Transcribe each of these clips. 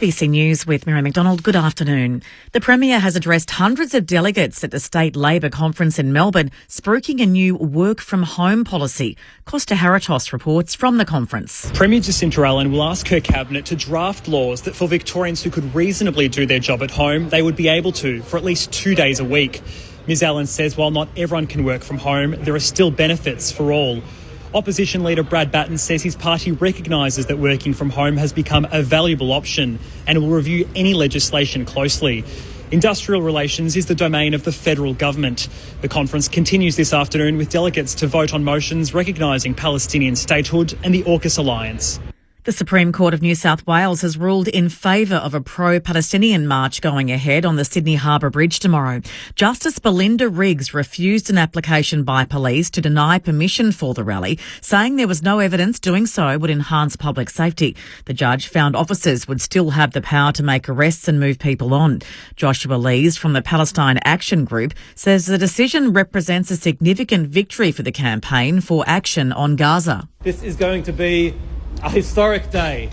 ABC News with Mary McDonald. Good afternoon. The Premier has addressed hundreds of delegates at the State Labor Conference in Melbourne, spruiking a new work-from-home policy. Costa Haratos reports from the conference. Premier Jacinta Allen will ask her cabinet to draft laws that for Victorians who could reasonably do their job at home, they would be able to for at least 2 days a week. Ms Allen says while not everyone can work from home, there are still benefits for all. Opposition leader Brad Batten says his party recognises that working from home has become a valuable option and will review any legislation closely. Industrial relations is the domain of the federal government. The conference continues this afternoon with delegates to vote on motions recognising Palestinian statehood and the AUKUS alliance. The Supreme Court of New South Wales has ruled in favour of a pro-Palestinian march going ahead on the Sydney Harbour Bridge tomorrow. Justice Belinda Riggs refused an application by police to deny permission for the rally, saying there was no evidence doing so would enhance public safety. The judge found officers would still have the power to make arrests and move people on. Joshua Lees from the Palestine Action Group says the decision represents a significant victory for the campaign for action on Gaza. This is going to be a historic day.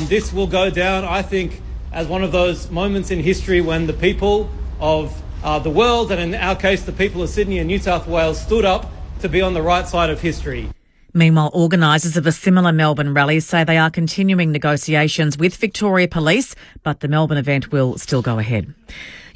This will go down, I think, as one of those moments in history when the people of the world, and in our case, the people of Sydney and New South Wales, stood up to be on the right side of history. Meanwhile, organisers of a similar Melbourne rally say they are continuing negotiations with Victoria Police, but the Melbourne event will still go ahead.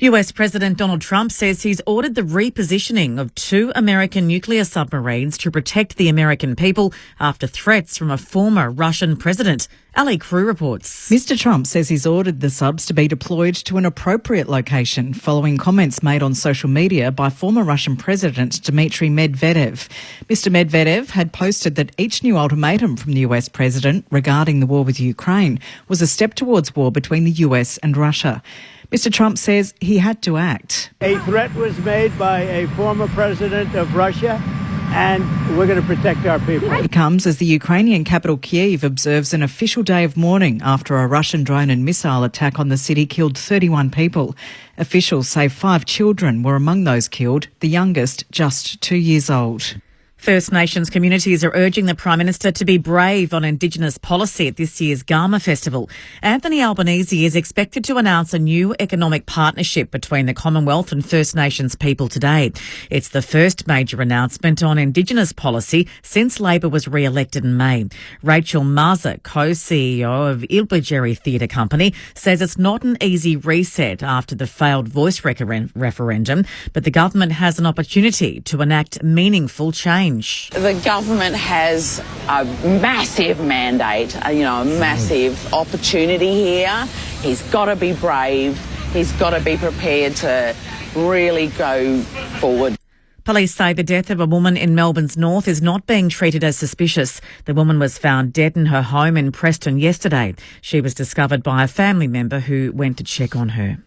US President Donald Trump says he's ordered the repositioning of 2 American nuclear submarines to protect the American people after threats from a former Russian president. Ali Crew reports. Mr Trump says he's ordered the subs to be deployed to an appropriate location following comments made on social media by former Russian President Dmitry Medvedev. Mr Medvedev had posted that each new ultimatum from the US President regarding the war with Ukraine was a step towards war between the US and Russia. Mr Trump says he had to act. A threat was made by a former president of Russia, and we're going to protect our people. It comes as the Ukrainian capital Kyiv observes an official day of mourning after a Russian drone and missile attack on the city killed 31 people. Officials say 5 children were among those killed, the youngest just 2 years old. First Nations communities are urging the Prime Minister to be brave on Indigenous policy at this year's Garma Festival. Anthony Albanese is expected to announce a new economic partnership between the Commonwealth and First Nations people today. It's the first major announcement on Indigenous policy since Labor was re-elected in May. Rachel Marza, co-CEO of Ilbligeri Theatre Company, says it's not an easy reset after the failed voice referendum, but the government has an opportunity to enact meaningful change. The government has a massive mandate, a massive opportunity here. He's got to be brave. He's got to be prepared to really go forward. Police say the death of a woman in Melbourne's north is not being treated as suspicious. The woman was found dead in her home in Preston yesterday. She was discovered by a family member who went to check on her.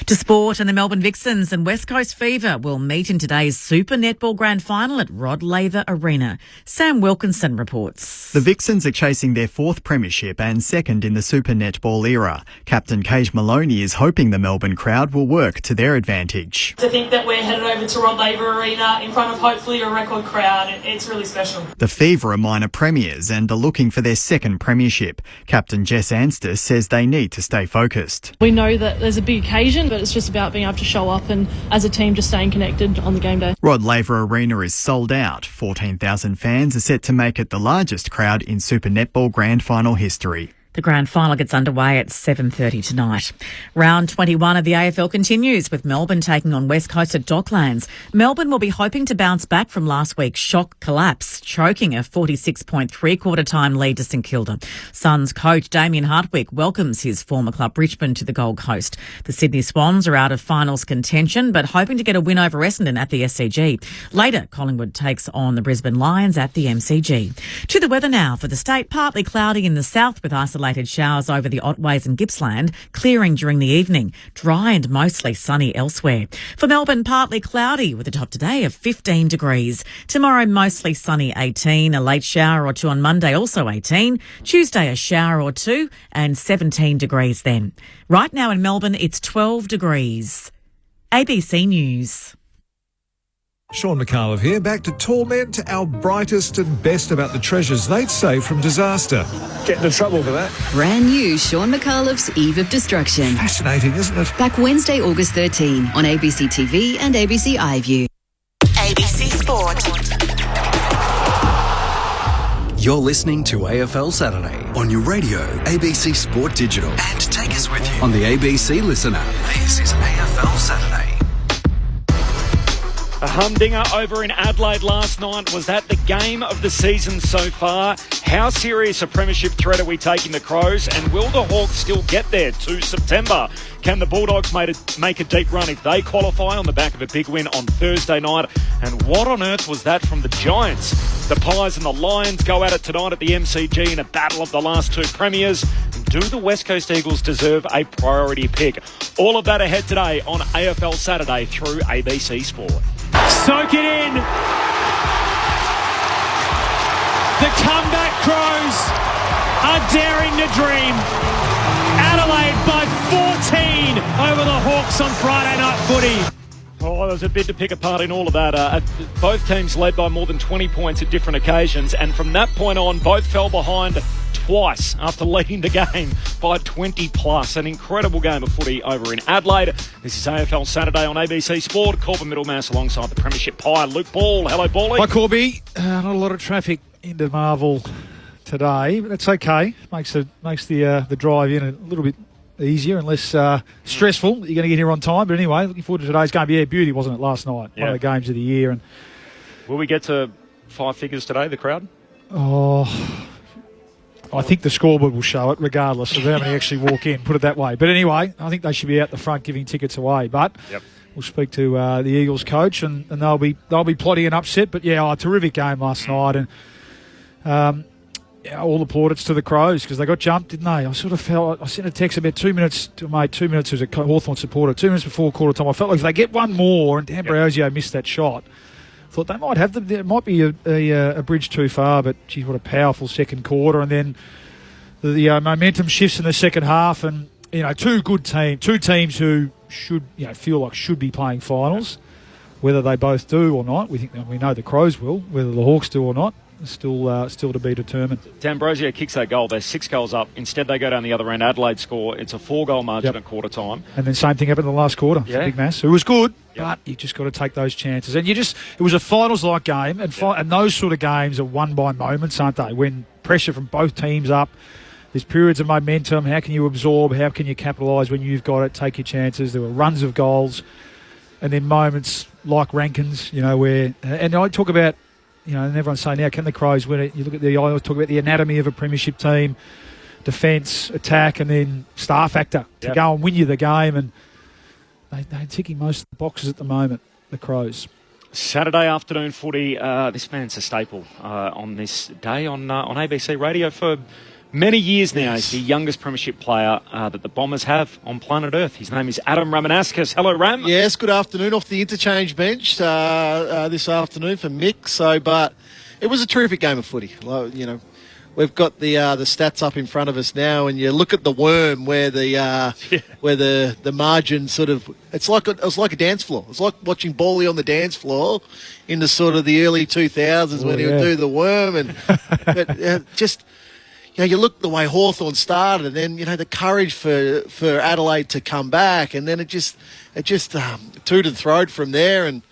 To sport, and the Melbourne Vixens and West Coast Fever will meet in today's Super Netball Grand Final at Rod Laver Arena. Sam Wilkinson reports. The Vixens are chasing their 4th premiership and 2nd in the Super Netball era. Captain Kate Maloney is hoping the Melbourne crowd will work to their advantage. To think that we're headed over to Rod Laver Arena in front of hopefully a record crowd, it's really special. The Fever are minor premiers and are looking for their 2nd premiership. Captain Jess Anster says they need to stay focused. We know that there's a big occasion, but it's just about being able to show up and as a team just staying connected on the game day. Rod Laver Arena is sold out. 14,000 fans are set to make it the largest crowd in Super Netball Grand Final history. The grand final gets underway at 7:30 tonight. Round 21 of the AFL continues with Melbourne taking on West Coast at Docklands. Melbourne will be hoping to bounce back from last week's shock collapse, choking a 46-point three-quarter-time lead to St Kilda. Suns coach Damien Hardwick welcomes his former club Richmond to the Gold Coast. The Sydney Swans are out of finals contention but hoping to get a win over Essendon at the SCG. Later, Collingwood takes on the Brisbane Lions at the MCG. To the weather now for the state, partly cloudy in the south with isolated showers over the Otways and Gippsland, clearing during the evening, dry and mostly sunny elsewhere. For Melbourne, partly cloudy with a top today of 15 degrees. Tomorrow, mostly sunny 18, a late shower or two on Monday, also 18. Tuesday, a shower or two and 17 degrees then. Right now in Melbourne, it's 12 degrees. ABC News. Sean McAuliffe here, back to torment our brightest and best about the treasures they'd save from disaster. Get into trouble for that. Brand new Sean McAuliffe's Eve of Destruction. Fascinating, isn't it? Back Wednesday, August 13 on ABC TV and ABC iView. ABC Sport. You're listening to AFL Saturday on your radio, ABC Sport Digital. And take us with you on the ABC Listen app. This is AFL Saturday. A humdinger over in Adelaide last night. Was that the game of the season so far? How serious a premiership threat are we taking the Crows? And will the Hawks still get there to September? Can the Bulldogs make a deep run if they qualify on the back of a big win on Thursday night? And what on earth was that from the Giants? The Pies and the Lions go at it tonight at the MCG in a battle of the last two premiers. Do the West Coast Eagles deserve a priority pick? All of that ahead today on AFL Saturday through ABC Sport. Soak it in. The comeback Crows are daring to dream. Adelaide by 14 over the Hawks on Friday night footy. Oh, there was a bit to pick apart in all of that. Both teams led by more than 20 points at different occasions, and from that point on, both fell behind twice after leading the game by 20 plus. An incredible game of footy over in Adelaide. This is AFL Saturday on ABC Sport. Corbin Middlemass alongside the Premiership Pie, Luke Ball. Hello, Bally. Hi, Corby. Not a lot of traffic into Marvel today, but it's okay. Makes the drive in a little bit easier and less stressful. You're going to get here on time. But anyway, looking forward to today's game. Yeah, beauty, wasn't it, last night? Yeah. One of the games of the year. And will we get to five figures today, the crowd? Oh, I think the scoreboard will show it, regardless of how many actually walk in, put it that way. But anyway, I think they should be out the front giving tickets away. But we'll speak to the Eagles coach, and they'll be plotting an upset. But yeah, a terrific game last night, and all the plaudits to the Crows because they got jumped, didn't they? I sort of felt, I sent a text about 2 minutes to mate, 2 minutes as a Hawthorn supporter, 2 minutes before quarter time. I felt like if they get one more, and D'Ambrosio missed that shot, thought they might have them. There might be a bridge too far, but geez, what a powerful second quarter. And then the momentum shifts in the second half, and two teams who should feel like should be playing finals. Whether they both do or not, we know the Crows will. Whether the Hawks do or not, still to be determined. D'Ambrosio kicks that goal. They're 6 goals up. Instead, they go down the other end. Adelaide score. It's a 4-goal margin at quarter time. And then same thing happened in the last quarter for Big Mass, who was good, but you just got to take those chances. And it was a finals-like game, and those sort of games are won by moments, aren't they? When pressure from both teams up, there's periods of momentum. How can you absorb? How can you capitalise when you've got it? Take your chances. There were runs of goals, and then moments like Rankins, where... And I talk about... and everyone's saying now, can the Crows win it? You look at I always talk about the anatomy of a premiership team, defence, attack, and then star factor to go and win you the game. And they're ticking most of the boxes at the moment, the Crows. Saturday afternoon footy. This man's a staple on this day on ABC Radio for many years now. He's the youngest premiership player that the Bombers have on planet Earth. His name is Adam Ramanauskas. Hello, Ram. Yes, good afternoon. Off the interchange bench this afternoon for Mick. But it was a terrific game of footy. We've got the stats up in front of us now, and you look at the worm where the margin sort of it was like a dance floor. It's like watching Bally on the dance floor in the sort of the early 2000s when he would do the worm, and just. You look the way Hawthorn started, and then the courage for Adelaide to come back, and then it just toed and throwed from there. And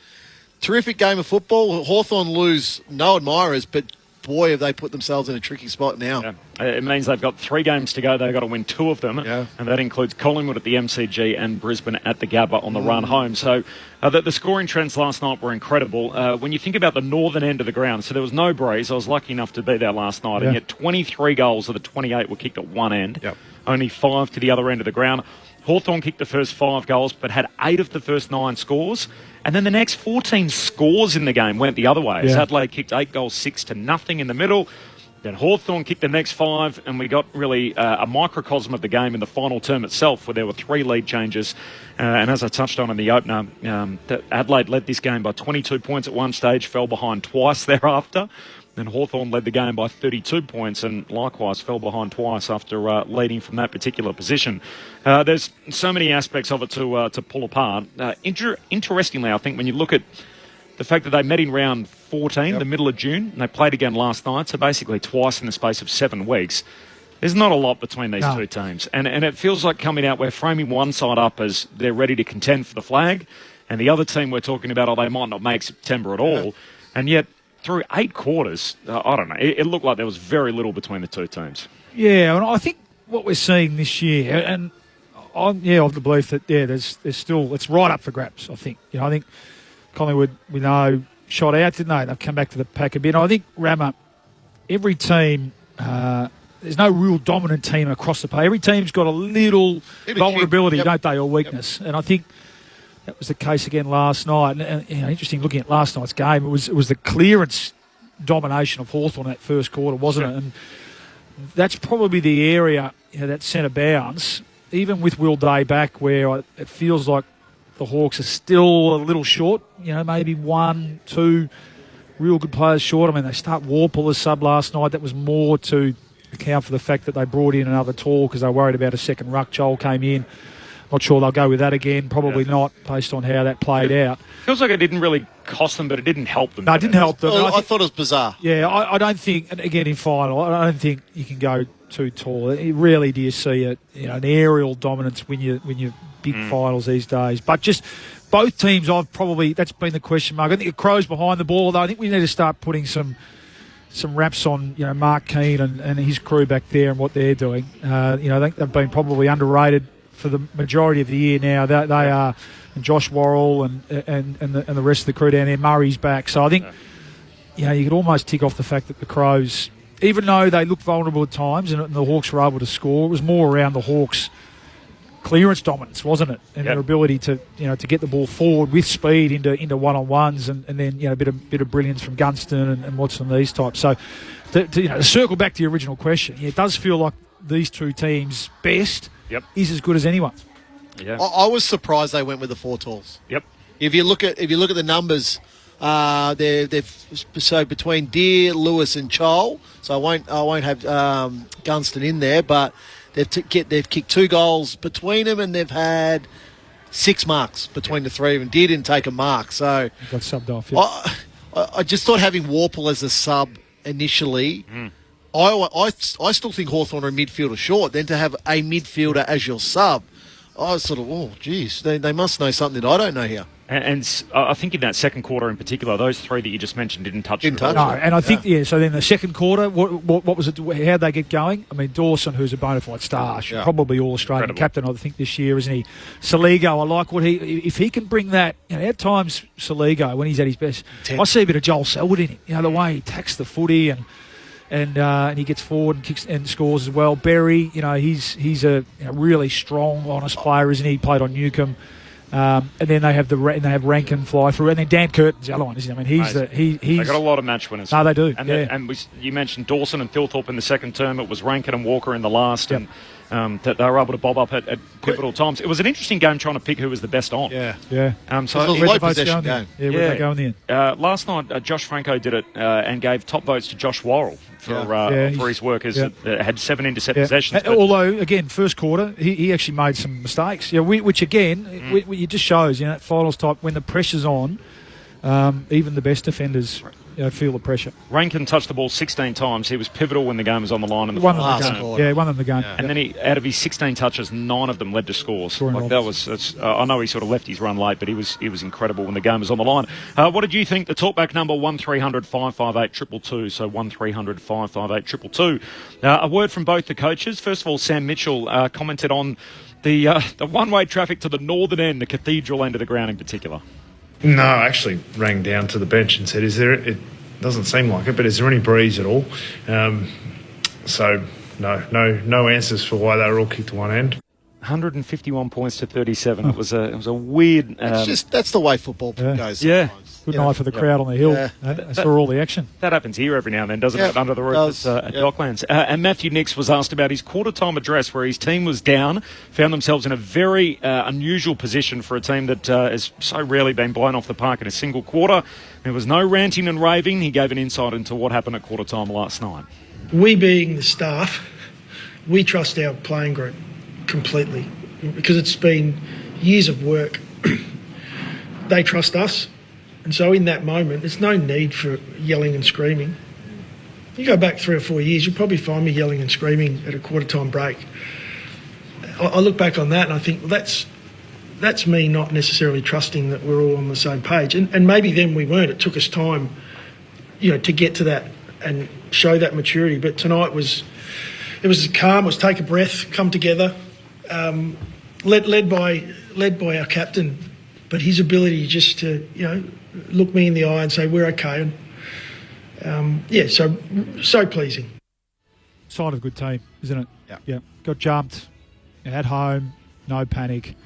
terrific game of football. Hawthorn lose no admirers, but boy, have they put themselves in a tricky spot now. Yeah. It means they've got 3 games to go. They've got to win 2 of them, and that includes Collingwood at the MCG and Brisbane at the Gabba on the run home. So the scoring trends last night were incredible. When you think about the northern end of the ground, so there was no breeze. I was lucky enough to be there last night, and yet 23 goals of the 28 were kicked at one end, only 5 to the other end of the ground. Hawthorn kicked the first 5 goals, but had 8 of the first 9 scores. And then the next 14 scores in the game went the other way. As Adelaide kicked 8 goals, 6-0 in the middle. Then Hawthorn kicked the next 5, and we got really a microcosm of the game in the final term itself, where there were 3 lead changes. And as I touched on in the opener, Adelaide led this game by 22 points at one stage, fell behind twice thereafter. Then Hawthorn led the game by 32 points and likewise fell behind twice after leading from that particular position. There's so many aspects of it to pull apart. Interestingly, I think when you look at the fact that they met in round 14, the middle of June, and they played again last night, so basically twice in the space of 7 weeks. There's not a lot between these two teams. And it feels like coming out, we're framing one side up as they're ready to contend for the flag, and the other team we're talking about, they might not make September at all. And yet, through 8 quarters, I don't know, it looked like there was very little between the two teams. Yeah, and I think what we're seeing this year, and I'm of the belief that there's still, it's right up for grabs. I think I think Collingwood, we know, shot out, didn't they? They've come back to the pack a bit. I think Rammer, every team, there's no real dominant team across the play. Every team's got a little vulnerability, don't they, or weakness? And I think that was the case again last night. And interesting looking at last night's game. It was the clearance domination of Hawthorn that first quarter, wasn't it? And that's probably the area, that centre bounce, even with Will Day back, where it feels like the Hawks are still a little short, maybe 1, 2 real good players short. I mean, they start Warple as sub last night. That was more to account for the fact that they brought in another tall because they were worried about a second ruck. Joel came in. Not sure they'll go with that again. Probably not, based on how that played out. Feels like it didn't really cost them, but it didn't help them. No, it didn't help them. I thought it was bizarre. Yeah, I don't think, and again in final, I don't think you can go too tall. Rarely do you see an aerial dominance when you big finals these days. But just both teams, that's been the question mark. I think the Crows behind the ball, though. I think we need to start putting some raps on, Mark Keane and his crew back there and what they're doing. I think they've been probably underrated for the majority of the year now. They are, and Josh Worrell and the rest of the crew down there. Murray's back, so I think you could almost tick off the fact that the Crows, even though they looked vulnerable at times and the Hawks were able to score, it was more around the Hawks' clearance dominance, wasn't it? And their ability to to get the ball forward with speed into one-on-ones, and then a bit of brilliance from Gunston and Watson, these types. So to circle back to your original question, it does feel like these two teams' best is as good as anyone's. Yeah. I was surprised they went with the 4 talls. Yep. If you look at the numbers, they've so between Deere, Lewis, and Chol. So I won't have Gunston in there, but they've kicked 2 goals between them, and they've had 6 marks between the 3 of them. Deere didn't take a mark, so got subbed off. Yeah. I just thought having Warple as a sub initially. I still think Hawthorn are a midfielder short. Then to have a midfielder as your sub, I was sort of, they must know something that I don't know here. And I think in that second quarter in particular, those 3 that you just mentioned didn't touch. No, and I think so then the second quarter, what was it? How'd they get going? I mean, Dawson, who's a bona fide star, probably All-Australian captain, I think, this year, isn't he? Saligo, I like if he can bring that. At times, Saligo, when he's at his best, I see a bit of Joel Selwood in it. The way he attacks the footy and he gets forward and kicks and scores as well. Berry, he's a really strong, honest player, isn't he? He played on Newcombe. And then they have Rankin fly through, and then Dan Curtin's the other one, isn't he? I mean, he's they got a lot of match winners. No, they do. And you mentioned Dawson and Thilthorpe in the second term. It was Rankin and Walker in the last, and that they were able to bob up at pivotal times. It was an interesting game trying to pick who was the best on. Yeah. So it was a low possession game. Where'd they go in the end? Last night, Josh Franco did it and gave top votes to Josh Worrell for his work. Had 7 intercept possessions. Although, again, first quarter, he actually made some mistakes, which again, it just shows, that finals type, when the pressure's on, even the best defenders feel the pressure. Rankin touched the ball 16 times. He was pivotal when the game was on the line in the won final them the game. Yeah, won them the game. And then out of his 16 touches, 9 of them led to scores. I know he sort of left his run late, but he was incredible when the game was on the line. What did you think? The talkback number 1300 558 222. So 1300 558 222. A word from both the coaches. First of all, Sam Mitchell commented on the one-way traffic to the northern end, the cathedral end of the ground in particular. No, I actually rang down to the bench and said, it doesn't seem like it, but is there any breeze at all? So no answers for why they were all kicked to one end. 151 points to 37. It was a weird. That's the way football goes. Yeah. Good night for the crowd on the hill. I saw all the action. That happens here every now and then, doesn't it? Under the roof at Docklands. And Matthew Nix was asked about his quarter-time address where his team was down, found themselves in a very unusual position for a team that has so rarely been blown off the park in a single quarter. There was no ranting and raving. He gave an insight into what happened at quarter-time last night. We being the staff, we trust our playing group completely because it's been years of work. They trust us. And so in that moment, there's no need for yelling and screaming. You go back 3 or 4 years, you'll probably find me yelling and screaming at a quarter-time break. I look back on that and I think, well, that's me not necessarily trusting that we're all on the same page. And maybe then we weren't. It took us time, to get to that and show that maturity. But tonight it was calm. It was take a breath, come together, led by our captain. But his ability just to, look me in the eye and say, we're okay. And, so pleasing. Sign of a good team, isn't it? Yeah. Got jumped at home, no panic.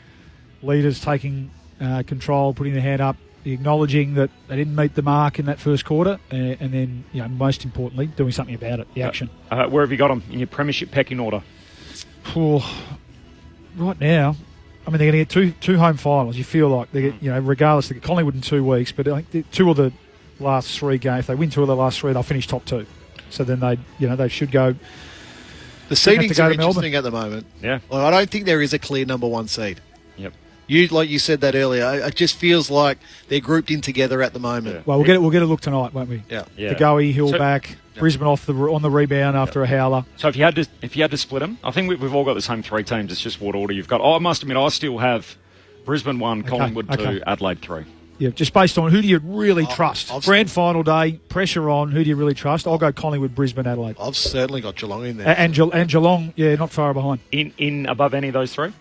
Leaders taking control, putting their hand up, acknowledging that they didn't meet the mark in that first quarter, and then, most importantly, doing something about it, the action. Where have you got them in your premiership pecking order? Right now, they're going to get two home finals. You feel like they get, regardless, they get Collingwood in 2 weeks, but I think 2 of the last 3 games, if they win 2 of the last 3, they'll finish top 2. So then they should go. The seedings are interesting at the moment. Yeah. Well, I don't think there is a clear number 1 seed. Yep. Like you said that earlier, it just feels like they're grouped in together at the moment. Yeah. Well, we'll get a look tonight, won't we? Yeah. The Goey, Hill back, Brisbane on the rebound after a howler. So if you had to split them, I think we've all got the same 3 teams. It's just what order you've got. I must admit, I still have Brisbane 1, Collingwood 2, Adelaide 3. Yeah, just based on who do you really trust? Grand final day, pressure on. Who do you really trust? I'll go Collingwood, Brisbane, Adelaide. I've certainly got Geelong in there. And Geelong, not far behind. In above any of those 3?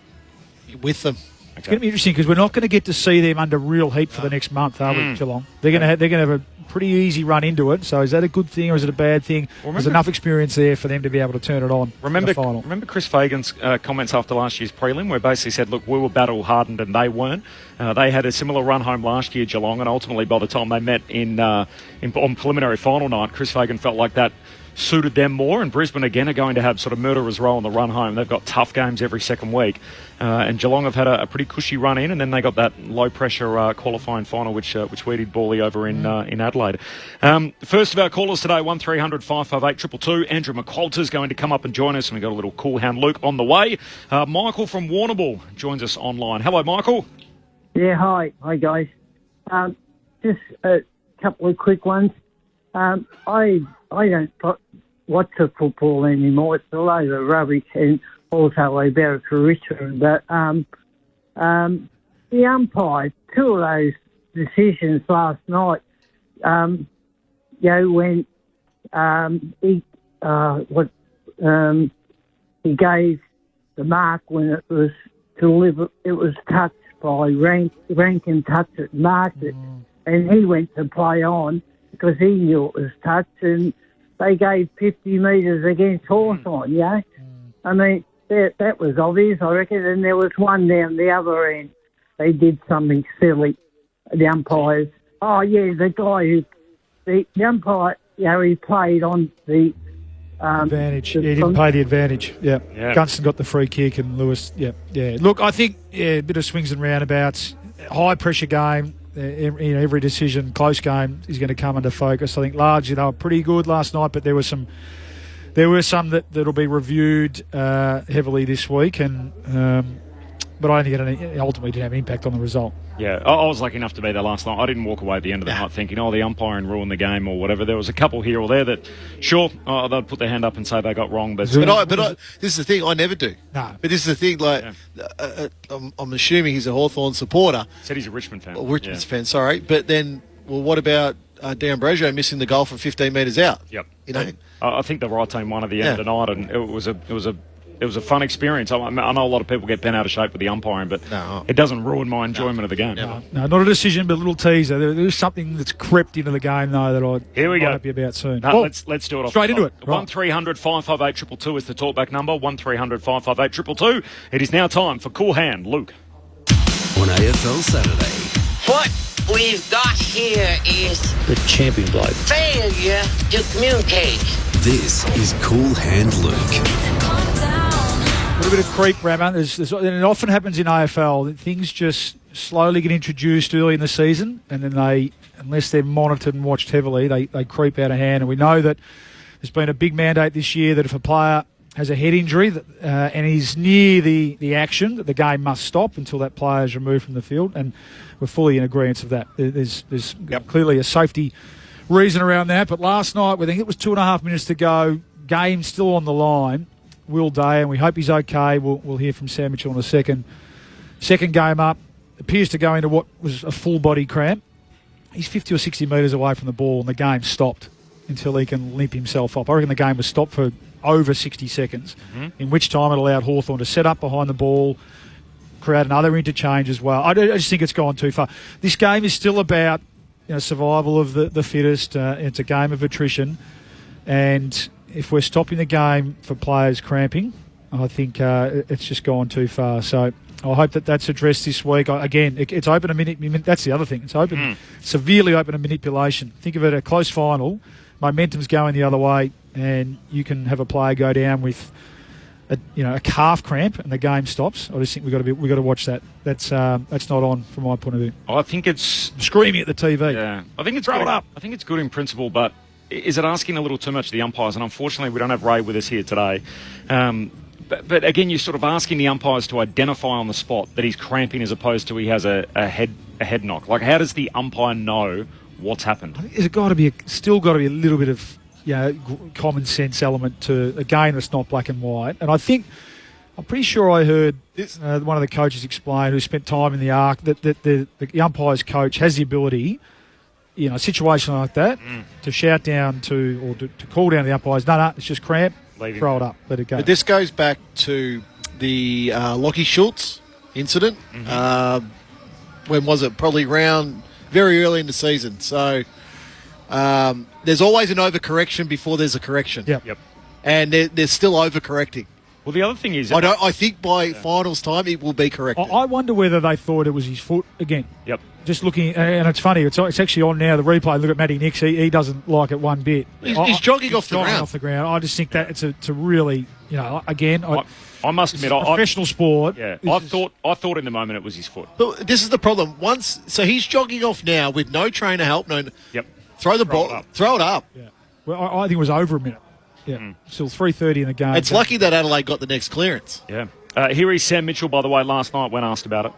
With them. It's going to be interesting because we're not going to get to see them under real heat for the next month, are we, Geelong? They're going to have a pretty easy run into it. So is that a good thing or is it a bad thing? There's enough experience there for them to be able to turn it on. Remember Chris Fagan's comments after last year's prelim, where basically said, "Look, we were battle hardened and they weren't." They had a similar run home last year, Geelong, and ultimately by the time they met on preliminary final night, Chris Fagan felt like that suited them more, and Brisbane again are going to have sort of murderer's row on the run home. They've got tough games every second week, and Geelong have had a pretty cushy run in, and then they got that low pressure qualifying final which we did Bally over in Adelaide. First of our callers today, 1300 558 222. Andrew McQualter's going to come up and join us, and we've got a little cool hand Luke on the way. Michael from Warrnambool joins us online. Hello, Michael. Yeah, hi guys. Just a couple of quick ones. I don't watch the football anymore. It's a load of rubbish, and also I better for Richmond. But the umpires, 2 of those decisions last night, when he gave the mark when it was delivered, it was touched by Rankin, touched it, marked it, and he went to play on because he knew it was touched, and they gave 50 metres against Hawthorn, that was obvious, I reckon, and there was one down the other end. They did something silly, the umpires. The guy the umpire, he played on the advantage. He didn't pay the advantage. Yeah. Gunston got the free kick and Lewis, yeah. Look, I think a bit of swings and roundabouts, high pressure game. Every decision, close game, is going to come under focus. I think largely they were pretty good last night, but there were some that'll be reviewed heavily this week, and but I think it ultimately didn't have an impact on the result. Yeah, I was lucky enough to be there last night. I didn't walk away at the end of the night thinking, the umpiring ruined the game or whatever. There was a couple here or there that, sure, they'd put their hand up and say they got wrong. But this is the thing, I never do. No. But this is the thing, I'm assuming he's a Hawthorn supporter. Said he's a Richmond fan. Richmond fan, sorry. But then, what about D'Ambrosio missing the goal from 15 metres out? Yep. I think the right team won at the end of the night, and it was a fun experience. I know a lot of people get bent out of shape with the umpiring, but it doesn't ruin my enjoyment of the game. No, not a decision, but a little teaser. There's something that's crept into the game, though, that I'm happy about soon. No, let's do it. Straight into it. 1300 558 222 is the talkback number. 1300 558 222. It is now time for Cool Hand Luke. On AFL Saturday. What we've got here is the champion bloke. Failure to communicate. This is Cool Hand Luke. A little bit of creep, Rammer. And it often happens in AFL. Things just slowly get introduced early in the season, and then unless they're monitored and watched heavily, they creep out of hand. And we know that there's been a big mandate this year that if a player has a head injury and he's near the action, that the game must stop until that player is removed from the field. And we're fully in agreement of that. There's clearly a safety reason around that. But last night, I think it was 2.5 minutes to go, game still on the line. Will Day, and we hope he's okay. We'll hear from Sam Mitchell in a second. Second game up, appears to go into what was a full body cramp. He's 50 or 60 metres away from the ball, and the game stopped until he can limp himself up. I reckon the game was stopped for over 60 seconds, in which time it allowed Hawthorn to set up behind the ball, create another interchange as well. I just think it's gone too far. This game is still about survival of the fittest. It's a game of attrition, and if we're stopping the game for players cramping, I think it's just gone too far. So I hope that's addressed this week. Again, it's open to that's the other thing. It's open, severely open to manipulation. Think of it a close final. Momentum's going the other way, and you can have a player go down with a calf cramp, and the game stops. I just think we've got to watch that. That's not on from my point of view. I think it's screaming at the TV. Yeah, I think it's good. I think it's good in principle, but is it asking a little too much of the umpires? And unfortunately, we don't have Ray with us here today. But again, you're sort of asking the umpires to identify on the spot that he's cramping as opposed to he has a head knock. Like, how does the umpire know what's happened? There's still got to be a little bit of common sense element to a game that's not black and white. And I'm pretty sure I heard one of the coaches explain, who spent time in the Arc, that the umpire's coach has the ability, a situation like that, to shout down to call down the umpires. No, it's just cramp. Throw it up, let it go. But this goes back to the Lockie Schultz incident. When was it? Probably very early in the season. So there's always an overcorrection before there's a correction. Yep. And they're still overcorrecting. Well, the other thing is, I think by finals time it will be corrected. I wonder whether they thought it was his foot again. Yep. Just looking, and it's funny, it's actually on now, the replay. Look at Matty Nix, he doesn't like it one bit. He's jogging off the ground. I just think that it's a really, again, I must admit, professional sport. Yeah, I thought in the moment it was his foot. But this is the problem. So he's jogging off now with no trainer help. Throw the ball, throw it up. Yeah. Well, I think it was over a minute. Yeah, still 3:30 in the game. It's lucky that Adelaide got the next clearance. Yeah. Here is Sam Mitchell, by the way, last night when asked about it.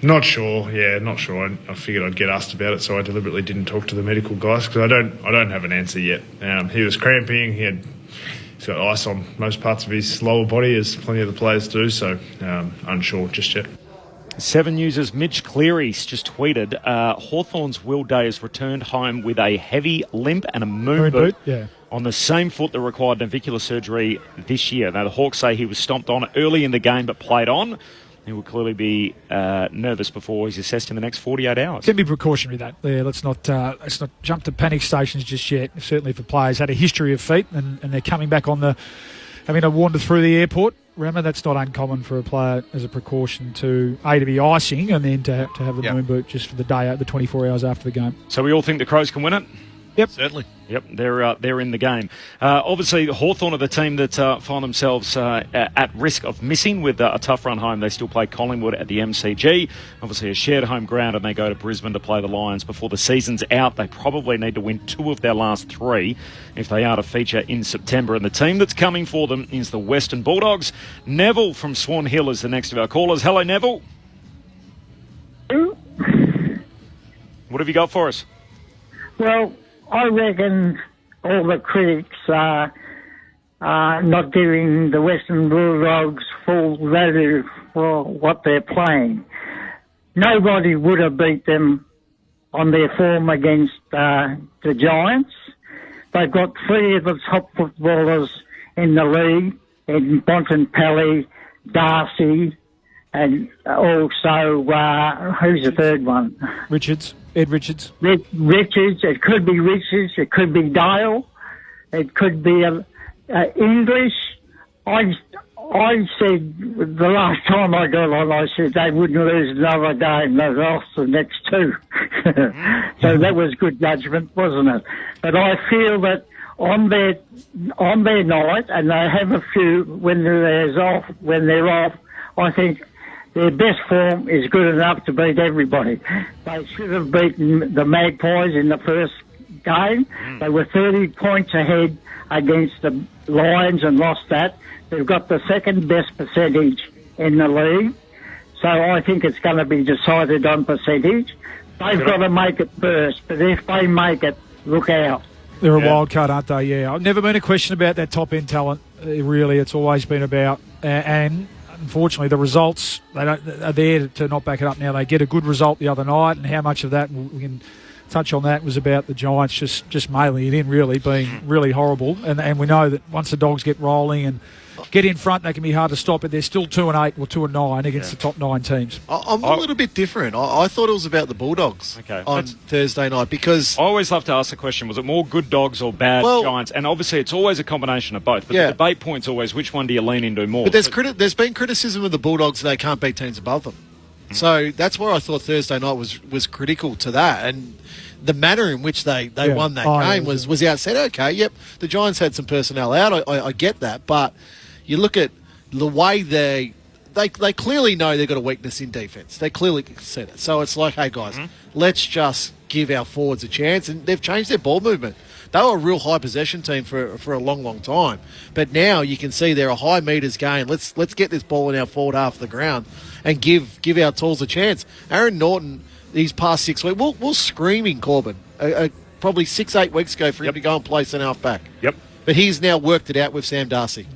Not sure. Yeah, not sure. I figured I'd get asked about it, so I deliberately didn't talk to the medical guys because I don't have an answer yet. He was cramping. He's got ice on most parts of his lower body, as plenty of the players do. So unsure just yet. 7 News' Mitch Cleary's just tweeted, Hawthorn's Will Day has returned home with a heavy limp and a moon boot. Yeah. On the same foot that required navicular surgery this year. Now, the Hawks say he was stomped on early in the game but played on. He will clearly be nervous before he's assessed in the next 48 hours. Can be precautionary, that. Yeah, let's not jump to panic stations just yet. Certainly for players had a history of feet and they're coming back having to wander through the airport. Remember, that's not uncommon for a player as a precaution to be icing and then to have the moon boot just for the day, the 24 hours after the game. So we all think the Crows can win it? Yep. Certainly. Yep, they're in the game. Obviously, Hawthorn are the team that find themselves at risk of missing with a tough run home. They still play Collingwood at the MCG. Obviously, a shared home ground, and they go to Brisbane to play the Lions before the season's out. They probably need to win 2 of their last 3 if they are to feature in September. And the team that's coming for them is the Western Bulldogs. Neville from Swan Hill is the next of our callers. Hello, Neville. What have you got for us? Well, I reckon all the critics are not giving the Western Bulldogs full value for what they're playing. Nobody would have beat them on their form against the Giants. They've got 3 of the top footballers in the league, in Bontempelli, Darcy, and also, who's the third one? Ed Richards. Richards. It could be Richards. It could be Dale. It could be English. I said the last time I got on, I said they wouldn't lose another game. They lost the next 2. So that was good judgment, wasn't it? But I feel that on their night, and they have a few when they're off, I think their best form is good enough to beat everybody. They should have beaten the Magpies in the first game. They were 30 points ahead against the Lions and lost that. They've got the second best percentage in the league. So I think it's going to be decided on percentage. They've got to make it first, but if they make it, look out. They're a wild card, aren't they? Yeah. I've never been a question about that top-end talent, really. It's always been about... and unfortunately, the results are there to not back it up now. They get a good result the other night, and how much of that, we can touch on that, was about the Giants just mailing it in, really, being really horrible. And we know that once the Dogs get rolling and get in front, they can be hard to stop, but they're still 2-8 or 2-9 against the top 9 teams. I'm a little bit different. I thought it was about the Bulldogs on Thursday night, because... I always love to ask the question, was it more good Dogs or bad Giants? And obviously it's always a combination of both, but the debate point's always which one do you lean into more? But there's been criticism of the Bulldogs that they can't beat teams above them. So that's where I thought Thursday night was critical to that, and the manner in which they won that game was the outset. Okay, yep, the Giants had some personnel out. I get that, but you look at the way they clearly know they've got a weakness in defence. They clearly said it. So it's like, hey guys, let's just give our forwards a chance, and they've changed their ball movement. They were a real high possession team for a long, long time, but now you can see they're a high metres game. Let's get this ball in our forward half of the ground and give our tools a chance. Aaron Norton, these past 6 weeks, we're screaming Corbin probably 6-8 weeks ago for him to go and play centre half back. Yep. But he's now worked it out with Sam Darcy.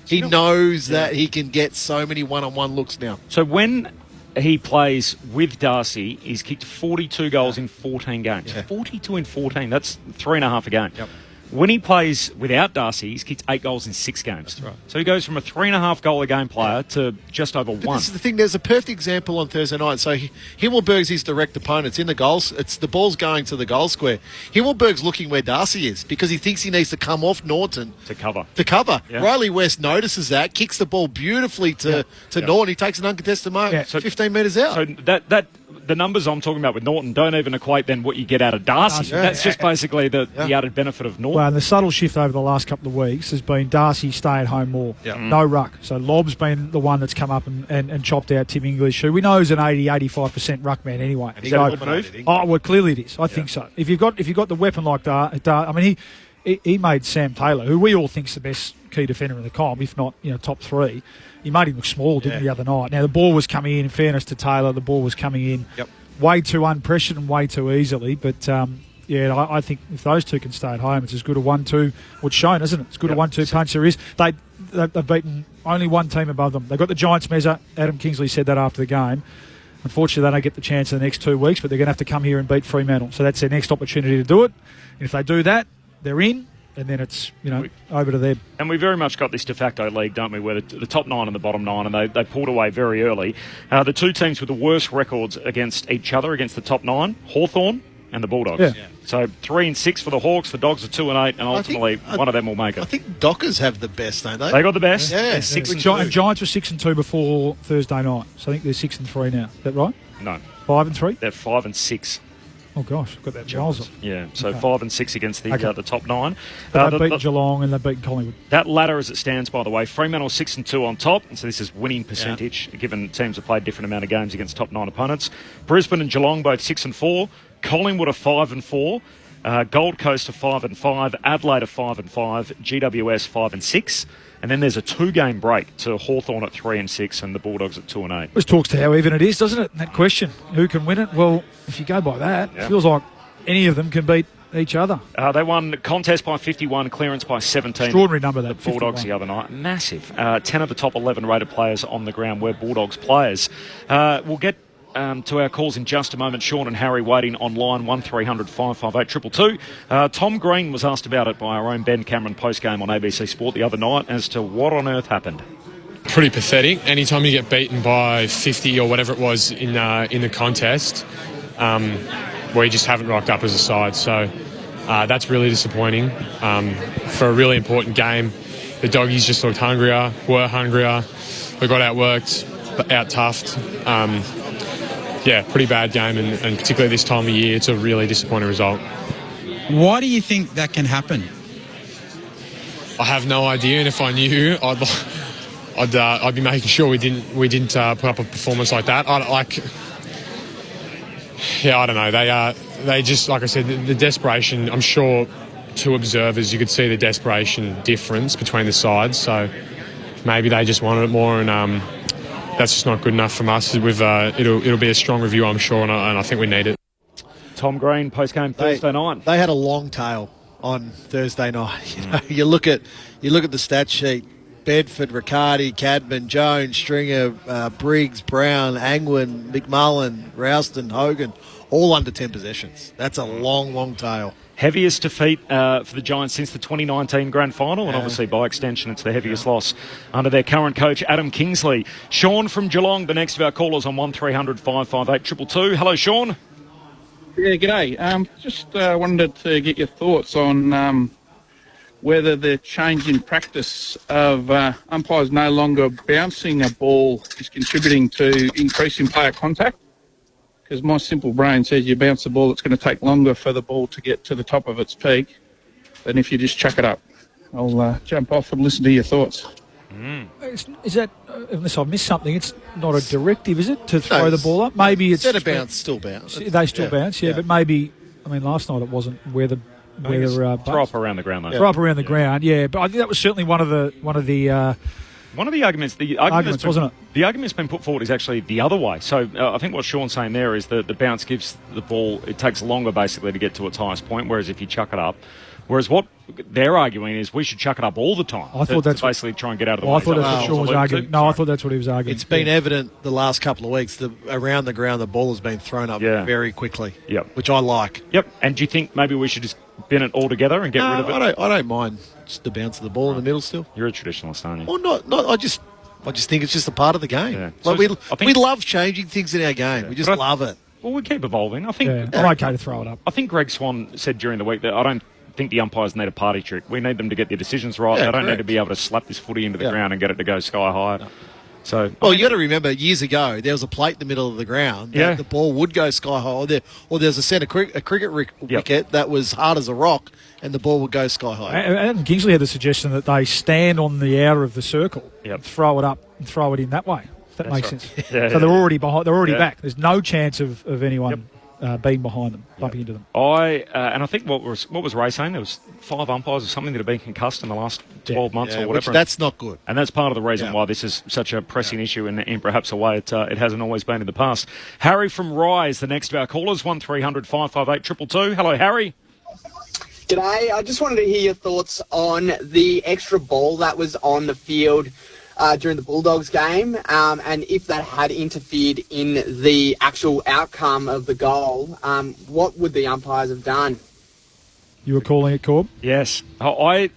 He knows that he can get so many one-on-one looks now. So when he plays with Darcy, he's kicked 42 goals in 14 games. 42 in 14. That's 3.5 a game. Yep. When he plays without Darcy, he's kicked 8 goals in 6 games. That's right. So he goes from a 3.5 goal a game player to just over 1. This is the thing. There's a perfect example on Thursday night. So Himmelberg's his direct opponent. It's in the goals. It's the ball's going to the goal square. Himmelberg's looking where Darcy is because he thinks he needs to come off Norton to cover. Yeah. Riley West notices that, kicks the ball beautifully to Norton. He takes an uncontested mark, 15 metres out. So that the numbers I'm talking about with Norton don't even equate then what you get out of Darcy. That's just basically the added benefit of Norton. Well, and the subtle shift over the last couple of weeks has been Darcy stay at home more. No ruck. So Lob's been the one that's come up and chopped out Tim English, who we know is an 80-85% ruckman anyway. Is that a good move? Oh, well, clearly it is. I think so. If you've got the weapon like I mean, he made Sam Taylor, who we all think's the best key defender in the comp, if not top 3. He made him look small, didn't he, the other night? Now, the ball was coming in fairness to Taylor, the ball was coming in way too unpressured and way too easily. But, I think if those two can stay at home, it's as good a 1-2. What's shown, isn't it? It's good a 1-2 punch there is. They've beaten only one team above them. They've got the Giants measure. Adam Kingsley said that after the game. Unfortunately, they don't get the chance in the next 2 weeks, but they're going to have to come here and beat Fremantle. So that's their next opportunity to do it. And if they do that, they're in. And then it's, over to them. And we very much got this de facto league, don't we, where the top 9 and the bottom 9, and they pulled away very early. The two teams with the worst records against each other, against the top 9, Hawthorn and the Bulldogs. Yeah. So 3-6 for the Hawks, the Dogs are 2-8, and ultimately one of them will make it. I think Dockers have the best, don't they? They got the best. Yeah. 6-2. And Giants were 6-2 before Thursday night. So I think they're 6-3 now. Is that right? No. 5-3? They're 5-6. Oh gosh, I've got that miles off. Yeah, so 5-6 against the top 9. But they've beaten Geelong and they've beaten Collingwood. That ladder as it stands, by the way, Fremantle 6-2 on top, and so this is winning percentage, given teams have played different amount of games against top 9 opponents. Brisbane and Geelong both 6-4. Collingwood are 5-4. Gold Coast are 5-5. Adelaide are 5-5. GWS 5-6. And then there's a 2-game break to Hawthorn at 3-6 and the Bulldogs at 2-8. This talks to how even it is, doesn't it? That question, who can win it? Well, if you go by that, it feels like any of them can beat each other. They won contest by 51, clearance by 17. Extraordinary number, that. The Bulldogs 51. the other night. Massive. 10 of the top 11 rated players on the ground were Bulldogs players. We'll get to our calls in just a moment. Sean and Harry waiting on line 1300 558 222. Tom Green was asked about it by our own Ben Cameron post-game on ABC Sport the other night as to what on earth happened. Pretty pathetic. Anytime you get beaten by 50 or whatever it was in the contest, we just haven't rocked up as a side. So that's really disappointing. For a really important game, the Doggies just looked hungrier, were hungrier. We got outworked, out-toughed. Pretty bad game, and particularly this time of year, it's a really disappointing result. Why do you think that can happen? I have no idea, and if I knew, I'd be making sure we didn't put up a performance like that. I don't know. They just, like I said, the desperation. I'm sure to observers you could see the desperation difference between the sides. So maybe they just wanted it more, and that's just not good enough from us. It'll be a strong review, I'm sure, and I think we need it. Tom Green, post-game Thursday night. They had a long tail on Thursday night. You look at the stat sheet. Bedford, Riccardi, Cadman, Jones, Stringer, Briggs, Brown, Angwin, McMullen, Rouston, Hogan, all under 10 possessions. That's a long, long tail. Heaviest defeat for the Giants since the 2019 Grand Final, and obviously by extension it's the heaviest loss under their current coach Adam Kingsley. Sean from Geelong, the next of our callers on 1300 558 222. Hello, Sean. Yeah, g'day. Just wanted to get your thoughts on whether the change in practice of umpires no longer bouncing a ball is contributing to increasing player contact. Because my simple brain says you bounce the ball, it's going to take longer for the ball to get to the top of its peak than if you just chuck it up. I'll jump off and listen to your thoughts. Is that, unless I've missed something, it's not a directive, is it, to throw the ball up? Maybe it's... Instead of bounce, still bounce. They still bounce, but maybe... I mean, last night it wasn't where the... throw up around the ground, though. Throw up around the ground, but I think that was certainly one of the arguments. Wasn't it? The argument's been put forward is actually the other way. So I think what Sean's saying there is that the bounce gives the ball, it takes longer basically to get to its highest point, whereas if you chuck it up. Whereas what they're arguing is we should chuck it up all the time. I thought that's to basically try and get out of the way. I thought that's what Sean was arguing. No, I thought that's what he was arguing. It's been evident the last couple of weeks that around the ground the ball has been thrown up very quickly. Yep. Which I like. Yep. And do you think maybe we should just bin it all together and get rid of it? I don't mind just the bounce of the ball in the middle still. You're a traditionalist, aren't you? Well, not. I just think it's just a part of the game. Yeah. Like we love changing things in our game. We just love it. Well, we keep evolving. I think I'm okay to throw it up. I think Greg Swan said during the week that I don't think the umpires need a party trick. We need them to get their decisions right. They don't need to be able to slap this footy into the ground and get it to go sky high. No. So, well, you got to remember, years ago, there was a plate in the middle of the ground. That the ball would go sky high. Or there's a centre cricket wicket that was hard as a rock, and the ball would go sky high. And Kingsley had the suggestion that they stand on the outer of the circle, throw it up, and throw it in that way. That makes sense. So they're already behind. They're already back. There's no chance of anyone being behind them, bumping into them. And I think what was Ray saying? There was 5 umpires or something that have been concussed in the last 12 months or whatever. That's not good. And that's part of the reason why this is such a pressing issue in perhaps a way it hasn't always been in the past. Harry from Rye is the next of our callers, 1300 558 222. Hello, Harry. G'day. I just wanted to hear your thoughts on the extra ball that was on the field during the Bulldogs game, and if that had interfered in the actual outcome of the goal, what would the umpires have done? You were calling it, Corb? Yes. I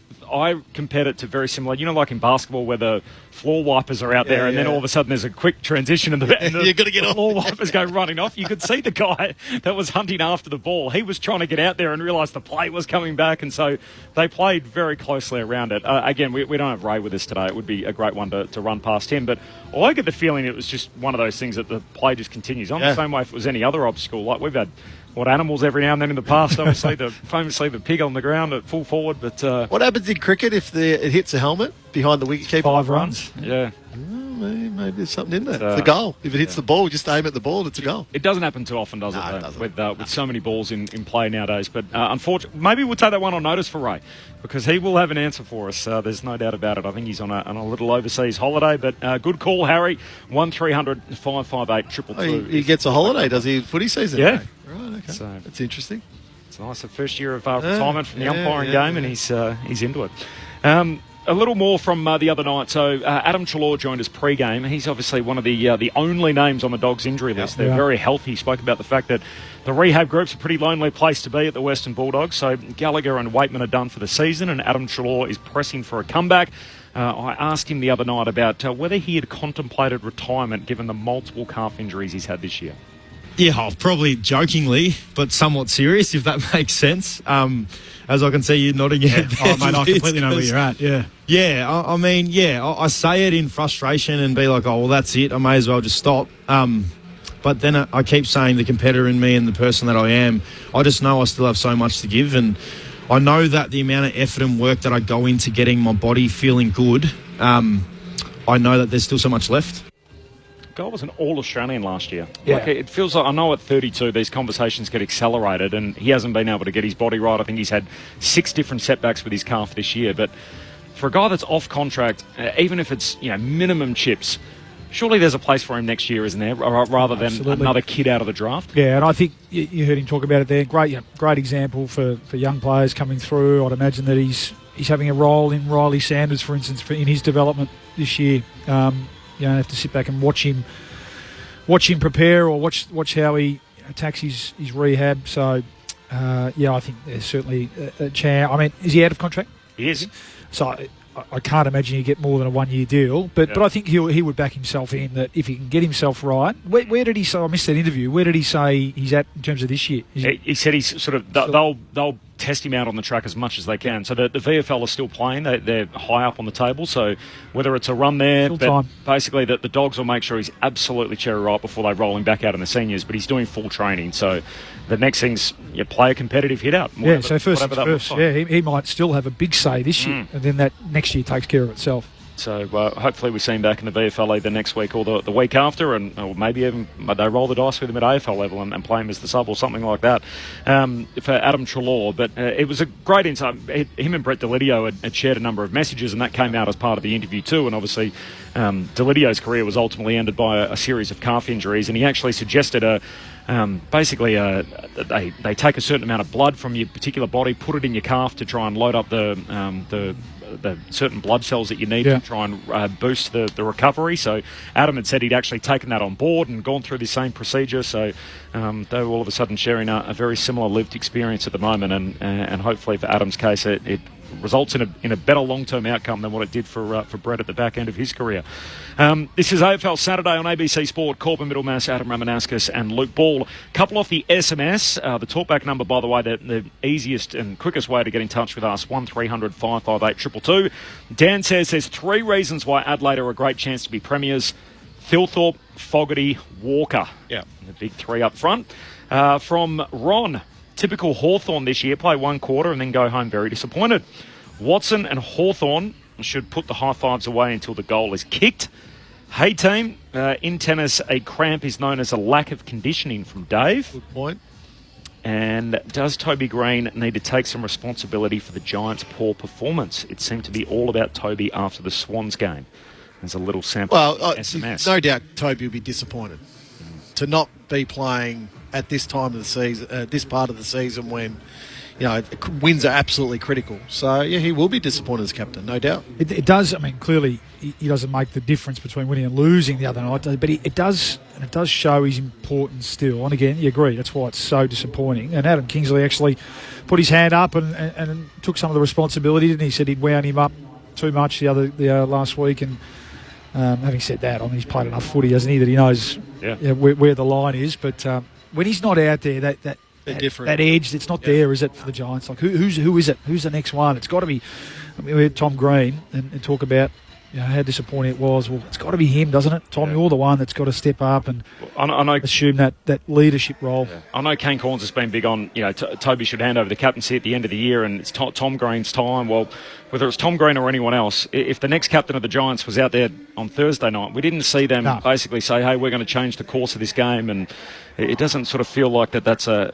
compared it to very similar, like in basketball where the floor wipers are out there and then all of a sudden there's a quick transition and you've got to get the floor wipers go running off. You could see the guy that was hunting after the ball. He was trying to get out there and realised the play was coming back, and so they played very closely around it. Again, we don't have Ray with us today. It would be a great one to run past him, but I get the feeling it was just one of those things that the play just continues on the same way if it was any other obstacle. Like we've had animals every now and then in the past, obviously, famously the pig on the ground at full forward. But what happens in cricket if it hits a helmet behind the wicketkeeper? 5 runs. Yeah. Maybe there's something in there. It's a goal. If it hits the ball, just aim at the ball and it's a goal. It doesn't happen too often, does it? It doesn't. With so many balls in play nowadays. But unfortunately, maybe we'll take that one on notice for Ray, because he will have an answer for us. There's no doubt about it. I think he's on a little overseas holiday. But good call, Harry. 1300 558 222. He gets a holiday, does he? Footy season? Yeah. Right, okay. So that's interesting. It's nice. The first year of retirement from the umpiring game, and he's into it. A little more from the other night. So Adam Treloar joined us pre-game. He's obviously one of the only names on the Dogs injury list. They're very healthy. He spoke about the fact that the rehab group's a pretty lonely place to be at the Western Bulldogs. So Gallagher and Waitman are done for the season, and Adam Treloar is pressing for a comeback. I asked him the other night about whether he had contemplated retirement given the multiple calf injuries he's had this year. Yeah, probably jokingly, but somewhat serious, if that makes sense. As I can see you nodding your head. Oh, mate, I completely know where you're at, Yeah, I say it in frustration and be like, oh, well, that's it. I may as well just stop. But then I keep saying the competitor in me and the person that I am, I just know I still have so much to give. And I know that the amount of effort and work that I go into getting my body feeling good, I know that there's still so much left. Guy was an All-Australian last year. Yeah. Like, it feels like, I know at 32 these conversations get accelerated and he hasn't been able to get his body right. I think he's had 6 different setbacks with his calf this year. But for a guy that's off contract, even if it's minimum chips, surely there's a place for him next year, isn't there? Rather than another kid out of the draft. Yeah, and I think you heard him talk about it there. Great example for young players coming through. I'd imagine that he's having a role in Riley Sanders, for instance, in his development this year. You don't have to sit back and watch him prepare or watch how he attacks his rehab. So, I think there's certainly a chance. I mean, is he out of contract? He is. So I can't imagine he'd get more than a 1-year deal. But I think he would back himself in that if he can get himself right. Where did he say? I missed that interview. Where did he say he's at in terms of this year? He said he's sort of they'll test him out on the track as much as they can. So the VFL are still playing. They're high up on the table. So whether it's a run there, but basically the Dogs will make sure he's absolutely cherry ripe before they roll him back out in the seniors. But he's doing full training. So the next thing's you play a competitive hit out. So first things first. Yeah, he might still have a big say this year, and then that next year takes care of itself. So hopefully we see him back in the VFL either next week or the week after, or maybe even they roll the dice with him at AFL level and play him as the sub or something like that for Adam Treloar. But it was a great insight. Him and Brett Delidio had shared a number of messages, and that came out as part of the interview too. And obviously Delidio's career was ultimately ended by a series of calf injuries, and he actually suggested they take a certain amount of blood from your particular body, put it in your calf to try and load up the certain blood cells that you need to try and boost the recovery. So Adam had said he'd actually taken that on board and gone through the same procedure. So they're all of a sudden sharing a very similar lived experience at the moment, and hopefully for Adam's case it results in a better long-term outcome than what it did for Brett at the back end of his career. This is AFL Saturday on ABC Sport. Corbin Middlemass, Adam Ramanauskas and Luke Ball. Couple off the SMS. The talkback number, by the way, the easiest and quickest way to get in touch with us, 1300 558 222. Dan says there's 3 reasons why Adelaide are a great chance to be premiers. Thilthorpe, Fogarty, Walker. Yeah, the big 3 up front. From Ron, typical Hawthorn this year, play 1 quarter and then go home very disappointed. Watson and Hawthorn should put the high fives away until the goal is kicked. Hey team, in tennis a cramp is known as a lack of conditioning, from Dave. Good point. And does Toby Green need to take some responsibility for the Giants' poor performance? It seemed to be all about Toby after the Swans game. There's a little sample SMS. No doubt Toby will be disappointed to not be playing at this time of the season, this part of the season when, wins are absolutely critical. So, he will be disappointed as captain, no doubt. It does. I mean, clearly he doesn't make the difference between winning and losing the other night, but it does show his importance still. And again, you agree, that's why it's so disappointing. And Adam Kingsley actually put his hand up and took some of the responsibility, and he said he'd wound him up too much the last week. And having said that, he's played enough footy, hasn't he, that he knows where the line is. But when he's not out there, that edge, it's not there, is it, for the Giants? Like, who is it? Who's the next one? It's got to be. We heard Tom Green and talk about how disappointing it was. Well, it's got to be him, doesn't it? Tom, you're the one that's got to step up and I know, assume that leadership role. Yeah. I know Kane Corns has been big on, Toby should hand over the captaincy at the end of the year and it's Tom Green's time. Well, whether it's Tom Green or anyone else, if the next captain of the Giants was out there on Thursday night, we didn't see them basically say, hey, we're going to change the course of this game, and it doesn't sort of feel like that's a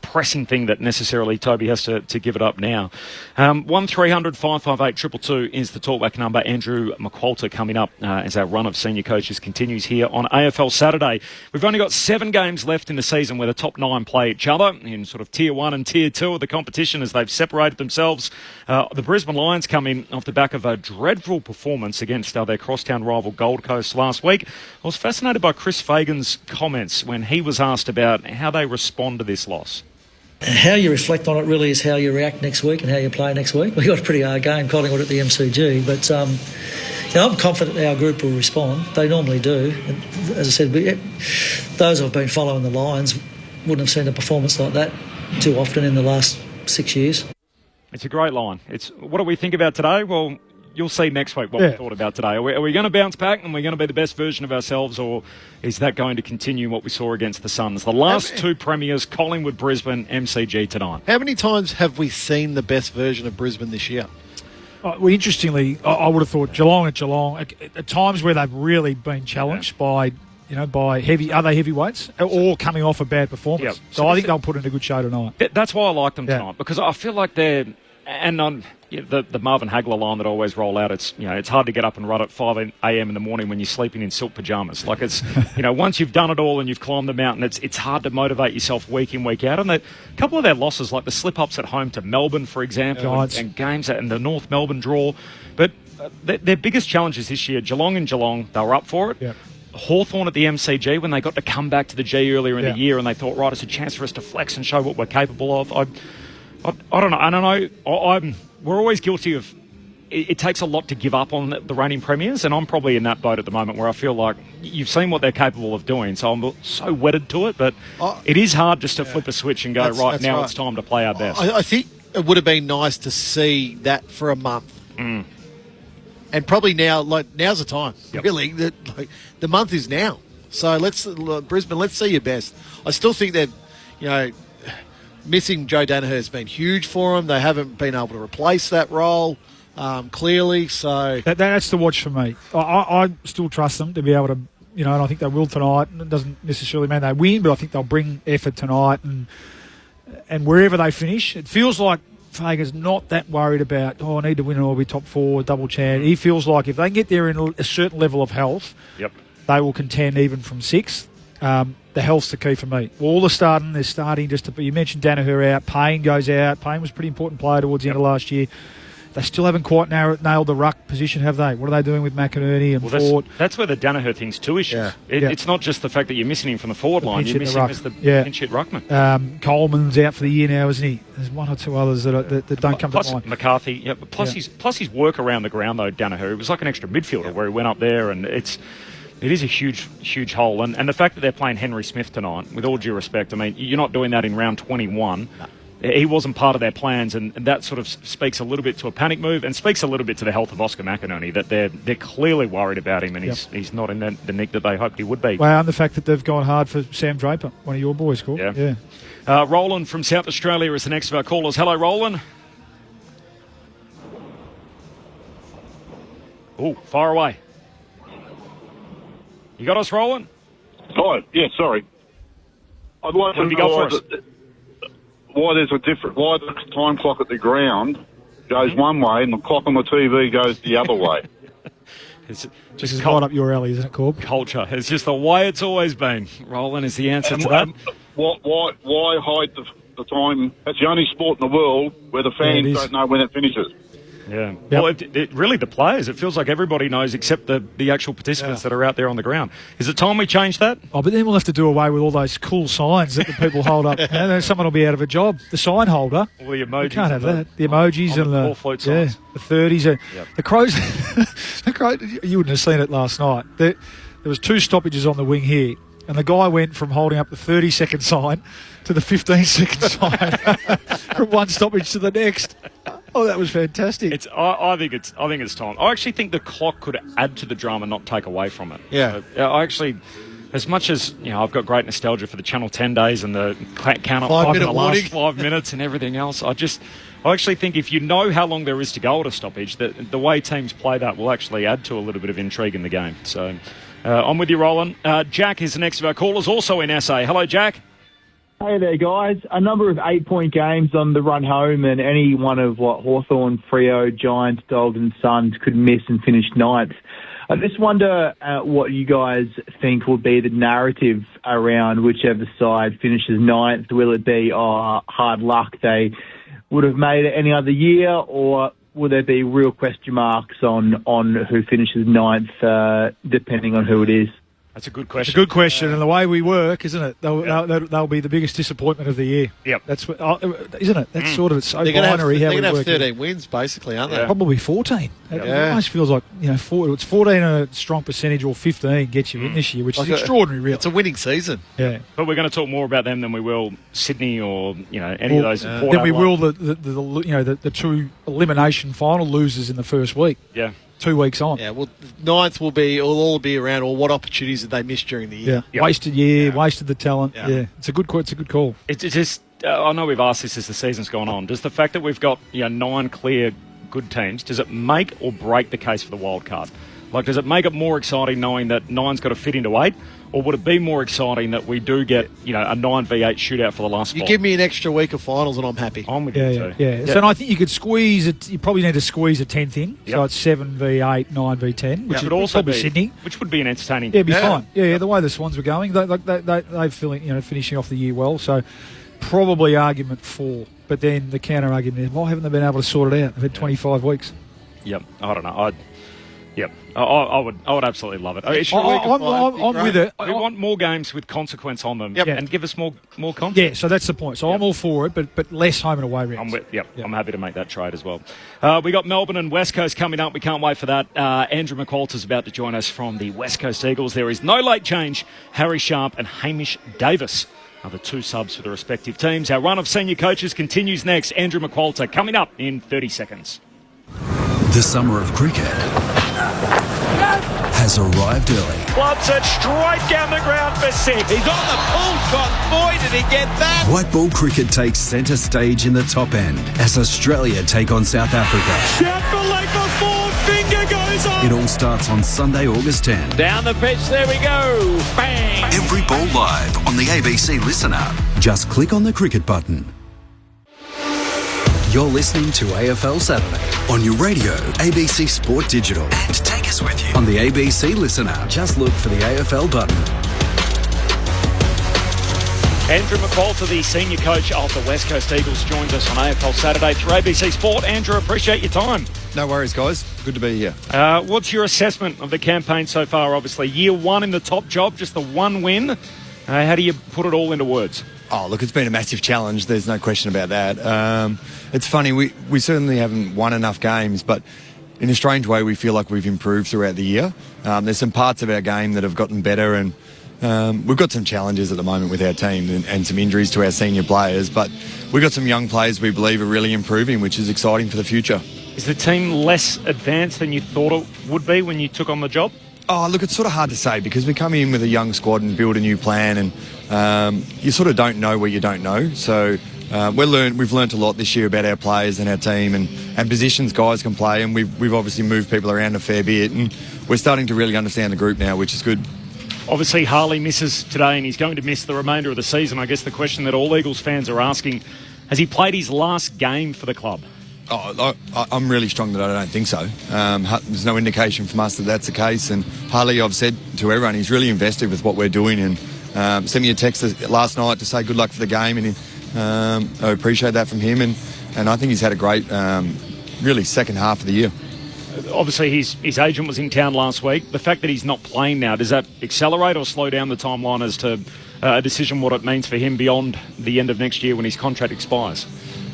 pressing thing that necessarily Toby has to give it up now. 1300 558 222 is the talkback number. Andrew McQualter coming up as our run of senior coaches continues here on AFL Saturday. We've only got 7 games left in the season where the top 9 play each other in sort of Tier 1 and Tier 2 of the competition as they've separated themselves. The Brisbane Lions come in off the back of a dreadful performance against their crosstown rival Gold Coast last week. I was fascinated by Chris Fagan's comments when he was asked about how they respond to this loss. How you reflect on it really is how you react next week and how you play next week. We've got a pretty hard game, Collingwood at the MCG, but I'm confident our group will respond. They normally do. And as I said, those who have been following the Lions wouldn't have seen a performance like that too often in the last 6 years. It's a great line. What do we think about today? Well, you'll see next week what we thought about today. Are we going to bounce back and we're going to be the best version of ourselves, or is that going to continue what we saw against the Suns? The last 2 premiers, Collingwood, Brisbane, MCG tonight. How many times have we seen the best version of Brisbane this year? Well, interestingly, I would have thought Geelong at times where they've really been challenged by other heavyweights or coming off a bad performance. Yep. So I think they'll put in a good show tonight. That's why I like them tonight, because I feel like they're And on the Marvin Hagler line that I always roll out, it's hard to get up and run at 5 a.m. in the morning when you're sleeping in silk pajamas. Like it's once you've done it all and you've climbed the mountain, it's hard to motivate yourself week in, week out. And a couple of their losses, like the slip-ups at home to Melbourne, for example, and games in the North Melbourne draw. But their biggest challenges this year, Geelong and Geelong, they were up for it. Yep. Hawthorn at the MCG, when they got to come back to the G earlier in the year and they thought, right, it's a chance for us to flex and show what we're capable of. I don't know. We're always guilty of it takes a lot to give up on the reigning premiers, and I'm probably in that boat at the moment where I feel like you've seen what they're capable of doing, so I'm so wedded to it. But it is hard just to flip a switch and go, now it's time to play our best. I think it would have been nice to see that for a month. Mm. And probably now's the time, really. The month is now. So Brisbane, let's see your best. I still think that, missing Joe Danaher has been huge for them. They haven't been able to replace that role clearly. So that's the watch for me. I still trust them to be able to, and I think they will tonight. It doesn't necessarily mean they win, but I think they'll bring effort tonight. And wherever they finish, it feels like Fager's not that worried about, I need to win or I'll be top 4, double chance. He feels like if they can get there in a certain level of health, they will contend even from 6th. The health's the key for me. All they're starting just to. You mentioned Danaher out. Payne goes out. Payne was a pretty important player towards the end of last year. They still haven't quite nailed the ruck position, have they? What are they doing with McInerney and Ford? That's where the Danaher thing's two issues. It's not just the fact that you're missing him from the forward line. You're missing him as the pinch hit ruckman. Coleman's out for the year now, isn't he? There's one or two others that don't come to mind. McCarthy. Plus his work around the ground, though, Danaher, it was like an extra midfielder where he went up there, and it is a huge hole. And the fact that they're playing Henry Smith tonight, with all due respect, I mean, you're not doing that in round 21. No. He wasn't part of their plans, and that sort of speaks a little bit to a panic move and speaks a little bit to the health of Oscar McInerney, that they're clearly worried about him, and he's not in the nick that they hoped he would be. Wow, and the fact that they've gone hard for Sam Draper, one of your boys, Cool. Yeah. Roland from South Australia is the next of our callers. Hello, Roland. Oh, far away. You got us, Roland? Oh, yeah, sorry. I'd like to know why there's why the time clock at the ground goes one way and the clock on the TV goes the other way. This is right up your alley, isn't it, Corb? Culture. It's just the way it's always been. Roland is the answer to that. Why hide the time? That's the only sport in the world where the fans don't know when it finishes. Yeah. Yep. Well, it really, the players, it feels like everybody knows except the actual participants that are out there on the ground. Is it time we change that? Oh, but then we'll have to do away with all those cool signs that the people hold up. Then someone will be out of a job. The sign holder. Well, the emojis. We can't have that. The emojis and the float signs. The 30s. The Crows. The Crows. You wouldn't have seen it last night. There was 2 stoppages on the wing here, and the guy went from holding up the 30-second sign to the 15-second sign from one stoppage to the next. Oh, that was fantastic. I think it's time. I actually think the clock could add to the drama, not take away from it. Yeah. So, I actually, as much as I've got great nostalgia for the Channel 10 days and the count up 5 in the last 5 minutes and everything else. I actually think if you know how long there is to go at a stoppage, that the way teams play that will actually add to a little bit of intrigue in the game. So, I'm with you, Roland. Jack is the next of our callers, also in SA. Hello, Jack. Hey there, guys. A number of 8-point games on the run home, and any one of Hawthorn, Freo, Giants, Dogs and Suns could miss and finish ninth. I just wonder what you guys think will be the narrative around whichever side finishes ninth. Will it be hard luck, they would have made it any other year, or will there be real question marks on who finishes ninth, depending on who it is? That's a good question. It's a good question, and the way we work, isn't it? They'll be the biggest disappointment of the year. Yep. That's what, isn't it? That's sort of it's so binary how we work. They're going to have 13 wins, basically, aren't they? Probably 14. It almost feels like it's 14 a strong percentage, or 15 gets you in this year, which is extraordinary. Really, it's a winning season. Yeah, but we're going to talk more about them than we will Sydney or any of those. Then we will the 2 elimination final losers in the first week. Yeah. 2 weeks on. Yeah, well, ninth will all be around, or what opportunities did they miss during the year? Yeah, yep. Wasted year, wasted the talent. Yeah, it's a good call. It's just I know we've asked this as the season's gone on. Does the fact that we've got 9 clear good teams, does it make or break the case for the wild card? Like, does it make it more exciting knowing that 9's got to fit into 8? Or would it be more exciting that we do get, a 9v8 shootout for the last spot? You give me an extra week of finals and I'm happy. I'm with you too. Yeah. So I think you could squeeze it. You probably need to squeeze a 10th in. Yep. So it's 7v8, 9v10, which would also probably be Sydney. Which would be an entertaining. Yeah, it'd be fine. Yeah, the way the Swans were going, they're feeling, finishing off the year well. So probably argument 4. But then the counter argument is, why haven't they been able to sort it out? They've had 25 weeks. Yep. I don't know. I would absolutely love it. I'm with it. We want more games with consequence on them, and give us more content. Yeah, so that's the point. So I'm all for it, but less home and away rounds. I'm happy to make that trade as well. We got Melbourne and West Coast coming up. We can't wait for that. Andrew McQualter's about to join us from the West Coast Eagles. There is no late change. Harry Sharp and Hamish Davis are the 2 subs for the respective teams. Our run of senior coaches continues next. Andrew McQualter coming up in 30 seconds. The summer of cricket has arrived early. Clubs it straight down the ground for 6. He's on the pull shot. Boy, did he get that! White ball cricket takes centre stage in the top end as Australia take on South Africa. Shout for leg before, finger goes on. It all starts on Sunday, August 10. Down the pitch, there we go. Bang! Every ball live on the ABC Listen app. Just click on the cricket button. You're listening to AFL Saturday on your radio, ABC Sport Digital. And take us with you on the ABC Listen app. Just look for the AFL button. Andrew McQualter, the senior coach of the West Coast Eagles, joins us on AFL Saturday through ABC Sport. Andrew, appreciate your time. No worries, guys. Good to be here. What's your assessment of the campaign so far? Obviously, year 1 in the top job, just the 1 win. How do you put it all into words? Oh, look, it's been a massive challenge. There's no question about that. It's funny, we certainly haven't won enough games, but in a strange way, we feel like we've improved throughout the year. There's some parts of our game that have gotten better, and we've got some challenges at the moment with our team and some injuries to our senior players, but we've got some young players we believe are really improving, which is exciting for the future. Is the team less advanced than you thought it would be when you took on the job? Oh, look, it's sort of hard to say because we come in with a young squad and build a new plan, and you sort of don't know what you don't know. So we've learnt a lot this year about our players and our team and positions guys can play, and we've obviously moved people around a fair bit, and we're starting to really understand the group now, which is good. Obviously, Harley misses today, and he's going to miss the remainder of the season. I guess the question that all Eagles fans are asking, has he played his last game for the club? Oh, I'm really strong that I don't think so. There's no indication from us that that's the case. And Harley, I've said to everyone, he's really invested with what we're doing, and sent me a text last night to say good luck for the game, and I appreciate that from him. And I think he's had a great, really second half of the year. Obviously, his agent was in town last week. The fact that he's not playing now, does that accelerate or slow down the timeline as to a decision what it means for him beyond the end of next year when his contract expires?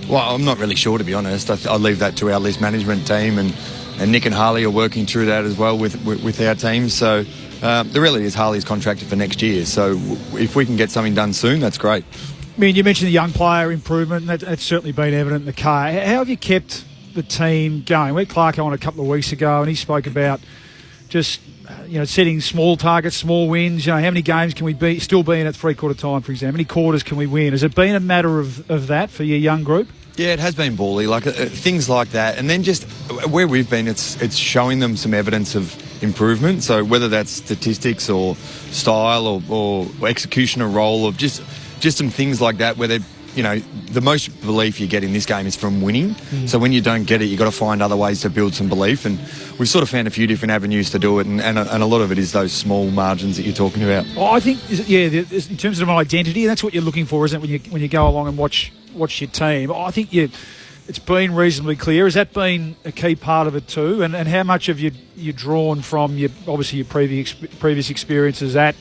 Well, I'm not really sure, to be honest. I'll leave that to our list management team, and Nick and Harley are working through that as well with our team. So the reality is Harley's contracted for next year. So if we can get something done soon, that's great. I mean, you mentioned the young player improvement, and that's certainly been evident in the car. How have you kept the team going? We had Clark on a couple of weeks ago, and he spoke about just setting small targets, small wins. How many games can we still be in at three-quarter time, for example? How many quarters can we win? Has it been a matter of that for your young group? Yeah, it has been bally, things like that. And then just where we've been, it's showing them some evidence of improvement. So whether that's statistics or style or execution or role, of just some things like that where the most belief you get in this game is from winning. So when you don't get it, you've got to find other ways to build some belief. And we've sort of found a few different avenues to do it. And a lot of it is those small margins that you're talking about. Well, I think, in terms of an identity, that's what you're looking for, isn't it, when you go along and watch your team? I think it's been reasonably clear. Has that been a key part of it too? And how much have you drawn from your previous experiences at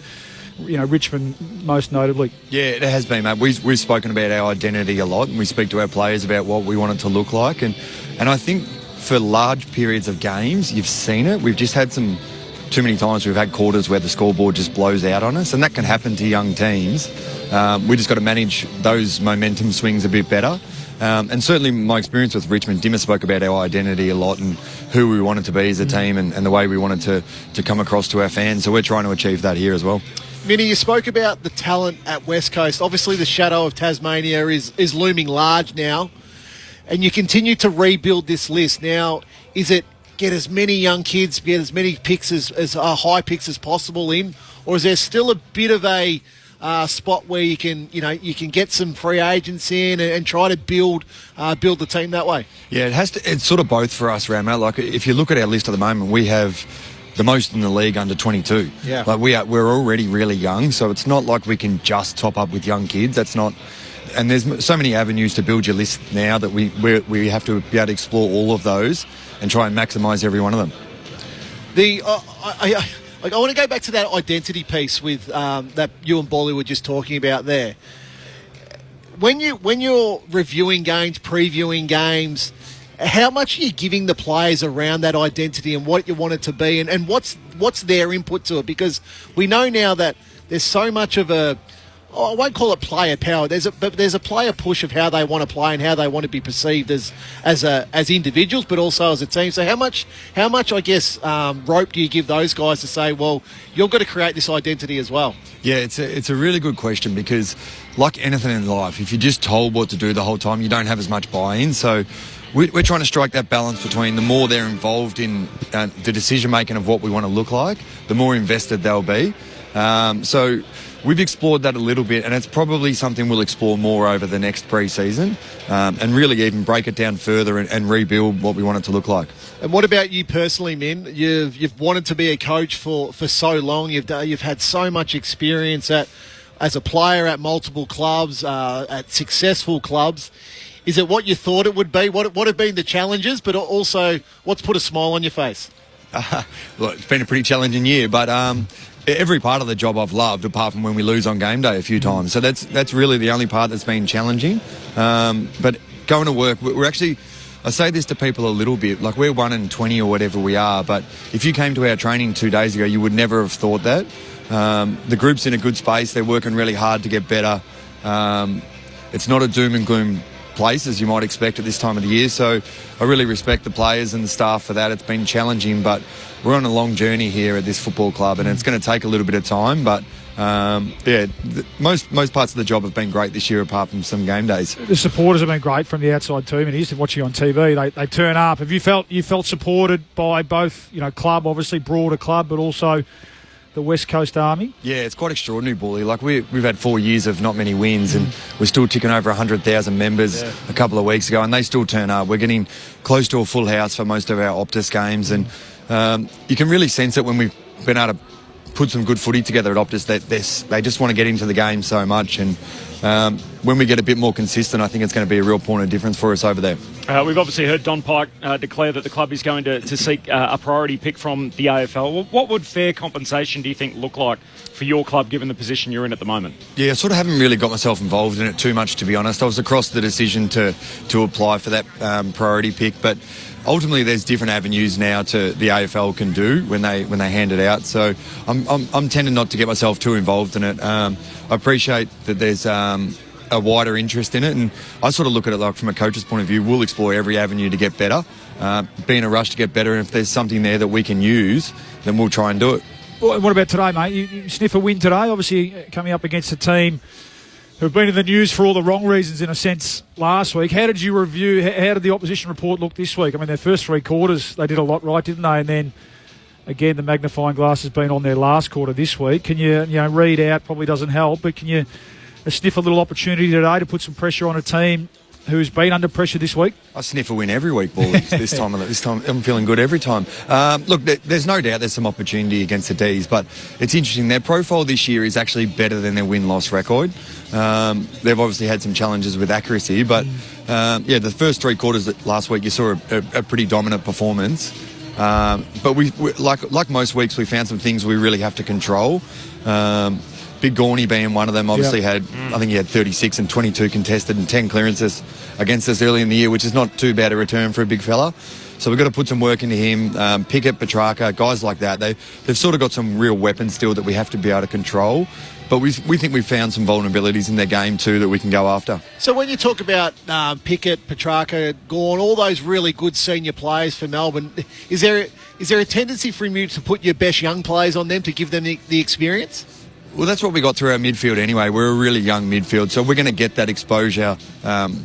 Richmond, most notably? Yeah, it has been, mate. We've spoken about our identity a lot, and we speak to our players about what we want it to look like. And I think for large periods of games, you've seen it. We've just had too many times we've had quarters where the scoreboard just blows out on us, and that can happen to young teams. We just got to manage those momentum swings a bit better. And certainly my experience with Richmond, Dimmer spoke about our identity a lot and who we wanted to be as a team and the way we wanted to come across to our fans. So we're trying to achieve that here as well. Vinny, you spoke about the talent at West Coast. Obviously, the shadow of Tasmania is looming large now, and you continue to rebuild this list. Now, is it get as many young kids, get as many picks as high picks as possible in, or is there still a bit of a spot where you can get some free agents in and try to build the team that way? Yeah, it's sort of both for us, Ramo. Like if you look at our list at the moment, we have the most in the league under 22. Yeah. Like we're already really young, so it's not like we can just top up with young kids. That's not. And there's so many avenues to build your list now that we have to be able to explore all of those and try and maximise every one of them. I want to go back to that identity piece with that you and Bolly were just talking about there. When you're reviewing games, previewing games, how much are you giving the players around that identity and what you want it to be, and what's their input to it? Because we know now that there's so much of I won't call it player power. There's a player push of how they want to play and how they want to be perceived as individuals, but also as a team. So how much I guess rope do you give those guys to say, well, you've got to create this identity as well? Yeah, it's a really good question, because like anything in life, if you're just told what to do the whole time, you don't have as much buy-in. So we're trying to strike that balance between the more they're involved in the decision making of what we want to look like, the more invested they'll be. So we've explored that a little bit, and it's probably something we'll explore more over the next pre-season, and really even break it down further and rebuild what we want it to look like. And what about you personally, Min? You've wanted to be a coach for so long. You've had so much experience as a player at multiple clubs, at successful clubs. Is it what you thought it would be? What have been the challenges, but also what's put a smile on your face? Well, it's been a pretty challenging year, but every part of the job I've loved, apart from when we lose on game day a few times. So that's really the only part that's been challenging. But going to work, we're actually, I say this to people a little bit, like we're 1 in 20 or whatever we are, but if you came to our training 2 days ago, you would never have thought that. The group's in a good space. They're working really hard to get better. It's not a doom and gloom place as you might expect at this time of the year, so I really respect the players and the staff for that. It's been challenging, but we're on a long journey here at this football club, and it's going to take a little bit of time, but most parts of the job have been great this year, apart from some game days. The supporters have been great from the outside too. I mean, used to watch you on TV. They turn up. Have you felt supported by both, club, obviously broader club, but also the West Coast Army? Yeah, it's quite extraordinary, Bully. Like we've had 4 years of not many wins, and we're still ticking over 100,000 members a couple of weeks ago, and they still turn up. We're getting close to a full house for most of our Optus games, and you can really sense it when we've been able to put some good footy together at Optus, that they just want to get into the game so much, and when we get a bit more consistent, I think it's going to be a real point of difference for us over there. We've obviously heard Don Pike declare that the club is going to seek a priority pick from the AFL. What would fair compensation, do you think, look like for your club, given the position you're in at the moment? Yeah, I sort of haven't really got myself involved in it too much, to be honest. I was across the decision to apply for that priority pick, but ultimately there's different avenues now to the AFL can do when they hand it out. So I'm tending not to get myself too involved in it. I appreciate that there's a wider interest in it, and I sort of look at it like from a coach's point of view, we'll explore every avenue to get better, be in a rush to get better, and if there's something there that we can use, then we'll try and do it. Well, what about today, mate? You sniff a win today, obviously coming up against a team who've been in the news for all the wrong reasons, in a sense, last week. How did you review, how did the opposition report look this week? I mean, their first 3 quarters, they did a lot right, didn't they? And then, again, the magnifying glass has been on their last quarter this week. Can you read out, probably doesn't help, but can you sniff a little opportunity today to put some pressure on a team who's been under pressure this week? I sniff a win every week, boys. This time I'm feeling good every time. Look, there's no doubt there's some opportunity against the D's, but it's interesting. Their profile this year is actually better than their win-loss record. They've obviously had some challenges with accuracy, but the first 3 quarters last week you saw a pretty dominant performance. But we like most weeks, we found some things we really have to control. Big Gorney being one of them, obviously I think he had 36 and 22 contested and 10 clearances against us early in the year, which is not too bad a return for a big fella. So we've got to put some work into him. Pickett, Petrarca, guys like that. They've sort of got some real weapons still that we have to be able to control. But we think we've found some vulnerabilities in their game too that we can go after. So when you talk about Pickett, Petrarca, Gawn, all those really good senior players for Melbourne, is there a tendency for you to put your best young players on them to give them the experience? Well, that's what we got through our midfield anyway. We're a really young midfield, so we're going to get that exposure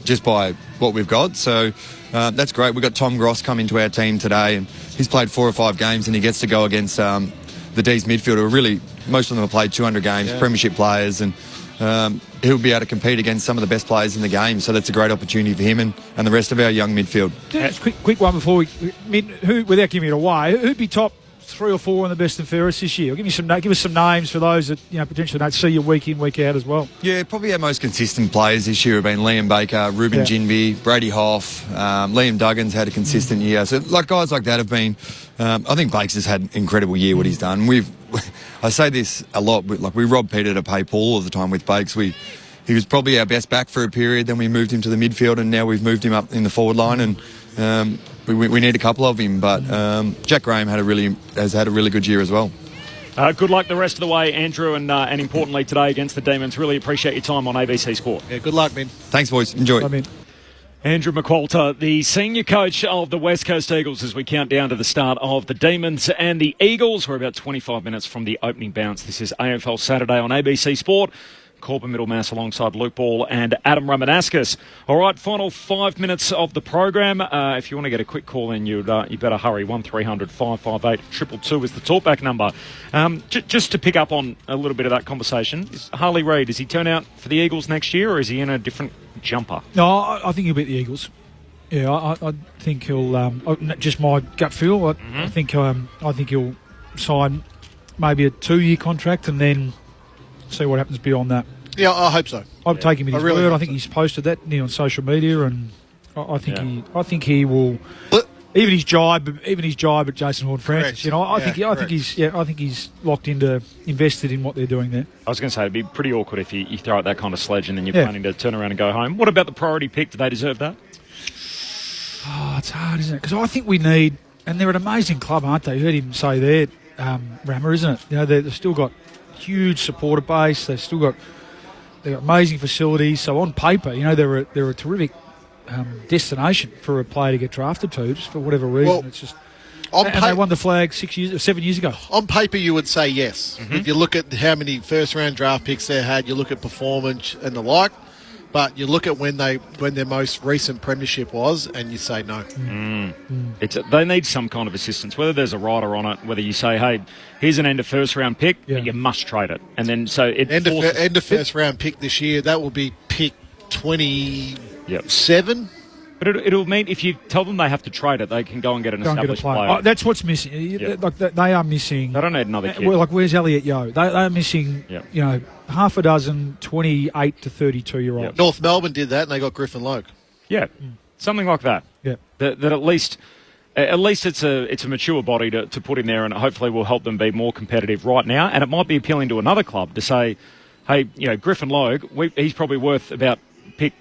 just by what we've got. So that's great. We've got Tom Gross come into our team today, and he's played 4 or 5 games, and he gets to go against the D's midfield, who are really, most of them have played 200 games, premiership players, and he'll be able to compete against some of the best players in the game. So that's a great opportunity for him and the rest of our young midfield. Just quick one before who, without giving it away, who'd be top 3 or 4 on the best and fairest this year? Give us some names for those that potentially don't see you week in, week out as well. Yeah, probably our most consistent players this year have been Liam Baker, Ruben Ginby, Brady Hoff, Liam Duggan's had a consistent year. So guys like that have been. I think Bakes has had an incredible year. What he's done. I say this a lot. We robbed Peter to pay Paul all the time with Bakes. He was probably our best back for a period. Then we moved him to the midfield, and now we've moved him up in the forward line. And we need a couple of him. But Jack Graham has had a really good year as well. Good luck the rest of the way, Andrew, and importantly today against the Demons. Really appreciate your time on ABC Sport. Yeah, good luck, man. Thanks, boys. Enjoy. Andrew McQualter, the senior coach of the West Coast Eagles, as we count down to the start of the Demons and the Eagles. We're about 25 minutes from the opening bounce. This is AFL Saturday on ABC Sport. Corbin Middlemass alongside Luke Ball and Adam Ramanauskas. All right, final 5 minutes of the program. If you want to get a quick call in, you better hurry. 1300 558 222 is the talkback number. Just to pick up on a little bit of that conversation, is Harley Reid, does he turn out for the Eagles next year, or is he in a different jumper? No, I think he'll beat the Eagles. Yeah, I think he'll. Just my gut feel. I think he'll sign maybe a 2-year contract and then see what happens beyond that. Yeah, I hope so. I'd take him at his word. I think he's posted that on social media, and I think he will. Even his jibe at Jason Horne-Francis. I think he's locked into, invested in what they're doing there. I was going to say it'd be pretty awkward if you throw out that kind of sledge and then you're planning to turn around and go home. What about the priority pick? Do they deserve that? Oh, it's hard, isn't it? Because I think we need, and they're an amazing club, aren't they? You heard him say there, Rammer, isn't it? They've still got huge supporter base. They've got amazing facilities. So on paper, they're a terrific destination for a player to get drafted to, just for whatever reason. Well, it's just. They won the flag 7 years ago. On paper, you would say yes. If you look at how many first-round draft picks they had, you look at performance and the like. But you look at when their most recent premiership was, and you say no. They need some kind of assistance, whether there's a rider on it, whether you say, hey, here's an end of first round pick, but you must trade it. And then so it end of first round pick this year, that will be pick 27. But it'll mean if you tell them they have to trade it, they can go and get an established player. That's what's missing. They are missing. They don't need another kid. Where's Elliot Yeo? They are missing, half a dozen 28 to 32-year-olds. North Melbourne did that, and they got Griffin Logue. Yeah, something like that. Yeah, that at least it's a mature body to put in there, and hopefully will help them be more competitive right now. And it might be appealing to another club to say, hey, Griffin Logue, he's probably worth about pick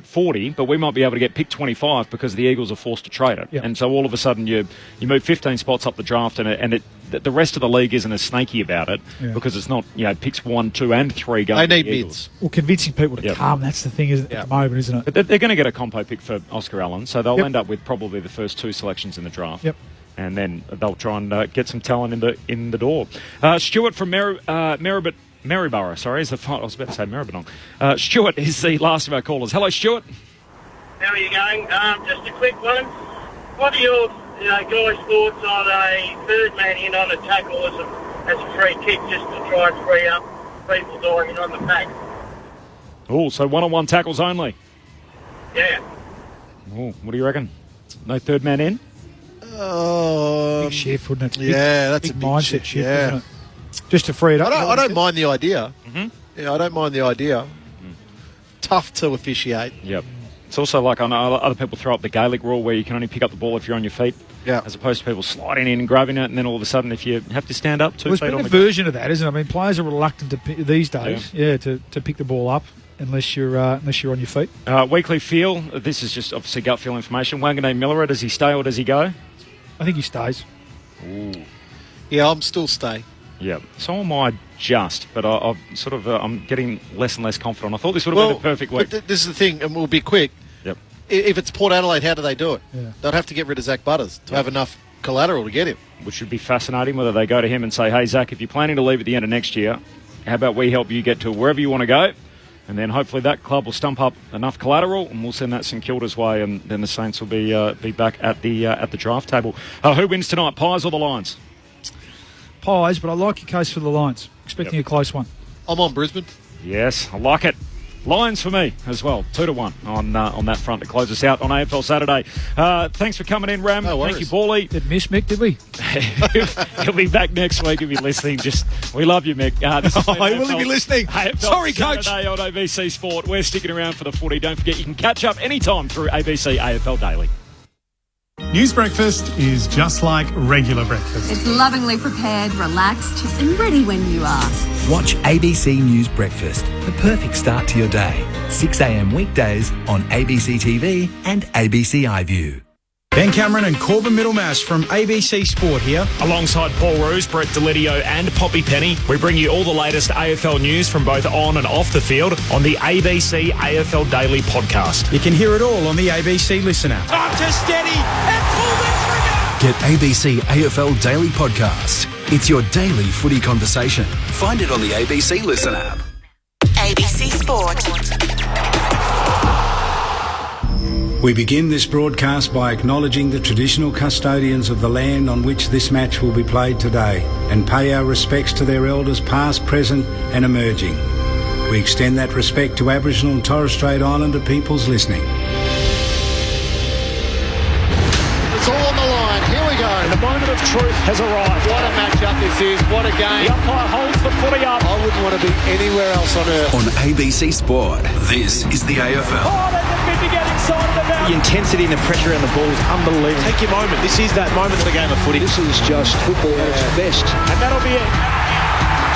40, but we might be able to get pick 25 because the Eagles are forced to trade it. Yep. And so all of a sudden you move 15 spots up the draft, and the rest of the league isn't as snaky about it because it's not picks 1, 2 and 3 going. They need the bids. Well, convincing people to come, that's the thing at the moment, isn't it? But they're going to get a compo pick for Oscar Allen, so they'll end up with probably the first 2 selections in the draft. Yep. And then they'll try and get some talent in the door. Stuart from Maryborough, sorry, is the final. I was about to say Maribyrnong. Stuart is the last of our callers. Hello, Stuart. How are you going? Just a quick one. What are your guys' thoughts on a third man in on a tackle as a free kick, just to try and free up people dying on the pack? Oh, so one-on-one tackles only? Yeah. Oh, what do you reckon? No third man in? Big shift, wouldn't it? That's big a big mindset shift, yeah. isn't it? Just to free it up. I don't mind the idea. Mm-hmm. I don't mind the idea. Tough to officiate. Yep. It's also like I know other people throw up the Gaelic rule where you can only pick up the ball if you're on your feet. Yeah. As opposed to people sliding in and grabbing it, and then all of a sudden, if you have to stand up 2 feet on the a version of that, isn't it? I mean, players are reluctant these days, to pick the ball up unless you're on your feet. Weekly feel. This is just obviously gut feel information. Wangane Miller, does he stay or does he go? I think he stays. Ooh. Yeah, I'm still stay. Yeah, so am I just, but I've sort of I'm getting less and less confident. I thought this would have been the perfect week. But this is the thing, and we'll be quick. Yep. If it's Port Adelaide, how do they do it? Yeah. They'd have to get rid of Zach Butters to have enough collateral to get him. Which would be fascinating, whether they go to him and say, hey, Zach, if you're planning to leave at the end of next year, How about we help you get to wherever you want to go? And then hopefully that club will stump up enough collateral, and we'll send that St Kilda's way, and then the Saints will be back at the draft table. Who wins tonight, Pies or the Lions? Pies, but I like your case for the Lions. Expecting a close one. I'm on Brisbane. Yes, I like it. Lions for me as well, 2-1 on that front to close us out on AFL Saturday. Thanks for coming in, Ram. Thank you, Bawley. Did miss Mick, did we? He'll be back next week if you're listening. We love you, Mick. Will he be listening? AFL Sorry, Coach. Saturday on ABC Sport. We're sticking around for the footy. Don't forget, you can catch up anytime through ABC AFL Daily. News Breakfast is just like regular breakfast. It's lovingly prepared, relaxed, and ready when you are. Watch ABC News Breakfast, the perfect start to your day. 6 a.m. weekdays on ABC TV and ABC iView. Ben Cameron and Corbin Middlemash from ABC Sport here. Alongside Paul Roos, Brett Delidio and Poppy Penny, we bring you all the latest AFL news from both on and off the field on the ABC AFL Daily podcast. You can hear it all on the ABC Listen app. Up to steady and pull the trigger. Get ABC AFL Daily Podcast. It's your daily footy conversation. Find it on the ABC Listen app. ABC Sport. We begin this broadcast by acknowledging the traditional custodians of the land on which this match will be played today and pay our respects to their elders past, present and emerging. We extend that respect to Aboriginal and Torres Strait Islander peoples listening. It's all on the line. Here we go. The moment of truth has arrived. What a matchup this is. What a game. The umpire holds the footy up. I wouldn't want to be anywhere else on earth. On ABC Sport, this is the AFL. Oh, there's a bit to get excited about. The intensity and the pressure around the ball is unbelievable. Take your moment. This is that moment of the game of footy. This is just football at its best. And that'll be it.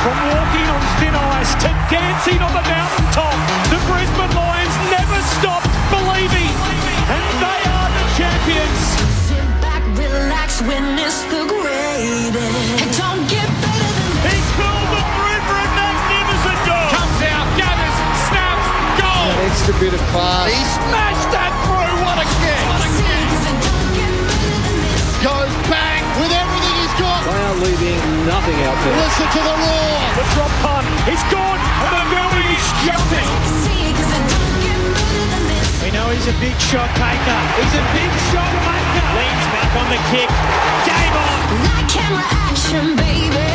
From walking on thin ice to dancing on the mountaintop, the Brisbane Lions never stopped believing. And they are the champions. Sit back, relax, witness the greatest. It don't get better than this. He's called the Brisbane magnificent goal. Comes out, gathers, snaps, goal. An extra bit of class. He smashed that through. What a kick. Goes bang with everything he's got. They are leaving nothing out there. Listen to the roar. The drop punt. He's gone. And the building is jumping. We know he's a big shot taker. He's a big shot maker. Leans back on the kick. Game on. That camera action, baby.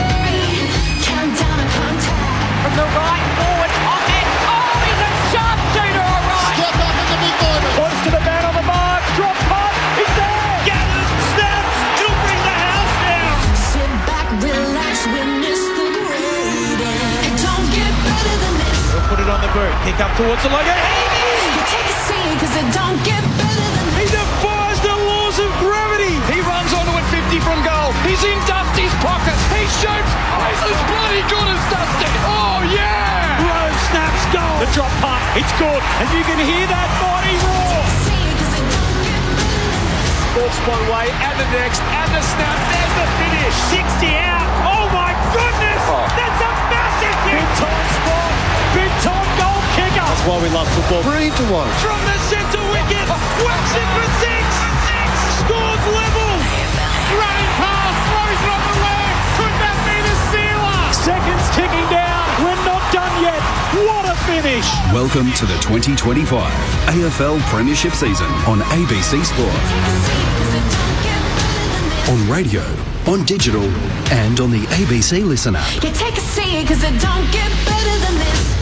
Countdown to contact. From the right forward. On it. Oh, he's a sharpshooter, all right. Step up in the big moment. Close to the man on the mark. Drop punt. He's there. Gathers. Snaps. He'll bring the house down. Sit back, relax, witness the greatest. It don't get better than this. We'll put it on the boot. Pick up towards the logo. You take a seat, cause it don't get better than this. He defies the laws of gravity. He runs onto it 50 from goal. He's in Dusty's pocket. He shoots. Oh, he's as bloody good as Dusty. Oh, yeah. Rose snaps goal. The drop punt. It's good. And you can hear that mighty roar. Ball's one way and the next and the snap. There's the finish. 60 out. Oh, my goodness. Oh. That's a massive hit. Big time spot. Big time goal kicker. That's why we love football. 3 to 1. From the centre wicket. Whacks it for 6. Scores level. Running past. Throws it on the left. Could that be the sealer? Seconds ticking down. We're not done yet. What a finish. Welcome to the 2025 AFL Premiership season on ABC Sport. On radio, on digital, and on the ABC Listen app. You take a seat, cause it don't get better than this.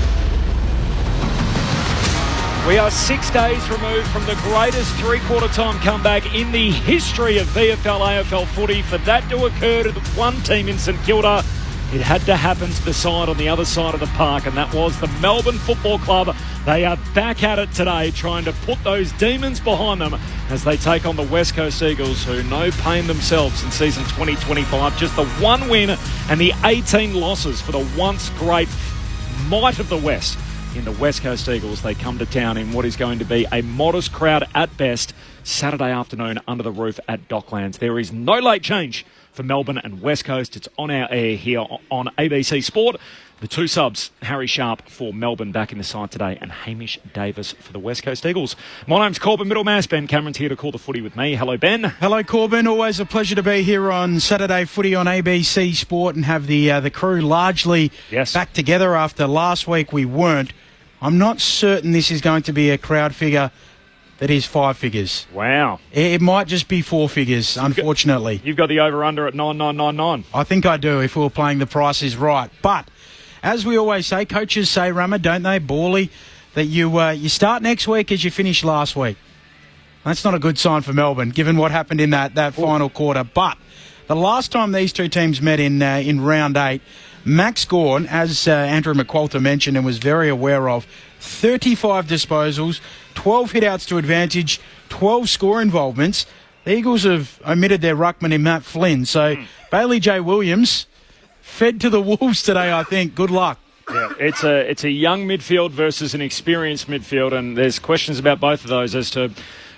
We are 6 days removed from the greatest three-quarter time comeback in the history of VFL AFL footy. For that to occur to the one team in St Kilda, it had to happen to the side on the other side of the park, and that was the Melbourne Football Club. They are back at it today, trying to put those demons behind them as they take on the West Coast Eagles, who know pain themselves in season 2025. Just the one win and the 18 losses for the once great might of the West. In the West Coast Eagles, they come to town in what is going to be a modest crowd at best Saturday afternoon under the roof at Docklands. There is no late change for Melbourne and West Coast. It's on our air here on ABC Sport. The two subs, Harry Sharp for Melbourne back in the side today and Hamish Davis for the West Coast Eagles. My name's Corbin Middlemass. Ben Cameron's here to call the footy with me. Hello, Ben. Hello, Corbin. Always a pleasure to be here on Saturday Footy on ABC Sport and have the crew largely back together after last week we weren't. I'm not certain this is going to be a crowd figure that is 5 figures. Wow. It might just be 4 figures, unfortunately. You've got the over-under at 9999. I think I do if we were playing the price is right. But as we always say, coaches say, Rummer, don't they, Borley, that you start next week as you finished last week. That's not a good sign for Melbourne, given what happened in that final quarter. But the last time these two teams met in round 8, Max Gawn, as Andrew McQualter mentioned and was very aware of, 35 disposals, 12 hit-outs to advantage, 12 score involvements. The Eagles have omitted their ruckman in Matt Flynn. So Bailey J. Williams fed to the Wolves today, I think. Good luck. Yeah, it's a young midfield versus an experienced midfield, and there's questions about both of those as to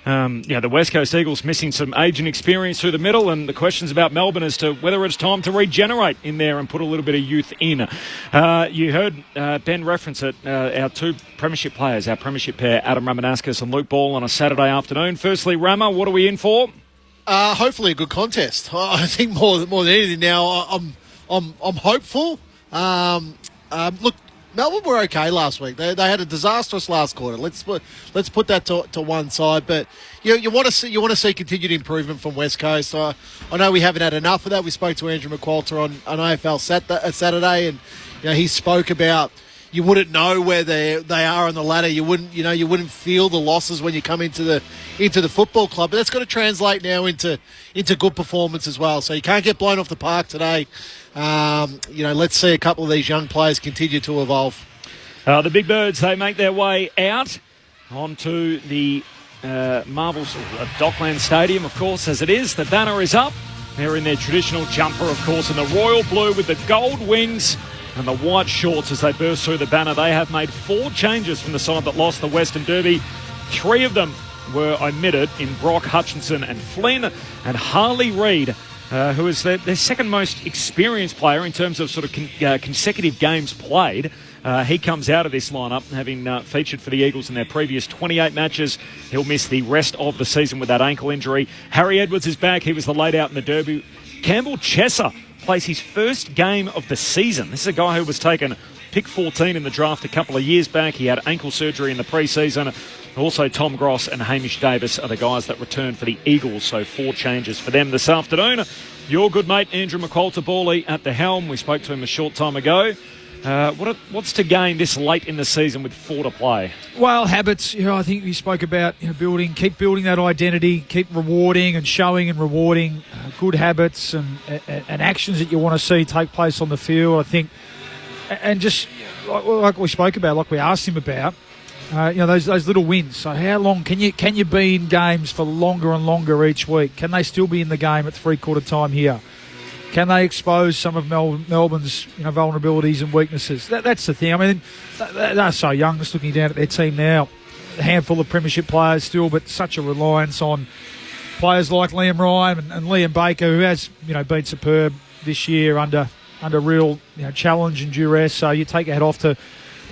the West Coast Eagles missing some age and experience through the middle, and the questions about Melbourne as to whether it's time to regenerate in there and put a little bit of youth in. You heard Ben reference it, our two premiership players, our premiership pair, Adam Ramanauskas and Luke Ball, on a Saturday afternoon. Firstly, Rama, what are we in for? Hopefully a good contest. I think more than anything now, I'm hopeful. Look, Melbourne were okay last week. They had a disastrous last quarter. Let's put that to one side. But you want to see continued improvement from West Coast. I know we haven't had enough of that. We spoke to Andrew McQualter on AFL Saturday, and he spoke about you wouldn't know where they are on the ladder. You wouldn't feel the losses when you come into the football club. But that's got to translate now into good performance as well. So you can't get blown off the park today. Let's see a couple of these young players continue to evolve. The Big Birds, they make their way out onto the Marvels Dockland Stadium, of course, as it is. The banner is up. They're in their traditional jumper, of course, in the royal blue with the gold wings and the white shorts as they burst through the banner. They have made 4 changes from the side that lost the Western Derby. 3 of them were omitted in Brock, Hutchinson and Flynn, and Harley Reid, who is their second most experienced player in terms of sort of consecutive games played. He comes out of this lineup, having featured for the Eagles in their previous 28 matches. He'll miss the rest of the season with that ankle injury. Harry Edwards is back. He was the laid out in the Derby. Campbell Chesser plays his first game of the season. This is a guy who was taken pick 14 in the draft a couple of years back. He had ankle surgery in the pre-season. Also, Tom Gross and Hamish Davis are the guys that return for the Eagles, so 4 changes for them this afternoon. Your good mate, Andrew McQualter Borley, at the helm. We spoke to him a short time ago. What's to gain this late in the season with 4 to play? Well, habits. I think you spoke about keep building that identity, keep rewarding and showing and rewarding good habits and actions that you want to see take place on the field. I think, and just like we spoke about, like we asked him about, those little wins. So how long can you be in games for longer and longer each week? Can they still be in the game at 3/4 time here? Can they expose some of Melbourne's vulnerabilities and weaknesses? That's the thing. I mean, they're so young. Just looking down at their team now, a handful of premiership players still, but such a reliance on players like Liam Ryan and Liam Baker, who has been superb this year under real challenge and duress. So you take your hat off to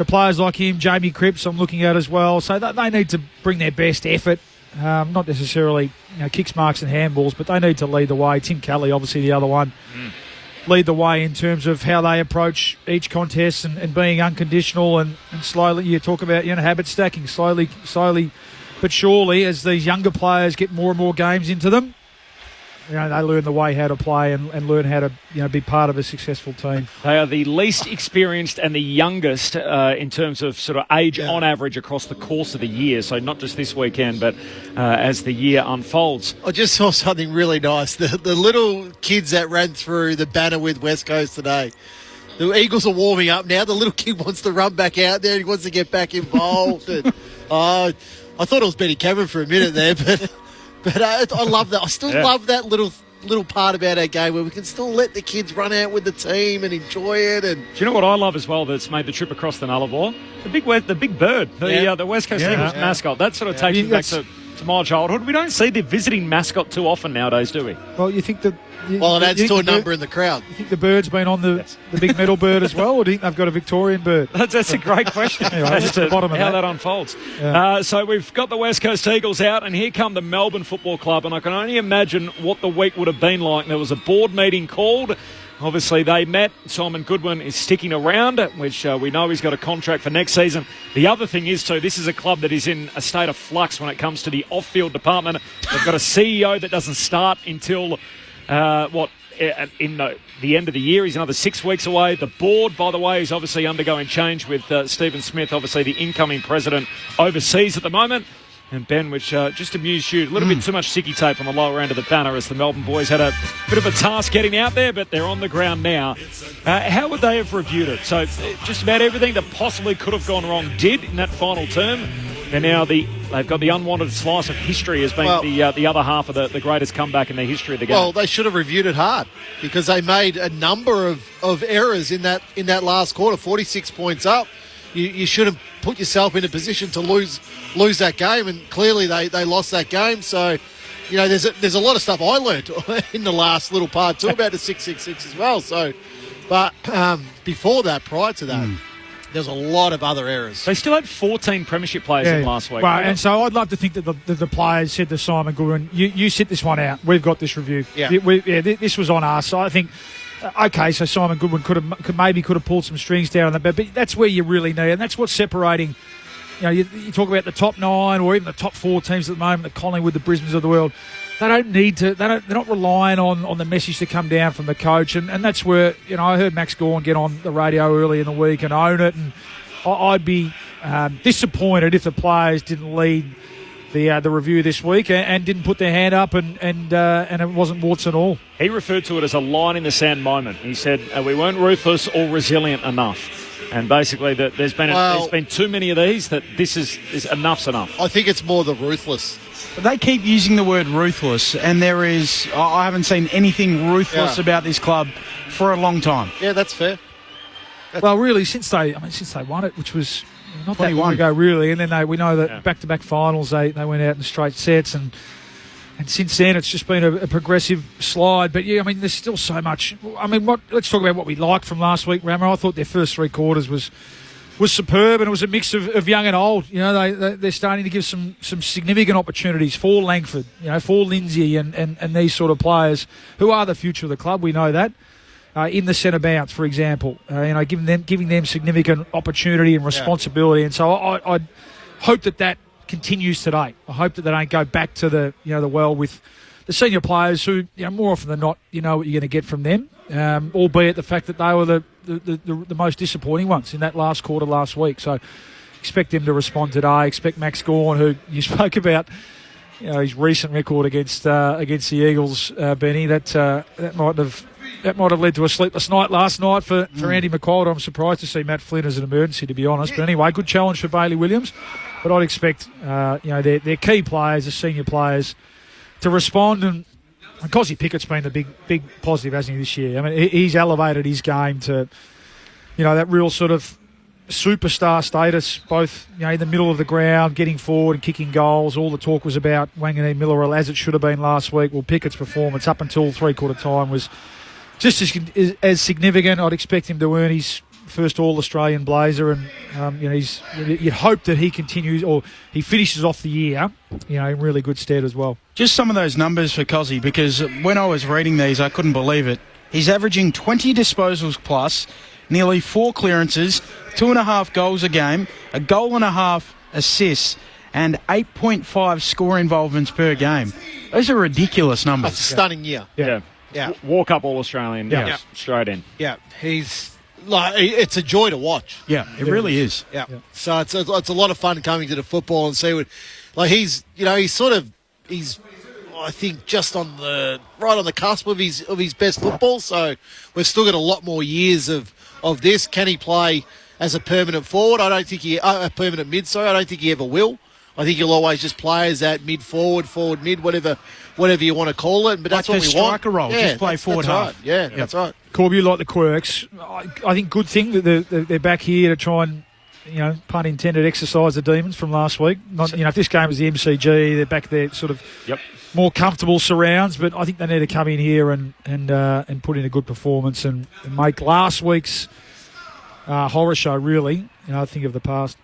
players like him. Jamie Cripps I'm looking at as well. So they need to bring their best effort. Not necessarily kicks, marks and handballs, but they need to lead the way. Tim Kelly, obviously the other one, lead the way in terms of how they approach each contest and being unconditional and slowly. You talk about habit stacking, slowly but surely, as these younger players get more and more games into them, they learn the way how to play and learn how to be part of a successful team. They are the least experienced and the youngest in terms of sort of age on average across the course of the year. So not just this weekend, but as the year unfolds. I just saw something really nice. The little kids that ran through the banner with West Coast today. The Eagles are warming up now. The little kid wants to run back out there. He wants to get back involved. And, I thought it was Benny Cameron for a minute there, but I love that. I still love that little part about our game where we can still let the kids run out with the team and enjoy it. And do you know what I love as well that's made the trip across the Nullarbor? The big bird, the West Coast Eagles mascot. That sort of takes me back to to my childhood. We don't see the visiting mascot too often nowadays, do we? Well, you think that... Well, it adds to a number in the crowd. You think the bird's been on the big metal bird as well, or do you think they've got a Victorian bird? That's a great question. Anyway, as to bottom of how that unfolds. Yeah. So we've got the West Coast Eagles out, and here come the Melbourne Football Club, and I can only imagine what the week would have been like. There was a board meeting called. Obviously, they met. Simon Goodwin is sticking around, which we know he's got a contract for next season. The other thing is, too, this is a club that is in a state of flux when it comes to the off-field department. They've got a CEO that doesn't start until, in the end of the year. He's another 6 weeks away. The board, by the way, is obviously undergoing change with Stephen Smith, obviously the incoming president overseas at the moment. And Ben, which just amused you, a little bit too much sticky tape on the lower end of the banner as the Melbourne boys had a bit of a task getting out there, but they're on the ground now. How would they have reviewed it? So just about everything that possibly could have gone wrong did in that final term. And now they've got the unwanted slice of history as being the other half of the greatest comeback in the history of the game. Well, they should have reviewed it hard because they made a number of errors in that last quarter. 46 points up. You should have put yourself in a position to lose that game, and clearly they lost that game. So, there's a lot of stuff I learnt in the last little part too about the 666 as well. So, but before that, prior to that, there's a lot of other errors. They still had 14 premiership players in last week. Right, and so I'd love to think that the players said to Simon Goodwin, you sit this one out. We've got this review. Yeah. This was on us. So I think... Okay, so Simon Goodwin could have pulled some strings down on that, but that's where you really need, and that's what's separating. You talk about the top 9 or even the top 4 teams at the moment, the Collingwood, the Brisbanes of the world. They don't need to. They're not relying on the message to come down from the coach, and that's where I heard Max Gawn get on the radio early in the week and own it, and I'd be disappointed if the players didn't lead the review this week and didn't put their hand up and it wasn't warts and all. He referred to it as a line in the sand moment. He said we weren't ruthless or resilient enough. And basically there's been too many of these that this is enough's enough. I think it's more the ruthless. But they keep using the word ruthless, and I haven't seen anything ruthless about this club for a long time. Yeah, that's fair. Well, really, since they won it, which was not that long ago, really, and then we know that back-to-back finals they went out in straight sets, and since then it's just been a progressive slide. But there's still so much. Let's talk about what we liked from last week, Rammer. I thought their first 3 quarters was superb, and it was a mix of young and old. They're starting to give some significant opportunities for Langford, for Lindsay and these sort of players who are the future of the club. We know that. In the centre bounce, for example, giving them significant opportunity and responsibility, and so I hope that continues today. I hope that they don't go back to the well with the senior players who more often than not what you're going to get from them, albeit the fact that they were the most disappointing ones in that last quarter last week. So expect them to respond today. Expect Max Gawn, who you spoke about. His recent record against the Eagles, Benny, that might have led to a sleepless night last night for Andy McCullough. I'm surprised to see Matt Flynn as an emergency, to be honest. But anyway, good challenge for Bailey Williams. But I'd expect their key players, the senior players, to respond. And Cosy Pickett's been the big positive, hasn't he, this year? He's elevated his game to that real sort of superstar status, both in the middle of the ground, getting forward and kicking goals. All the talk was about Wanganeen Miller, as it should have been last week. Well, Pickett's performance up until 3/4 time was just as significant. I'd expect him to earn his first All-Australian blazer, and you'd hope that he continues or he finishes off the year in really good stead as well. Just some of those numbers for Cozzy, because when I was reading these I couldn't believe it. He's averaging 20 disposals plus, nearly 4 clearances, 2.5 goals a game, a goal and a half assists, and 8.5 score involvements per game. Those are ridiculous numbers. That's a stunning year. Yeah. Walk up All-Australian. Yeah. Straight in. Yeah. He's it's a joy to watch. Yeah, it really is. Yeah. So it's a lot of fun coming to the football and see what he's I think just right on the cusp of his best football. So we've still got a lot more years of this. Can he play as a permanent forward? I don't think a permanent mid. Sorry, I don't think he ever will. I think he'll always just play as that mid forward mid, whatever you want to call it. But that's what we want. Striker role, just play forward half. Right. That's right. Corb, you like the quirks. I think good thing that they're back here to try and pun intended, exercise the demons from last week. If this game was the MCG, they're back there sort of more comfortable surrounds, but I think they need to come in here and put in a good performance and make last week's horror show really, think of the past.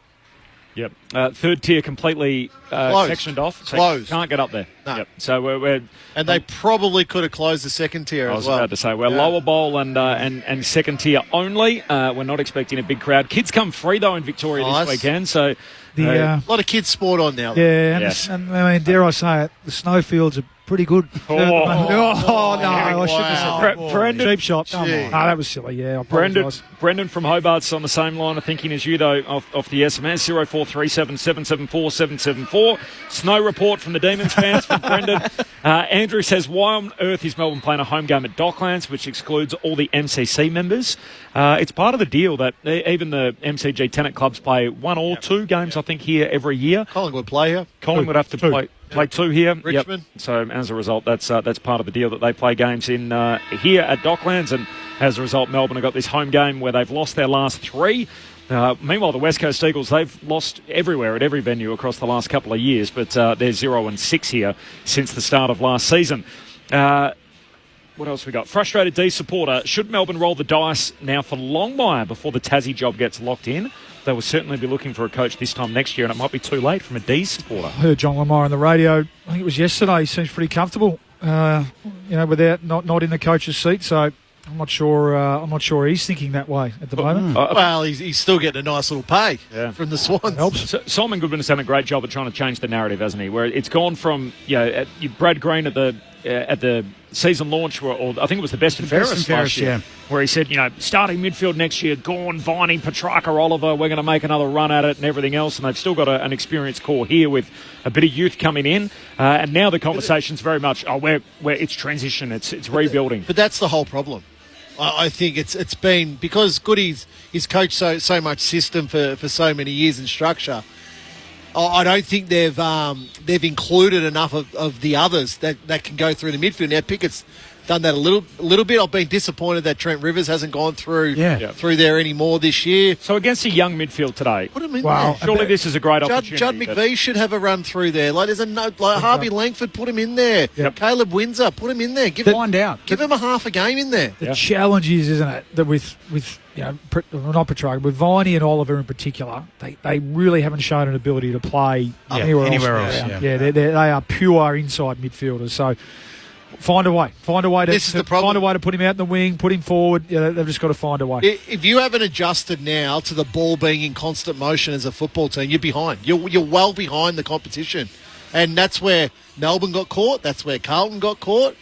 Yep. Third tier completely sectioned off. So Closed. Can't get up there. No. Yep. So we're and they probably could have closed the second tier I as well. was about to say, we're lower bowl and second tier only. We're not expecting a big crowd. Kids come free, though, in Victoria this weekend. So a lot of kids sport on now. Yeah, and I mean, dare I say it, the snowfields are pretty good. No, I shouldn't have said Brendan, cheap shot. Come on. No, that was silly, I apologise. Brendan from Hobart's on the same line of thinking as you, though, off the SMS, 0437 774 774. Snow report from the Demons fans from Brendan. Andrew says, why on earth is Melbourne playing a home game at Docklands, which excludes all the MCC members? It's part of the deal that even the MCG tenant clubs play one or two games, I think, here every year. Collingwood play here. Collingwood have to play two here. Richmond. Yep. So as a result, that's part of the deal that they play games in here at Docklands, and as a result, Melbourne have got this home game where they've lost their last three. Meanwhile, the West Coast Eagles, they've lost everywhere at every venue across the last couple of years, but they're 0-6 here since the start of last season. What else we got? Frustrated D supporter. Should Melbourne roll the dice now for Longmire before the Tassie job gets locked in? They will certainly be looking for a coach this time next year, and it might be too late from a D supporter. I heard John Lamar on the radio. I think it was yesterday. He seems pretty comfortable, without not in the coach's seat. So I'm not sure he's thinking that way at the moment. Well, he's still getting a nice little pay from the Swans. Helps. So Simon Goodwin has done a great job at trying to change the narrative, hasn't he? Where it's gone from Brad Green at the season launch, or I think it was the best and fairest last year, where he said, starting midfield next year, Gawn, Viney, Petrarca, Oliver, we're going to make another run at it and everything else, and they've still got an experienced core here with a bit of youth coming in, and now the conversation's very much, where it's transition, it's rebuilding. But that's the whole problem. I think it's been because Goody's coached so much system for so many years and structure. I don't think they've included enough of the others that can go through the midfield. Now Pickett's done that a little bit. I've been disappointed that Trent Rivers hasn't gone through there anymore this year. So against a young midfield today, put him in there. Surely this is a great opportunity. Judd McVie should have a run through there. Harvey Langford, put him in there. Yep. Caleb Windsor, put him in there. Give him a half a game in there. The challenge is, isn't it, that with not Petrarca, with Viney and Oliver in particular, they really haven't shown an ability to play anywhere else. They are pure inside midfielders. So find a way to put him out in the wing, put him forward. They've just got to find a way. If you haven't adjusted now to the ball being in constant motion as a football team, you're behind. You're well behind the competition, and that's where Melbourne got caught. That's where Carlton got caught.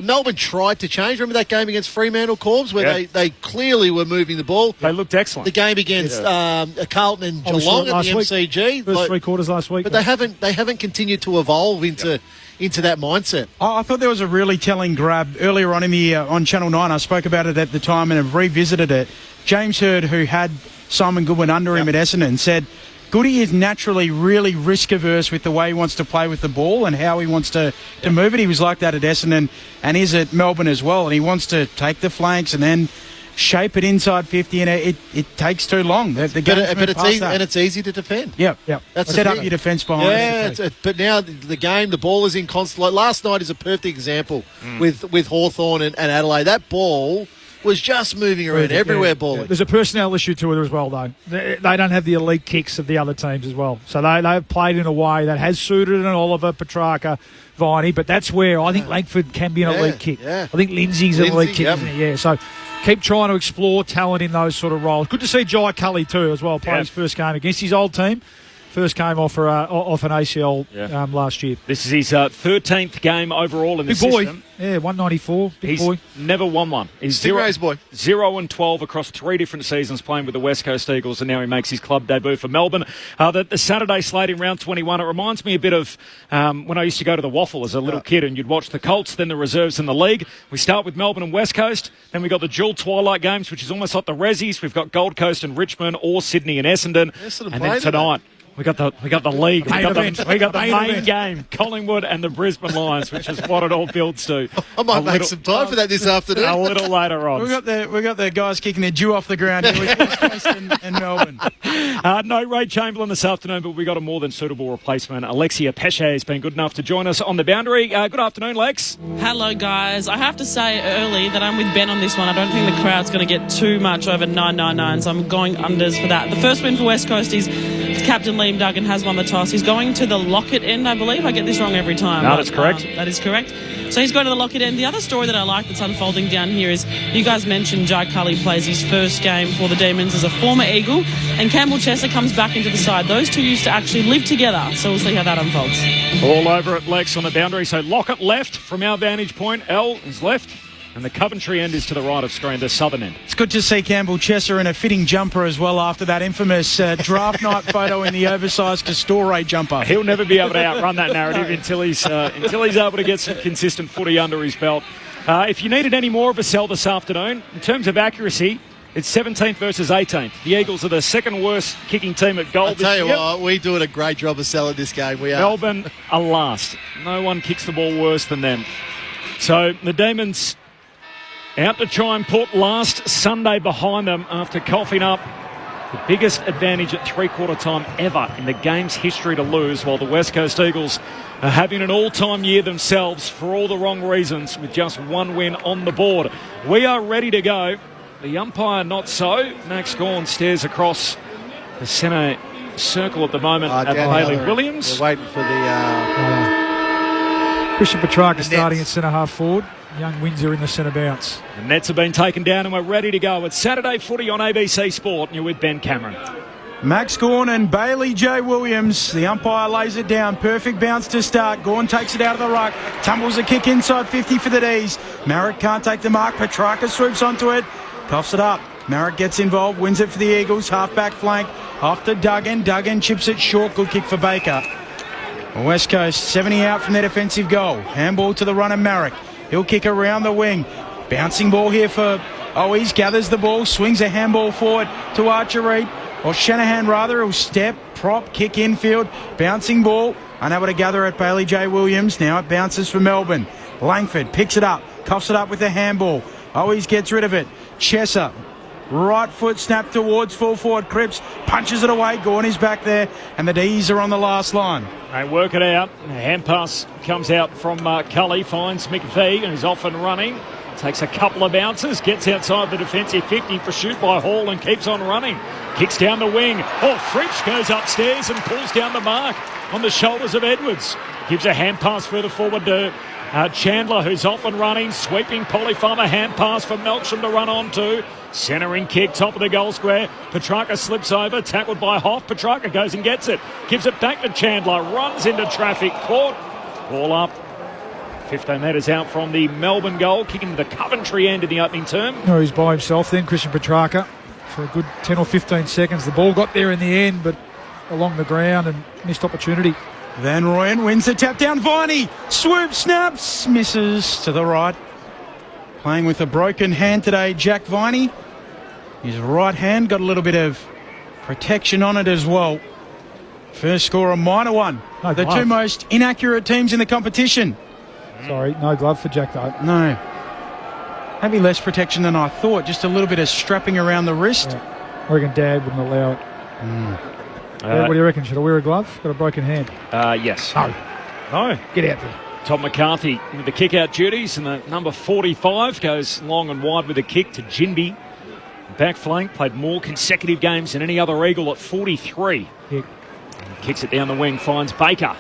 Melbourne tried to change. Remember that game against Fremantle Corbs where they clearly were moving the ball. They looked excellent. The game against Carlton and Geelong at the MCG. First 3 quarters last week. But they haven't continued to evolve into that mindset. I thought there was a really telling grab earlier on in the on Channel 9. I spoke about it at the time and have revisited it. James Hird, who had Simon Goodwin under him at Essendon, said Goody is naturally really risk-averse with the way he wants to play with the ball and how he wants to move it. He was like that at Essendon and is at Melbourne as well. And he wants to take the flanks and then shape it inside 50, and it takes too long. It's easy to defend. Yep. That's set up your defence behind. But now the ball is in constant. Last night is a perfect example with Hawthorn and Adelaide. That ball was just moving around everywhere, balling. There's a personnel issue to it as well, though. They don't have the elite kicks of the other teams as well. So they've played in a way that has suited an Oliver, Petrarca, Viney, but that's where I think Langford can be an elite kick. Yeah. I think Lindsay's an elite kick, isn't he? Yeah, so keep trying to explore talent in those sort of roles. Good to see Jai Cully too as well, play his first game against his old team. First came off an ACL last year. This is his 13th game overall in the system. Yeah, 194. Big boy. Never won one. He's 0-12 across 3 different seasons playing with the West Coast Eagles, and now he makes his club debut for Melbourne. The Saturday slate in round 21, it reminds me a bit of when I used to go to the Waffle as a little kid and you'd watch the Colts, then the reserves in the league. We start with Melbourne and West Coast, then we got the dual twilight games, which is almost like the Rezzies. We've got Gold Coast and Richmond, or Sydney and Essendon. And then tonight, We got the league. We got the main game, Collingwood and the Brisbane Lions, which is what it all builds to. I might make some time for that this afternoon. A little later on. We got the guys kicking their dew off the ground here with West Coast and Melbourne. No Ray Chamberlain this afternoon, but we got a more than suitable replacement. Alexia Pesce has been good enough to join us on the boundary. Good afternoon, Lex. Hello, guys. I have to say early that I'm with Ben on this one. I don't think the crowd's going to get too much over 999, so I'm going unders for that. The first win for West Coast is Captain Liam Duggan has won the toss. He's going to the Lockett end, I believe. I get this wrong every time. No, that's correct. That is correct. So he's going to the Lockett end. The other story that I like that's unfolding down here is you guys mentioned Jai Cully plays his first game for the Demons as a former Eagle, and Campbell Chesser comes back into the side. Those two used to actually live together, so we'll see how that unfolds. All over it, Lex, on the boundary. So Lockett left from our vantage point. L is left. And the Coventry end is to the right of screen, the southern end. It's good to see Campbell Chesser in a fitting jumper as well after that infamous draft night photo in the oversized Castore jumper. He'll never be able to outrun that narrative until he's able to get some consistent footy under his belt. If you needed any more of a sell this afternoon, in terms of accuracy, it's 17th versus 18th. The Eagles are the second worst kicking team at goal this year. I'll tell you what, we doing a great job of selling this game. We are. Melbourne are last. No one kicks the ball worse than them. So the Demons out to try and put last Sunday behind them after coughing up the biggest advantage at three-quarter time ever in the game's history to lose, while the West Coast Eagles are having an all-time year themselves for all the wrong reasons with just one win on the board. We are ready to go. The umpire not so. Max Gawn stares across the centre circle at the moment at Bailey Williams. We're waiting for the... Christian Petrarca starting at centre-half forward. Young Windsor in the centre bounce. The nets have been taken down and we're ready to go. It's Saturday footy on ABC Sport and you're with Ben Cameron. Max Gawn and Bailey J. Williams. The umpire lays it down. Perfect bounce to start. Gawn takes it out of the ruck. Tumbles a kick inside 50 for the D's. Marrick can't take the mark. Petrarca swoops onto it. Coughs it up. Marrick gets involved. Wins it for the Eagles. Half-back flank. Off to Duggan. Duggan chips it short. Good kick for Baker. West Coast 70 out from their defensive goal. Handball to the runner Marrick. He'll kick around the wing. Bouncing ball here for Owies. Gathers the ball. Swings a handball forward to Archer Reid. Or Shanahan rather. He'll step, prop, kick infield. Bouncing ball. Unable to gather at Bailey J. Williams. Now it bounces for Melbourne. Langford picks it up. Coughs it up with a handball. Owies gets rid of it. Chesser. Right foot snap towards full forward. Cripps punches it away. Gawn is back there. And the D's are on the last line. They work it out. A hand pass comes out from Cully. Finds McVee, who's off and running. Takes a couple of bounces. Gets outside the defensive 50 for shoot by Hall and keeps on running. Kicks down the wing. Fritsch goes upstairs and pulls down the mark on the shoulders of Edwards. Gives a hand pass further forward to Chandler, who's off and running. Sweeping Polyfarmer hand pass for Melksham to run on to. Centering kick, top of the goal square. Petrarca slips over, tackled by Hoff. Petrarca goes and gets it. Gives it back to Chandler, runs into traffic, caught. Ball up. 15 metres out from the Melbourne goal, kicking to the Coventry end in the opening term. No, he's by himself then, Christian Petrarca, for a good 10 or 15 seconds. The ball got there in the end, but along the ground and missed opportunity. Van Rooyen wins the tap down. Viney swoop, snaps, misses to the right. Playing with a broken hand today, Jack Viney. His right hand got a little bit of protection on it as well. First score, a minor one. No the glove. two most inaccurate teams in the competition. Sorry, no glove for Jack though. No. Maybe less protection than I thought. Just a little bit of strapping around the wrist. Yeah. I reckon Dad wouldn't allow it. Dad, what do you reckon? Should I wear a glove? Got a broken hand. Yes. No. Get out there. Tom McCarthy with the kick-out duties, and the number 45 goes long and wide with a kick to Jinby. Back flank, played more consecutive games than any other Eagle at 43. Yeah. Kicks it down the wing, finds Baker.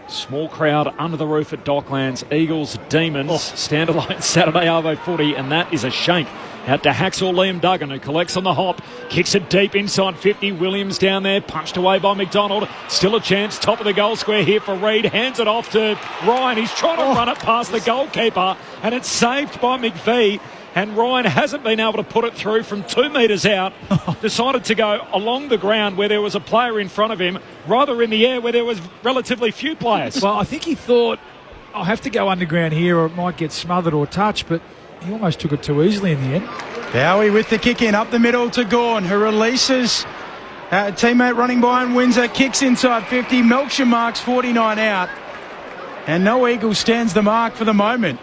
Small crowd under the roof at Docklands. Eagles, Demons, standalone Saturday Arvo footy, and that is a shank. Out to Hacksaw Liam Duggan, who collects on the hop, kicks it deep inside 50. Williams down there, punched away by McDonald. Still a chance, top of the goal square here for Reid. Hands it off to Ryan. He's trying to run it past the goalkeeper, and it's saved by McVee. And Ryan hasn't been able to put it through from 2 metres out. Decided to go along the ground where there was a player in front of him, rather in the air where there was relatively few players. Well, I think he thought, I'll have to go underground here or it might get smothered or touched, but he almost took it too easily in the end. Bowie with the kick in, up the middle to Gawn, who releases Teammate running by and Windsor kicks inside 50. Melksham marks 49 out. And no Eagle stands the mark for the moment.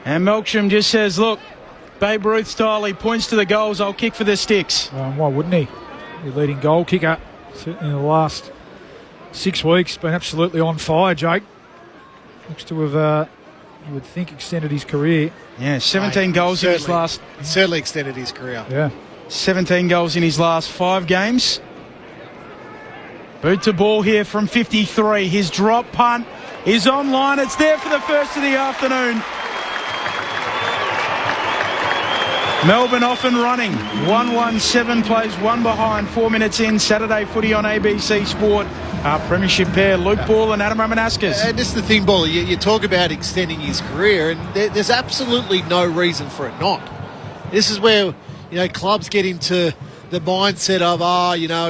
And Melksham just says, look, Babe Ruth style, he points to the goals, I'll kick for the sticks. Why wouldn't he? Your leading goal kicker in the last 6 weeks. Been absolutely on fire, Jake. Looks to have, you would think, extended his career. Yeah, 17 goals in his last... Certainly extended his career. Yeah. 17 goals in his last 5 games. Boot to ball here from 53. His drop punt is online. It's there for the first of the afternoon. Melbourne off and running. 1-1-7 plays 1 behind. 4 minutes in. Saturday footy on ABC Sport. Our premiership pair, Luke Ball and Adam Ramanaskas. And this is the thing, Ball. You talk about extending his career, and there's absolutely no reason for it not. This is where, clubs get into the mindset of,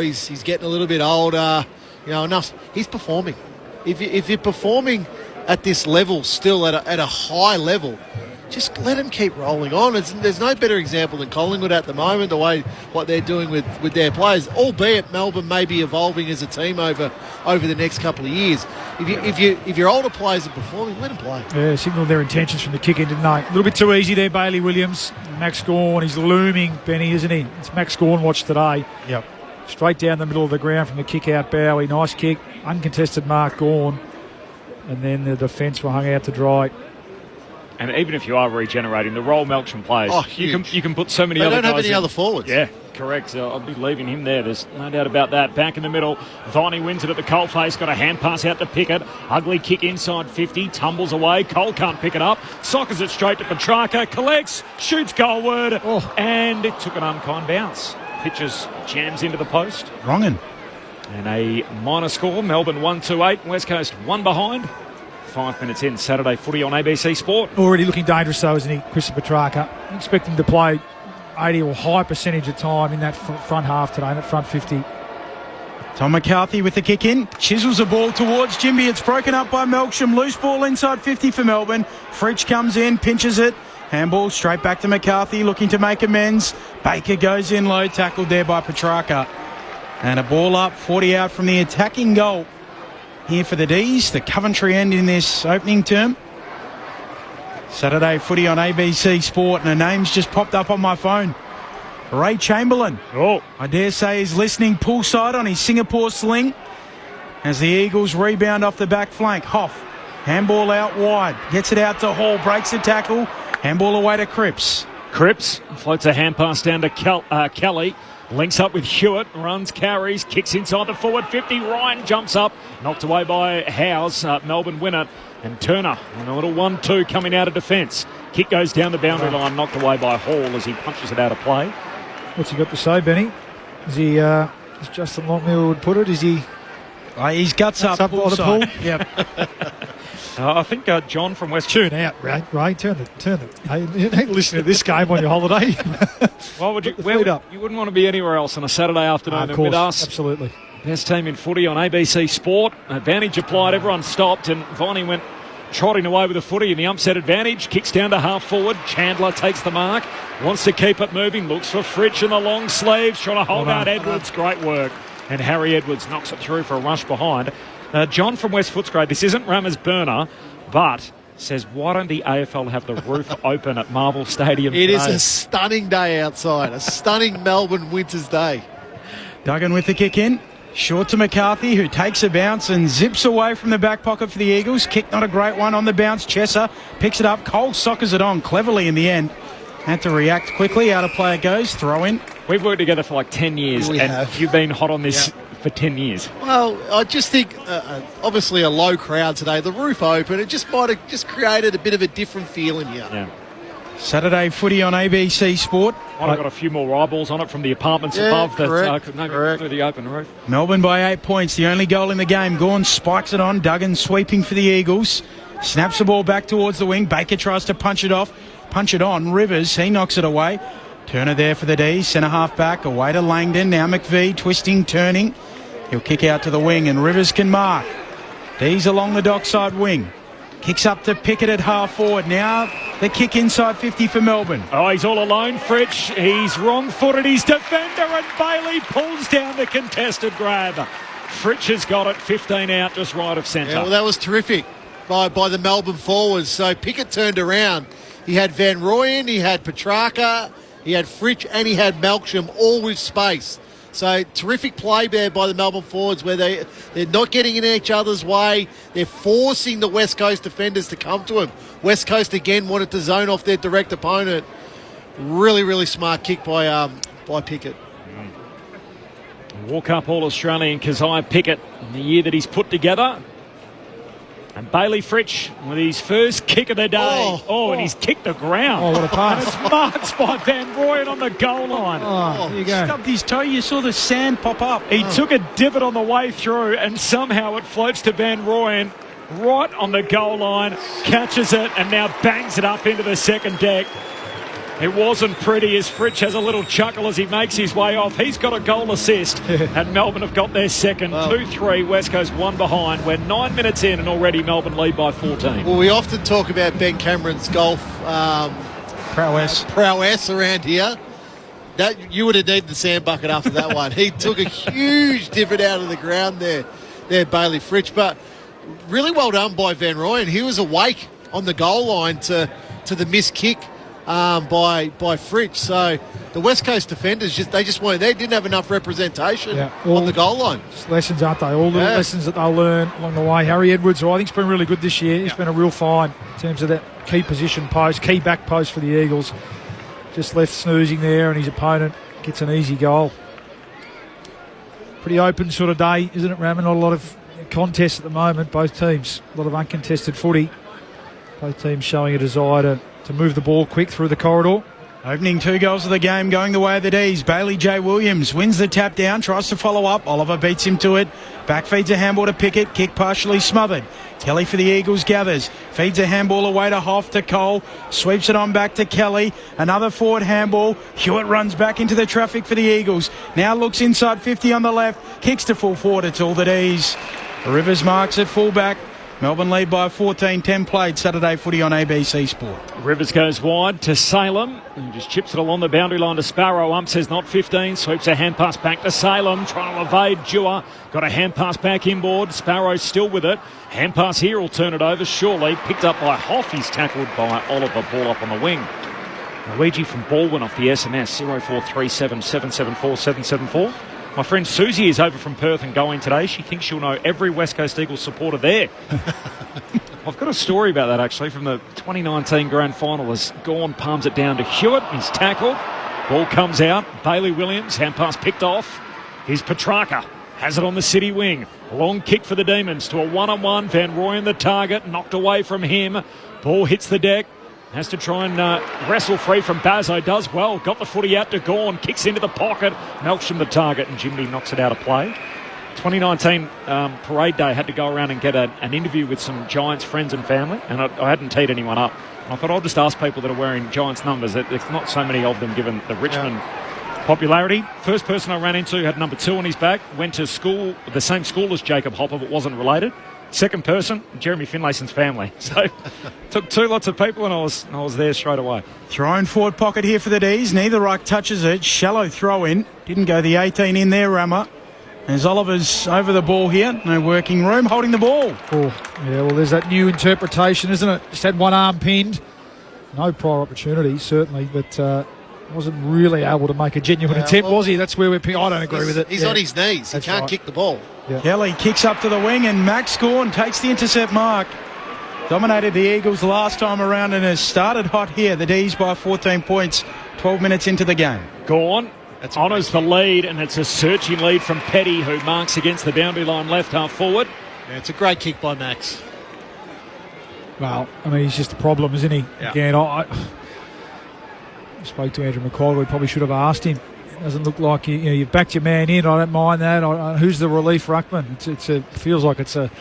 he's getting a little bit older, enough. He's performing. If you're performing at this level, still at a high level, just let him keep rolling on. There's no better example than Collingwood at the moment, the way what they're doing with their players, albeit Melbourne may be evolving as a team over the next couple of years. If your older players are performing, let them play. Yeah, signalled their intentions from the kick in, didn't they? A little bit too easy there, Bailey Williams. Max Gawn, he's looming, Benny, isn't he? It's Max Gawn watch today. Yep. Straight down the middle of the ground from the kick out, Bowie. Nice kick. Uncontested mark, Gawn. And then the defence were hung out to dry. And even if you are regenerating, the role Melksham plays, you can put so many other guys in. They don't have any other forwards. Yeah, correct. So I'll be leaving him there. There's no doubt about that. Back in the middle, Viney wins it at the coalface. Got a hand pass out to Pickett. Ugly kick inside 50. Tumbles away. Cole can't pick it up. Sockers it straight to Petrarca. Collects. Shoots goalward. And it took an unkind bounce. Pitches jams into the post. Wrongin'. And a minor score. Melbourne 1-2-8. West Coast 1 behind. 5 minutes in, Saturday footy on ABC Sport. Already looking dangerous though, isn't he, Chris Petrarca? Expect him to play 80 or high percentage of time in that front half today, in that front 50. Tom McCarthy with the kick in. Chisels the ball towards Jimby. It's broken up by Melksham. Loose ball inside 50 for Melbourne. Fritsch comes in, pinches it. Handball straight back to McCarthy, looking to make amends. Baker goes in low, tackled there by Petrarca. And a ball up, 40 out from the attacking goal. Here for the D's, the Coventry end in this opening term. Saturday footy on ABC Sport, and a name's just popped up on my phone. Ray Chamberlain. I dare say he's listening poolside on his Singapore sling as the Eagles rebound off the back flank. Hoff, handball out wide, gets it out to Hall, breaks the tackle, handball away to Cripps. Cripps floats a hand pass down to Kelly. Links up with Hewitt, runs, carries, kicks inside the forward 50. Ryan jumps up, knocked away by Howes. Melbourne win it. And Turner on a little 1-2 coming out of defence. Kick goes down the boundary line, knocked away by Hall as he punches it out of play. What's he got to say, Benny? Is he, as Justin Lockmiller would put it, is he... He's guts up by the pool. Yep. I think John from West... Tune out, Ray. Turn the... Hey, you ain't listening to this game on your holiday. Why would you... You wouldn't want to be anywhere else on a Saturday afternoon than with us. Absolutely. Best team in footy on ABC Sport. Advantage applied. Everyone stopped, and Viney went trotting away with the footy in the upset advantage. Kicks down to half forward. Chandler takes the mark. Wants to keep it moving. Looks for Fritsch in the long sleeves. Trying to hold out Edwards. Great work. And Harry Edwards knocks it through for a rush behind. John from West Footscray. This isn't Rammer's burner, but says, why don't the AFL have the roof open at Marvel Stadium today? It is a stunning day outside. A stunning Melbourne winter's day. Duggan with the kick in. Short to McCarthy, who takes a bounce and zips away from the back pocket for the Eagles. Kick not a great one on the bounce. Chesser picks it up. Cole sockers it on cleverly in the end. Had to react quickly. Out of play it goes. Throw in. We've worked together for like 10 years, you've been hot on this for 10 years. Well, I just think, obviously a low crowd today. The roof open. It just might have just created a bit of a different feeling here. Yeah. Saturday footy on ABC Sport. Might have got a few more eyeballs on it from the apartments above that could go through the open roof. Melbourne by 8 points, the only goal in the game. Gawn spikes it on. Duggan sweeping for the Eagles. Snaps the ball back towards the wing. Baker tries to punch it on. Rivers, he knocks it away. Turner there for the D. Centre half back. Away to Langdon. Now McVie twisting, turning. He'll kick out to the wing and Rivers can mark. D's along the dockside wing. Kicks up to Pickett at half forward. Now The kick inside 50 for Melbourne. Oh, he's all alone, Fritsch. He's wrong-footed. His defender, and Bailey pulls down the contested grab. Fritsch has got it, 15 out, just right of centre. Yeah, well, that was terrific by the Melbourne forwards. So Pickett turned around. He had Van Rooyen, he had Petrarca, he had Fritsch, and he had Melksham, all with space. So terrific play there by the Melbourne forwards, where they're not getting in each other's way. They're forcing the West Coast defenders to come to him. West Coast again wanted to zone off their direct opponent. Really, really smart kick by Pickett. Walk-up All-Australian Keziah Pickett in the year that he's put together. And Bailey Fritsch with his first kick of the day. And he's kicked the ground. Oh, what a pass. And it's marked by Van Rooyen on the goal line. There you go. Stubbed his toe. You saw the sand pop up. He took a divot on the way through, and somehow it floats to Van Rooyen right on the goal line, catches it, and now bangs it up into the second deck. It wasn't pretty as Fritsch has a little chuckle as he makes his way off. He's got a goal assist, and Melbourne have got their second. 2-3, West Coast 1 behind. We're 9 minutes in, and already Melbourne lead by 14. Well, we often talk about Ben Cameron's golf prowess around here. That you would have needed the sand bucket after that one. He took a huge divot out of the ground there, Bailey Fritsch. But really well done by Van Rooyen. He was awake on the goal line to the missed kick by Fritsch. So the West Coast defenders just weren't there. Didn't have enough representation on the goal line. Just lessons, aren't they? All the lessons that they'll learn along the way. Harry Edwards, I think, has been really good this year. He's been a real find in terms of that key position post, key back post for the Eagles. Just left snoozing there, and his opponent gets an easy goal. Pretty open sort of day, isn't it, Raman? Not a lot of contests at the moment, both teams. A lot of uncontested footy. Both teams showing a desire to move the ball quick through the corridor. Opening 2 goals of the game going the way of the D's. Bailey J. Williams wins the tap down, tries to follow up. Oliver beats him to it. Back feeds a handball to Pickett. Kick partially smothered. Kelly for the Eagles gathers. Feeds a handball away to Hoff to Cole. Sweeps it on back to Kelly. Another forward handball. Hewitt runs back into the traffic for the Eagles. Now looks inside 50 on the left. Kicks to full forward. It's all the D's. Rivers marks at fullback. Melbourne lead by 14, 10 played Saturday footy on ABC Sport. Rivers goes wide to Salem. He just chips it along the boundary line to Sparrow. Ump says not 15. Sweeps a hand pass back to Salem. Trying to evade Dewar. Got a hand pass back inboard. Sparrow still with it. Hand pass here will turn it over. Surely picked up by Hoff. He's tackled by Oliver. Ball up on the wing. Luigi from Baldwin off the SMS. 0437 774 774. My friend Susie is over from Perth and going today. She thinks she'll know every West Coast Eagles supporter there. I've got a story about that, actually, from the 2019 Grand Final. As Gawn palms it down to Hewitt. He's tackled. Ball comes out. Bailey Williams. Hand pass picked off. Here's Petrarca. Has it on the city wing. Long kick for the Demons to a one-on-one. Van Rooyen the target. Knocked away from him. Ball hits the deck. Has to try and wrestle free from Bazo. Does well. Got the footy out to Gawn. Kicks into the pocket. Melksham the target, and Jimmy knocks it out of play. 2019 Parade Day, had to go around and get an interview with some Giants friends and family, and I hadn't teed anyone up. And I thought I'll just ask people that are wearing Giants numbers. There's not so many of them given the Richmond popularity. First person I ran into had number 2 on his back. Went to school, the same school as Jacob Hopper, but wasn't related. Second person, Jeremy Finlayson's family. So took 2 lots of people, and I was there straight away. Thrown forward pocket here for the D's. Neither ruck touches it. Shallow throw in. Didn't go the 18 in there, Rammer. As Oliver's over the ball here. No working room, holding the ball. Oh, yeah, well, there's that new interpretation, isn't it? Just had one arm pinned. No prior opportunity, certainly, but wasn't really able to make a genuine attempt, was he? That's where we're... I don't agree with it. He's on his knees. He can't kick the ball. Yeah. Kelly kicks up to the wing, and Max Gawn takes the intercept mark. Dominated the Eagles last time around and has started hot here. The D's by 14 points, 12 minutes into the game. Gawn honours the lead, and it's a searching lead from Petty, who marks against the boundary line left half forward. Yeah, it's a great kick by Max. Well, I mean, he's just a problem, isn't he? Yeah. Again, I spoke to Andrew McCall. We probably should have asked him. It doesn't look like you've backed your man in. I don't mind that. Who's the relief ruckman? It feels like it's a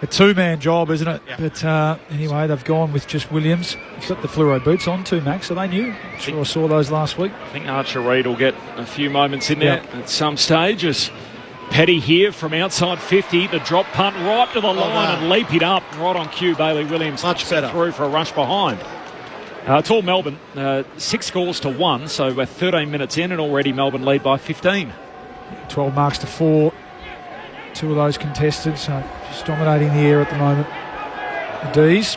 2-man job, isn't it? Yeah. But anyway, they've gone with just Williams. He's got the fluoro boots on too, Max. Are they new? I'm sure I saw those last week. I think Archer Reid will get a few moments in there at some stage. As Petty here from outside 50, the drop punt right to the line and leap it up right on cue. Bailey Williams much better through for a rush behind. It's all Melbourne. 6 scores to 1, so we're 13 minutes in and already Melbourne lead by 15. 12 marks to 4. 2 of those contestants just dominating the air at the moment. The D's.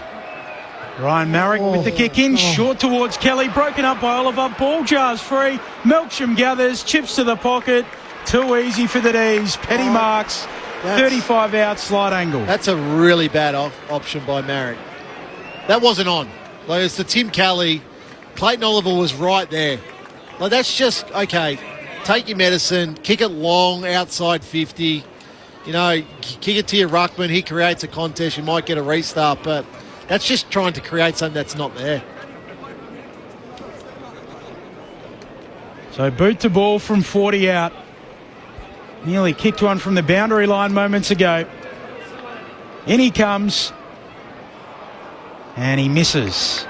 Ryan Marrick with the kick in, short towards Kelly, broken up by Oliver. Ball jars free. Melksham gathers, chips to the pocket. Too easy for the D's. Petty marks, 35 out, slight angle. That's a really bad option by Marrick. That wasn't on. Like, it's the Tim Kelly. Clayton Oliver was right there. Like, that's just, okay, take your medicine, kick it long, outside 50. You know, kick it to your ruckman. He creates a contest. You might get a restart, but that's just trying to create something that's not there. So boot to ball from 40 out. Nearly kicked one from the boundary line moments ago. In he comes. And he misses.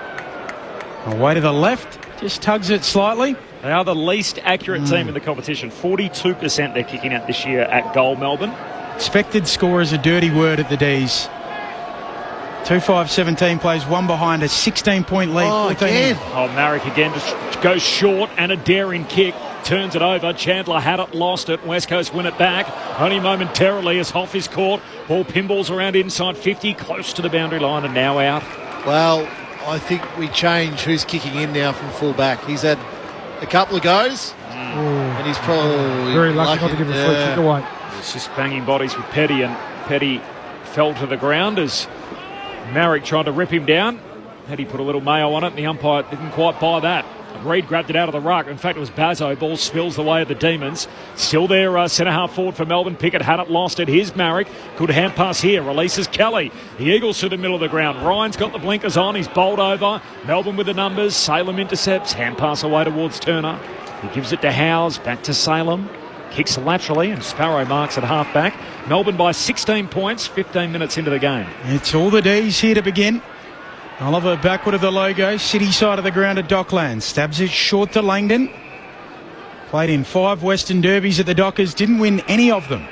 Away to the left. Just tugs it slightly. They are the least accurate team in the competition. 42% they're kicking out this year at goal, Melbourne. Expected score is a dirty word at the D's. 2-5-17 plays one behind a 16-point lead. Marrick again just goes short and a daring kick. Turns it over. Chandler had it, lost it. West Coast win it back. Only momentarily as Hoff is caught. Ball pinballs around inside 50, close to the boundary line and now out. Well, I think we change who's kicking in now from full back. He's had a couple of goes and he's probably very lucky not to give a free kick away. It's just banging bodies with Petty, and Petty fell to the ground as Marrick tried to rip him down. Petty put a little mayo on it and the umpire didn't quite buy that. Reid grabbed it out of the ruck. In fact, it was Bazzo. Ball spills the way of the Demons. Still there, centre-half forward for Melbourne. Pickett had it, lost it. Here's Marrick. Good hand pass here. Releases Kelly. The Eagles to the middle of the ground. Ryan's got the blinkers on. He's bowled over. Melbourne with the numbers. Salem intercepts. Hand pass away towards Turner. He gives it to Howes. Back to Salem. Kicks laterally and Sparrow marks at half-back. Melbourne by 16 points, 15 minutes into the game. It's all the D's here to begin. Oliver backward of the logo, city side of the ground at Docklands. Stabs it short to Langdon. Played in 5 Western Derbies at the Dockers, didn't win any of them.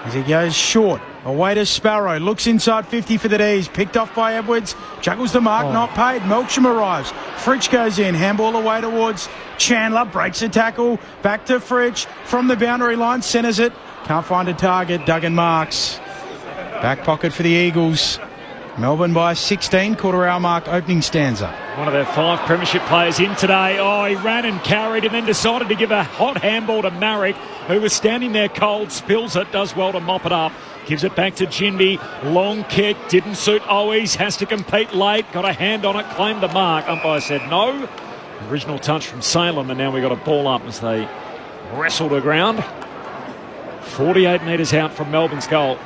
As he goes short, away to Sparrow, looks inside 50 for the D's, picked off by Edwards, juggles the mark, not paid. Melksham arrives, Fritsch goes in, handball away towards Chandler, breaks the tackle, back to Fritsch, from the boundary line, centres it, can't find a target, Duggan marks. Back pocket for the Eagles. Melbourne by 16, quarter-hour mark, opening stanza. One of their 5 premiership players in today. Oh, he ran and carried and then decided to give a hot handball to Marrick, who was standing there cold, spills it, does well to mop it up. Gives it back to Jinby. Long kick, didn't suit Owies, has to compete late, got a hand on it, claimed the mark. Umpire said no. Original touch from Salem, and now we got a ball up as they wrestle to ground. 48 metres out from Melbourne's goal.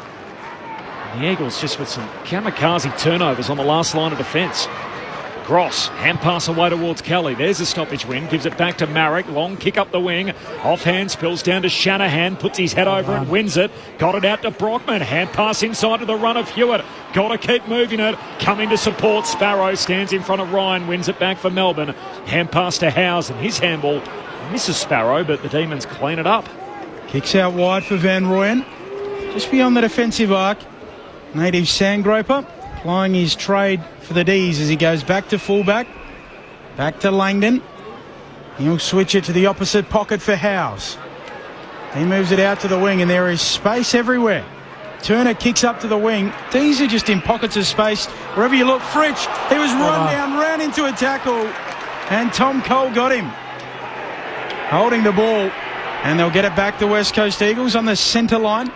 The Eagles just with some kamikaze turnovers on the last line of defence. Gross, hand pass away towards Kelly. There's a stoppage win. Gives it back to Marrick. Long kick up the wing. Offhand spills down to Shanahan. Puts his head over and wins it. Got it out to Brockman. Hand pass inside to the run of Hewitt. Got to keep moving it. Coming to support. Sparrow stands in front of Ryan. Wins it back for Melbourne. Hand pass to Howes and his handball misses Sparrow, but the Demons clean it up. Kicks out wide for Van Rooyen. Just beyond the defensive arc. Native Sandgroper plying his trade for the D's as he goes back to fullback. Back to Langdon. He'll switch it to the opposite pocket for Howes. He moves it out to the wing and there is space everywhere. Turner kicks up to the wing. D's are just in pockets of space. Wherever you look, Fritsch, he was run down, ran into a tackle, and Tom Cole got him. Holding the ball, and they'll get it back to West Coast Eagles on the centre line.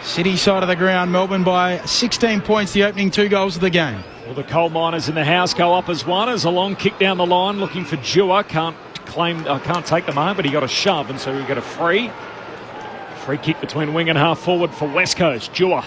City side of the ground, Melbourne by 16 points, the opening 2 goals of the game. Well, the coal miners in the house go up as one. As a long kick down the line, looking for Dewar. Can't take them home, but he got a shove, and so we get a free. Free kick between wing and half forward for West Coast. Dewar.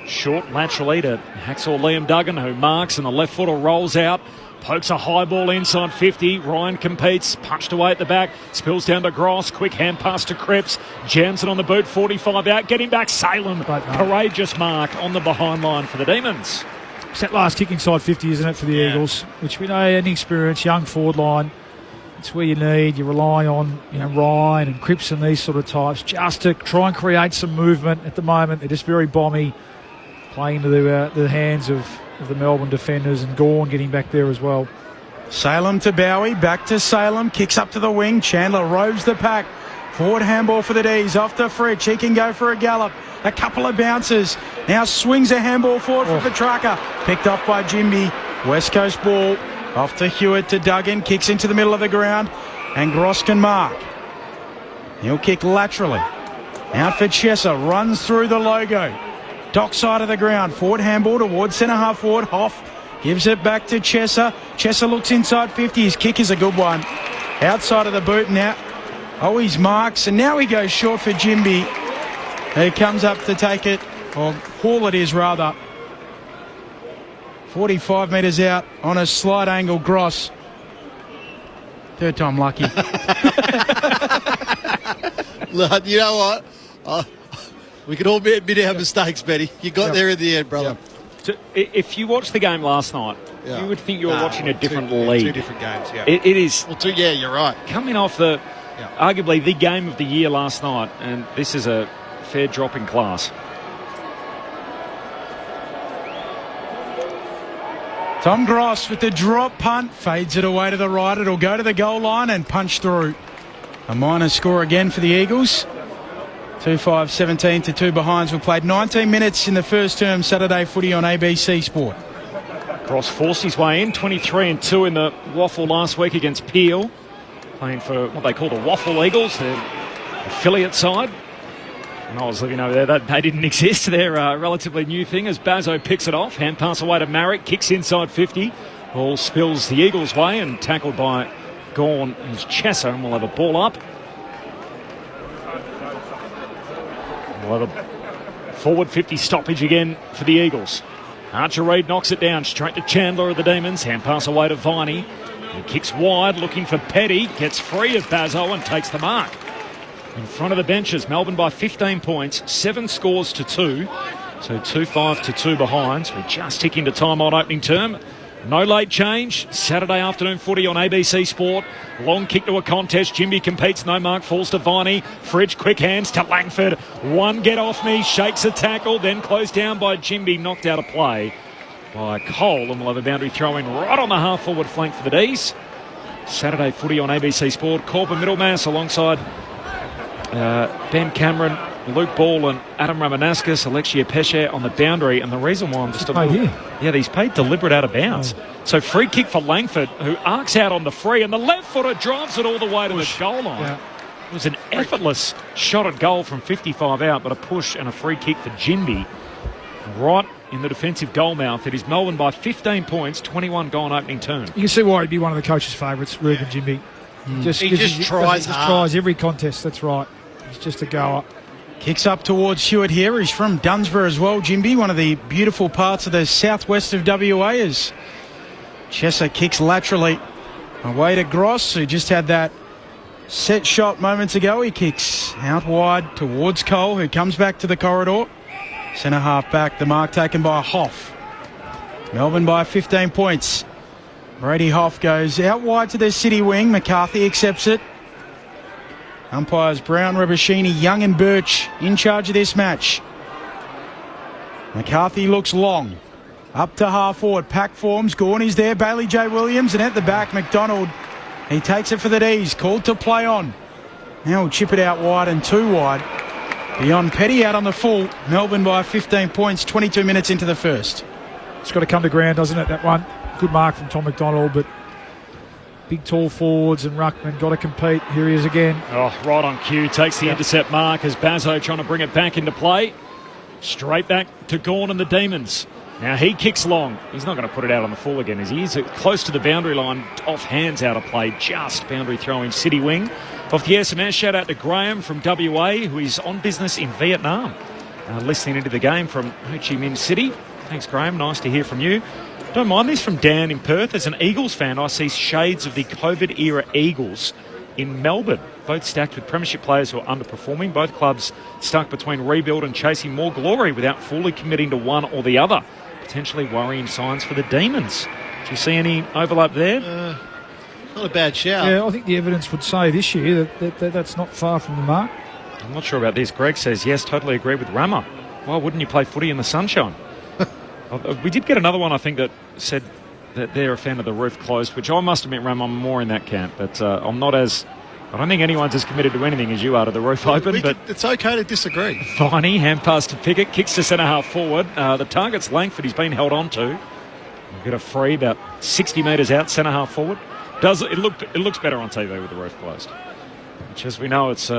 Short laterally to Hacksaw Liam Duggan, who marks, and the left footer rolls out. Pokes a high ball inside 50. Ryan competes. Punched away at the back. Spills down to Gross. Quick hand pass to Cripps. Jams it on the boot. 45 out. Getting back. Salem. Courageous mark on the behind line for the Demons. It's that last kick inside 50, isn't it, for the Eagles? Which we know, inexperienced, young forward line. It's where you need. You rely on Ryan and Cripps and these sort of types just to try and create some movement. At the moment, they're just very bomby. Playing into the hands of of the Melbourne defenders, and Gawn getting back there as well. Salem to Bowie, back to Salem, kicks up to the wing. Chandler roves the pack. Forward handball for the D's, off to Fritsch. He can go for a gallop. A couple of bounces. Now swings a handball forward for Petrarca. Picked off by Jimby. West Coast ball. Off to Hewitt to Duggan. Kicks into the middle of the ground. And Gross can mark. He'll kick laterally. Out for Chesser. Runs through the logo. Dock side of the ground. Forward handball towards centre half forward. Hoff gives it back to Chesser. Chesser looks inside 50. His kick is a good one. Outside of the boot now. Oh, he's marks. And now he goes short for Jimby. He comes up to take it. Or haul it is rather. 45 metres out on a slight angle. Gross. Third time lucky. Look, you know what? We can all admit our mistakes, Benny. You got there in the end, brother. So if you watched the game last night, you would think you were watching a different league. Two different games, yeah. It is. Well, yeah, you're right. Coming off arguably the game of the year last night, and this is a fair drop in class. Tom Gross with the drop punt. Fades it away to the right. It'll go to the goal line and punch through. A minor score again for the Eagles. 2-5-17 to 2 behinds. We played 19 minutes in the first term Saturday footy on ABC Sport. Gross forced his way in, 23-2 in the Waffle last week against Peel. Playing for what they call the Waffle Eagles, their affiliate side. And I was looking over there, they didn't exist. They're a relatively new thing as Bazzo picks it off. Hand pass away to Marrick, kicks inside 50. Ball spills the Eagles' way and tackled by Gawn is Chesser, and we'll have a ball up. We'll have a forward 50 stoppage again for the Eagles. Archer Reid knocks it down straight to Chandler of the Demons. Hand pass away to Viney. He kicks wide, looking for Petty. Gets free of Bazzo and takes the mark. In front of the benches, Melbourne by 15 points, 7 scores to 2. So 2-5 to 2 behinds. We're just ticking to time on opening term. No late change. Saturday afternoon footy on ABC Sport. Long kick to a contest. Jimby competes. No mark. Falls to Viney. Fridge. Quick hands to Langford. One get off me. Shakes a tackle. Then closed down by Jimby. Knocked out of play by Cole. And we'll have a boundary throw in right on the half forward flank for the D's. Saturday footy on ABC Sport. Corbin Middlemass alongside Ben Cameron, Luke Ball and Adam Ramanauskas, Alexia Pesce on the boundary. And the reason why I'm just he's paid deliberate out of bounds. So free kick for Langford, who arcs out on the free, and the left footer drives it all the way to the goal line. Yeah. It was an effortless shot at goal from 55 out, but a push and a free kick for Jinby right in the defensive goal mouth. It is Melbourne by 15 points, 21 gone opening turn. You can see why he'd be one of the coach's favourites, Ruben Jinby. He just tries every contest, that's right. He's just a goer. Kicks up towards Hewitt here. He's from Dunsborough as well, Jimby. One of the beautiful parts of the southwest of WA is Chesser kicks laterally away to Gross, who just had that set shot moments ago. He kicks out wide towards Cole, who comes back to the corridor. Centre half back, the mark taken by Hoff. Melbourne by 15 points. Brady Hoff goes out wide to the city wing. McCarthy accepts it. Umpires Brown, Rebashini, Young and Birch in charge of this match. McCarthy looks long. Up to half forward. Pack forms. Gorney's there. Bailey J. Williams. And at the back, McDonald. He takes it for the D's. Called to play on. Now he'll chip it out wide and too wide. Beyond Petty out on the full. Melbourne by 15 points, 22 minutes into the first. It's got to come to ground, doesn't it, that one? Good mark from Tom McDonald, but big tall forwards and Ruckman got to compete. Here he is again. Oh, right on cue. Takes the intercept mark as Bazzo trying to bring it back into play. Straight back to Gawn and the Demons. Now he kicks long. He's not going to put it out on the full again, is he? He's close to the boundary line. Off hands out of play. Just boundary throw in city wing. Off the SMS, shout out to Graham from WA, who is on business in Vietnam. Listening into the game from Ho Chi Minh City. Thanks, Graham. Nice to hear from you. Don't mind this from Dan in Perth. As an Eagles fan, I see shades of the COVID-era Eagles in Melbourne, both stacked with premiership players who are underperforming. Both clubs stuck between rebuild and chasing more glory without fully committing to one or the other. Potentially worrying signs for the Demons. Do you see any overlap there? Not a bad shout. Yeah, I think the evidence would say this year that's not far from the mark. I'm not sure about this. Greg says, yes, totally agree with Rama. Why wouldn't you play footy in the sunshine? We did get another one, I think, that said that they're a fan of the roof closed, which I must admit, Ram, I'm more in that camp. But I'm not as... I don't think anyone's as committed to anything as you are to the roof open. But it's okay to disagree. Viney, hand pass to Pickett, kicks to centre half forward. The target's Langford. He's been held on to. We'll get a free about 60 metres out, centre half forward. It looks better on TV with the roof closed. Which, as we know, it's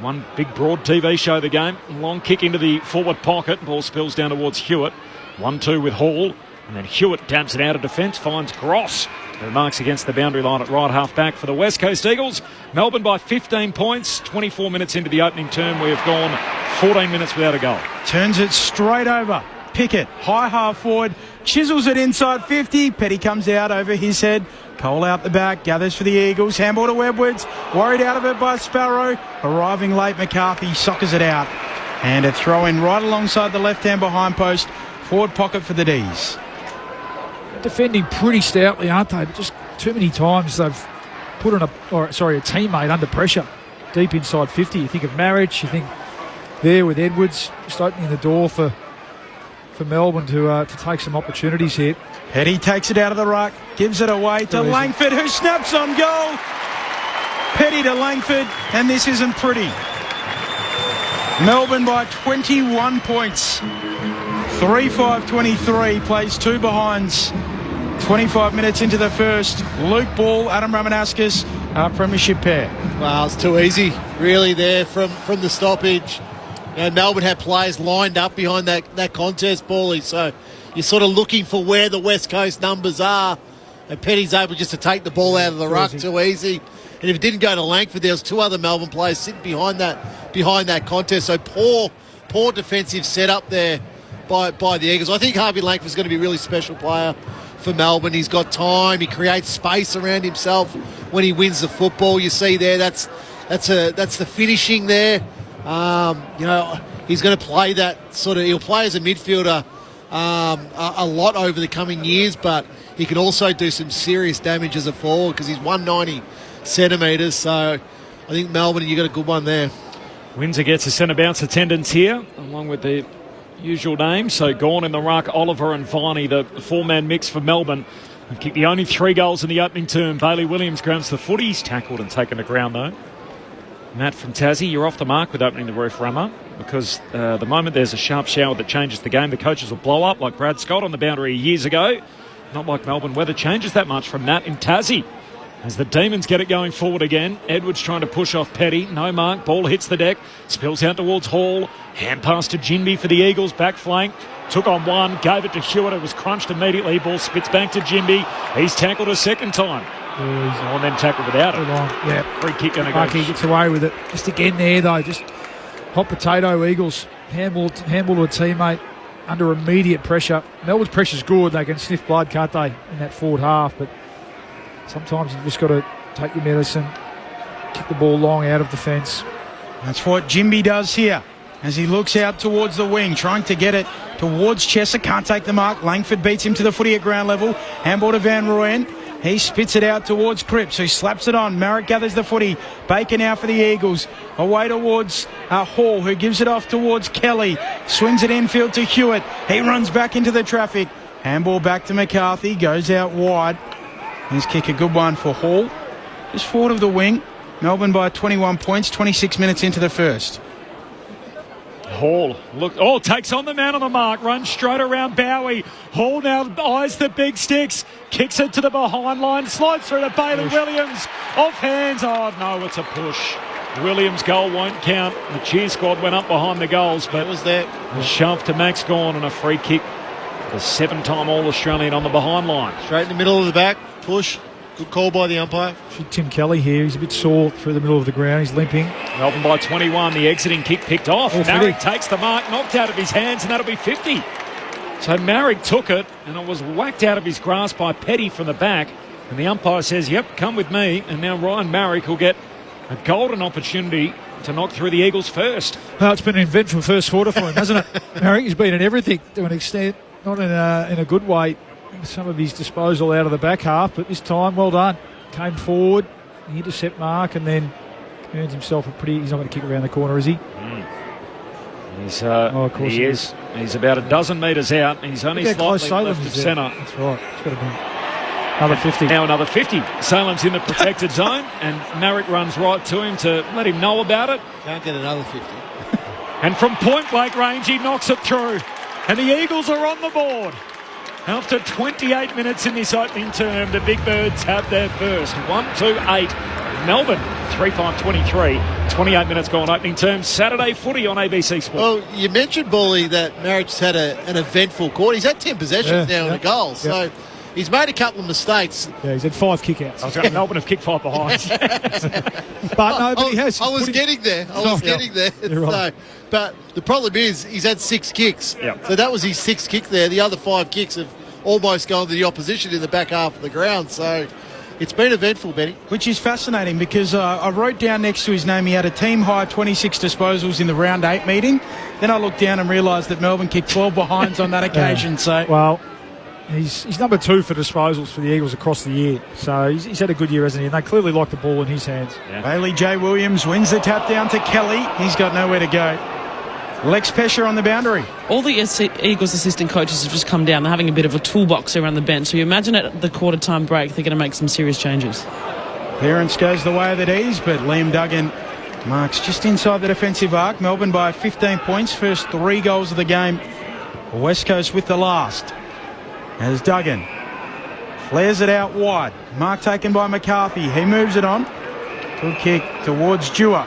one big broad TV show, the game. Long kick into the forward pocket. Ball spills down towards Hewitt. 1-2 with Hall. And then Hewitt dabs it out of defence, finds Gross, who marks against the boundary line at right half back for the West Coast Eagles. Melbourne by 15 points, 24 minutes into the opening term. We have gone 14 minutes without a goal. Turns it straight over. Pickett, high half forward, chisels it inside 50. Petty comes out over his head. Cole out the back, gathers for the Eagles. Handball to Edwards, worried out of it by Sparrow. Arriving late, McCarthy soccers it out. And a throw in right alongside the left-hand behind post. Forward pocket for the D's. Defending pretty stoutly, aren't they? But just too many times they've put a teammate under pressure deep inside 50. You think of Marriage, you think there with Edwards, just opening the door for Melbourne to take some opportunities here. Petty takes it out of the ruck, gives it away to Langford, who snaps on goal. Petty to Langford, and this isn't pretty. Melbourne by 21 points. 3-5-23, plays two behinds. 25 minutes into the first. Luke Ball, Adam Ramanauskas, our premiership pair. Well, it's too easy, really, there from the stoppage. Melbourne had players lined up behind that contest, Bally, so you're sort of looking for where the West Coast numbers are, and Petty's able just to take the ball out of the ruck too easy. And if it didn't go to Langford, there was two other Melbourne players sitting behind that contest. So poor defensive setup there by the Eagles. I think Harvey Langford's going to be a really special player for Melbourne. He's got time. He creates space around himself when he wins the football. You see there, that's the finishing there. He's going to play that sort of. He'll play as a midfielder a lot over the coming years, but he can also do some serious damage as a forward because he's 190 centimetres. So I think Melbourne, you got a good one there. Windsor gets a centre bounce attendance here, along with the usual names. So Gawn in the ruck, Oliver and Viney, the four-man mix for Melbourne. They've kicked the only 3 goals in the opening term. Bailey Williams grabs the footy. He's tackled and taken to ground, though. Matt from Tassie, you're off the mark with opening the roof, Rammer, because the moment there's a sharp shower that changes the game, the coaches will blow up like Brad Scott on the boundary years ago. Not like Melbourne weather changes that much from Matt in Tassie. As the Demons get it going forward again, Edwards trying to push off Petty. No mark. Ball hits the deck. Spills out towards Hall. Hand pass to Jinby for the Eagles. Back flank. Took on one. Gave it to Hewitt. It was crunched immediately. Ball spits back to Jinby. He's tackled a second time. And then tackled without it. Yeah. Free kick going to go. Markey gets away with it. Just again there, though. Just hot potato Eagles. Handball to a teammate under immediate pressure. Melbourne's pressure's good. They can sniff blood, can't they, in that forward half. But sometimes you've just got to take your medicine, kick the ball long out of defence. That's what Jimby does here as he looks out towards the wing, trying to get it towards Chesser. Can't take the mark. Langford beats him to the footy at ground level. Handball to Van Rooyen. He spits it out towards Cripps, who slaps it on. Marrick gathers the footy. Bacon out for the Eagles. Away towards Hall, who gives it off towards Kelly. Swings it infield to Hewitt. He runs back into the traffic. Handball back to McCarthy. Goes out wide. His kick, a good one for Hall. Just forward of the wing. Melbourne by 21 points, 26 minutes into the first. Hall takes on the man on the mark, runs straight around Bowie. Hall now eyes the big sticks, kicks it to the behind line, slides through to Bailey Williams. Off hands. Oh no, it's a push. Williams' goal won't count. The cheer squad went up behind the goals, but it was there. A shove to Max Gawn and a free kick. The 7-time All-Australian on the behind line. Straight in the middle of the back, push. Good call by the umpire. Tim Kelly here. He's a bit sore through the middle of the ground. He's limping. Melbourne by 21. The exiting kick picked off. Marrick takes the mark, knocked out of his hands, and that'll be 50. So Marrick took it, and it was whacked out of his grasp by Petty from the back. And the umpire says, yep, come with me. And now Ryan Marrick will get a golden opportunity to knock through the Eagles first. Oh, it's been an eventful first quarter for him, hasn't it? Marrick has been in everything to an extent, not in a good way. Some of his disposal out of the back half, but this time, well done. Came forward, he intercept mark, and then earns himself a pretty... He's not going to kick around the corner, is he? He is. He's about a dozen metres out. He's only slightly left of centre. That's right. It's got to be another 50. Now another 50. Salem's in the protected zone, and Marek runs right to him to let him know about it. Can't get another 50. And from point-blank range, he knocks it through. And the Eagles are on the board. After 28 minutes in this opening term, the Big Birds have their first. 1-2-8. Melbourne, 3-5-23. 28 minutes gone opening term. Saturday footy on ABC Sport. Well, you mentioned, Bully, that Marriage had an eventful quarter. He's had 10 possessions now in a goal. So he's made a couple of mistakes. Yeah, he's had 5 kickouts. I was going to Melbourne have kicked 5 behind. But no, but he has. I was getting there. You're right. But the problem is he's had 6 kicks. Yep. So that was his 6th kick there. The other 5 kicks have almost gone to the opposition in the back half of the ground. So it's been eventful, Benny. Which is fascinating because I wrote down next to his name he had a team-high 26 disposals in the round 8 meeting. Then I looked down and realised that Melbourne kicked 12 behinds on that occasion. So well, he's number 2 for disposals for the Eagles across the year. So he's had a good year, hasn't he? And they clearly like the ball in his hands. Yeah. Bailey J. Williams wins the tap down to Kelly. He's got nowhere to go. Lex Pesher on the boundary. All the Eagles assistant coaches have just come down. They're having a bit of a toolbox around the bench. So you imagine at the quarter-time break, they're going to make some serious changes. Clearance goes the way of the D's, but Liam Duggan marks just inside the defensive arc. Melbourne by 15 points. First 3 goals of the game. West Coast with the last. As Duggan flares it out wide. Mark taken by McCarthy. He moves it on. Good kick towards Dewar.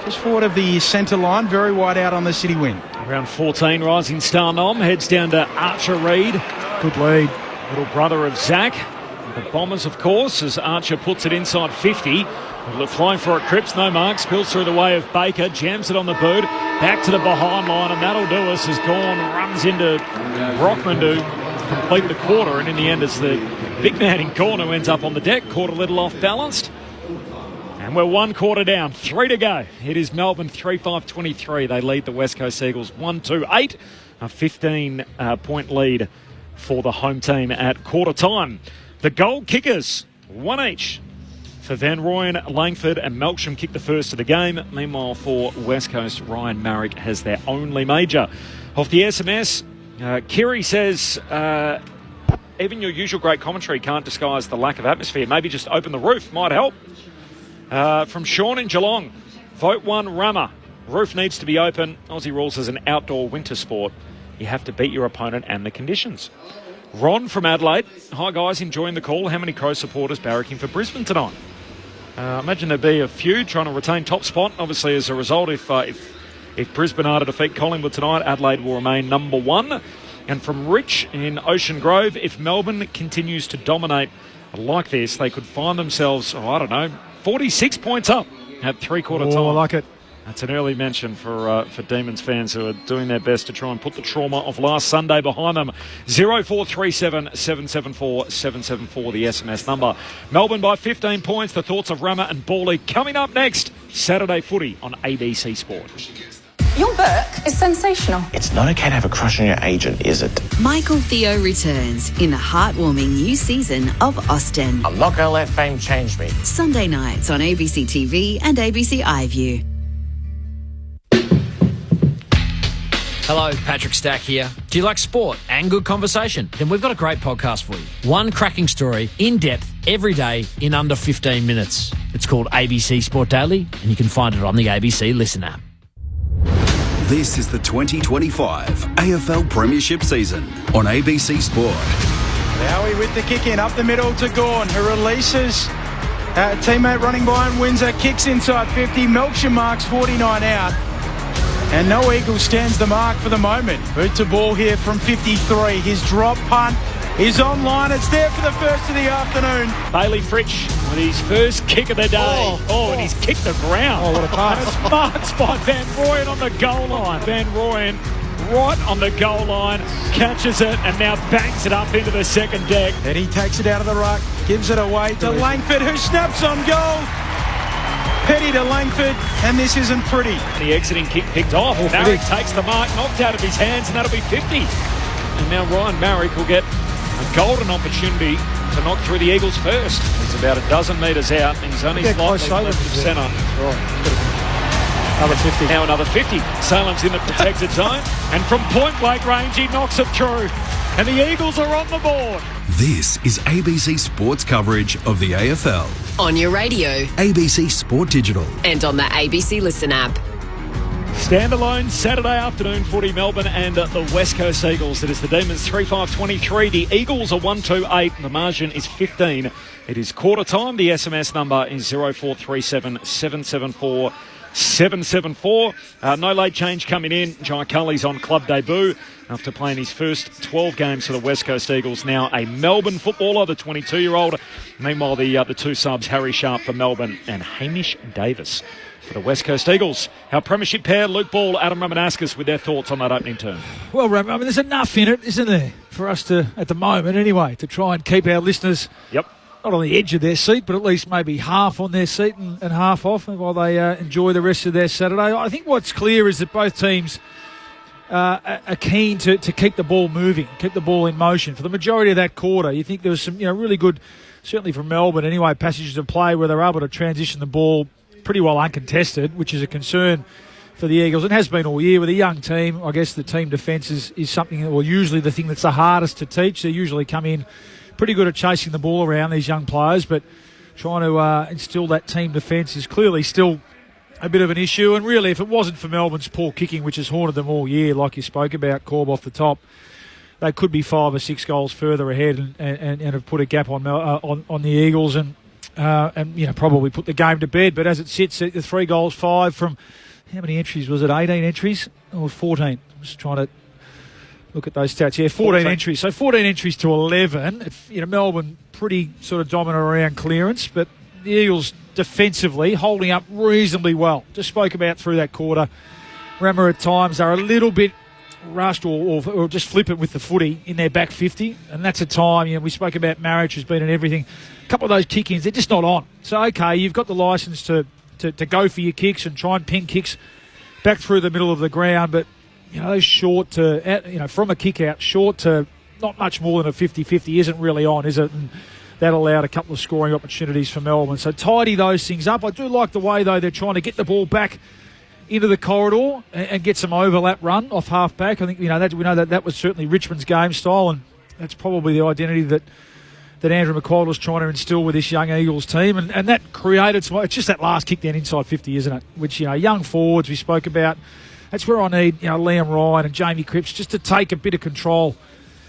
Just forward of the centre line, very wide out on the city wing. Around 14, Rising Star Nom heads down to Archer Reid. Good lead. Little brother of Zach. The Bombers, of course, as Archer puts it inside 50. Flying for it, Cripps, no mark, spills through the way of Baker, jams it on the boot, back to the behind line, and that'll do us. Has gone, runs into Brockman to complete the quarter, and in the end it's the big man in corner who ends up on the deck, caught a little off balanced. And we're 1 quarter down, 3 to go. It is Melbourne 3-5-23. They lead the West Coast Eagles 1-2-8. A 15-point lead for the home team at quarter time. The goal kickers, 1 each. For Van Rooyen, Langford and Melksham kick the first of the game. Meanwhile, for West Coast, Ryan Marek has their only major. Off the SMS, Kiri says, even your usual great commentary can't disguise the lack of atmosphere. Maybe just open the roof might help. From Sean in Geelong, vote 1 Rama. Roof needs to be open. Aussie rules as an outdoor winter sport. You have to beat your opponent and the conditions. Ron from Adelaide. Hi guys, enjoying the call. How many Crow supporters barracking for Brisbane tonight? I imagine there'd be a few trying to retain top spot. Obviously, as a result, if Brisbane are to defeat Collingwood tonight, Adelaide will remain number 1. And from Rich in Ocean Grove, if Melbourne continues to dominate like this, they could find themselves, 46 points up at 3/4 time. I like it. That's an early mention for Demons fans who are doing their best to try and put the trauma of last Sunday behind them. 0437 774 774, the SMS number. Melbourne by 15 points. The thoughts of Rama and Bawley coming up next. Saturday footy on ABC Sport. Your book is sensational. It's not okay to have a crush on your agent, is it? Michael Theo returns in the heartwarming new season of Austen. I'm not going to let fame change me. Sunday nights on ABC TV and ABC iView. Hello, Patrick Stack here. Do you like sport and good conversation? Then we've got a great podcast for you. One cracking story, in depth, every day, in under 15 minutes. It's called ABC Sport Daily, and you can find it on the ABC Listen app. This is the 2025 AFL Premiership season on ABC Sport. Howie with the kick in, up the middle to Gawn, who releases a teammate running by and wins her, kicks inside 50. Melksham marks 49 out. And no Eagle stands the mark for the moment. Boot to ball here from 53. His drop punt is online. It's there for the first of the afternoon. Bailey Fritsch with his first kick of the day. And he's kicked the ground. Oh, what a pass. And it's marked by Van Rooyen on the goal line. Van Rooyen right on the goal line, catches it and now banks it up into the second deck. Then he takes it out of the ruck, gives it away to Langford, who snaps on goal. Petty to Langford, and this isn't pretty. The exiting kick picked off. Marek takes the mark, knocked out of his hands, and that'll be 50. And now Ryan Marek will get a golden opportunity to knock through the Eagles first. He's about a dozen metres out, and he's only slightly left of centre. Another 50. Now another 50. Salem's in the protected zone, and from point blank range, he knocks it through. And the Eagles are on the board. This is ABC Sports coverage of the AFL. On your radio. ABC Sport Digital. And on the ABC Listen app. Standalone Saturday afternoon footy, Melbourne and the West Coast Eagles. It is the Demons 3-5-23. The Eagles are 1-2-8. The margin is 15. It is quarter time. The SMS number is 0437 774 774. No late change coming in. Jai Culley's on club debut after playing his first 12 games for the West Coast Eagles. Now a Melbourne footballer, the 22-year-old. Meanwhile, the two subs, Harry Sharp for Melbourne and Hamish Davis for the West Coast Eagles. Our premiership pair, Luke Ball, Adam Ramanauskas, with their thoughts on that opening term. Well, Ram, I mean, there's enough in it, isn't there, for us to, at the moment anyway, to try and keep our listeners not on the edge of their seat, but at least maybe half on their seat and half off while they enjoy the rest of their Saturday. I think what's clear is that both teams are keen to keep the ball moving, keep the ball in motion. For the majority of that quarter, you think there was some really good, certainly from Melbourne anyway, passages of play where they're able to transition the ball pretty well uncontested, which is a concern for the Eagles. It has been all year with a young team. I guess the team defence is something, or usually the thing that's the hardest to teach. They usually come in pretty good at chasing the ball around, these young players, but trying to instill that team defence is clearly still a bit of an issue. And really, if it wasn't for Melbourne's poor kicking, which has haunted them all year, like you spoke about, Corb, off the top, they could be 5 or 6 goals further ahead and have put a gap on the Eagles and probably put the game to bed. But as it sits, the 3 goals, 5 from how many entries was it? 18 entries or 14? I'm just trying to look at those stats. Yeah, 14 entries. So 14 entries to 11. Melbourne pretty sort of dominant around clearance, but the Eagles defensively holding up reasonably well. Just spoke about through that quarter. Rammer at times are a little bit rushed or just flippant with the footy in their back 50, and that's a time, we spoke about Marriage has been in everything. A couple of those kick-ins, they're just not on. So, okay, you've got the licence to go for your kicks and try and ping kicks back through the middle of the ground, but, those short to, from a kick-out, short to not much more than a 50-50 isn't really on, is it? And that allowed a couple of scoring opportunities for Melbourne. So tidy those things up. I do like the way, though, they're trying to get the ball back into the corridor and get some overlap run off half-back. I think, we know that was certainly Richmond's game style, and that's probably the identity that Andrew McQuaid was trying to instill with this young Eagles team, and that created some. It's just that last kick down inside 50, isn't it? Which, young forwards we spoke about. That's where I need, Liam Ryan and Jamie Cripps just to take a bit of control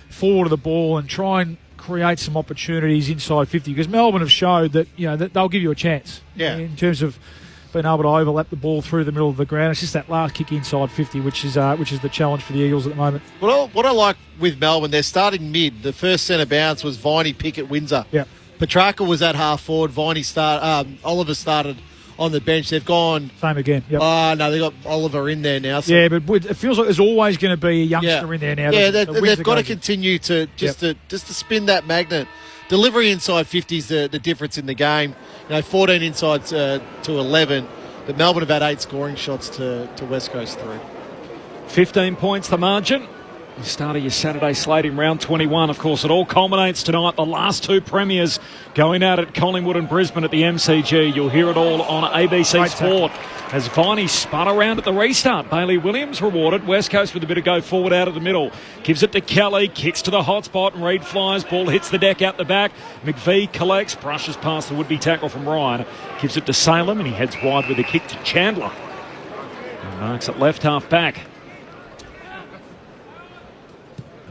forward of the ball and try and create some opportunities inside 50, because Melbourne have showed that, that they'll give you a chance in terms of being able to overlap the ball through the middle of the ground. It's just that last kick inside 50, which is the challenge for the Eagles at the moment. Well, what I like with Melbourne, they're starting mid. The first centre bounce was Viney, Pickett, Windsor. Yeah. Petrarca was at half forward. Oliver started on the bench. They've gone same again. Yep. No, they've got Oliver in there now. So. Yeah, but it feels like there's always going to be a youngster in there now. Yeah, they've got to continue to to spin that magnet. Delivery inside 50 is the difference in the game. 14 inside to 11. But Melbourne have had 8 scoring shots to West Coast 3. 15 points the margin. The start of your Saturday slate in round 21. Of course, it all culminates tonight. The last 2 premiers going out at Collingwood and Brisbane at the MCG. You'll hear it all on ABC Sport. As Viney spun around at the restart. Bailey Williams rewarded. West Coast with a bit of go forward out of the middle. Gives it to Kelly. Kicks to the hot spot and Reid flies. Ball hits the deck out the back. McVee collects. Brushes past the would-be tackle from Ryan. Gives it to Salem and he heads wide with a kick to Chandler. And marks at left half back.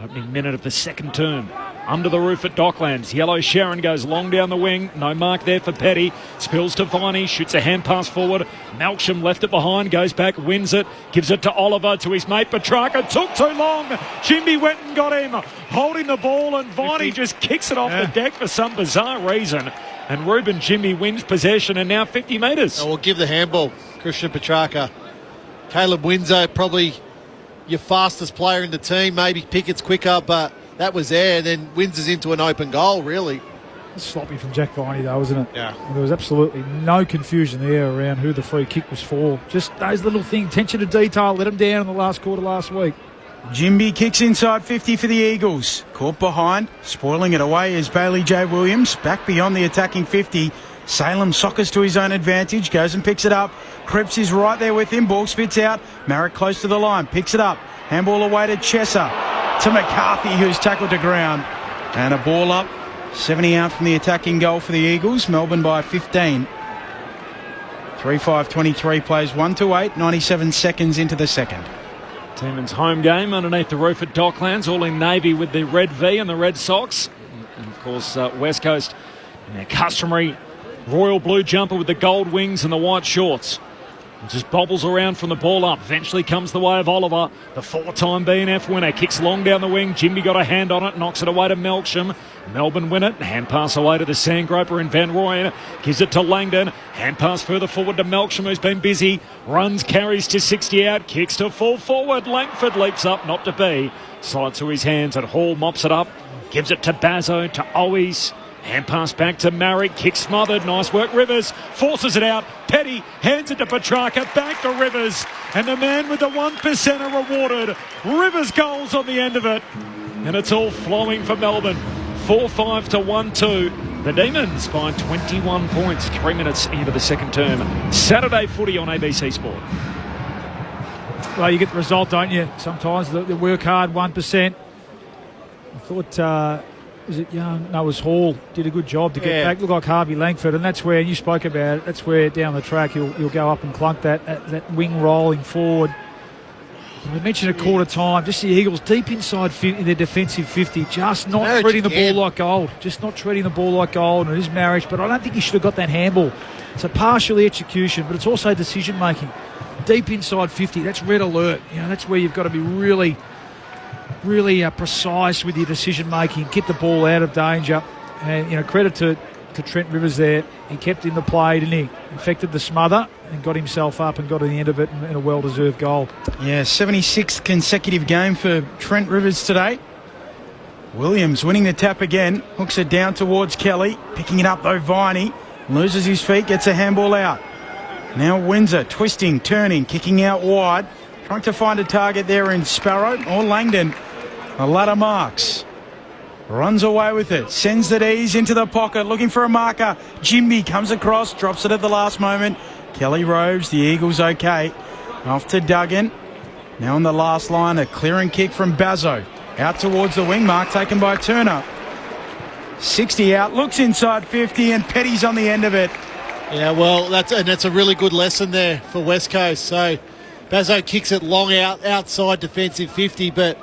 Opening minute of the second term. Under the roof at Docklands. Yellow Sharon goes long down the wing. No mark there for Petty. Spills to Viney. Shoots a hand pass forward. Malcolm left it behind. Goes back. Wins it. Gives it to Oliver. To his mate Petrarca. Took too long. Jimby went and got him. Holding the ball. And Viney just kicks it off the deck for some bizarre reason. And Ruben Jimmy wins possession. And now 50 metres. We'll give the handball. Christian Petrarca. Caleb Windsor probably your fastest player in the team. Maybe Pickett's quicker, but that was there. Then Windsor's into an open goal, really. It's sloppy from Jack Viney, though, wasn't it? Yeah. And there was absolutely no confusion there around who the free kick was for. Just those little things, attention to detail, let him down in the last quarter last week. Jimby kicks inside 50 for the Eagles. Caught behind, spoiling it away is Bailey J. Williams. Back beyond the attacking 50. Salem soccers to his own advantage, goes and picks it up. Cripps is right there with him. Ball spits out. Marrick close to the line, picks it up. Handball away to Chesser. To McCarthy, who's tackled to ground. And a ball up. 70 out from the attacking goal for the Eagles. Melbourne by 15. 3-5-23 plays 1 to 8, 97 seconds into the second. Teeman's home game underneath the roof at Docklands, all in navy with the red V and the red socks. And of course, West Coast in their customary royal blue jumper with the gold wings and the white shorts. It just bobbles around from the ball up. Eventually comes the way of Oliver, the 4-time BNF winner. Kicks long down the wing. Jimmy got a hand on it, knocks it away to Melksham. Melbourne win it. Hand pass away to the Sandgroper in Van Rooyen. Gives it to Langdon. Hand pass further forward to Melksham, who's been busy. Runs, carries to 60 out. Kicks to full forward. Langford leaps up, not to be. Slides to his hands and Hall mops it up. Gives it to Bazzo, to Owies. Hand pass back to Marrick, kick smothered, nice work, Rivers, forces it out, Petty hands it to Petrarca, back to Rivers, and the man with the 1% are rewarded. Rivers goals on the end of it, and it's all flowing for Melbourne. 4-5 to 1-2. The Demons by 21 points, 3 minutes into the second term. Saturday footy on ABC Sport. Well, you get the result, don't you? Sometimes the work hard, 1%. I thought... was it Young? No, it was Hall. Did a good job to get back. Looked like Harvey Langford, and that's where you spoke about it. That's where down the track you'll go up and clunk that wing rolling forward. We mentioned a quarter time. Just the Eagles deep inside in their defensive 50, just not Marriage treating the again. ball like gold. Just not treating the ball like gold. And it is Marriage, but I don't think he should have got that handball. It's a partial execution, but it's also decision making. Deep inside 50, that's red alert. That's where you've got to be really precise with your decision making, get the ball out of danger, and credit to Trent Rivers there. He kept in the play, didn't he? Infected the smother and got himself up and got to the end of it in a well-deserved goal. Yeah, 76th consecutive game for Trent Rivers today. Williams winning the tap again, hooks it down towards Kelly, picking it up though Viney, loses his feet, gets a handball out. Now Windsor twisting, turning, kicking out wide, trying to find a target there in Sparrow or Langdon. A ladder marks. Runs away with it. Sends it ease into the pocket. Looking for a marker. Jimby comes across. Drops it at the last moment. Kelly Robes. The Eagles okay. Off to Duggan. Now on the last line. A clearing kick from Bazzo. Out towards the wing. Mark taken by Turner. 60 out. Looks inside 50 and Petty's on the end of it. Yeah, well, that's a really good lesson there for West Coast. So Bazzo kicks it long outside defensive 50, but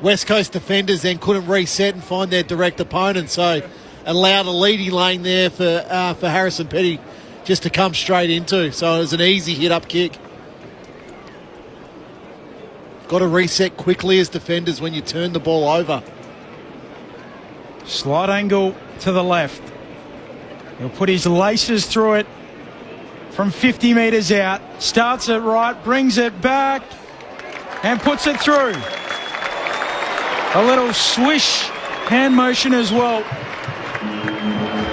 West Coast defenders then couldn't reset and find their direct opponent, so allowed a leading lane there for Harrison Petty just to come straight into. So it was an easy hit-up kick. Got to reset quickly as defenders when you turn the ball over. Slight angle to the left. He'll put his laces through it from 50 metres out. Starts it right, brings it back, and puts it through. A little swish hand motion as well.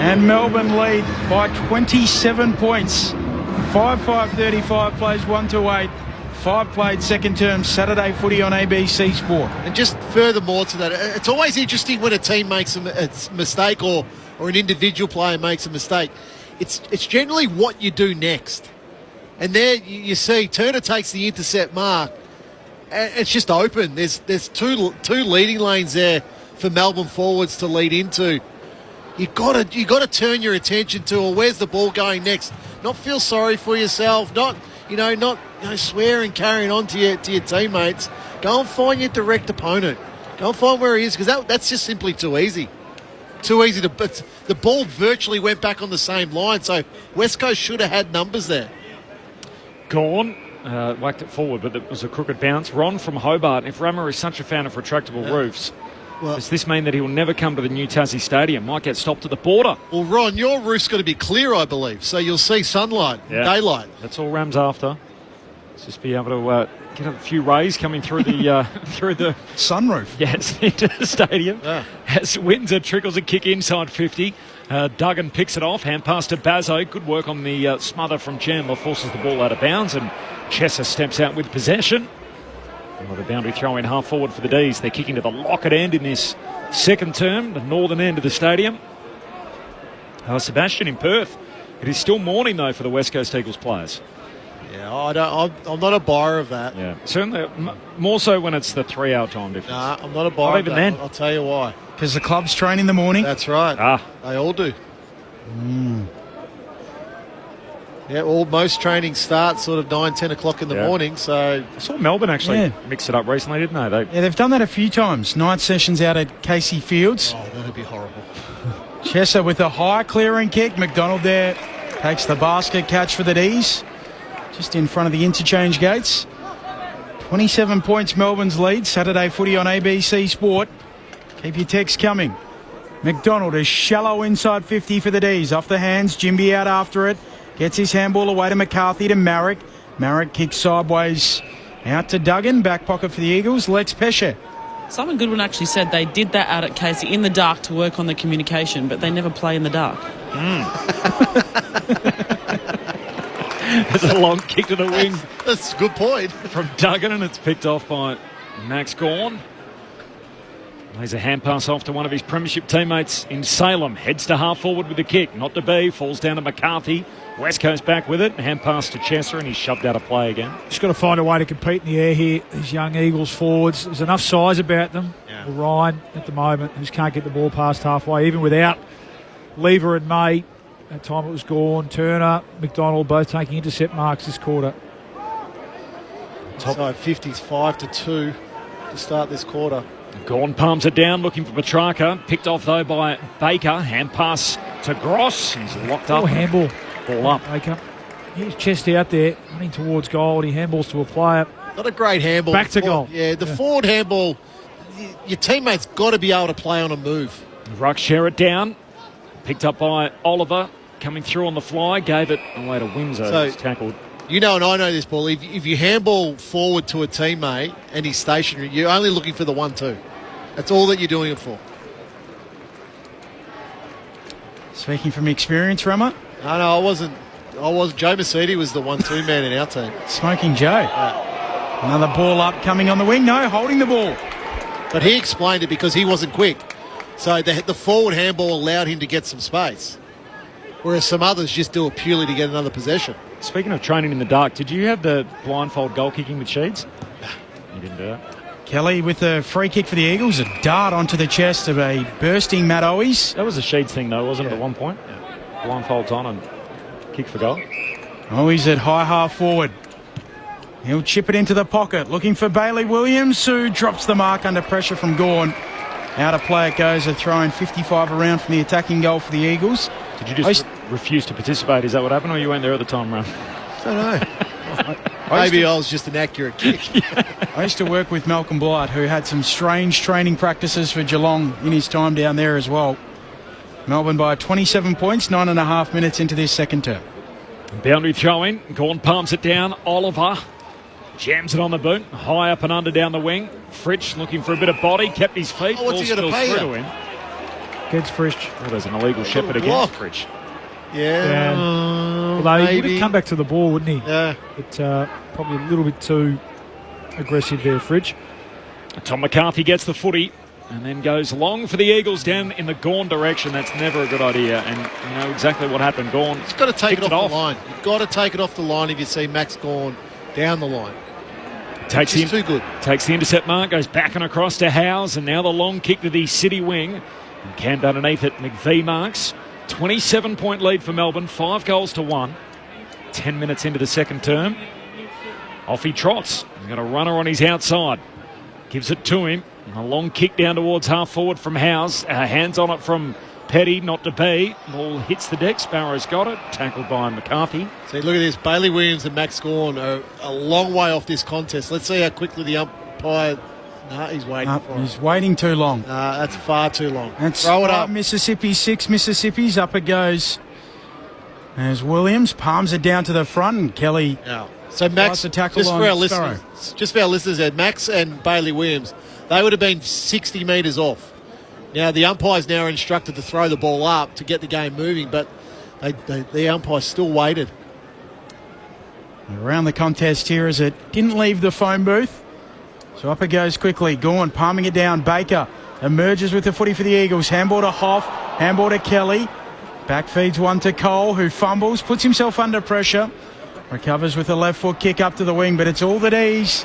And Melbourne lead by 27 points. 5-5-35 plays 1 to 8. 5 played second term Saturday footy on ABC Sport. And just furthermore to that, it's always interesting when a team makes a mistake or an individual player makes a mistake. It's generally what you do next. And there you see Turner takes the intercept mark. And it's just open. There's two leading lanes there for Melbourne forwards to lead into. You got to turn your attention to, well, where's the ball going next? Not feel sorry for yourself. Not swear and carrying on to your teammates. Go and find your direct opponent. Go and find where he is, because that's just simply too easy. Too easy to. But the ball virtually went back on the same line, so West Coast should have had numbers there. Gone. Whacked it forward, but it was a crooked bounce. Ron from Hobart. If Rama is such a fan of retractable roofs, does this mean that he will never come to the new Tassie Stadium? Might get stopped at the border. Well, Ron, your roof's got to be clear, I believe, so you'll see sunlight, daylight. That's all Ram's after. Let's just be able to get a few rays coming through the through the sunroof. Yes, into the stadium. As Windsor trickles a kick inside 50. Duggan picks it off. Hand pass to Bazzo. Good work on the smother from Chandler. Forces the ball out of bounds, and Chesser steps out with possession. The boundary throw in half forward for the D's. They're kicking to the Lockett end in this second term, the northern end of the stadium. Sebastian in Perth. It is still morning, though, for the West Coast Eagles players. Yeah, I'm not a buyer of that. Yeah, certainly more so when it's the 3-hour time difference. Nah, I'm not a buyer of that. Then. I'll tell you why. Because the clubs train in the morning? That's right. They all do. Yeah, most training starts sort of 9, 10 o'clock in the morning, so... I saw Melbourne actually mix it up recently, didn't they? Yeah, they've done that a few times. Night sessions out at Casey Fields. Oh, that would be horrible. Chesser with a high clearing kick. McDonald there takes the basket catch for the D's. Just in front of the interchange gates. 27 points Melbourne's lead. Saturday footy on ABC Sport. Keep your texts coming. McDonald is shallow inside 50 for the D's. Off the hands. Jimby out after it. Gets his handball away to McCarthy to Marek. Marek kicks sideways out to Duggan. Back pocket for the Eagles. Lex Pesce. Simon Goodwin actually said they did that out at Casey in the dark to work on the communication, but they never play in the dark. There's a long kick to the wing. That's a good point. From Duggan, and it's picked off by Max Gawn. Lays a hand pass off to one of his premiership teammates in Salem. Heads to half forward with the kick. Not to be. Falls down to McCarthy. West Coast back with it. Hand pass to Chesser, and he's shoved out of play again. Just got to find a way to compete in the air here. These young Eagles forwards. There's enough size about them. Yeah. Ryan at the moment just can't get the ball past halfway. Even without Lever and May, that time it was Gawn, Turner, McDonald both taking intercept marks this quarter. So 50's 5-2 to start this quarter. Gawn palms it down, looking for Petrarca. Picked off, though, by Baker. Hand pass to Gross. He's locked up. Handball. Ball up. Baker. His chest out there, running towards goal. He handballs to a player. Not a great handball. Back to goal. Yeah, the forward handball, your teammate's got to be able to play on a move. Ruck share it down. Picked up by Oliver. Coming through on the fly. Gave it away to Windsor. So, he's tackled. You know, and I know this, Paul, if you handball forward to a teammate and he's stationary, you're only looking for the 1-2. That's all that you're doing it for. Speaking from experience, Rama? No, I wasn't. Joe Mercedes was the 1-2 man in our team. Smoking Joe. Yeah. Another ball up, coming on the wing. No, holding the ball. But he explained it because he wasn't quick. So the forward handball allowed him to get some space. Whereas some others just do it purely to get another possession. Speaking of training in the dark, did you have the blindfold goal kicking with Sheeds? You didn't do that. Kelly with a free kick for the Eagles. A dart onto the chest of a bursting Matt Owies. That was a Sheeds thing, though, wasn't it, at one point? Yeah. Blindfolds on and kick for goal. Owies at high half forward. He'll chip it into the pocket. Looking for Bailey Williams, who drops the mark under pressure from Gawn. Out of play it goes. A throw-in 55 around from the attacking goal for the Eagles. Did you just refuse to participate? Is that what happened, or you weren't there at the time, Ron? I don't know. Maybe I was just an accurate kick. I used to work with Malcolm Blight, who had some strange training practices for Geelong in his time down there as well. Melbourne by 27 points, 9.5 minutes into this second term. Boundary throw-in. Gawn palms it down. Oliver jams it on the boot. High up and under down the wing. Fritsch looking for a bit of body. Kept his feet. What's he going to pay through to him. Gets Fritsch. Oh, there's an illegal shepherd against Fritsch. Yeah. Although he would have come back to the ball, wouldn't he? Yeah. But probably a little bit too aggressive there, Fritsch. Tom McCarthy gets the footy and then goes long for the Eagles down in the Gawn direction. That's never a good idea. And you know exactly what happened. Gawn. It's got to take it off the line. You've got to take it off the line if you see Max Gawn down the line. Takes too good. Takes the intercept mark, goes back and across to Howes, and now the long kick to the City wing. And cammed underneath it, McVie marks. 27-point lead for Melbourne, 5 goals to 1. 10 minutes into the second term. Off he trots. He's got a runner on his outside. Gives it to him. A long kick down towards half forward from Howes. Hands on it from Petty, not to be. Ball hits the deck. Sparrow's got it. Tackled by McCarthy. See, look at this. Bailey Williams and Max Gawn are a long way off this contest. Let's see how quickly the umpire... No, he's waiting for it. He's waiting too long. That's far too long. That's throw it up. Mississippi 6 Mississippis. Up it goes. There's Williams. Palms it down to the front. And Kelly... Yeah. So Max, just for our listeners, Max and Bailey Williams, they would have been 60 metres off. Now, the umpires now are instructed to throw the ball up to get the game moving, but the umpires still waited. Around the contest here as it didn't leave the phone booth. So up it goes quickly. Gawn palming it down. Baker emerges with the footy for the Eagles. Handball to Hoff. Handball to Kelly. Back feeds one to Cole, who fumbles, puts himself under pressure. Recovers with a left foot kick up to the wing, but it's all the D's.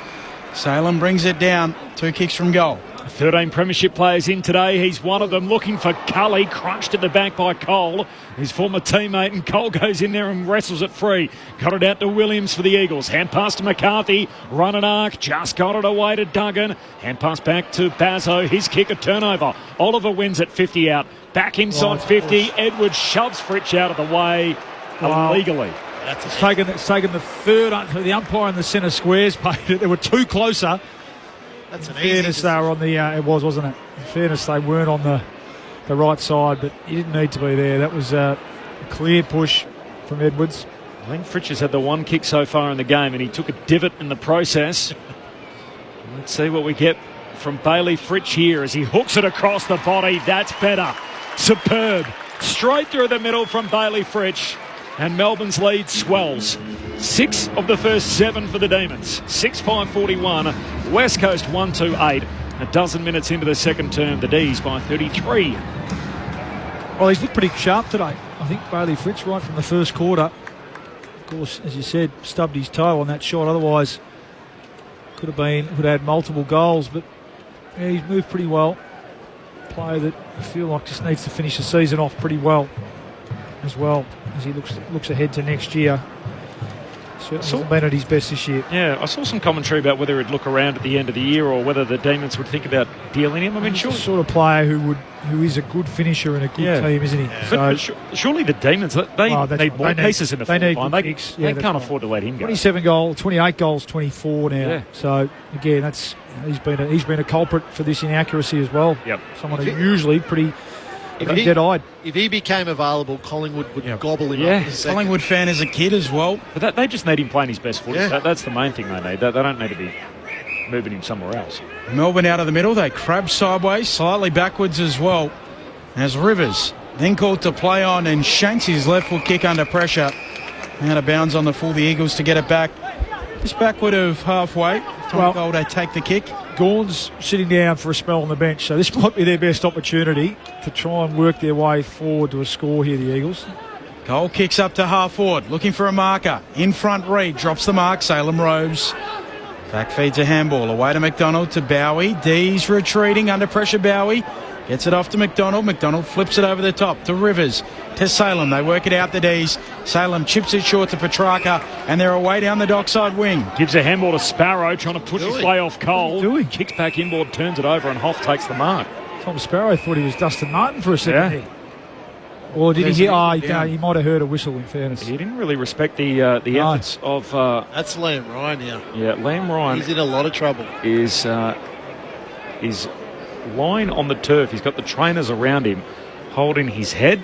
Salem brings it down. 2 kicks from goal. 13 premiership players in today. He's one of them, looking for Cully, crunched at the back by Cole, his former teammate, and Cole goes in there and wrestles it free. Got it out to Williams for the Eagles. Hand pass to McCarthy, run and arc, just got it away to Duggan. Hand pass back to Bazzo, his kick, a turnover. Oliver wins at 50 out, back inside 50. Edwards shoves Fritsch out of the way illegally. It's taken the third. The umpire in the centre squares paid it. There were 2 closer. That's an fairness, they were on the. It was, wasn't it? In fairness, they weren't on the right side, but he didn't need to be there. That was a clear push from Edwards. I think Fritsch has had the 1 kick so far in the game, and he took a divot in the process. Let's see what we get from Bailey Fritsch here as he hooks it across the body. That's better. Superb. Straight through the middle from Bailey Fritsch. And Melbourne's lead swells. 6 of the first 7 for the Demons. 6-5-41. West Coast 1-2-8. A dozen minutes into the second term, the D's by 33. Well, he's looked pretty sharp today. I think Bailey Fritsch right from the first quarter. Of course, as you said, stubbed his toe on that shot. Otherwise, could have had multiple goals. But yeah, he's moved pretty well. Player that I feel like just needs to finish the season off pretty well as he looks ahead to next year. Certainly hasn't been at his best this year. Yeah, I saw some commentary about whether he'd look around at the end of the year or whether the Demons would think about dealing him. I mean, he's the sort of player who is a good finisher in a good team, isn't he? Yeah. But surely the Demons, they need more pieces in the forward line. They can't afford to let him go. 28 goals, 24 now. Yeah. So again, he's been a culprit for this inaccuracy as well. Yep. Someone who's usually pretty dead-eyed. If he became available, Collingwood would gobble him up. Collingwood fan as a kid as well. But they just need him playing his best footy. Yeah. That's the main thing they need. They don't need to be moving him somewhere else. Melbourne out of the middle. They crab sideways, slightly backwards as well. As Rivers then called to play on and shanks his left foot kick under pressure. Out of bounds on the full. The Eagles to get it back. Just backward of halfway. Goal, they take the kick. Gawn's sitting down for a spell on the bench, so this might be their best opportunity to try and work their way forward to a score here, the Eagles. Goal kicks up to half forward, looking for a marker. In front, Reid drops the mark. Salem Robes. Back feeds a handball. Away to McDonald to Bowie. D's retreating under pressure. Bowie gets it off to McDonald. McDonald flips it over the top to Rivers. To Salem. They work it out, the D's. Salem chips it short to Petrarca, and they're away down the dockside wing. Gives a handball to Sparrow, trying to push his way off Cole. Kicks back inboard, turns it over, and Hoff takes the mark. Tom Sparrow thought he was Dustin Martin for a second there. Or did he hear? He might have heard a whistle, in fairness. He didn't really respect the efforts of... That's Liam Ryan now. Yeah, Liam Ryan... He's in a lot of trouble. Is lying on the turf. He's got the trainers around him, holding his head.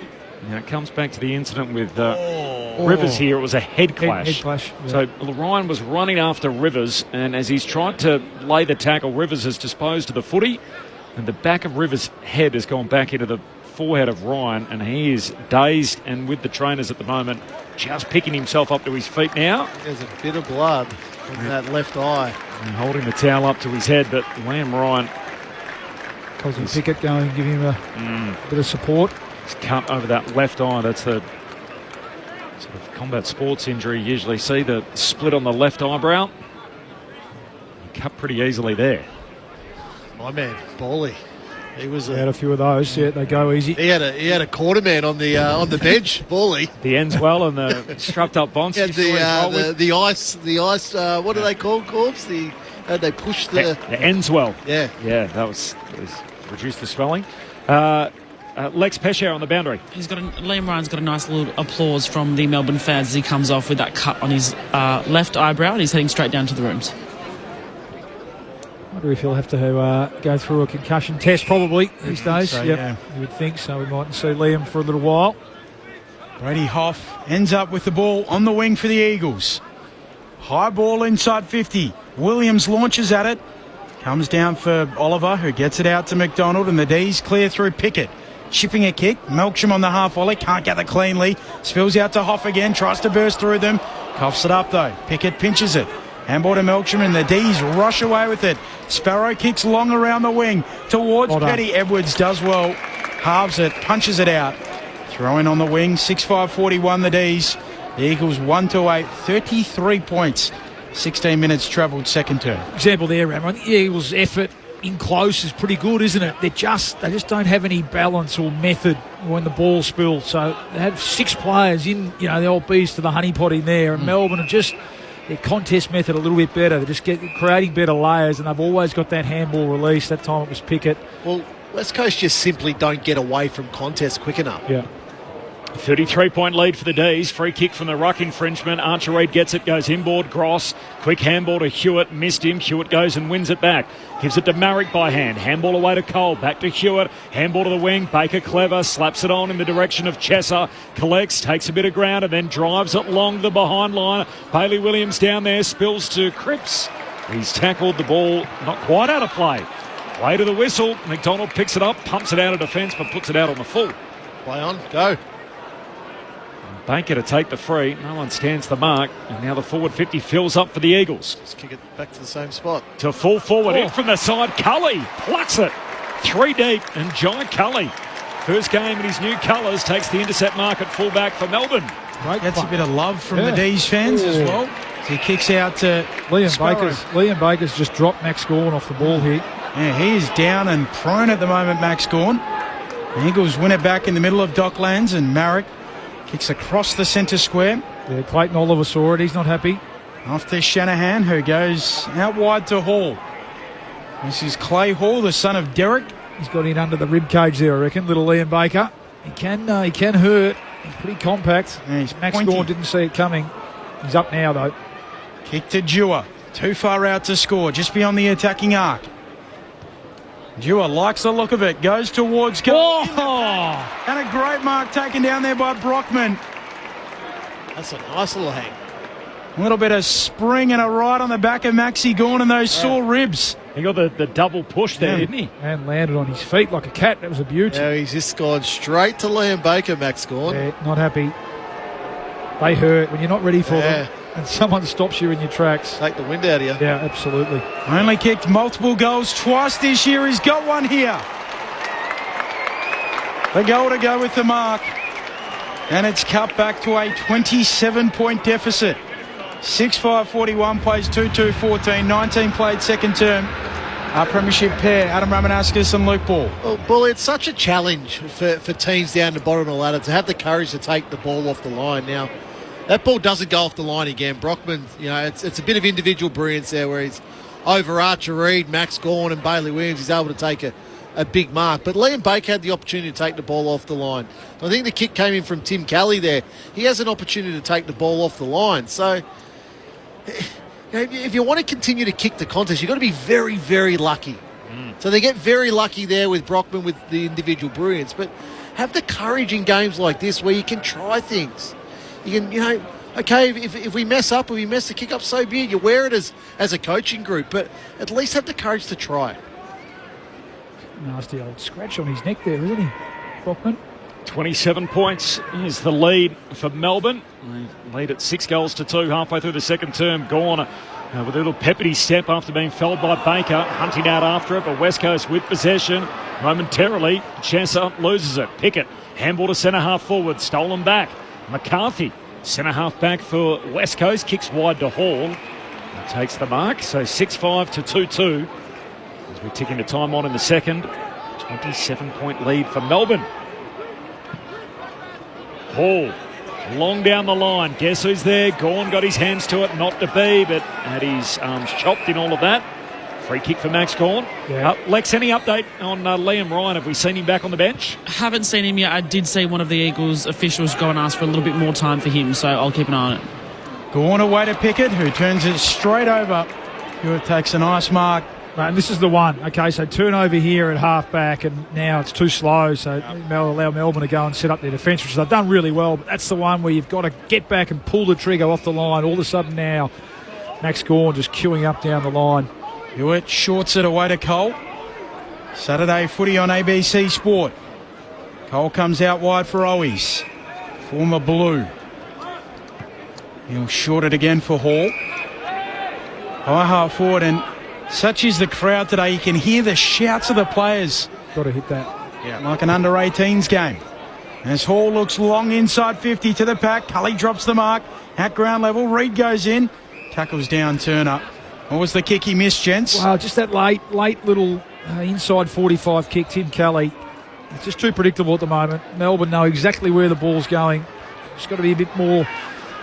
Now it comes back to the incident with Rivers here. It was a head clash. Head clash, yeah. So Ryan was running after Rivers, and as he's tried to lay the tackle, Rivers has disposed of the footy, and the back of Rivers' head has gone back into the forehead of Ryan, and he is dazed and with the trainers at the moment, just picking himself up to his feet now. There's a bit of blood in that left eye. And holding the towel up to his head, but Liam Ryan... Cosy Pickett going and giving him a bit of support. He's cut over that left eye. That's the sort of combat sports injury you usually see, the split on the left eyebrow. He cut pretty easily there. My man, Bawley. He had a few of those. Yeah, they go easy. He had a quarter man on the bench, Bawley. The Enswell and the strapped up Bonds. Yeah, the ice. What do they call Corbs? They push the Enswell. Yeah, that was reduced the swelling. Lex Pesce on the boundary. Liam Ryan's got a nice little applause from the Melbourne fans as he comes off with that cut on his left eyebrow, and he's heading straight down to the rooms. I wonder if he'll have to go through a concussion test probably these days. So, yeah, you would think so. We mightn't see Liam for a little while. Brady Hoff ends up with the ball on the wing for the Eagles. High ball inside 50. Williams launches at it. Comes down for Oliver, who gets it out to McDonald, and the D's clear through Pickett. Chipping a kick. Melksham on the half volley. Can't get it cleanly. Spills out to Hoff again. Tries to burst through them. Coughs it up though. Pickett pinches it. Handball to Melksham, and the D's rush away with it. Sparrow kicks long around the wing towards Petty. Edwards does well. Halves it. Punches it out. Throwing on the wing, 6-5-41 the D's. The Eagles 1-8, 33 points. 16 minutes travelled second term. Example there, Ramon. The Eagles' effort in close is pretty good, isn't it? They just don't have any balance or method when the ball spills. So they have 6 players in, the old bees to the honeypot in there. And Melbourne are just their contest method a little bit better. They're just creating better layers, and they've always got that handball release. That time it was Pickett. Well, West Coast just simply don't get away from contest quick enough. Yeah. 33-point lead for the D's. Free kick from the ruck infringement. Archer Reid gets it, goes inboard. Gross. Quick handball to Hewitt. Missed him. Hewitt goes and wins it back. Gives it to Marrick by hand. Handball away to Cole. Back to Hewitt. Handball to the wing. Baker clever. Slaps it on in the direction of Chesser. Collects. Takes a bit of ground and then drives it long the behind line. Bailey Williams down there. Spills to Cripps. He's tackled the ball. Not quite out of play. Way to the whistle. McDonald picks it up. Pumps it out of defence but puts it out on the full. Play on. Go. Baker to take the free. No one stands the mark. And now the forward 50 fills up for the Eagles. Just kick it back to the same spot. To full forward. In from the side. Cully plucks it. 3 deep. And Jai Cully, first game in his new colours, takes the intercept mark at fullback for Melbourne. Gets a bit of love from the D's fans as well. So he kicks out to Liam Baker's just dropped Max Gawn off the ball here. Yeah, he is down and prone at the moment, Max Gawn. The Eagles win it back in the middle of Docklands, and Marrick kicks across the centre square. Yeah, Clayton Oliver saw it. He's not happy. Off to Shanahan, who goes out wide to Hall. This is Clay Hall, the son of Derek. He's got in under the rib cage there, I reckon. Little Liam Baker. He can hurt. He's pretty compact. Yeah, he's Max pointy. Gawn didn't see it coming. He's up now, though. Kick to Dewar. Too far out to score, just beyond the attacking arc. Dewar likes the look of it, goes towards goal. Oh! And a great mark taken down there by Brockman. That's a nice little hang. A little bit of spring and a right on the back of Maxi Gawn and those sore ribs. He got the double push there, didn't he? And landed on his feet like a cat. That was a beauty. Yeah, he's just gone straight to Liam Baker, Max Gawn. Yeah, not happy. They hurt when you're not ready for them. And someone stops you in your tracks. Take the wind out of you. Yeah, absolutely. Only kicked multiple goals twice this year. He's got one here. The goal to go with the mark. And it's cut back to a 27-point deficit. 6-5-41 plays 2-2-14. 19 played second term. Our premiership pair, Adam Ramanauskas and Luke Ball. Well, Bull, it's such a challenge for teams down the bottom of the ladder to have the courage to take the ball off the line. Now, that ball doesn't go off the line again. Brockman, it's a bit of individual brilliance there where he's over Archer Reid, Max Gawn and Bailey Williams. He's able to take a big mark. But Liam Baker had the opportunity to take the ball off the line. I think the kick came in from Tim Kelly there. He has an opportunity to take the ball off the line. So if you want to continue to kick the contest, you've got to be very, very lucky. So they get very lucky there with Brockman with the individual brilliance. But have the courage in games like this where you can try things. You can, okay, if we mess up or we mess the kick up, so be it. You wear it as a coaching group, but at least have the courage to try. Nasty old scratch on his neck there, isn't he, Brockman? 27 points is the lead for Melbourne. They lead at 6-2 halfway through the second term. Gone with a little peppity step after being felled by Baker. Hunting out after it, but West Coast with possession. Momentarily, Chesser loses it. Pickett, handball to centre-half forward, stolen back. McCarthy, centre-half back for West Coast, kicks wide to Hall. And takes the mark, so 6-5 to 2-2. As we're ticking the time on in the second. 27-point lead for Melbourne. Hall, long down the line. Guess who's there? Gawn got his hands to it, not to be, but had his arms chopped in all of that. Free kick for Max Gawn. Yeah. Lex, any update on Liam Ryan? Have we seen him back on the bench? Haven't seen him yet. I did see one of the Eagles officials go and ask for a little bit more time for him, so I'll keep an eye on it. Gawn away to Pickett, who turns it straight over. Hewitt takes a nice mark. And this is the one. Okay, so turnover here at half-back, and now it's too slow, so allow Melbourne to go and set up their defence, which they've done really well, but that's the one where you've got to get back and pull the trigger off the line. All of a sudden now, Max Gawn just queuing up down the line. Hewitt shorts it away to Cole. Saturday footy on ABC Sport. Cole comes out wide for Owies. Former Blue. He'll short it again for Hall. High half forward, and such is the crowd today, you can hear the shouts of the players. Got to hit that. Yeah, like an under-18s game. As Hall looks long inside 50 to the pack. Cully drops the mark at ground level. Reid goes in. Tackles down Turner. What was the kick he missed, gents? Well, just that late little inside 45 kick, Tim Kelly. It's just too predictable at the moment. Melbourne know exactly where the ball's going. It's got to be a bit more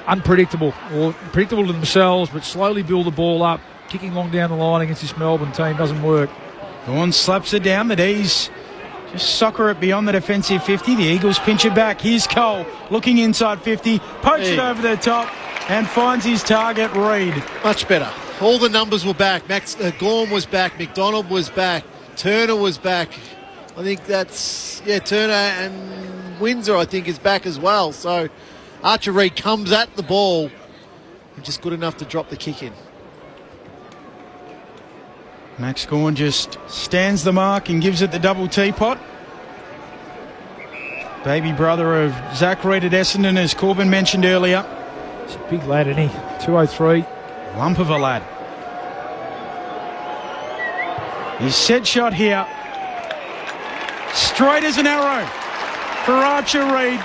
unpredictable, or predictable to themselves, but slowly build the ball up. Kicking long down the line against this Melbourne team doesn't work. Gawn slaps it down. The D's just soccer it beyond the defensive 50. The Eagles pinch it back. Here's Cole looking inside 50. Pokes it over the top and finds his target, Reid. Much better. All the numbers were back. Gawn was back. McDonald was back. Turner was back. I think that's, Turner and Windsor, I think, is back as well. So Archer Reid comes at the ball and just good enough to drop the kick in. Max Gawn just stands the mark and gives it the double teapot. Baby brother of Zach Reid at Essendon, as Corbin mentioned earlier. He's a big lad, isn't he? 203. Lump of a lad. His set shot here. Straight as an arrow for Archer Reid.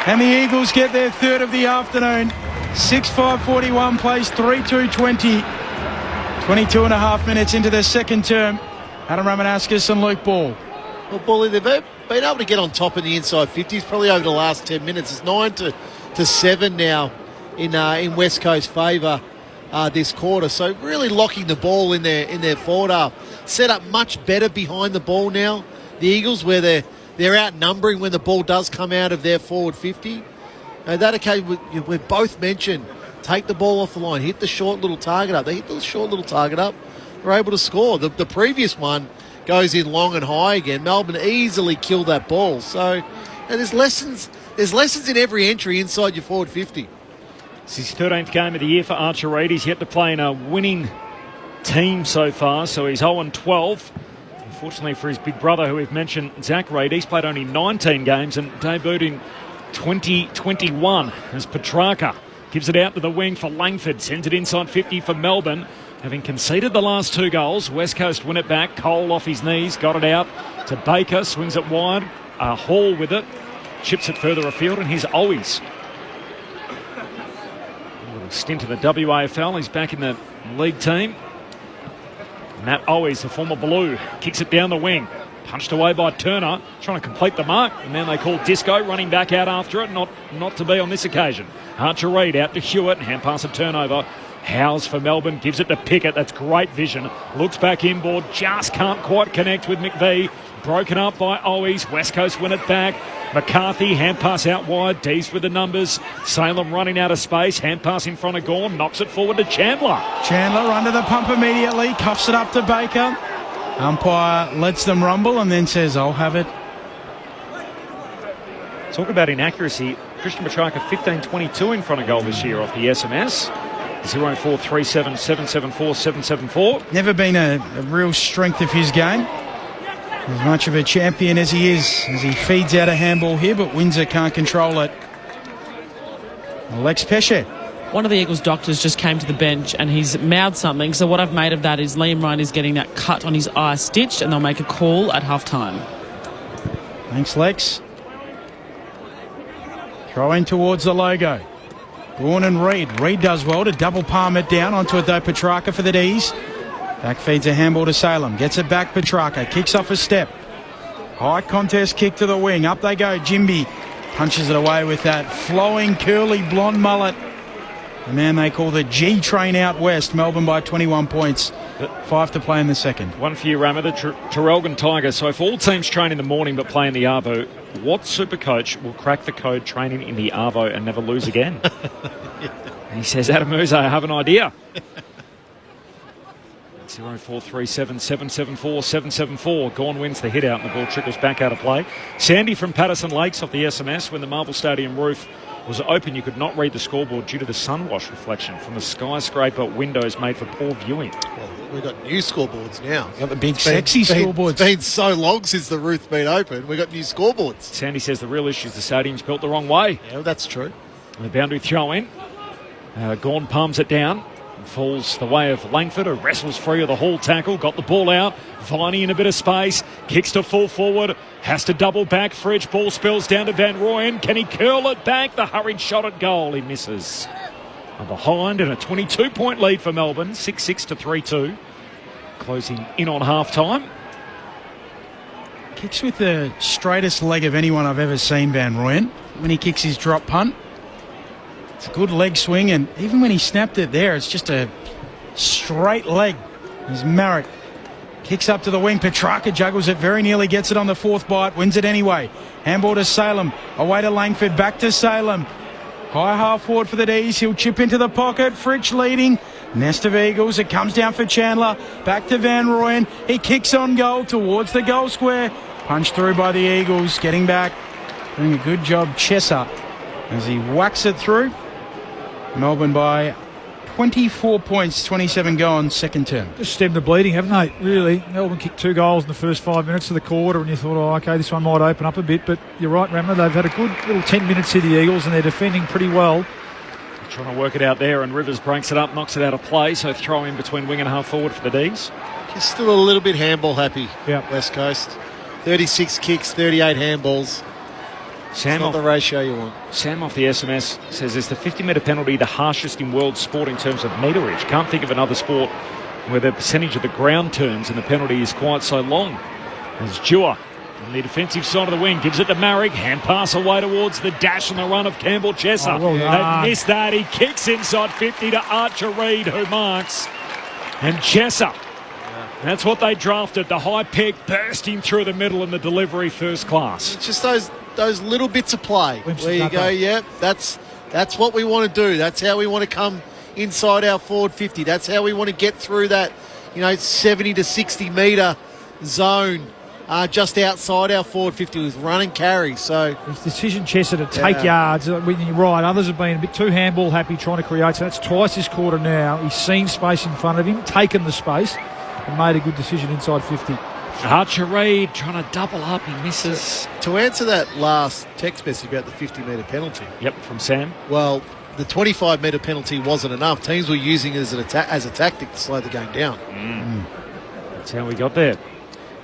And the Eagles get their third of the afternoon. 6:5:41 plays 3:2:20. 22 and a half minutes into the second term. Adam Ramanauskas and Luke Ball. Well, Bully, they've been able to get on top in the inside 50s probably over the last 10 minutes. It's 9-7 now in West Coast favour this quarter. So really locking the ball in their forward half. Set up much better behind the ball now. The Eagles, where they're outnumbering when the ball does come out of their forward 50. That occasion we both mentioned, take the ball off the line, hit the short little target up. They hit the short little target up, they're able to score. The previous one goes in long and high again. Melbourne easily killed that ball. So there's lessons in every entry inside your forward 50. It's his 13th game of the year for Archer Reid. He's yet to play in a winning team so far, so he's 0-12. Unfortunately for his big brother, who we've mentioned, Zach Reid, he's played only 19 games and debuted in 2021 as Petrarca gives it out to the wing for Langford. Sends it inside 50 for Melbourne. Having conceded the last 2 goals, West Coast win it back. Cole off his knees, got it out to Baker, swings it wide. Hall with it, chips it further afield, and here's Owies. A little stint in the WAFL. He's back in the league team. Matt Owies, the former Blue, kicks it down the wing. Punched away by Turner, trying to complete the mark, and then they call Disco, running back out after it. Not to be on this occasion. Archer Reid out to Hewitt, hand pass a turnover. Howes for Melbourne, gives it to Pickett. That's great vision. Looks back inboard, just can't quite connect with McVie. Broken up by Owies. West Coast win it back. McCarthy, hand pass out wide. D's with the numbers. Salem running out of space. Hand pass in front of Gawn. Knocks it forward to Chandler. Chandler under the pump immediately. Cuffs it up to Baker. Umpire lets them rumble and then says, I'll have it. Talk about inaccuracy. Christian Petrarca 15-22 in front of goal this year off the SMS. 0437 774 774. Never been a real strength of his game. As much of a champion as he is, as he feeds out a handball here, but Windsor can't control it. Lex Pesce. One of the Eagles doctors just came to the bench and he's mouthed something. So what I've made of that is Liam Ryan is getting that cut on his eye stitched, and they'll make a call at half-time. Thanks, Lex. Throw in towards the logo. Gawn and Reid. Reid does well to double palm it down onto it though. Petrarca for the D's. Back feeds a handball to Salem. Gets it back, Petrarca. Kicks off a step. High contest kick to the wing. Up they go. Jimby punches it away with that flowing, curly, blonde mullet. The man they call the G train out west. Melbourne by 21 points. 5 to play in the second. One for you, Rammer, the Traralgon Tigers. So if all teams train in the morning but play in the Arvo, what super coach will crack the code training in the Arvo and never lose again? And he says, Adam Musa, I have an idea. 0437 774 774. Gawn wins the hit out and the ball trickles back out of play. Sandy from Patterson Lakes off the SMS. When the Marvel Stadium roof was open, you could not read the scoreboard due to the sunwash reflection from the skyscraper windows made for poor viewing. Well, we've got new scoreboards now. Got the big sexy scoreboards. It's been so long since the roof's been open. We've got new scoreboards. Sandy says the real issue is the stadium's built the wrong way. Yeah, well, that's true. The boundary throw in. Gawn palms it down. Falls the way of Langford, who wrestles free of the haul tackle, got the ball out. Viney in a bit of space, kicks to full forward, has to double back. Fridge, ball spills down to Van Rooyen. Can he curl it back? The hurried shot at goal, he misses. Behind and a 22-point lead for Melbourne, 6-6 to 3-2. Closing in on half-time. Kicks with the straightest leg of anyone I've ever seen, Van Rooyen, when he kicks his drop punt. It's a good leg swing, and even when he snapped it there, it's just a straight leg. He's Marek. Kicks up to the wing. Petrarca juggles it, very nearly gets it on the fourth bite, wins it anyway. Handball to Salem. Away to Langford, back to Salem. High half forward for the D's. He'll chip into the pocket. Fritsch leading. Nest of Eagles. It comes down for Chandler. Back to Van Rooyen. He kicks on goal towards the goal square. Punched through by the Eagles. Getting back. Doing a good job, Chesser, as he whacks it through. Melbourne by 24 points, 27 gone, second term. Just stemmed the bleeding, haven't they? Really. Melbourne kicked 2 goals in the first 5 minutes of the quarter, and you thought, oh, okay, this one might open up a bit. But you're right, Rammer, they've had a good little 10 minutes here, the Eagles, and they're defending pretty well. Trying to work it out there, and Rivers breaks it up, knocks it out of play, so throw in between wing and half forward for the D's. He's still a little bit handball happy, yep. West Coast. 36 kicks, 38 handballs. Sam, not the ratio you want. Sam off the SMS says, is the 50-metre penalty the harshest in world sport in terms of meterage? Can't think of another sport where the percentage of the ground turns and the penalty is quite so long. As Dewar on the defensive side of the wing gives it to Marek. Hand pass away towards the dash and the run of Campbell Chesser. They missed that. He kicks inside 50 to Archer Reid, who marks. And Chesser. That's what they drafted. The high peg bursting through the middle and the delivery first class. It's just those little bits of play where you go, yeah, that's what we want to do. That's how we want to come inside our forward 50. That's how we want to get through that, 70 to 60 metre zone just outside our forward 50 with run and carry. So his decision, Chesser, to take yards. When you're right, others have been a bit too handball happy trying to create. So that's twice this quarter now. He's seen space in front of him, taken the space, and made a good decision inside 50. Archer Reid trying to double up, he misses. To answer that last text message about the 50-metre penalty. Yep, from Sam. Well, the 25-metre penalty wasn't enough. Teams were using it as a tactic to slow the game down. That's how we got there.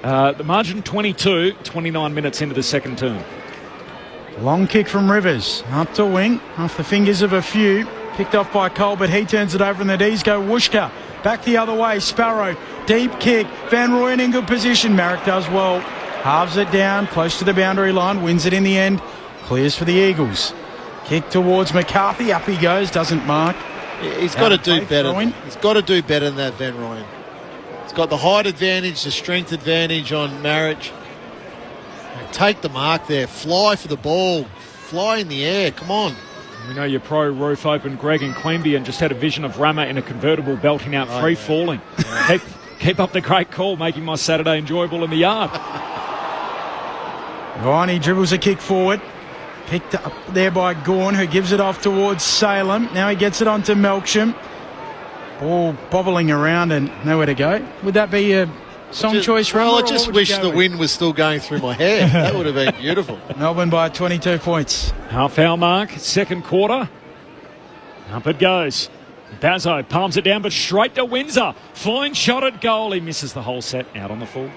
The margin 22, 29 minutes into the second term. Long kick from Rivers. Up to wing, off the fingers of a few. Picked off by Cole, but he turns it over and the D's go Wooshka. Back the other way, Sparrow. Deep kick. Van Rooyen in good position. Marek does well. Halves it down, close to the boundary line. Wins it in the end. Clears for the Eagles. Kick towards McCarthy. Up he goes. Doesn't mark. He's got to do better. He's got to do better than that, Van Rooyen. He's got the height advantage, the strength advantage on Marek. Take the mark there. Fly for the ball. Fly in the air. Come on. We know your pro roof open, Greg and Queanbeyan, and just had a vision of Rama in a convertible belting out free falling. Keep up the great call, making my Saturday enjoyable in the yard. Viney dribbles a kick forward. Picked up there by Gawn, who gives it off towards Salem. Now he gets it onto Melksham. Ball bobbling around and nowhere to go. Would that be a song choice, Rama? Well, I just wish the wind was still going through my hair. That would have been beautiful. Melbourne by 22 points. Half hour mark, second quarter. Up it goes. Bazzo palms it down, but straight to Windsor. Flying shot at goal. He misses the whole set, out on the full.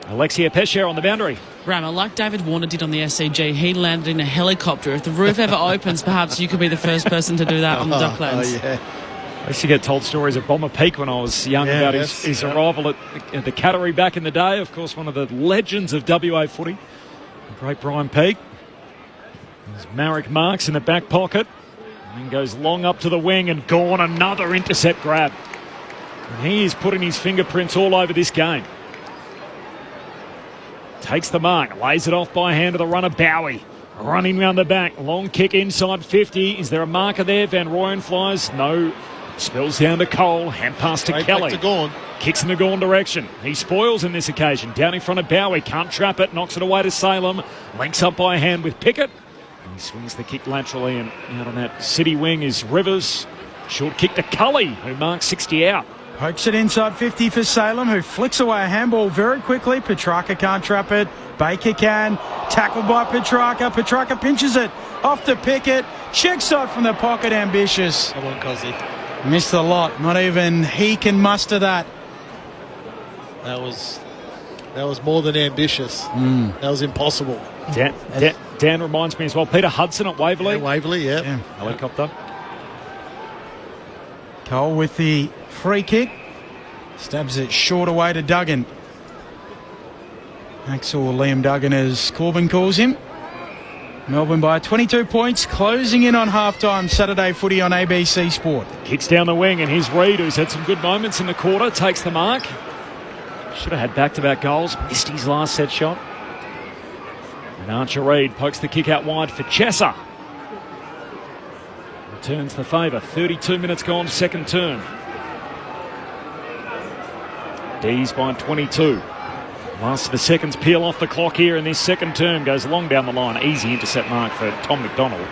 Alexia Pescher on the boundary. Rammer, like David Warner did on the SCG, he landed in a helicopter. If the roof ever opens, perhaps you could be the first person to do that on the Docklands. Oh, yeah. I used to get told stories at Bomber Peak when I was young about his arrival at the Cattery back in the day. Of course, one of the legends of WA footy. The great Brian Peak. There's Marek marks in the back pocket. And then goes long up to the wing and gone. Another intercept grab. And he is putting his fingerprints all over this game. Takes the mark. Lays it off by hand to the runner Bowie. Running round the back. Long kick inside 50. Is there a marker there? Van Rooyen flies. No. Spills down to Cole. Hand pass to Kelly. Back to Gawn. Kicks in the Gawn direction. He spoils in this occasion. Down in front of Bowie. Can't trap it. Knocks it away to Salem. Links up by hand with Pickett. And he swings the kick laterally. And out on that city wing is Rivers. Short kick to Cully, who marks 60 out. Pokes it inside 50 for Salem, who flicks away a handball very quickly. Petrarca can't trap it. Baker can. Tackled by Petrarca. Petrarca pinches it off to Pickett. Check shot from the pocket, ambitious. Come on, Cozzy. Missed a lot. Not even he can muster that. That was more than ambitious. That was impossible. Dan reminds me as well. Peter Hudson at Waverley. Yeah, Waverley, yeah. Helicopter. Cole with the free kick. Stabs it short away to Duggan. Axel Liam Duggan, as Corbin calls him. Melbourne by 22 points, closing in on halftime. Saturday footy on ABC Sport. Kicks down the wing, and here's Reid, who's had some good moments in the quarter, takes the mark. Should have had back-to-back goals. Missed his last set shot. And Archer Reid pokes the kick out wide for Chesser. Returns the favour. 32 minutes gone, second term. D's by 22. Last of the seconds peel off the clock here in this second term. Goes long down the line. Easy intercept mark for Tom McDonald.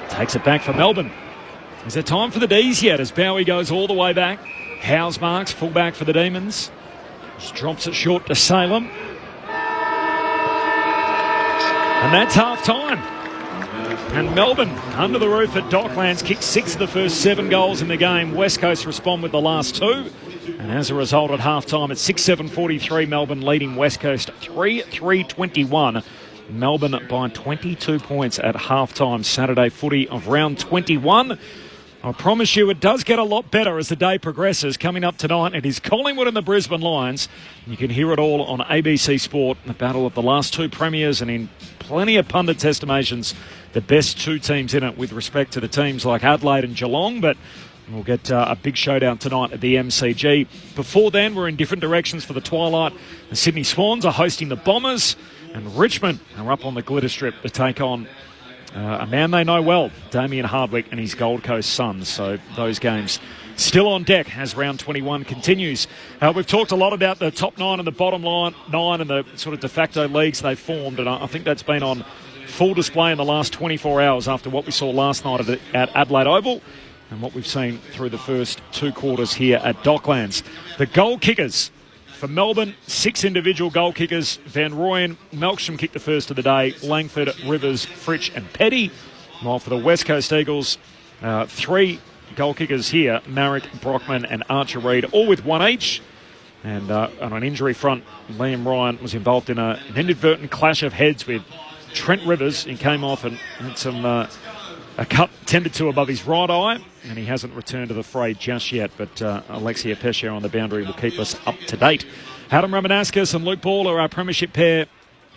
Takes it back for Melbourne. Is there time for the D's yet as Bowie goes all the way back? Howes marks, full back for the Demons. Just drops it short to Salem. And that's half time. And Melbourne under the roof at Docklands kicked 6 of the first 7 goals in the game. West Coast respond with the last 2. And as a result, at half-time, it's 6-7-43, Melbourne leading West Coast 3-3-21. Melbourne by 22 points at half-time. Saturday footy of round 21. I promise you it does get a lot better as the day progresses. Coming up tonight, it is Collingwood and the Brisbane Lions. You can hear it all on ABC Sport. The battle of the last 2 premiers, and in plenty of pundits' estimations, the best 2 teams in it with respect to the teams like Adelaide and Geelong. But we'll get a big showdown tonight at the MCG. Before then, we're in different directions for the twilight. The Sydney Swans are hosting the Bombers, and Richmond are up on the glitter strip to take on a man they know well, Damien Hardwick and his Gold Coast Suns. So those games still on deck as round 21 continues. We've talked a lot about the top 9 and the bottom 9 and the sort of de facto leagues they've formed, and I think that's been on full display in the last 24 hours after what we saw last night at Adelaide Oval and what we've seen through the first 2 quarters here at Docklands. The goal kickers for Melbourne, 6 individual goal kickers. Van Rooyen, Melksham kicked the first of the day. Langford, Rivers, Fritsch and Petty. While for the West Coast Eagles, 3 goal kickers here. Marrick, Brockman and Archer Reid, all with 1 each. And on an injury front, Liam Ryan was involved in an inadvertent clash of heads with Trent Rivers. He came off and had some a cut tended to above his right eye, and he hasn't returned to the fray just yet, but Alexia Pesce on the boundary will keep us up to date. Adam Ramanauskas and Luke Ball are our premiership pair.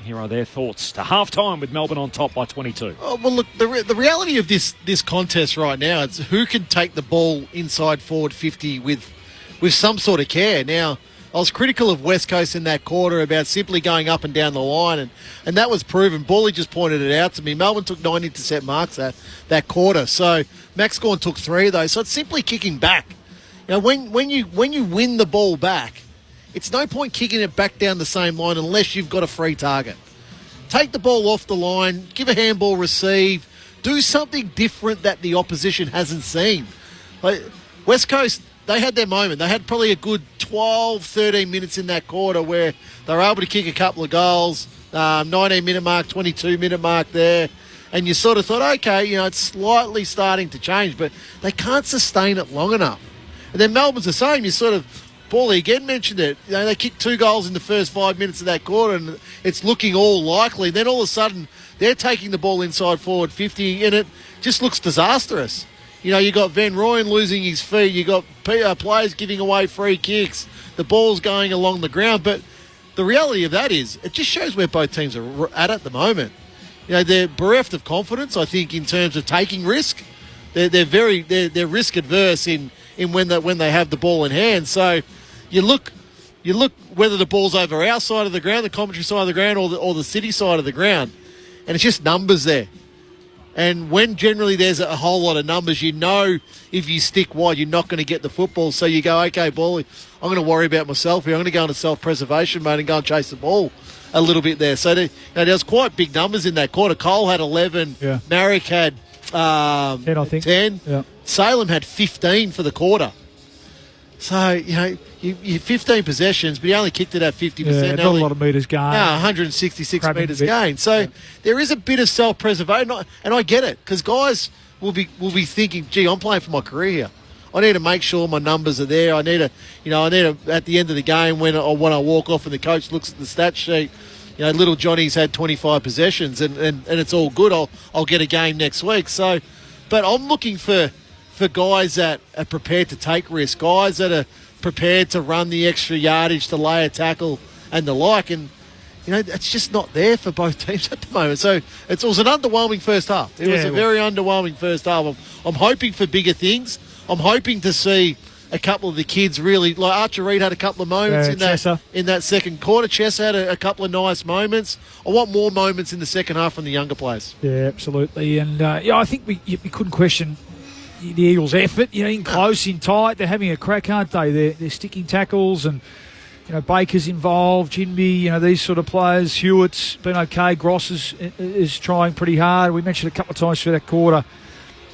Here are their thoughts to half-time with Melbourne on top by 22. Oh, well, look, the reality of this contest right now is who can take the ball inside forward 50 with some sort of care. Now, I was critical of West Coast in that quarter about simply going up and down the line, and that was proven. Bally just pointed it out to me. Melbourne took 9 intercept marks that quarter, so Max Gawn took 3 of those. So it's simply kicking back. You know, when you win the ball back, it's no point kicking it back down the same line unless you've got a free target. Take the ball off the line, give a handball receive, do something different that the opposition hasn't seen. Like West Coast, they had their moment. They had probably a good 12, 13 minutes in that quarter where they were able to kick a couple of goals, 19-minute mark, 22-minute mark there, and you sort of thought, okay, you know, it's slightly starting to change, but they can't sustain it long enough. And then Melbourne's the same. You sort of, Paulie again mentioned it, you know, they kicked 2 goals in the first 5 minutes of that quarter, and it's looking all likely. Then all of a sudden, they're taking the ball inside forward 50, and it just looks disastrous. You know, you got Van Rooyen losing his feet. You got players giving away free kicks. The ball's going along the ground. But the reality of that is, it just shows where both teams are at the moment. You know, they're bereft of confidence, I think, in terms of taking risk. They're risk adverse in when they have the ball in hand. So you look whether the ball's over our side of the ground, the commentary side of the ground, or the city side of the ground, and it's just numbers there. And when generally there's a whole lot of numbers, you know if you stick wide, you're not going to get the football. So you go, okay, Bally, I'm going to worry about myself here. I'm going to go into self-preservation mode and go and chase the ball a little bit there. So there was quite big numbers in that quarter. Cole had 11. Yeah. Marrick had 10, I think. 10. Yeah. Salem had 15 for the quarter. So, you know, you 15 possessions, but he only kicked it at 50%. Yeah, not a lot of metres gained. No, 166 metres gained. So there is a bit of self-preservation, and I get it, because guys will be thinking, gee, I'm playing for my career here. I need to make sure my numbers are there. I need to at the end of the game when I walk off and the coach looks at the stat sheet, little Johnny's had 25 possessions and it's all good. I'll get a game next week. So, but I'm looking for guys that are prepared to take risks, guys that are prepared to run the extra yardage, to lay a tackle and the like. And, it's just not there for both teams at the moment. So it was an underwhelming first half. It was a very underwhelming first half. I'm hoping for bigger things. I'm hoping to see a couple of the kids really, like Archer Reed had a couple of moments in that second quarter. Chess had a couple of nice moments. I want more moments in the second half from the younger players. Yeah, absolutely. And, I think we couldn't question the Eagles' effort. In close, in tight. They're having a crack, aren't they? They're sticking tackles and... Baker's involved, Jinby, these sort of players. Hewitt's been okay. Gross is trying pretty hard. We mentioned a couple of times for that quarter,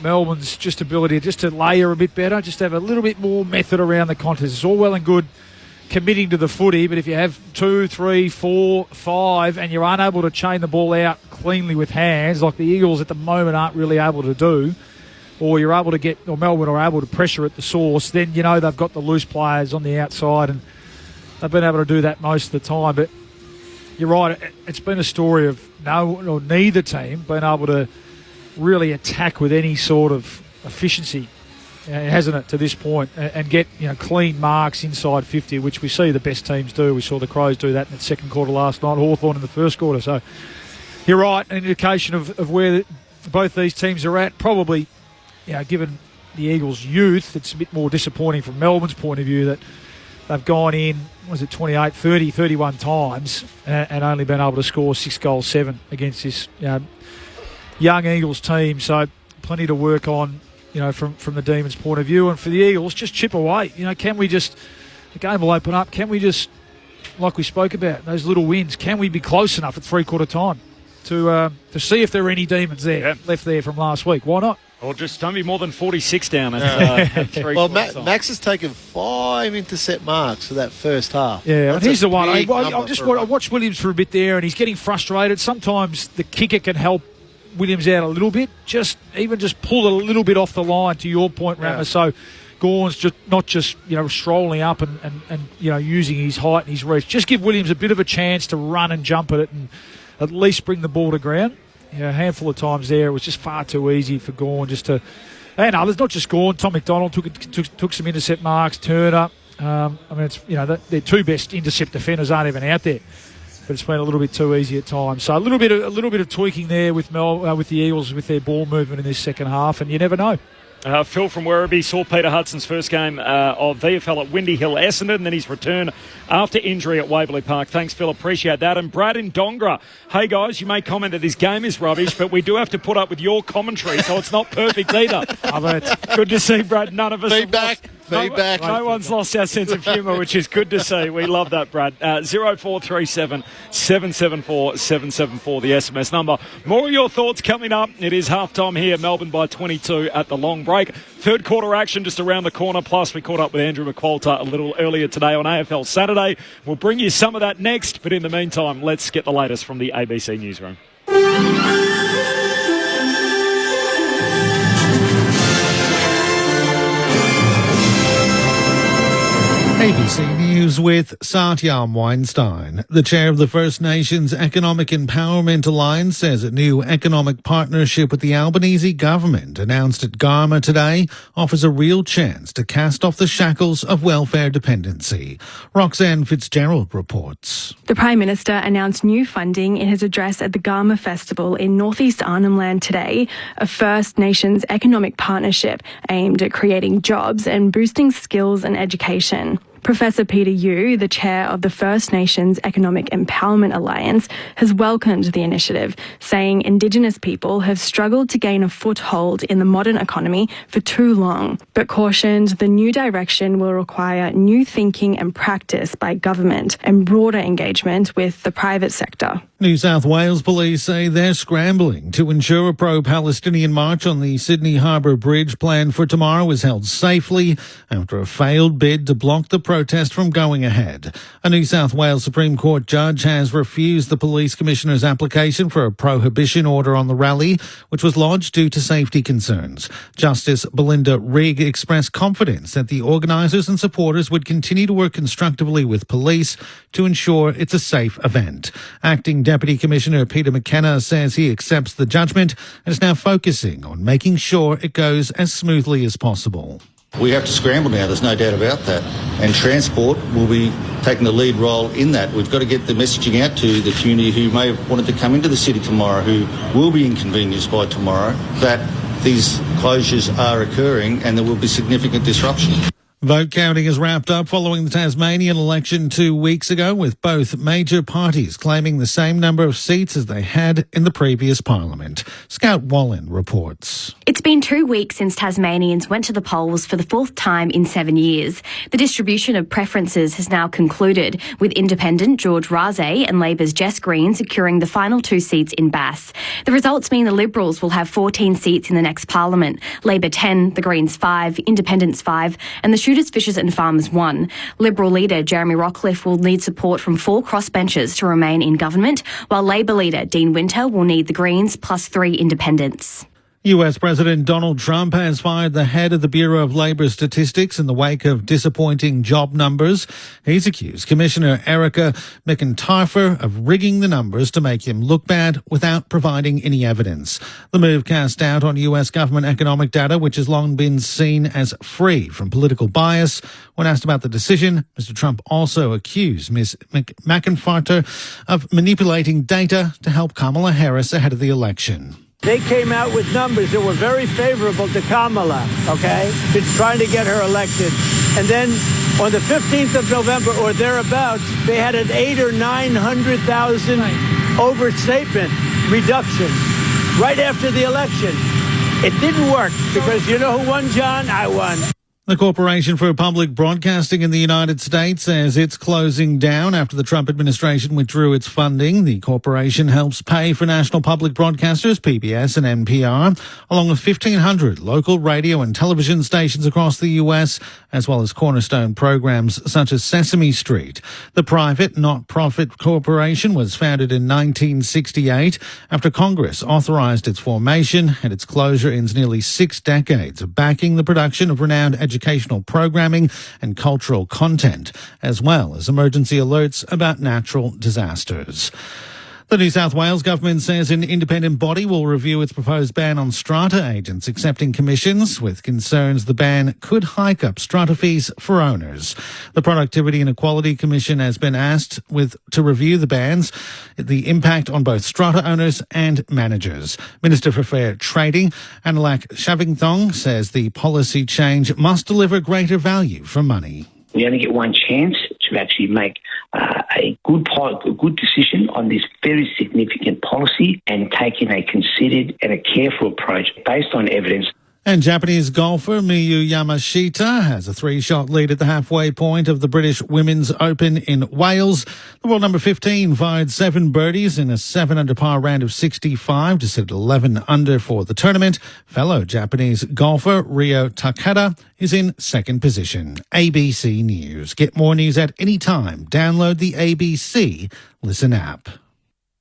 Melbourne's just ability just to layer a bit better, just have a little bit more method around the contest. It's all well and good committing to the footy, but if you have 2, 3, 4, 5 and you're unable to chain the ball out cleanly with hands, like the Eagles at the moment aren't really able to do, or you're able to get, or Melbourne are able to pressure at the source, then they've got the loose players on the outside and they've been able to do that most of the time. But you're right, it's been a story of neither team being able to really attack with any sort of efficiency, hasn't it, to this point, and get clean marks inside 50, which we see the best teams do. We saw the Crows do that in the second quarter last night, Hawthorn in the first quarter. So you're right, an indication of where both these teams are at. Probably, given the Eagles' youth, it's a bit more disappointing from Melbourne's point of view that they've gone in, 28, 30, 31 times and only been able to score 6 goals, 7 against this young Eagles team. So plenty to work on, from the Demons' point of view. And for the Eagles, just chip away. Can we just, the game will open up, can we just, like we spoke about, those little wins, can we be close enough at three-quarter time to see if there are any Demons there left there from last week? Why not? Or just don't be more than 46 down at 3 Well, Max has taken 5 intercept marks for that first half. Yeah, and here's the one. I watched Williams for a bit there, and he's getting frustrated. Sometimes the kicker can help Williams out a little bit. Just pull it a little bit off the line, to your point, Rammer. So Gawn's just not just strolling up and using his height and his reach. Just give Williams a bit of a chance to run and jump at it and at least bring the ball to ground. A handful of times there, it was just far too easy for Gawn just to... And others, not just Gawn. Tom McDonald took some intercept marks, Turner. It's their 2 best intercept defenders aren't even out there. But it's been a little bit too easy at times. So a little bit of tweaking there with the Eagles with their ball movement in this second half, and you never know. Phil from Werribee saw Peter Hudson's first game of VFL at Windy Hill Essendon, and then his return after injury at Waverley Park. Thanks, Phil. Appreciate that. And Brad in Dongra. Hey, guys, you may comment that this game is rubbish, but we do have to put up with your commentary, so it's not perfect either. Good to see, Brad. None of us... Feedback. No one's lost our sense of humour, which is good to see. We love that, Brad. 0437 774 774, the SMS number. More of your thoughts coming up. It is halftime here, Melbourne by 22 at the long break. Third quarter action just around the corner. Plus, we caught up with Andrew McQualter a little earlier today on AFL Saturday. We'll bring you some of that next, but in the meantime, let's get the latest from the ABC Newsroom. ABC News with Satyam Weinstein. The chair of the First Nations Economic Empowerment Alliance says a new economic partnership with the Albanese government announced at Garma today offers a real chance to cast off the shackles of welfare dependency. Roxanne Fitzgerald reports. The Prime Minister announced new funding in his address at the Garma Festival in northeast Arnhem Land today, a First Nations economic partnership aimed at creating jobs and boosting skills and education. Professor Peter Yu, the chair of the First Nations Economic Empowerment Alliance, has welcomed the initiative, saying Indigenous people have struggled to gain a foothold in the modern economy for too long, but cautioned the new direction will require new thinking and practice by government and broader engagement with the private sector. New South Wales police say they're scrambling to ensure a pro-Palestinian march on the Sydney Harbour Bridge planned for tomorrow is held safely after a failed bid to block the protest from going ahead. A New South Wales Supreme Court judge has refused the police commissioner's application for a prohibition order on the rally, which was lodged due to safety concerns. Justice Belinda Rigg expressed confidence that the organisers and supporters would continue to work constructively with police to ensure it's a safe event. Acting Deputy Commissioner Peter McKenna says he accepts the judgment and is now focusing on making sure it goes as smoothly as possible. We have to scramble now, there's no doubt about that. And transport will be taking the lead role in that. We've got to get the messaging out to the community who may have wanted to come into the city tomorrow, who will be inconvenienced by tomorrow, that these closures are occurring and there will be significant disruption. Vote counting is wrapped up following the Tasmanian election 2 weeks ago, with both major parties claiming the same number of seats as they had in the previous parliament. Scout Wallen reports. It's been 2 weeks since Tasmanians went to the polls for the fourth time in 7 years. The distribution of preferences has now concluded, with independent George Razay and Labor's Jess Green securing the final 2 seats in Bass. The results mean the Liberals will have 14 seats in the next parliament, Labor 10, the Greens 5, Independents 5 and the Shooters, Fishers and Farmers 1. Liberal leader Jeremy Rockcliffe will need support from 4 crossbenchers to remain in government, while Labor leader Dean Winter will need the Greens plus 3 independents. US President Donald Trump has fired the head of the Bureau of Labour Statistics in the wake of disappointing job numbers. He's accused Commissioner Erica McIntyre of rigging the numbers to make him look bad without providing any evidence. The move cast doubt on US government economic data, which has long been seen as free from political bias. When asked about the decision, Mr. Trump also accused Ms. McIntyre of manipulating data to help Kamala Harris ahead of the election. They came out with numbers that were very favorable to Kamala, okay? It's trying to get her elected. And then on the 15th of November or thereabouts, they had an 800,000 or 900,000 overstatement reduction right after the election. It didn't work because you know who won, John? I won. The Corporation for Public Broadcasting in the United States says it's closing down after the Trump administration withdrew its funding. The corporation helps pay for national public broadcasters, PBS and NPR, along with 1,500 local radio and television stations across the U.S., as well as cornerstone programs such as Sesame Street. The private, not-profit corporation was founded in 1968 after Congress authorized its formation, and its closure ends nearly 6 decades of backing the production of renowned educational programming and cultural content, as well as emergency alerts about natural disasters. The New South Wales government says an independent body will review its proposed ban on strata agents accepting commissions, with concerns the ban could hike up strata fees for owners. The Productivity and Equality Commission has been asked to review the bans, the impact on both strata owners and managers. Minister for Fair Trading, Analak Shavingthong, says the policy change must deliver greater value for money. We only get one chance to actually make a good decision on this very significant policy and taking a considered and a careful approach based on evidence. And Japanese golfer Miyu Yamashita has a 3-shot lead at the halfway point of the British Women's Open in Wales. The world number 15 fired 7 birdies in a 7-under par round of 65 to sit at 11 under for the tournament. Fellow Japanese golfer Ryo Takada is in second position. ABC News. Get more news at any time. Download the ABC Listen app.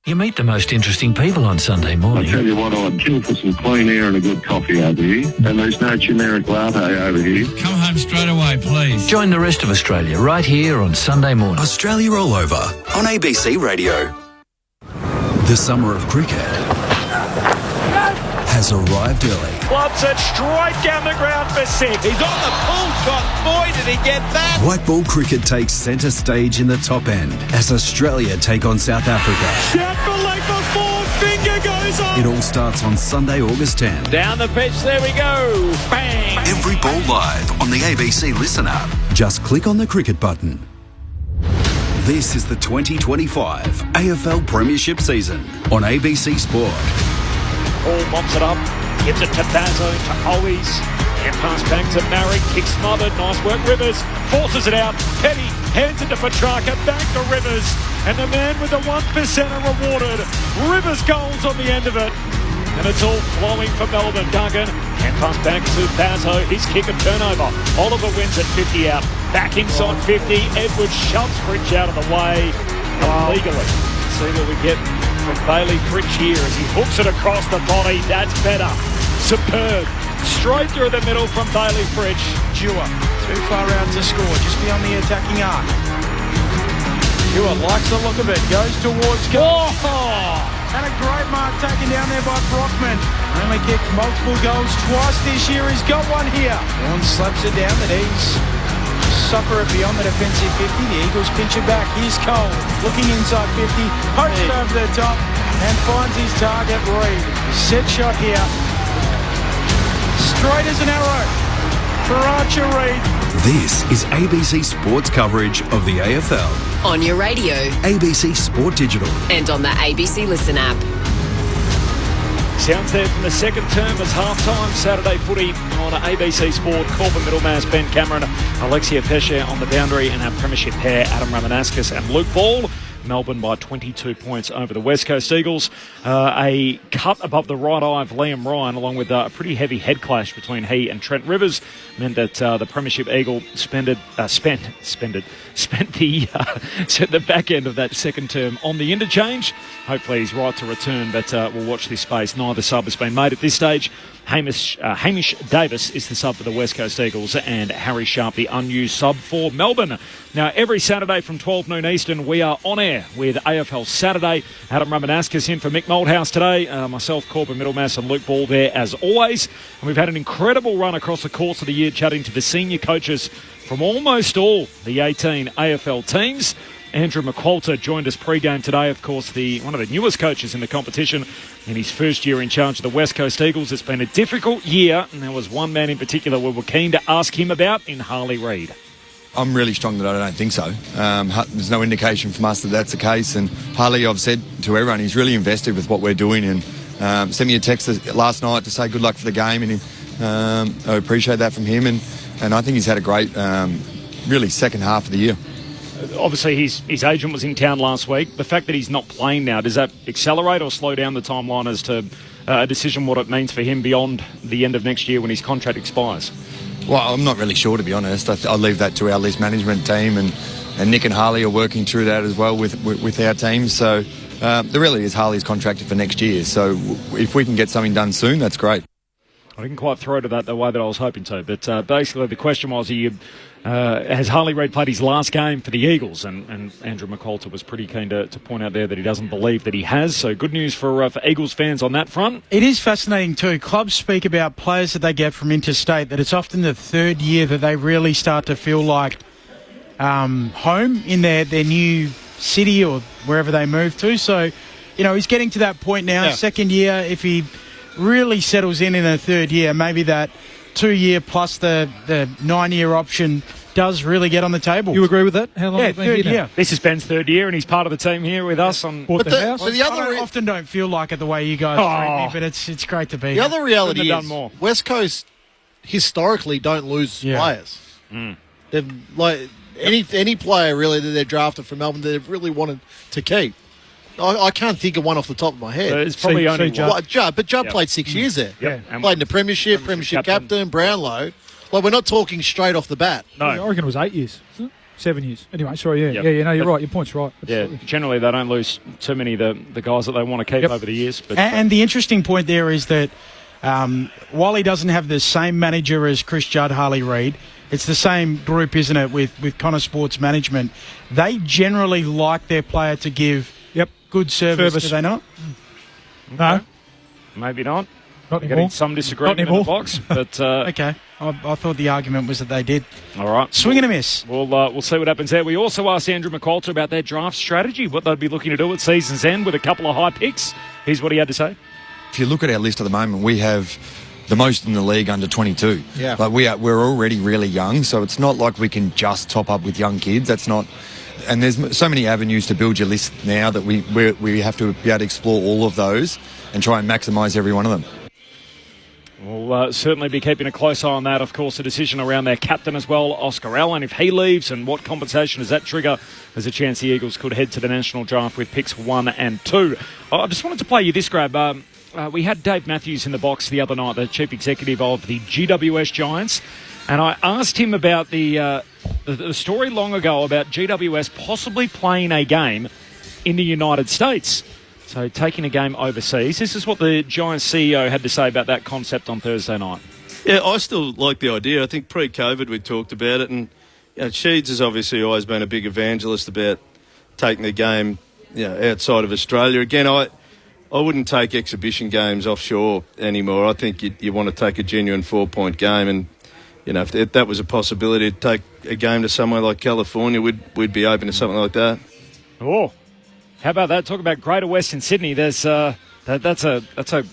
You meet the most interesting people on Sunday morning. I tell you what, I'd kill for some clean air and a good coffee over here. And there's no generic latte over here. Come home straight away, please. Join the rest of Australia right here on Sunday morning. Australia All Over on ABC Radio. The summer of cricket has arrived early. Lobs it straight down the ground for 6. He's on the pull shot. Boy, did he get that. White ball cricket takes centre stage in the top end as Australia take on South Africa. Shout for leg before, finger goes on. It all starts on Sunday, August 10. Down the pitch, there we go. Bang. Every ball live on the ABC Listen app. Just click on the cricket button. This is the 2025 AFL Premiership season on ABC Sport. Paul mops it up, gives it to Bazzo, to Owies, and pass back to Marrick, kick smothered, nice work, Rivers, forces it out, Petty, hands it to Petrarca, back to Rivers, and the man with the 1%er rewarded. Rivers goals on the end of it. And it's all flowing for Melbourne. Duggan and pass back to Bazo. His kick and turnover. Oliver wins at 50 out. Back inside 50. Edwards shoves Fritsch out of the way. Illegally. See what we get from Bailey Fritsch here as he hooks it across the body. That's better. Superb. Straight through the middle from Bailey Fritsch. Dewar, too far out to score. Just beyond the attacking arc. Dewar likes the look of it. Goes towards goal. Oh! And a great mark taken down there by Brockman. Only kicked multiple goals twice this year. He's got one here. Vaughan slaps it down the knees. Soccer it beyond the defensive 50. The Eagles pinch it back. Here's Cole looking inside 50. Pokes it over the top and finds his target, Reid. Set shot here. Straight as an arrow for Archer Reid. This is ABC Sports coverage of the AFL. On your radio. ABC Sport Digital. And on the ABC Listen app. Sounds there from the second term as half-time Saturday footy on ABC Sport. Corbin Middlemass, Ben Cameron, Alexia Pesce on the boundary, and our premiership pair, Adam Ramanauskas and Luke Ball. Melbourne by 22 points over the West Coast Eagles. A cut above the right eye of Liam Ryan, along with a pretty heavy head clash between he and Trent Rivers, meant that the Premiership Eagle spent the back end of that second term on the interchange. Hopefully he's right to return, but we'll watch this space. Neither sub has been made at this stage. Hamish Davis is the sub for the West Coast Eagles, and Harry Sharp, the unused sub for Melbourne. Now, every Saturday from 12 noon Eastern, we are on air with AFL Saturday. Adam Ramanauskas in for Mick Moldhouse today. Myself, Corbin Middlemass, and Luke Ball there as always. And we've had an incredible run across the course of the year, chatting to the senior coaches from almost all the 18 AFL teams. Andrew McQualter joined us pre-game today, of course, one of the newest coaches in the competition in his first year in charge of the West Coast Eagles. It's been a difficult year, and there was one man in particular we were keen to ask him about in Harley Reid. I'm really strong that I don't think so. There's no indication from us that that's the case, and Harley, I've said to everyone, he's really invested with what we're doing, and sent me a text last night to say good luck for the game, and I appreciate that from him, and I think he's had a great, really second half of the year. Obviously, his agent was in town last week. The fact that he's not playing now, does that accelerate or slow down the timeline as to a decision what it means for him beyond the end of next year when his contract expires? Well, I'm not really sure, to be honest. I'll leave that to our list management team, and Nick and Harley are working through that as well with our team. So there really is Harley's contracted for next year. So if we can get something done soon, that's great. I didn't quite throw to that the way that I was hoping to, but basically the question was, has Harley Reid played his last game for the Eagles? And Andrew McQualter was pretty keen to point out there that he doesn't believe that he has. So good news for Eagles fans on that front. It is fascinating too. Clubs speak about players that they get from interstate, that it's often the third year that they really start to feel like home in their new city or wherever they move to. So, he's getting to that point now. Yeah. Second year, if he really settles in the third year, maybe that 2 year plus the 9 year option does really get on the table. You agree with that? How long have you been third here? year. This is Ben's third year, and he's part of the team here with us on the house. But the other I often don't feel like it the way you guys treat me, but it's great to be the other reality is more. West Coast historically don't lose players. They've like any player really that they're drafted from Melbourne that they've really wanted to keep. I can't think of one off the top of my head. It's probably only Judd. But Judd played 6 years there. Yep. Played in the Premiership captain, Brownlow. Like, we're not talking straight off the bat. No. I reckon it was 8 years. 7 years. Anyway, sorry, no, you're right. Your point's right. Absolutely. Yeah, generally they don't lose too many of the guys that they want to keep over the years. But and the interesting point there is that while he doesn't have the same manager as Chris Judd, Harley Reid, it's the same group, isn't it, with Connor Sports Management. They generally like their player to give good service, do they not? No. Maybe not. Not Getting anymore. some disagreement in the box. But okay. I thought the argument was that they did. All right. Swing and a miss. We'll see what happens there. We also asked Andrew McQualter about their draft strategy, what they'd be looking to do at season's end with a couple of high picks. Here's what he had to say. If you look at our list at the moment, we have the most in the league under 22. Yeah. Like we're already really young, so it's not like we can just top up with young kids. That's not. And there's so many avenues to build your list now that we have to be able to explore all of those and try and maximise every one of them. We'll certainly be keeping a close eye on that. Of course, a decision around their captain as well, Oscar Allen. If he leaves, and what compensation does that trigger? There's a chance the Eagles could head to the national draft with picks 1 and 2. I just wanted to play you this, Grab. We had Dave Matthews in the box the other night, the chief executive of the GWS Giants, and I asked him about the story long ago about GWS possibly playing a game in the United States. So taking a game overseas. This is what the Giants CEO had to say about that concept on Thursday night. Yeah, I still like the idea. I think pre-COVID we talked about it, and Sheeds has obviously always been a big evangelist about taking the game outside of Australia. Again, I wouldn't take exhibition games offshore anymore. I think you want to take a genuine 4-point game, and if that was a possibility to take a game to somewhere like California, we'd be open to something like that. Oh. How about that? Talk about Greater Western Sydney. There's that's a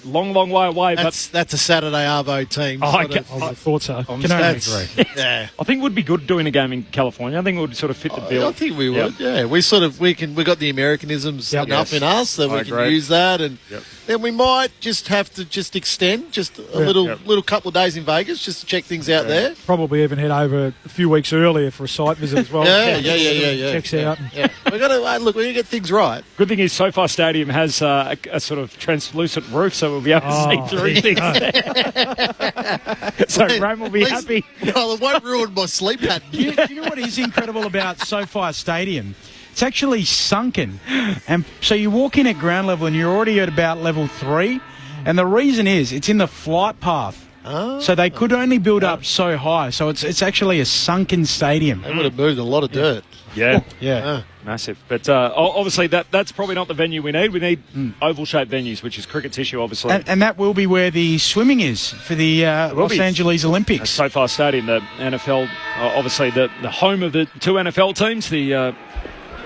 long way away. That's a Saturday Arvo team. I thought so. Can only agree. Yeah, I think it would be good doing a game in California. I think it would sort of fit the bill. I think we would. Yeah, we got the Americanisms enough in us that we can use that, and then we might just have to extend a little couple of days in Vegas just to check things out there. Probably even head over a few weeks earlier for a site visit as well. Yeah. Checks out. Yeah. We're gonna get things right. Good thing is SoFi Stadium has a sort of translucent roof, so we'll be able to see through things. So Ram will be happy. Well, it won't ruin my sleep pattern. Do you know what is incredible about SoFi Stadium? It's actually sunken, and so you walk in at ground level and you're already at about level 3, and the reason is it's in the flight path. So they could only build up so high. So it's actually a sunken stadium. They would have moved a lot of dirt. Yeah. Massive. But obviously that's probably not the venue we need. We need oval-shaped venues, which is cricket's issue, obviously. And that will be where the swimming is for the Los Angeles Olympics. SoFi Stadium, the NFL, obviously the home of the two NFL teams, the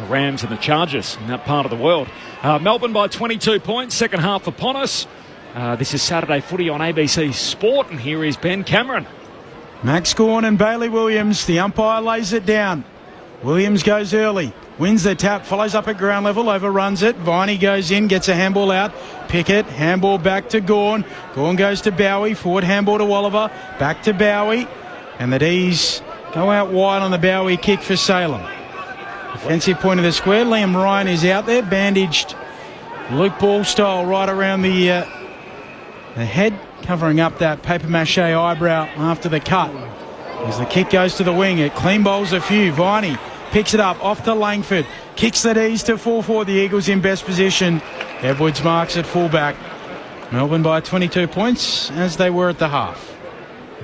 Rams and the Chargers in that part of the world. Melbourne by 22 points, second half upon us. This is Saturday footy on ABC Sport, and here is Ben Cameron. Max Gawn and Bailey Williams. The umpire lays it down. Williams goes early, wins the tap, follows up at ground level, overruns it. Viney goes in, gets a handball out. Pickett, handball back to Gawn. Gawn goes to Bowie, forward handball to Oliver, back to Bowie. And the D's go out wide on the Bowie kick for Salem. Offensive point of the square. Liam Ryan is out there, bandaged Luke Ball style right around the head, covering up that paper mache eyebrow after the cut. As the kick goes to the wing, it clean bowls a few. Viney picks it up off to Langford, kicks the D's to 4-4. The Eagles in best position. Edwards marks at fullback. Melbourne by 22 points as they were at the half.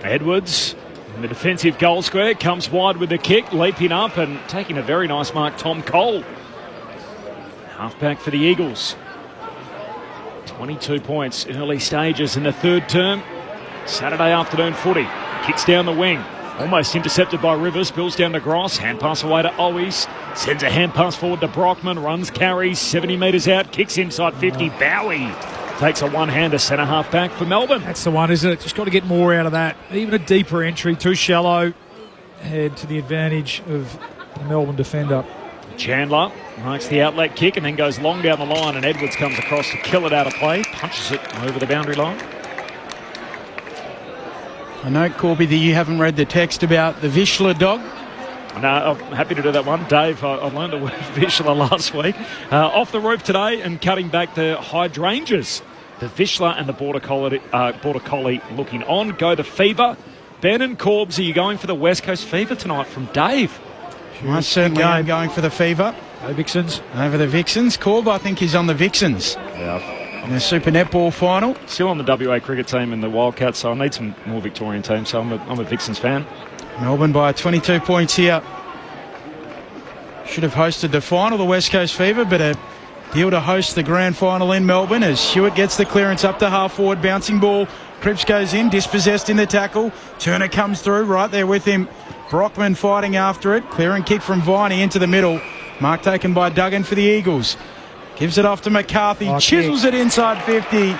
Edwards in the defensive goal square, comes wide with the kick, leaping up and taking a very nice mark, Tom Cole. Halfback for the Eagles. 22 points, early stages in the third term. Saturday afternoon footy. Kicks down the wing. Almost intercepted by Rivers. Bills down to Gross. Hand pass away to Owies. Sends a hand pass forward to Brockman. Runs, carries, 70 metres out. Kicks inside 50. Bowie takes a one-hander centre half back for Melbourne. That's the one, isn't it? Just got to get more out of that. Even a deeper entry, too shallow. Head to the advantage of the Melbourne defender. Chandler marks the outlet kick and then goes long down the line, and Edwards comes across to kill it out of play. Punches it over the boundary line. I know, Corby, that you haven't read the text about the Vizsla dog. No, I'm happy to do that one. Dave, I learned the word Vizsla last week. Off the roof today and cutting back the hydrangeas. The Vizsla and the Border Collie looking on. Go the Fever. Ben and Corbs, are you going for the West Coast Fever tonight from Dave? I certainly am going for the Fever. No Vixens. Over the Vixens. Corb, I think, is on the Vixens. Yeah. In the Super Netball final. Still on the WA cricket team and the Wildcats, so I need some more Victorian teams, so I'm a Vixens fan. Melbourne by 22 points here. Should have hosted the final, the West Coast Fever, but a deal to host the grand final in Melbourne as Hewitt gets the clearance up to half forward, bouncing ball. Cripps goes in, dispossessed in the tackle. Turner comes through, right there with him. Brockman fighting after it. Clearing kick from Viney into the middle. Mark taken by Duggan for the Eagles. Gives it off to McCarthy. Chisels it inside 50.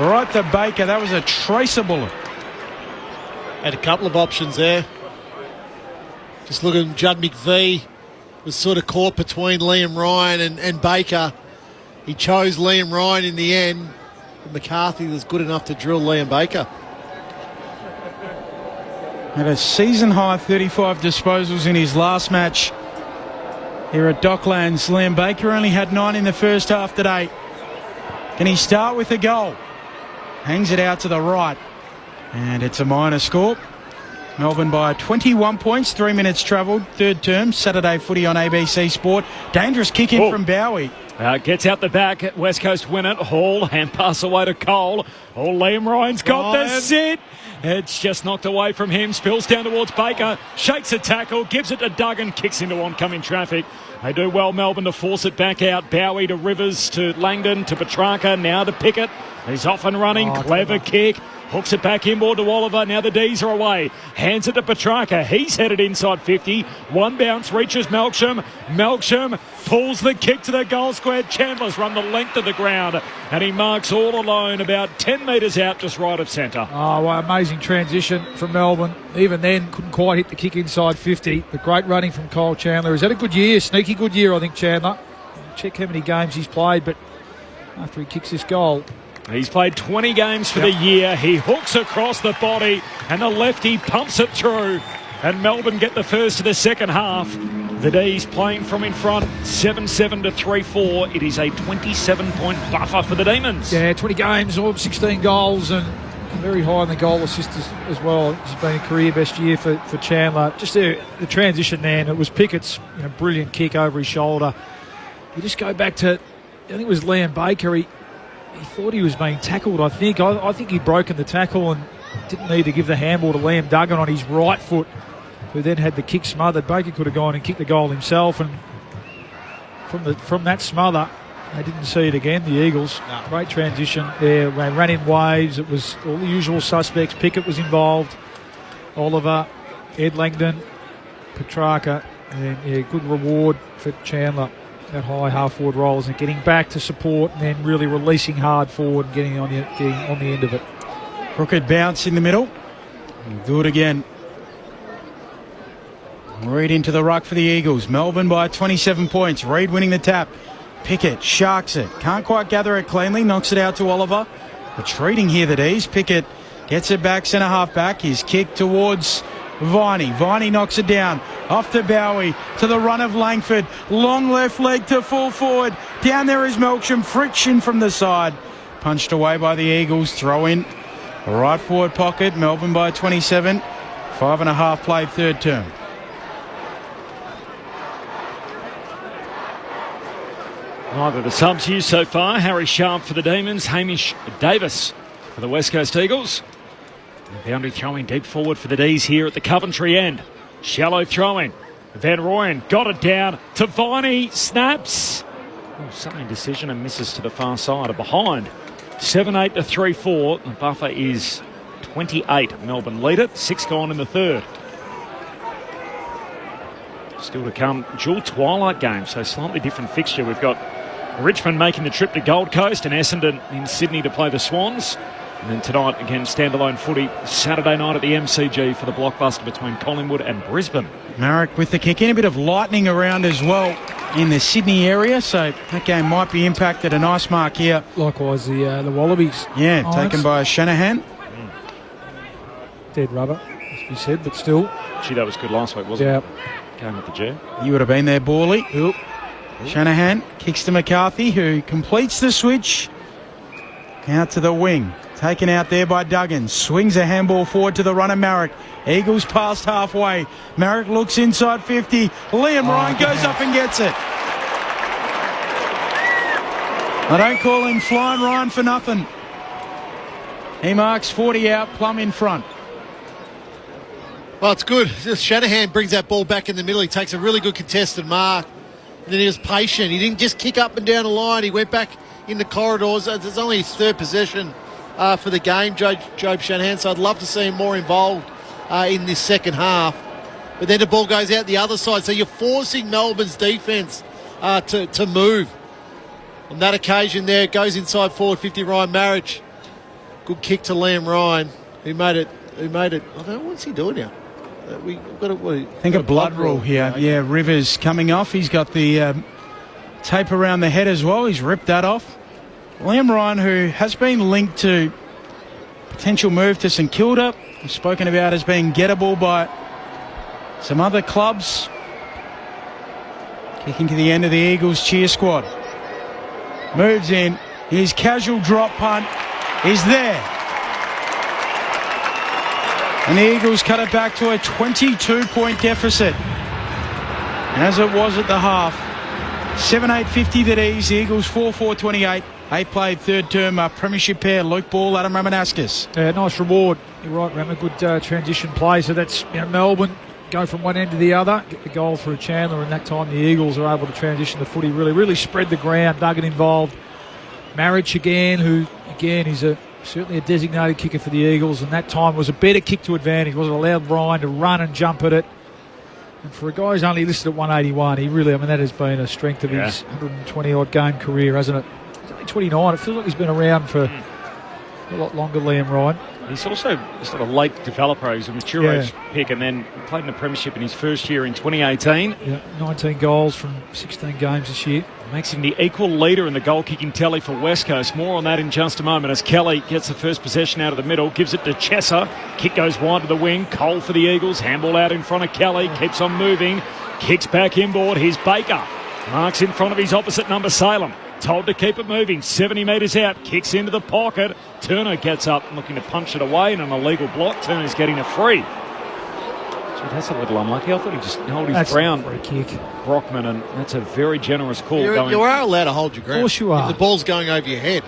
Right to Baker. That was a traceable. Had a couple of options there. Just looking, Judd McVie was sort of caught between Liam Ryan and Baker. He chose Liam Ryan in the end. McCarthy was good enough to drill Liam Baker. Had a season-high 35 disposals in his last match here at Docklands. Liam Baker only had 9 in the first half today. Can he start with a goal? Hangs it out to the right. And it's a minor score. Melbourne by 21 points, 3 minutes travelled. Third term, Saturday footy on ABC Sport. Dangerous kick in from Bowie. Gets out the back. West Coast win it. Hall, hand pass away to Cole. Oh, Liam Ryan's got the sit. It's just knocked away from him. Spills down towards Baker. Shakes a tackle. Gives it to Duggan. Kicks into oncoming traffic. They do well, Melbourne, to force it back out. Bowie to Rivers, to Langdon, to Petrarca. Now to Pickett. He's off and running. Clever kick. Hooks it back inboard to Oliver. Now the D's are away. Hands it to Petrarca. He's headed inside 50. One bounce reaches Melksham. Melksham pulls the kick to the goal square. Chandler's run the length of the ground. And he marks all alone about 10 metres out, just right of centre. Oh, well, amazing transition from Melbourne. Even then, couldn't quite hit the kick inside 50. But great running from Kyle Chandler. He's had a good year, sneaky good year, I think, Chandler. Check how many games he's played, but after he kicks this goal... He's played 20 games for the year. He hooks across the body and the lefty pumps it through. And Melbourne get the first of the second half. The D's playing from in front, 7-7 to 3-4. It is a 27-point buffer for the Demons. Yeah, 20 games, all 16 goals and very high on the goal assists as well. It's been a career best year for Chandler. Just the transition there, and it was Pickett's brilliant kick over his shoulder. You just go back to, I think it was Liam Baker. He thought he was being tackled, I think. I think he'd broken the tackle and didn't need to give the handball to Liam Duggan on his right foot, who then had the kick smothered. Baker could have gone and kicked the goal himself, and from that smother, they didn't see it again, the Eagles. No. Great transition there. They ran in waves. It was all the usual suspects. Pickett was involved, Oliver, Ed Langdon, Petrarca, and good reward for Chandler. That high half-forward rolls and getting back to support and then really releasing hard forward and getting on the end of it. Crooked bounce in the middle. Do it again. Reid into the ruck for the Eagles. Melbourne by 27 points. Reid winning the tap. Pickett sharks it. Can't quite gather it cleanly. Knocks it out to Oliver. Retreating here the D's. Pickett gets it back, centre half back. His kick towards Viney. Viney knocks it down. Off to Bowie, to the run of Langford. Long left leg to full forward. Down there is Melksham. Friction from the side. Punched away by the Eagles. Throw in. Right forward pocket. Melbourne by 27. 5.5 played third term. Neither of the subs used so far. Harry Sharp for the Demons. Hamish Davis for the West Coast Eagles. Boundary throwing deep forward for the D's here at the Coventry end. Shallow throwing. Van Rooyen got it down to Viney. Snaps. Some indecision and misses to the far side of behind. 7-8 to 3-4. The buffer is 28. Melbourne lead it. 6 gone in the third. Still to come, dual twilight game, so slightly different fixture. We've got Richmond making the trip to Gold Coast and Essendon in Sydney to play the Swans. And then tonight, again, standalone footy, Saturday night at the MCG for the blockbuster between Collingwood and Brisbane. Marek with the kick in, a bit of lightning around as well in the Sydney area, so that game might be impacted. A nice mark here. Likewise, the Wallabies. Yeah, taken by Shanahan. Dead rubber, as we said, but still. Gee, that was good last week, wasn't it? Game with the G. You would have been there, Borley. Ooh. Shanahan kicks to McCarthy, who completes the switch. Out to the wing. Taken out there by Duggan. Swings a handball forward to the runner, Marek. Eagles past halfway. Marek looks inside 50. Liam Ryan goes up and gets it. I don't call him Flying Ryan for nothing. He marks 40 out, plumb in front. Well, it's good. Shanahan brings that ball back in the middle. He takes a really good contested mark. And then he was patient. He didn't just kick up and down the line. He went back in the corridors. It's only his third possession for the game, Job Shanahan. So I'd love to see him more involved in this second half. But then the ball goes out the other side. So you're forcing Melbourne's defence to move. On that occasion there, it goes inside forward 50, Ryan Marriage. Good kick to Liam Ryan, who made it. I don't know, what's he doing now? I think a blood rule here. Yeah, Rivers coming off. He's got the tape around the head as well. He's ripped that off. Liam Ryan, who has been linked to potential move to St Kilda, spoken about as being gettable by some other clubs. Kicking to the end of the Eagles cheer squad. Moves in. His casual drop punt is there. And the Eagles cut it back to a 22-point deficit, as it was at the half. 7-8-50 that ease. The Eagles 4-4-28. They played third term premiership pair, Luke Ball, Adam Ramanauskas. Yeah, nice reward. You're right, Ram. A good transition play. So that's Melbourne go from one end to the other, get the goal through Chandler, and that time the Eagles are able to transition the footy, really spread the ground. Duggan involved. Marriage again, who again is certainly a designated kicker for the Eagles, and that time was a better kick to advantage. Wasn't allowed Ryan to run and jump at it. And for a guy who's only listed at 181, that has been a strength of his 120-odd game career, hasn't it? He's only 29. It feels like he's been around for a lot longer, Liam Ryan. He's also sort of late developer. He's a mature age pick, and then played in the premiership in his first year in 2018. Yeah, 19 goals from 16 games this year. Makes him the equal leader in the goal-kicking tally for West Coast. More on that in just a moment as Kelly gets the first possession out of the middle, gives it to Chesser. Kick goes wide to the wing. Cole for the Eagles. Handball out in front of Kelly. Keeps on moving. Kicks back inboard. Here's Baker. Marks in front of his opposite number, Salem. Told to keep it moving. 70 metres out. Kicks into the pocket. Turner gets up looking to punch it away in an illegal block. Turner's getting a free. That's a little unlucky. I thought he'd just hold his ground. For a kick. Brockman, and that's a very generous call. You are allowed to hold your ground. Of course you are. If the ball's going over your head.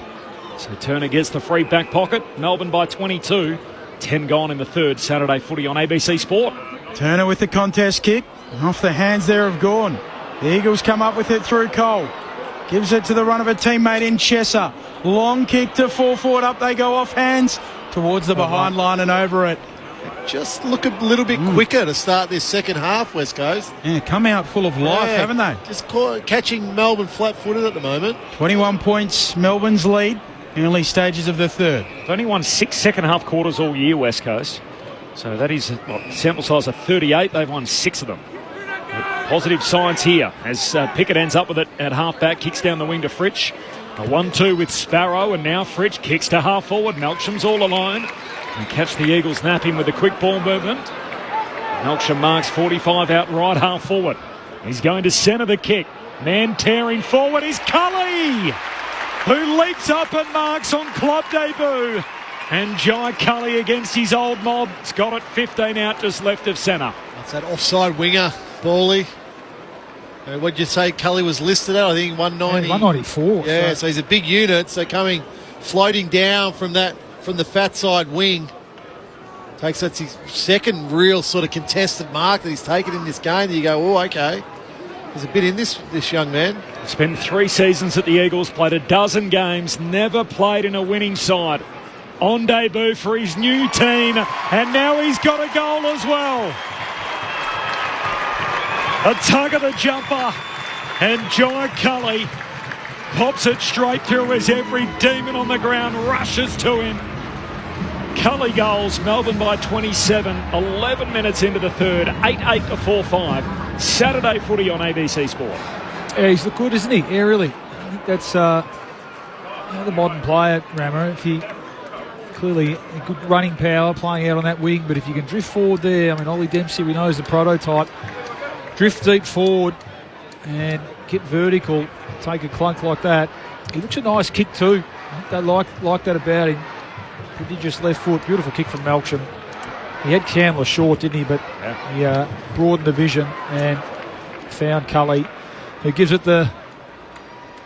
So Turner gets the free back pocket. Melbourne by 22. 10 gone in the third. Saturday footy on ABC Sport. Turner with the contest kick. Off the hands there of Gawn. The Eagles come up with it through Cole. Gives it to the run of a teammate in Chesser. Long kick to full forward. Up they go off hands towards the behind line and over it. Just look a little bit quicker to start this second half, West Coast. Yeah, come out full of life, haven't they? Just catching Melbourne flat-footed at the moment. 21 points, Melbourne's lead. Early stages of the third. They've only won 6 second-half quarters all year, West Coast. So that is sample size of 38. They've won 6 of them. But positive signs here as Pickett ends up with it at half-back. Kicks down the wing to Fritsch. A 1-2 with Sparrow, and now Fritsch kicks to half-forward. Melksham's all alone. And catch the Eagles napping with a quick ball movement. Melksham marks 45 out right half forward. He's going to centre the kick. Man tearing forward is Cully, who leaps up and marks on club debut. And Jai Cully against his old mob. He's got it 15 out just left of centre. That's that offside winger, Bally. What did you say Cully was listed at? I think 190. 194. Yeah, so he's a big unit. So floating down from the fat side wing. That's his second real sort of contested mark that he's taken in this game. You go, oh, okay. There's a bit in this young man. Spent 3 seasons at the Eagles, played a dozen games, never played in a winning side. On debut for his new team, and now he's got a goal as well. A tug of the jumper, and Jai Cully pops it straight through as every demon on the ground rushes to him. Cully goals, Melbourne by 27, 11 minutes into the third, 8-8 to 4-5. Saturday footy on ABC Sport. Yeah, he's looked good, isn't he? Yeah, really. I think that's the modern player, Rammer. If he clearly a good running power, playing out on that wing, but if you can drift forward there, I mean, Ollie Dempsey, we know, is the prototype. Drift deep forward and get vertical, take a clunk like that. He looks a nice kick too. They like that about him. Prodigious left foot, beautiful kick from Melksham. He had Chandler short, didn't he? But he broadened the vision and found Cully, who gives it the...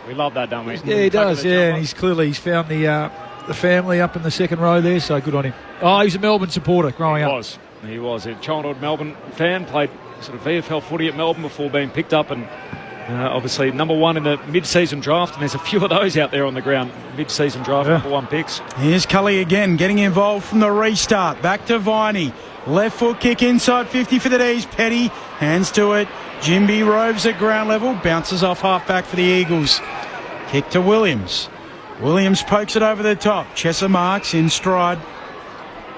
We love that, don't we? Yeah, he does, yeah. And he's found the family up in the second row there, so good on him. Oh, he's a Melbourne supporter growing up. He was a childhood Melbourne fan, played sort of VFL footy at Melbourne before being picked up and obviously number one in the mid-season draft, and there's a few of those out there on the ground, mid-season draft number 1 picks. Here's Cully again, getting involved from the restart. Back to Viney. Left foot kick inside 50 for the D's. Petty hands to it. Jimby roves at ground level, bounces off half-back for the Eagles. Kick to Williams. Williams pokes it over the top. Chesser marks in stride.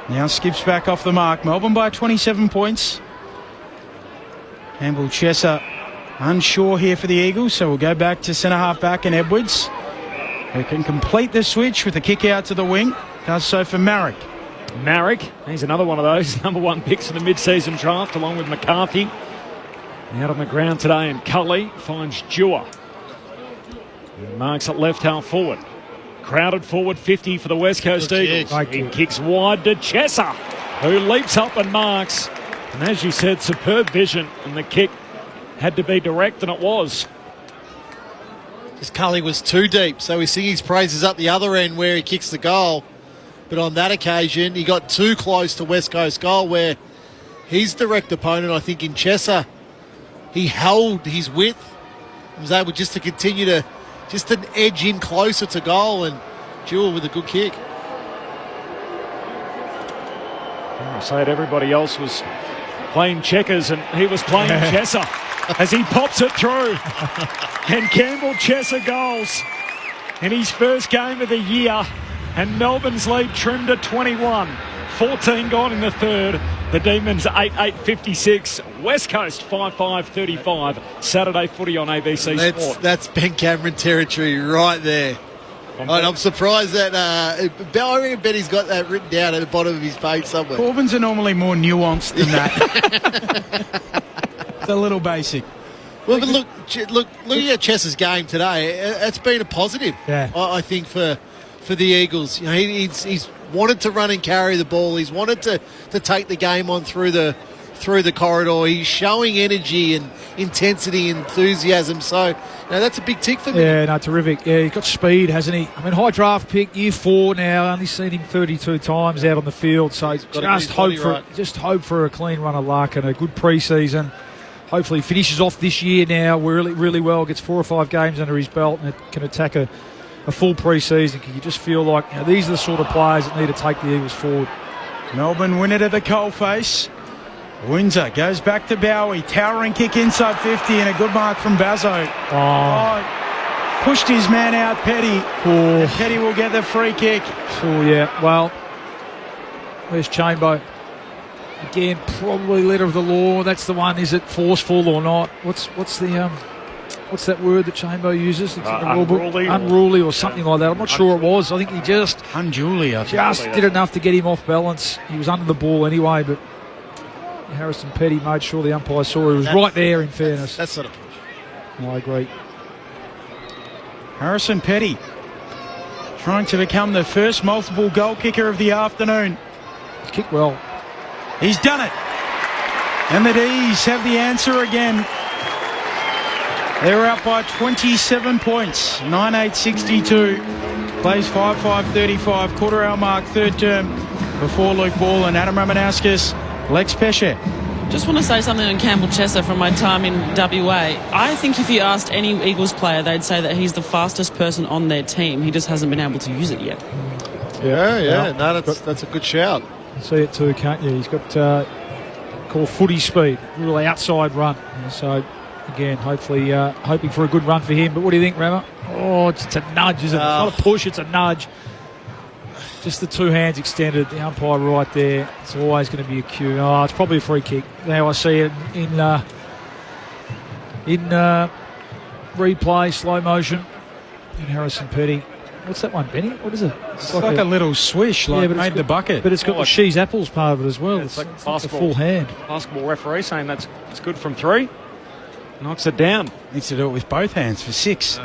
Now skips back off the mark. Melbourne by 27 points. Campbell Chesser unsure here for the Eagles, so we'll go back to centre half back and Edwards, who can complete the switch with a kick out to the wing. Does so for Marrick. Marrick, he's another one of those number one picks in the mid-season draft, along with McCarthy. Out on the ground today, and Cully finds Dewar. And marks at left half forward. Crowded forward 50 for the West Coast Eagles. He kicks wide to Chesser, who leaps up and marks. And as you said, superb vision, and the kick had to be direct, and it was. Just Cully was too deep, so we sing his praises up the other end where he kicks the goal. But on that occasion, he got too close to West Coast goal, where his direct opponent, I think in Chesser, he held his width and was able just to continue to just an edge in closer to goal, and Jewel with a good kick. I said everybody else was playing checkers, and he was playing Chesser as he pops it through. And Campbell Chesser goals in his first game of the year, and Melbourne's lead trimmed to 21. 14 gone in the third. The Demons 8-8-56. West Coast 5-5-35. Saturday footy on ABC Sport. That's Ben Cameron territory right there. And I'm surprised that I reckon Benny's got that written down at the bottom of his page somewhere. Corbins are normally more nuanced than that. It's a little basic. Well, but looking at Chess's game today, it's been a positive. Yeah. I think for the Eagles. You know, he's wanted to run and carry the ball. He's wanted to take the game on through the corridor. He's showing energy and intensity and enthusiasm. So, that's a big tick for me. Yeah, no, terrific. Yeah, he's got speed, hasn't he? I mean, high draft pick, year 4 now. Only seen him 32 times out on the field. So just hope for a clean run of luck and a good pre-season. Hopefully he finishes off this year now really, really well. Gets 4 or 5 games under his belt and can attack a full pre-season. You just feel like these are the sort of players that need to take the Eagles forward. Melbourne win it at the coalface. Windsor goes back to Bowie. Towering kick inside 50 and a good mark from Bazzo. Pushed his man out, Petty. And Petty will get the free kick. Oh, yeah. Well, there's Chambo. Again, probably letter of the law. That's the one. Is it forceful or not? What's that word that Chambo uses? It's in the rule book. Unruly or something like that. I'm not sure it was. I think he just did enough to get him off balance. He was under the ball anyway, but Harrison Petty made sure the umpire saw he was right there, in fairness. That's not a push. I agree. Harrison Petty trying to become the first multiple goal kicker of the afternoon. He's kicked well. He's done it. And the D's have the answer again. They're out by 27 points. 9-8-62. Plays 5-5-35. Quarter hour mark, third term. Before Luke Ball and Adam Ramanauskas. Lex Pesce. Just want to say something on Campbell Chesser from my time in WA. I think if you asked any Eagles player, they'd say that he's the fastest person on their team. He just hasn't been able to use it yet. Yeah. No, that's a good shout. See it too, can't you? He's got called footy speed, really outside run. So again, hopefully hoping for a good run for him. But what do you think, Rama? Oh, it's a nudge, isn't it? It's not a push, it's a nudge. Just the two hands extended, the umpire right there. It's always going to be a cue. Oh, it's probably a free kick. Now I see it in replay, slow motion. And Harrison Petty. What's that one, Benny? What is it? It's like a little swish, made the bucket. But it's got the She's Apples part of it as well. It's like a full hand. Basketball referee saying it's good from 3. Knocks it down. Needs to do it with both hands for 6.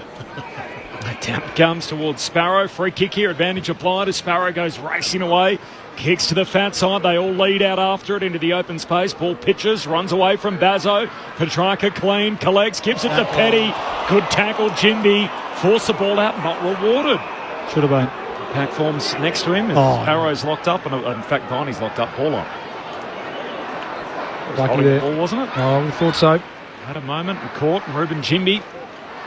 Down comes towards Sparrow. Free kick here. Advantage applied as Sparrow goes racing away. Kicks to the fat side. They all lead out after it into the open space. Ball pitches. Runs away from Bazzo. Petrarca clean. Collects. Gives it to Petty. Good tackle. Jimby. Force the ball out. Not rewarded. Should have been. Pack forms next to him. Sparrow's locked up. And in fact, Viney's locked up. Ball on. Lucky there. Ball, wasn't it? Oh, we thought so. Had a moment. Caught. Ruben Jimby.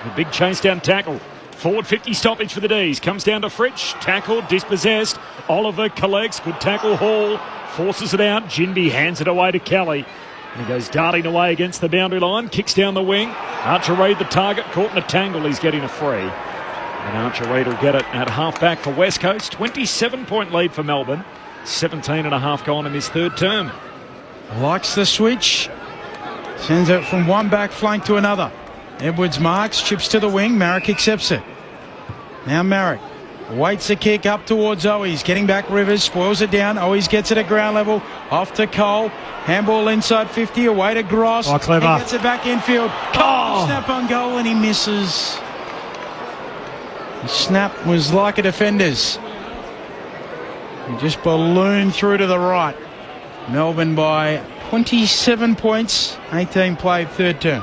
The big chase down tackle. Forward 50 stoppage for the D's. Comes down to Fritsch. Tackled, dispossessed. Oliver collects. Good tackle. Hall forces it out. Jinby hands it away to Kelly. And he goes darting away against the boundary line. Kicks down the wing. Archer Reid the target. Caught in a tangle. He's getting a free. And Archer Reid will get it at half-back for West Coast. 27-point lead for Melbourne. 17 and a half gone in this third term. Likes the switch. Sends it from one back flank to another. Edwards marks, chips to the wing. Marrick accepts it. Now Marrick Waits a kick up towards Owies. Getting back Rivers. Spoils it down. Owies gets it at ground level. Off to Cole. Handball inside 50. Away to Gross. Oh, clever. He gets it back infield. Cole snap on goal and he misses. The snap was like a defender's. He just ballooned through to the right. Melbourne by 27 points. 18 played, third term.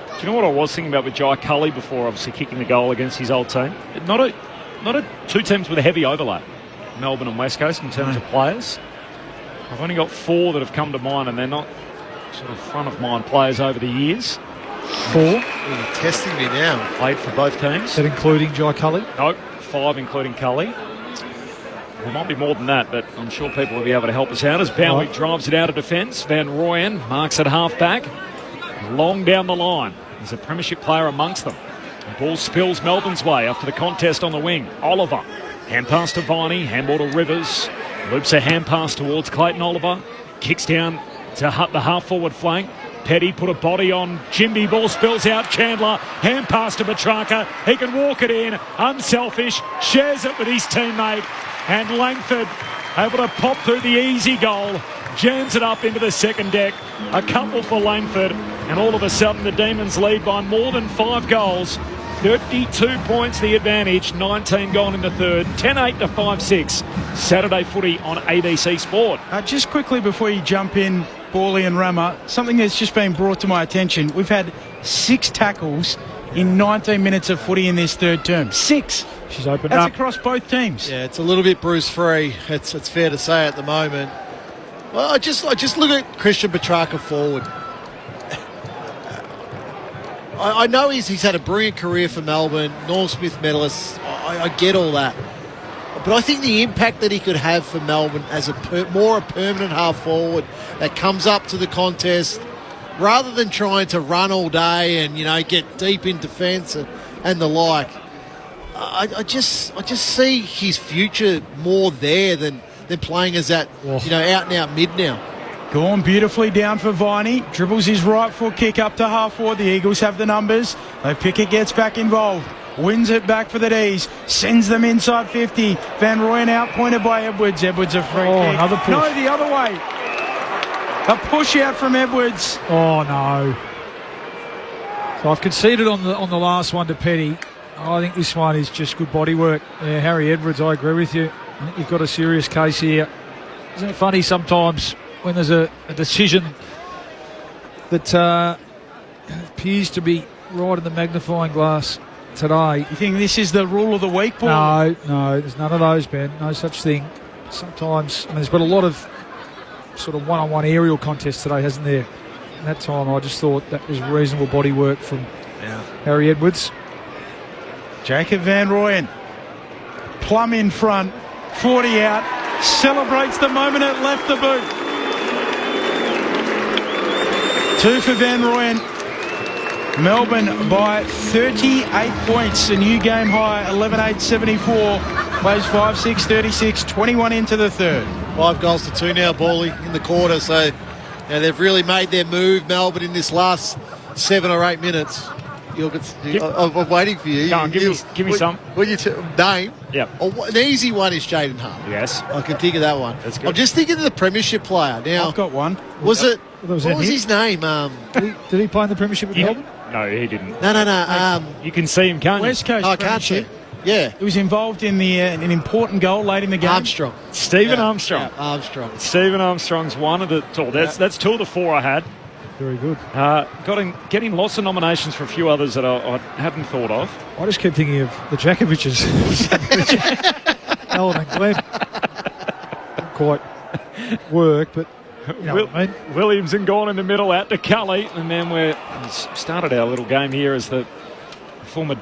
Do you know what I was thinking about with Jai Cully before, obviously kicking the goal against his old team? Not two teams with a heavy overlap, Melbourne and West Coast, in terms of players. I've only got 4 that have come to mind, and they're not sort of front of mind players over the years. 4? You're testing me now. Played for both teams. Is that including Jai Cully? No, 5 including Cully. There might be more than that, but I'm sure people will be able to help us out as Bowie drives it out of defence. Van Rooyen marks at half-back. Long down the line. There's a premiership player amongst them. The ball spills Melbourne's way after the contest on the wing. Oliver. Hand pass to Viney. Handball to Rivers. Loops a hand pass towards Clayton Oliver. Kicks down to the half-forward flank. Petty put a body on Jimby. Ball spills out. Chandler. Hand pass to Petrarca. He can walk it in. Unselfish. Shares it with his teammate. And Langford able to pop through the easy goal. Jams it up into the second deck. A couple for Langford. And all of a sudden the Demons lead by more than 5 goals. 32 points the advantage. 19 gone in the third. 10-8 to 5-6. Saturday footy on ABC Sport. Just quickly before you jump in, Borley and Rama, something that's just been brought to my attention. We've had 6 tackles in 19 minutes of footy in this third term. 6. She's opened That's up. across both teams. Yeah, it's a little bit Bruce free. It's fair to say at the moment. Well, I just look at Christian Petrarca forward. I know he's had a brilliant career for Melbourne, Norm Smith medalist. I get all that. But I think the impact that he could have for Melbourne as a permanent half forward that comes up to the contest rather than trying to run all day and, get deep in defence and the like. I just see his future more there than playing as that, out and out mid now. Gone beautifully down for Viney. Dribbles his right foot kick up to half forward. The Eagles have the numbers. Pickett gets back involved. Wins it back for the D's. Sends them inside 50. Van Rooyen out, pointed by Edwards. Edwards a free kick. Another push. No, the other way. A push out from Edwards. Oh, no. So I've conceded on the last one to Petty. I think this one is just good body work. Yeah, Harry Edwards, I agree with you. I think you've got a serious case here. Isn't it funny sometimes when there's a decision that appears to be right in the magnifying glass today? You think this is the rule of the week, Paul? No, there's none of those, Ben. No such thing. Sometimes, there's been a lot of sort of one-on-one aerial contests today, hasn't there? At that time, I just thought that was reasonable body work from Harry Edwards. Jacob Van Rooyen, plumb in front, 40 out, celebrates the moment it left the boot. 2 for Van Rooyen. Melbourne by 38 points, a new game high, 11-8-74. Plays 5-6-36, 21 into the third. 5 goals to 2 now, Borley, in the quarter. So they've really made their move, Melbourne, in this last 7 or 8 minutes. I'm waiting for you. Go on, give me some. Name? Yep. An easy one is Jaden Hart. Yes. I can think of that one. That's good. I'm just thinking of the premiership player. Now, I've got one. What was his name? Did he play in the premiership with Melbourne? No, he didn't. No. You can see him, can't you? West Coast Premiership. Yeah. He was involved in an important goal late in the game. Armstrong. Stephen Armstrong. Yeah, Armstrong. Stephen Armstrong's one of the two. That's 2 of the 4 I had. Very good. Getting lots of nominations for a few others that I hadn't thought of. I just keep thinking of the Djakovic's. Alan and Glenn. Didn't quite work, but you know what I mean. Williams and Gawn in the middle, out to Cully, and then we started our little game here as the former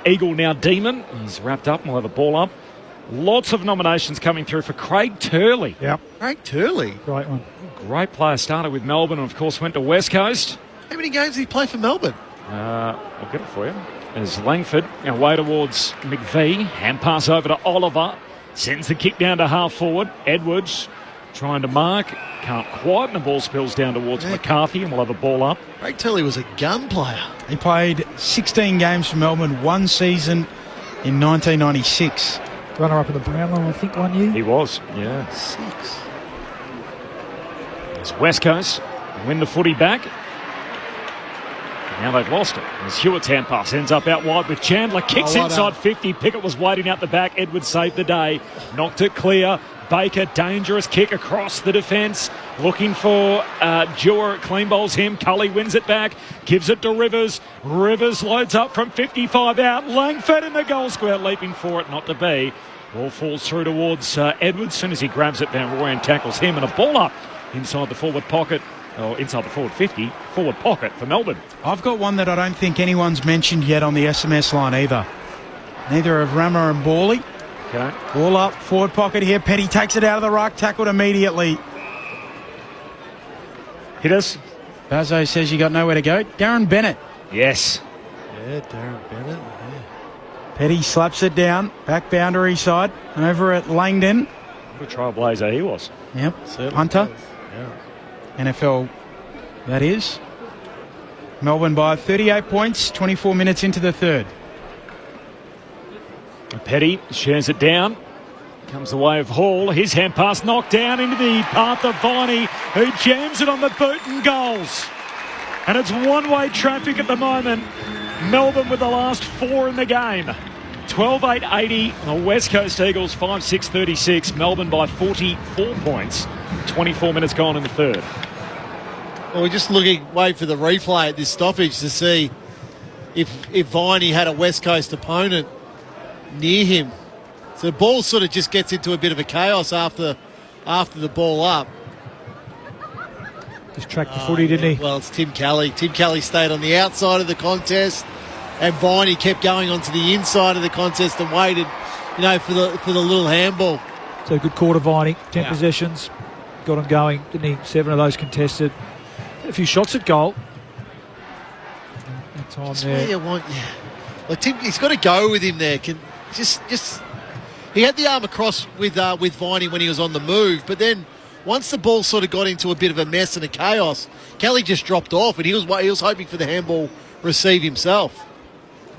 Eagle, now Demon. He's wrapped up and we'll have a ball up. Lots of nominations coming through for Craig Turley. Yep. Craig Turley? Great one. Great player. Started with Melbourne and, of course, went to West Coast. How many games did he play for Melbourne? I'll get it for you. There's Langford away towards McVee. Hand pass over to Oliver. Sends the kick down to half forward. Edwards trying to mark. Can't quite. And the ball spills down towards McCarthy and we'll have a ball up. Craig Turley was a gun player. He played 16 games for Melbourne, 1 season in 1996. Runner-up in the Brownlow, I think, one year. He was, yeah. 6. It's West Coast win the footy back. Now they've lost it. As Hewitt's hand pass ends up out wide with Chandler. Kicks inside 50. Pickett was waiting out the back. Edwards saved the day. Knocked it clear. Baker, dangerous kick across the defence. Looking for Dewar. Clean bowls him. Cully wins it back. Gives it to Rivers. Rivers loads up from 55 out. Langford in the goal square. Leaping for it. Not to be. Ball falls through towards Edwards. As soon as he grabs it, Van Rooyen tackles him. And a ball up inside the forward pocket. Or inside the forward 50, forward pocket for Melbourne. I've got one that I don't think anyone's mentioned yet on the SMS line either. Neither have Rama and Borley. Okay. Ball up, forward pocket here. Petty takes it out of the ruck, tackled immediately. Hit us. Bazo says you got nowhere to go. Darren Bennett. Yes. Yeah, Darren Bennett. Yeah. Petty slaps it down, back boundary side, over at Langdon. What a trailblazer he was. Yep, Certainly punter. does. Yeah. NFL, that is. Melbourne by 38 points, 24 minutes into the third. Petty shares it down. Comes the way of Hall. His hand pass knocked down into the path of Viney, who jams it on the boot and goals. And it's one-way traffic at the moment. Melbourne with the last 4 in the game. 12-8-80. The West Coast Eagles 5-6-36. Melbourne by 44 points. 24 minutes gone in the third. Well, we're just wait for the replay at this stoppage to see if Viney had a West Coast opponent near him. So the ball sort of just gets into a bit of a chaos after the ball up. Just tracked the footy, didn't he? Well, it's Tim Kelly. Tim Kelly stayed on the outside of the contest, and Viney kept going onto the inside of the contest and waited, for the little handball. So good quarter, Viney. 10 possessions. Got him going, didn't he? 7 of those contested. A few shots at goal. That time That's there. where you want, Like Tim, he's got to go with him there. Just he had the arm across with Viney when he was on the move, but then once the ball sort of got into a bit of a mess and a chaos, Kelly just dropped off, and he was hoping for the handball receive himself.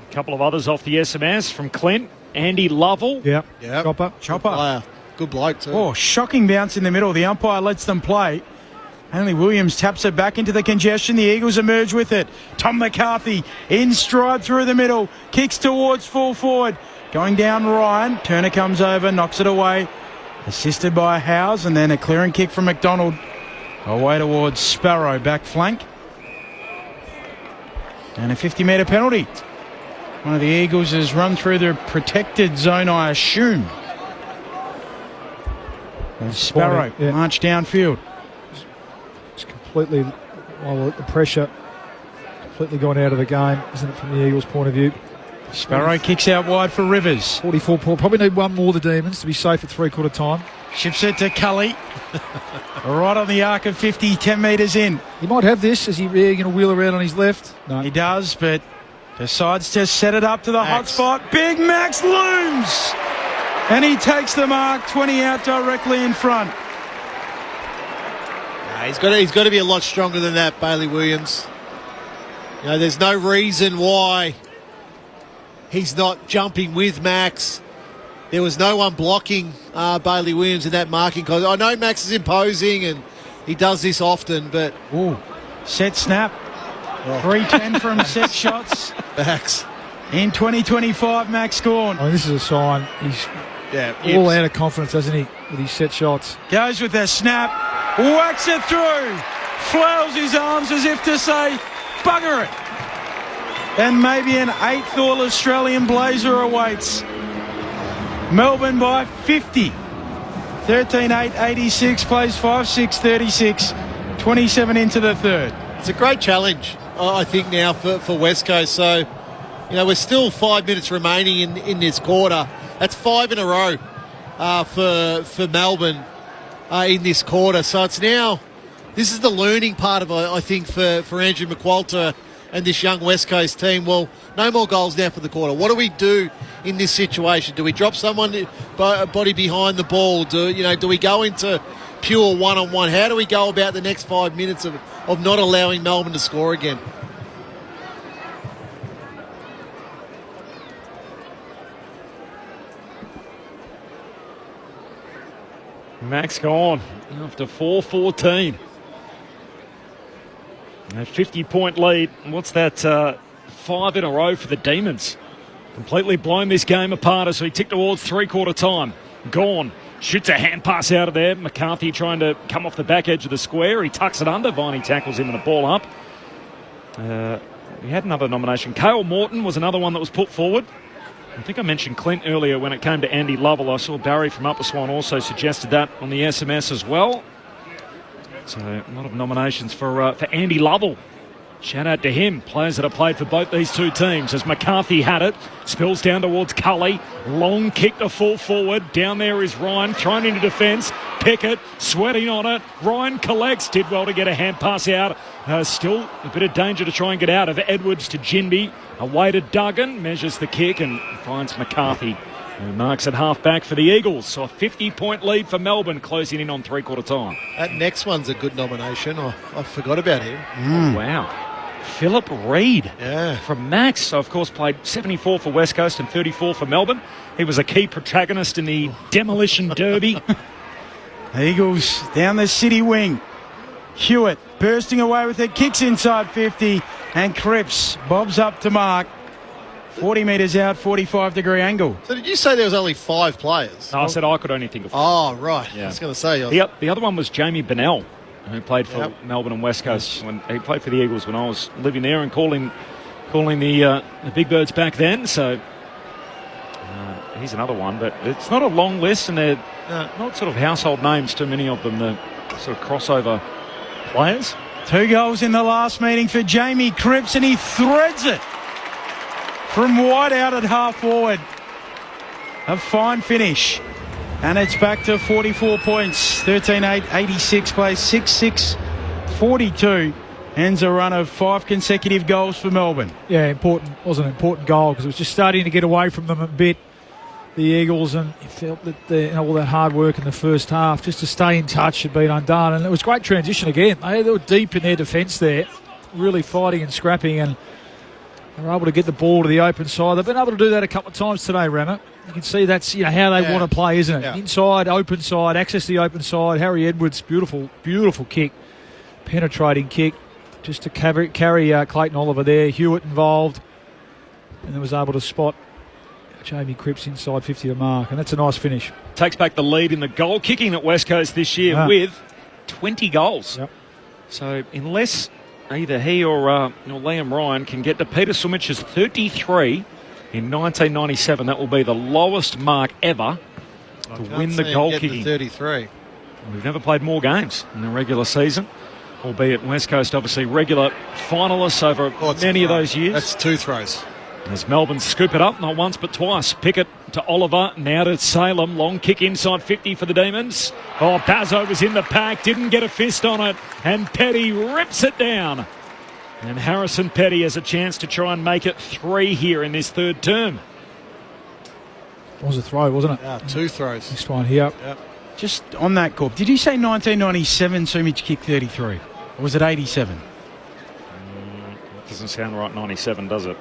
A couple of others off the SMS from Clint. Andy Lovell. Yeah. Chopper. Player. Good bloke too. Oh, shocking bounce in the middle. The umpire lets them play. Only Williams taps it back into the congestion. The Eagles emerge with it. Tom McCarthy in stride through the middle. Kicks towards full forward. Going down Ryan. Turner comes over, knocks it away. Assisted by Howes, and then a clearing kick from McDonald. Away towards Sparrow, back flank. And a 50-metre penalty. One of the Eagles has run through the protected zone, I assume. And Sparrow marched downfield. It's completely, the pressure completely gone out of the game, isn't it, from the Eagles' point of view? Sparrow kicks out wide for Rivers. 44 points. Probably need one more, the Demons, to be safe at three-quarter time. Ships it to Cully. Right on the arc of 50, 10 metres in. He might have this. Is he really going to wheel around on his left? No. He does, but decides to set it up to the hot spot. Big Max looms. And he takes the mark, 20 out directly in front. He's got to be a lot stronger than that, Bailey Williams. There's no reason why he's not jumping with Max. There was no one blocking Bailey Williams in that marking. Cause I know Max is imposing and he does this often, but... Ooh, set snap. 3-10 from set shots. Max. In 2025, Max Gawn. This is a sign. He's all out of confidence, doesn't he, with his set shots. Goes with the snap. Whacks it through. Flails his arms as if to say, bugger it. And maybe an 8th All-Australian blazer awaits. Melbourne by 50. 13-8-86, plays 5-6-36. 27 into the third. It's a great challenge, I think, now for West Coast. So, we're still 5 minutes remaining in this quarter. That's 5 in a row for Melbourne in this quarter. So it's now, this is the learning part of it, I think, for Andrew McQualter and this young West Coast team. Well, no more goals now for the quarter. What do we do in this situation? Do we drop someone body behind the ball? Do we go into pure one-on-one? How do we go about the next 5 minutes of not allowing Melbourne to score again? Max gone after 4:14. A 50-point lead. What's that? 5 in a row for the Demons. Completely blown this game apart as we tick towards three-quarter time. Gone. Shoots a hand pass out of there. McCarthy trying to come off the back edge of the square. He tucks it under. Viney tackles him and the ball up. We had another nomination. Cale Morton was another one that was put forward. I think I mentioned Clint earlier when it came to Andy Lovell. I saw Barry from Upper Swan also suggested that on the SMS as well. So a lot of nominations for Andy Lovell. Shout out to him. Players that have played for both these two teams. As McCarthy had it, spills down towards Cully. Long kick to full forward. Down there is Ryan thrown into defence. Pickett sweating on it. Ryan collects. Did well to get a hand pass out. Still a bit of danger to try and get out of Edwards to Ginby. Away to Duggan. Measures the kick and finds McCarthy, who marks at half-back for the Eagles. So a 50-point lead for Melbourne, closing in on three-quarter time. That next one's a good nomination. I forgot about him. Oh, wow. Philip Reid from Max, of course, played 74 for West Coast and 34 for Melbourne. He was a key protagonist in the Demolition Derby. Eagles down the city wing. Hewitt bursting away with it, kicks inside 50, and Cripps bobs up to mark. 40 metres out, 45-degree angle. So did you say there was only 5 players? No, I said I could only think of 4. Oh, right. Yeah. I was going to say. The other one was Jamie Bennell, who played for Melbourne and West Coast. When he played for the Eagles when I was living there and calling the Big Birds back then. So he's another one, but it's not a long list, and they're not sort of household names, too many of them. The sort of crossover players. 2 goals in the last meeting for Jamie Cripps, and he threads it from wide out at half forward. A fine finish. And it's back to 44 points. 13-8, 86 plays 6-6, 42. Ends a run of 5 consecutive goals for Melbourne. Yeah, important. Was an important goal because it was just starting to get away from them a bit, the Eagles, and it felt that all that hard work in the first half just to stay in touch had been undone. And it was great transition again. They were deep in their defence there, really fighting and scrapping, and they were able to get the ball to the open side. They've been able to do that a couple of times today, Rammer. You can see that's how they want to play, isn't it? Yeah. Inside, open side, access to the open side. Harry Edwards, beautiful kick, penetrating kick, just to carry Clayton Oliver there. Hewitt involved, and then was able to spot Jamie Cripps inside 50 to mark, and that's a nice finish. Takes back the lead in the goal kicking at West Coast this year with 20 goals. Yep. So unless either he or Liam Ryan can get to Peter Sumich's 33 in 1997, that will be the lowest mark ever to win the goal kicking. 33. We've never played more games in the regular season, albeit West Coast obviously regular finalists over many of those years. That's 2 throws. As Melbourne scoop it up, not once but twice. Pickett to Oliver, now to Salem. Long kick inside 50 for the Demons. Oh, Bazzo was in the pack, didn't get a fist on it, and Petty rips it down. And Harrison Petty has a chance to try and make it 3 here in this third term. It was a throw, wasn't it? Yeah, 2 throws. Next one here. Yep. Just on that, Corp, did you say 1997 Sumich kicked 33? Or was it 87? Doesn't sound right, 97, does it?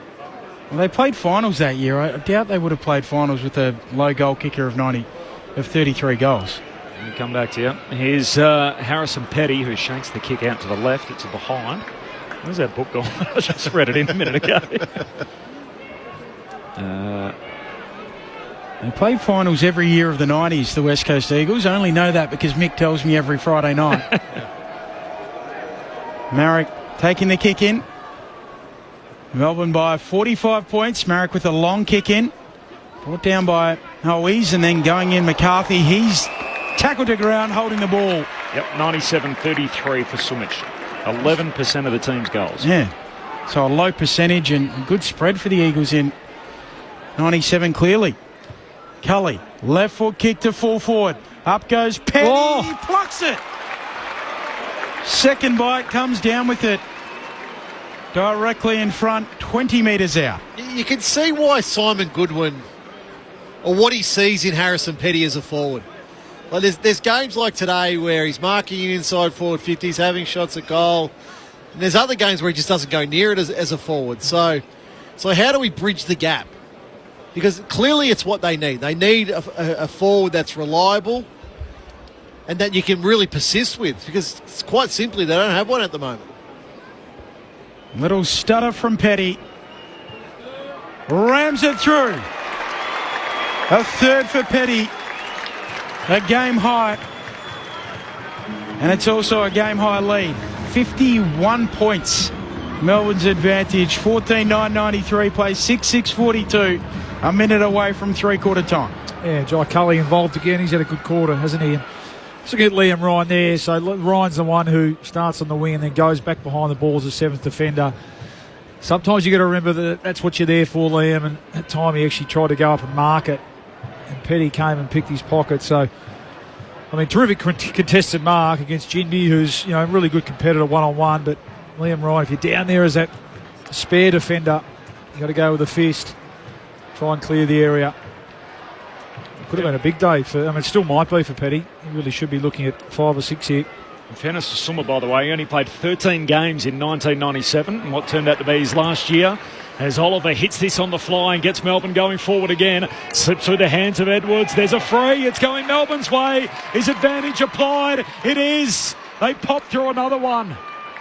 Well, they played finals that year. I doubt they would have played finals with a low goal kicker of 33 goals. We'll come back to you. Here's Harrison Petty, who shanks the kick out to the left. It's behind. Where's that book gone? I just read it in a minute ago. They played finals every year of the 90s, the West Coast Eagles. I only know that because Mick tells me every Friday night. Marek taking the kick in. Melbourne by 45 points. Marek with a long kick in. Brought down by Hoes, and then going in McCarthy. He's tackled to ground, holding the ball. Yep, 97-33 for Sumich. 11% of the team's goals. Yeah, so a low percentage and a good spread for the Eagles in 97 clearly. Cully, left foot kick to full forward. Up goes Petty, plucks it. Second bite, comes down with it. Directly in front, 20 metres out. You can see why Simon Goodwin, or what he sees in Harrison Petty as a forward. Like there's games like today where he's marking in inside forward 50s, having shots at goal. And there's other games where he just doesn't go near it as a forward. So how do we bridge the gap? Because clearly it's what they need. They need a forward that's reliable and that you can really persist with, because it's quite simply they don't have one at the moment. Little stutter from Petty. Rams it through. A third for Petty. A game high. And it's also a game high lead. 51 points. Melbourne's advantage. 14-9-93 plays 6-6-42. A minute away from three-quarter time. Yeah, Jai Cully involved again. He's had a good quarter, hasn't he? And let's look at Liam Ryan there. So Ryan's the one who starts on the wing and then goes back behind the ball as a seventh defender. Sometimes you got to remember that that's what you're there for, Liam. And at time he actually tried to go up and mark it, and Petty came and picked his pocket. So, I mean, terrific contested mark against Jinby, who's a really good competitor one-on-one. But Liam Ryan, if you're down there as that spare defender, you got to go with a fist, try and clear the area. Could have been a big day it still might be for Petty. He really should be looking at 5 or 6 here. In fairness to Summer, by the way, he only played 13 games in 1997, and what turned out to be his last year. As Oliver hits this on the fly and gets Melbourne going forward again. Slips through the hands of Edwards. There's a free. It's going Melbourne's way. Is advantage applied? It is. They pop through another one.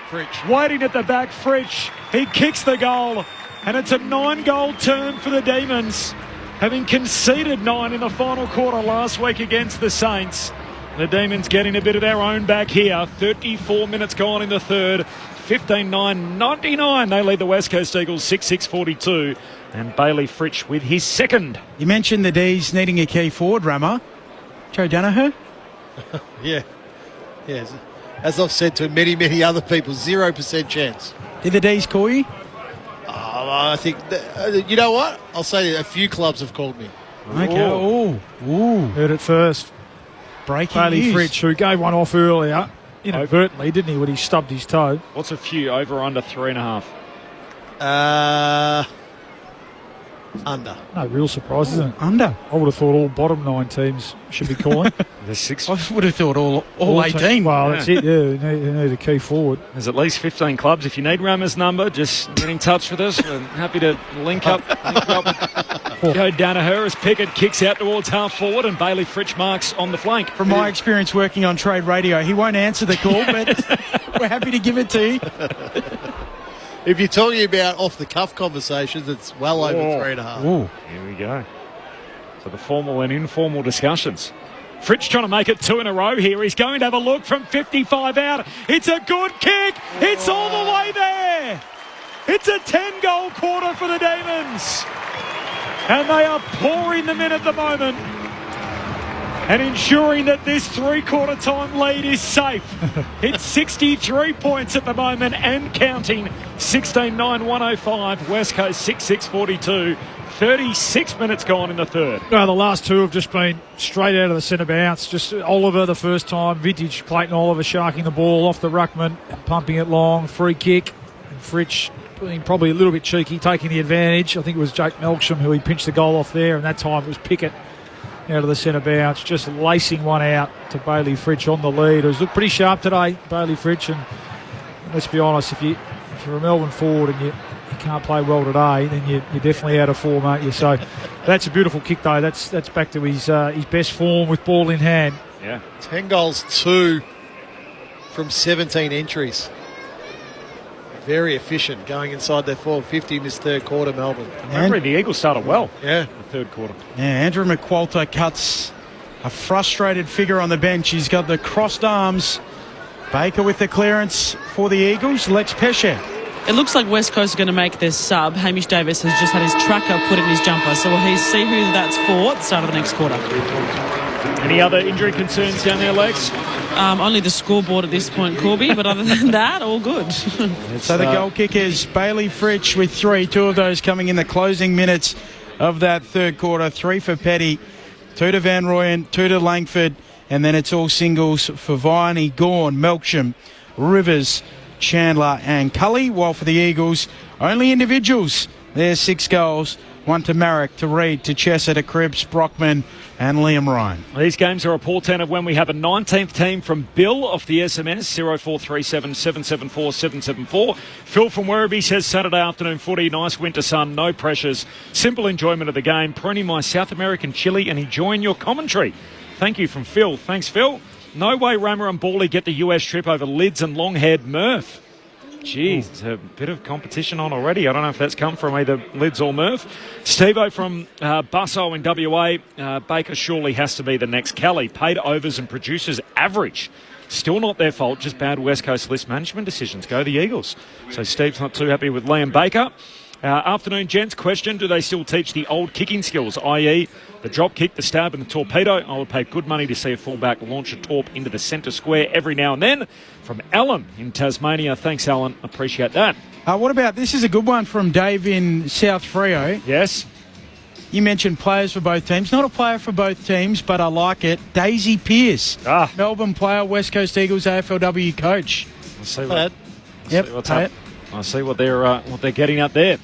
Fritsch. Waiting at the back, Fritsch. He kicks the goal, and it's a 9-goal turn for the Demons, having conceded 9 in the final quarter last week against the Saints. The Demons getting a bit of their own back here. 34 minutes gone in the third. 15-9-99. They lead the West Coast Eagles 6-6-42. And Bailey Fritsch with his second. You mentioned the D's needing a key forward, Rammer. Joe Danaher? Yeah. As I've said to many, many other people, 0% chance. Did the D's call you? I think, you know what? I'll say a few clubs have called me. Okay. Ooh. Heard it first. Breaking Bailey news. Fritsch, who gave one off earlier, inadvertently, didn't he, when he stubbed his toe? What's a few? Over or under 3.5? Under. No real surprise, isn't it? Under. I would have thought all bottom 9 teams should be calling. There's 6. I would have thought all 18. Well, that's it, yeah. You need a key forward. There's at least 15 clubs. If you need Rammer's number, just get in touch with us. We're happy to link up with Joe Danaher as Pickett kicks out towards half forward and Bailey Fritsch marks on the flank. From my experience working on trade radio, he won't answer the call, but we're happy to give it to you. If you're talking about off-the-cuff conversations, it's well over 3.5. Ooh. Here we go. So the formal and informal discussions. Fritsch trying to make it 2 in a row here. He's going to have a look from 55 out. It's a good kick. It's all the way there. It's a 10-goal quarter for the Demons. And they are pouring them in at the moment and ensuring that this three-quarter time lead is safe. It's 63 points at the moment and counting. 16-9-105. West Coast 6-6-42. 36 minutes gone in the third. No, the last two have just been straight out of the centre bounce. Just Oliver the first time, vintage Clayton Oliver sharking the ball off the ruckman, pumping it long, free kick. And Fritsch being probably a little bit cheeky, taking the advantage. I think it was Jake Melksham who he pinched the goal off there, and that time it was Pickett out of the centre bounce, just lacing one out to Bailey Fritsch on the lead. It was looked pretty sharp today, Bailey Fritsch, and let's be honest, if you're a Melbourne forward and you can't play well today, then you're definitely out of form, aren't you? So that's a beautiful kick, though. That's back to his best form with ball in hand. Yeah. 10 goals, 2 from 17 entries. Very efficient, going inside their 450 in this third quarter, Melbourne. Remember, the Eagles started well. Yeah. The third quarter. Yeah, Andrew McQualter cuts a frustrated figure on the bench. He's got the crossed arms. Baker with the clearance for the Eagles. Lex Pesce. It looks like West Coast are going to make their sub. Hamish Davis has just had his tracker put in his jumper, so we'll see who that's for at the start of the next quarter. Any other injury concerns down there, Lex? Only the scoreboard at this point, Corby, but other than that, all good. So the goal kickers, Bailey Fritsch with 3, 2 of those coming in the closing minutes of that third quarter. 3 for Petty, 2 to Van Rooyen, 2 to Langford, and then it's all singles for Viney, Gawn, Melksham, Rivers, Chandler and Cully, while for the Eagles, only individuals. There's 6 goals, 1 to Marek, to Reid, to Chesser, to Cripps, Brockman and Liam Ryan. These games are a portent of when we have a 19th team from Bill off the SMS, 0437 774 774. Phil from Werribee says Saturday afternoon footy, nice winter sun, no pressures, simple enjoyment of the game, pruning my South American chili and enjoying your commentary. Thank you from Phil. Thanks, Phil. No way Rama and Bawley get the US trip over Lids and long-haired Murph. Geez, there's a bit of competition on already. I don't know if that's come from either Lids or Murph. Steve-O from Busso in WA. Baker surely has to be the next Kelly. Paid overs and producers average. Still not their fault, just bad West Coast list management decisions. Go the Eagles. So Steve's not too happy with Liam Baker. Afternoon, gents. Question, do they still teach the old kicking skills, i.e. the drop kick, the stab and the torpedo? I would pay good money to see a fullback launch a torp into the centre square every now and then. From Alan in Tasmania. Thanks, Alan. Appreciate that. What about, this is a good one from Dave in South Freo. Yes. You mentioned players for both teams. Not a player for both teams, but I like it. Daisy Pearce. Melbourne player, West Coast Eagles AFLW coach. Let's see what, Yep, what's up. I see what they're getting out there.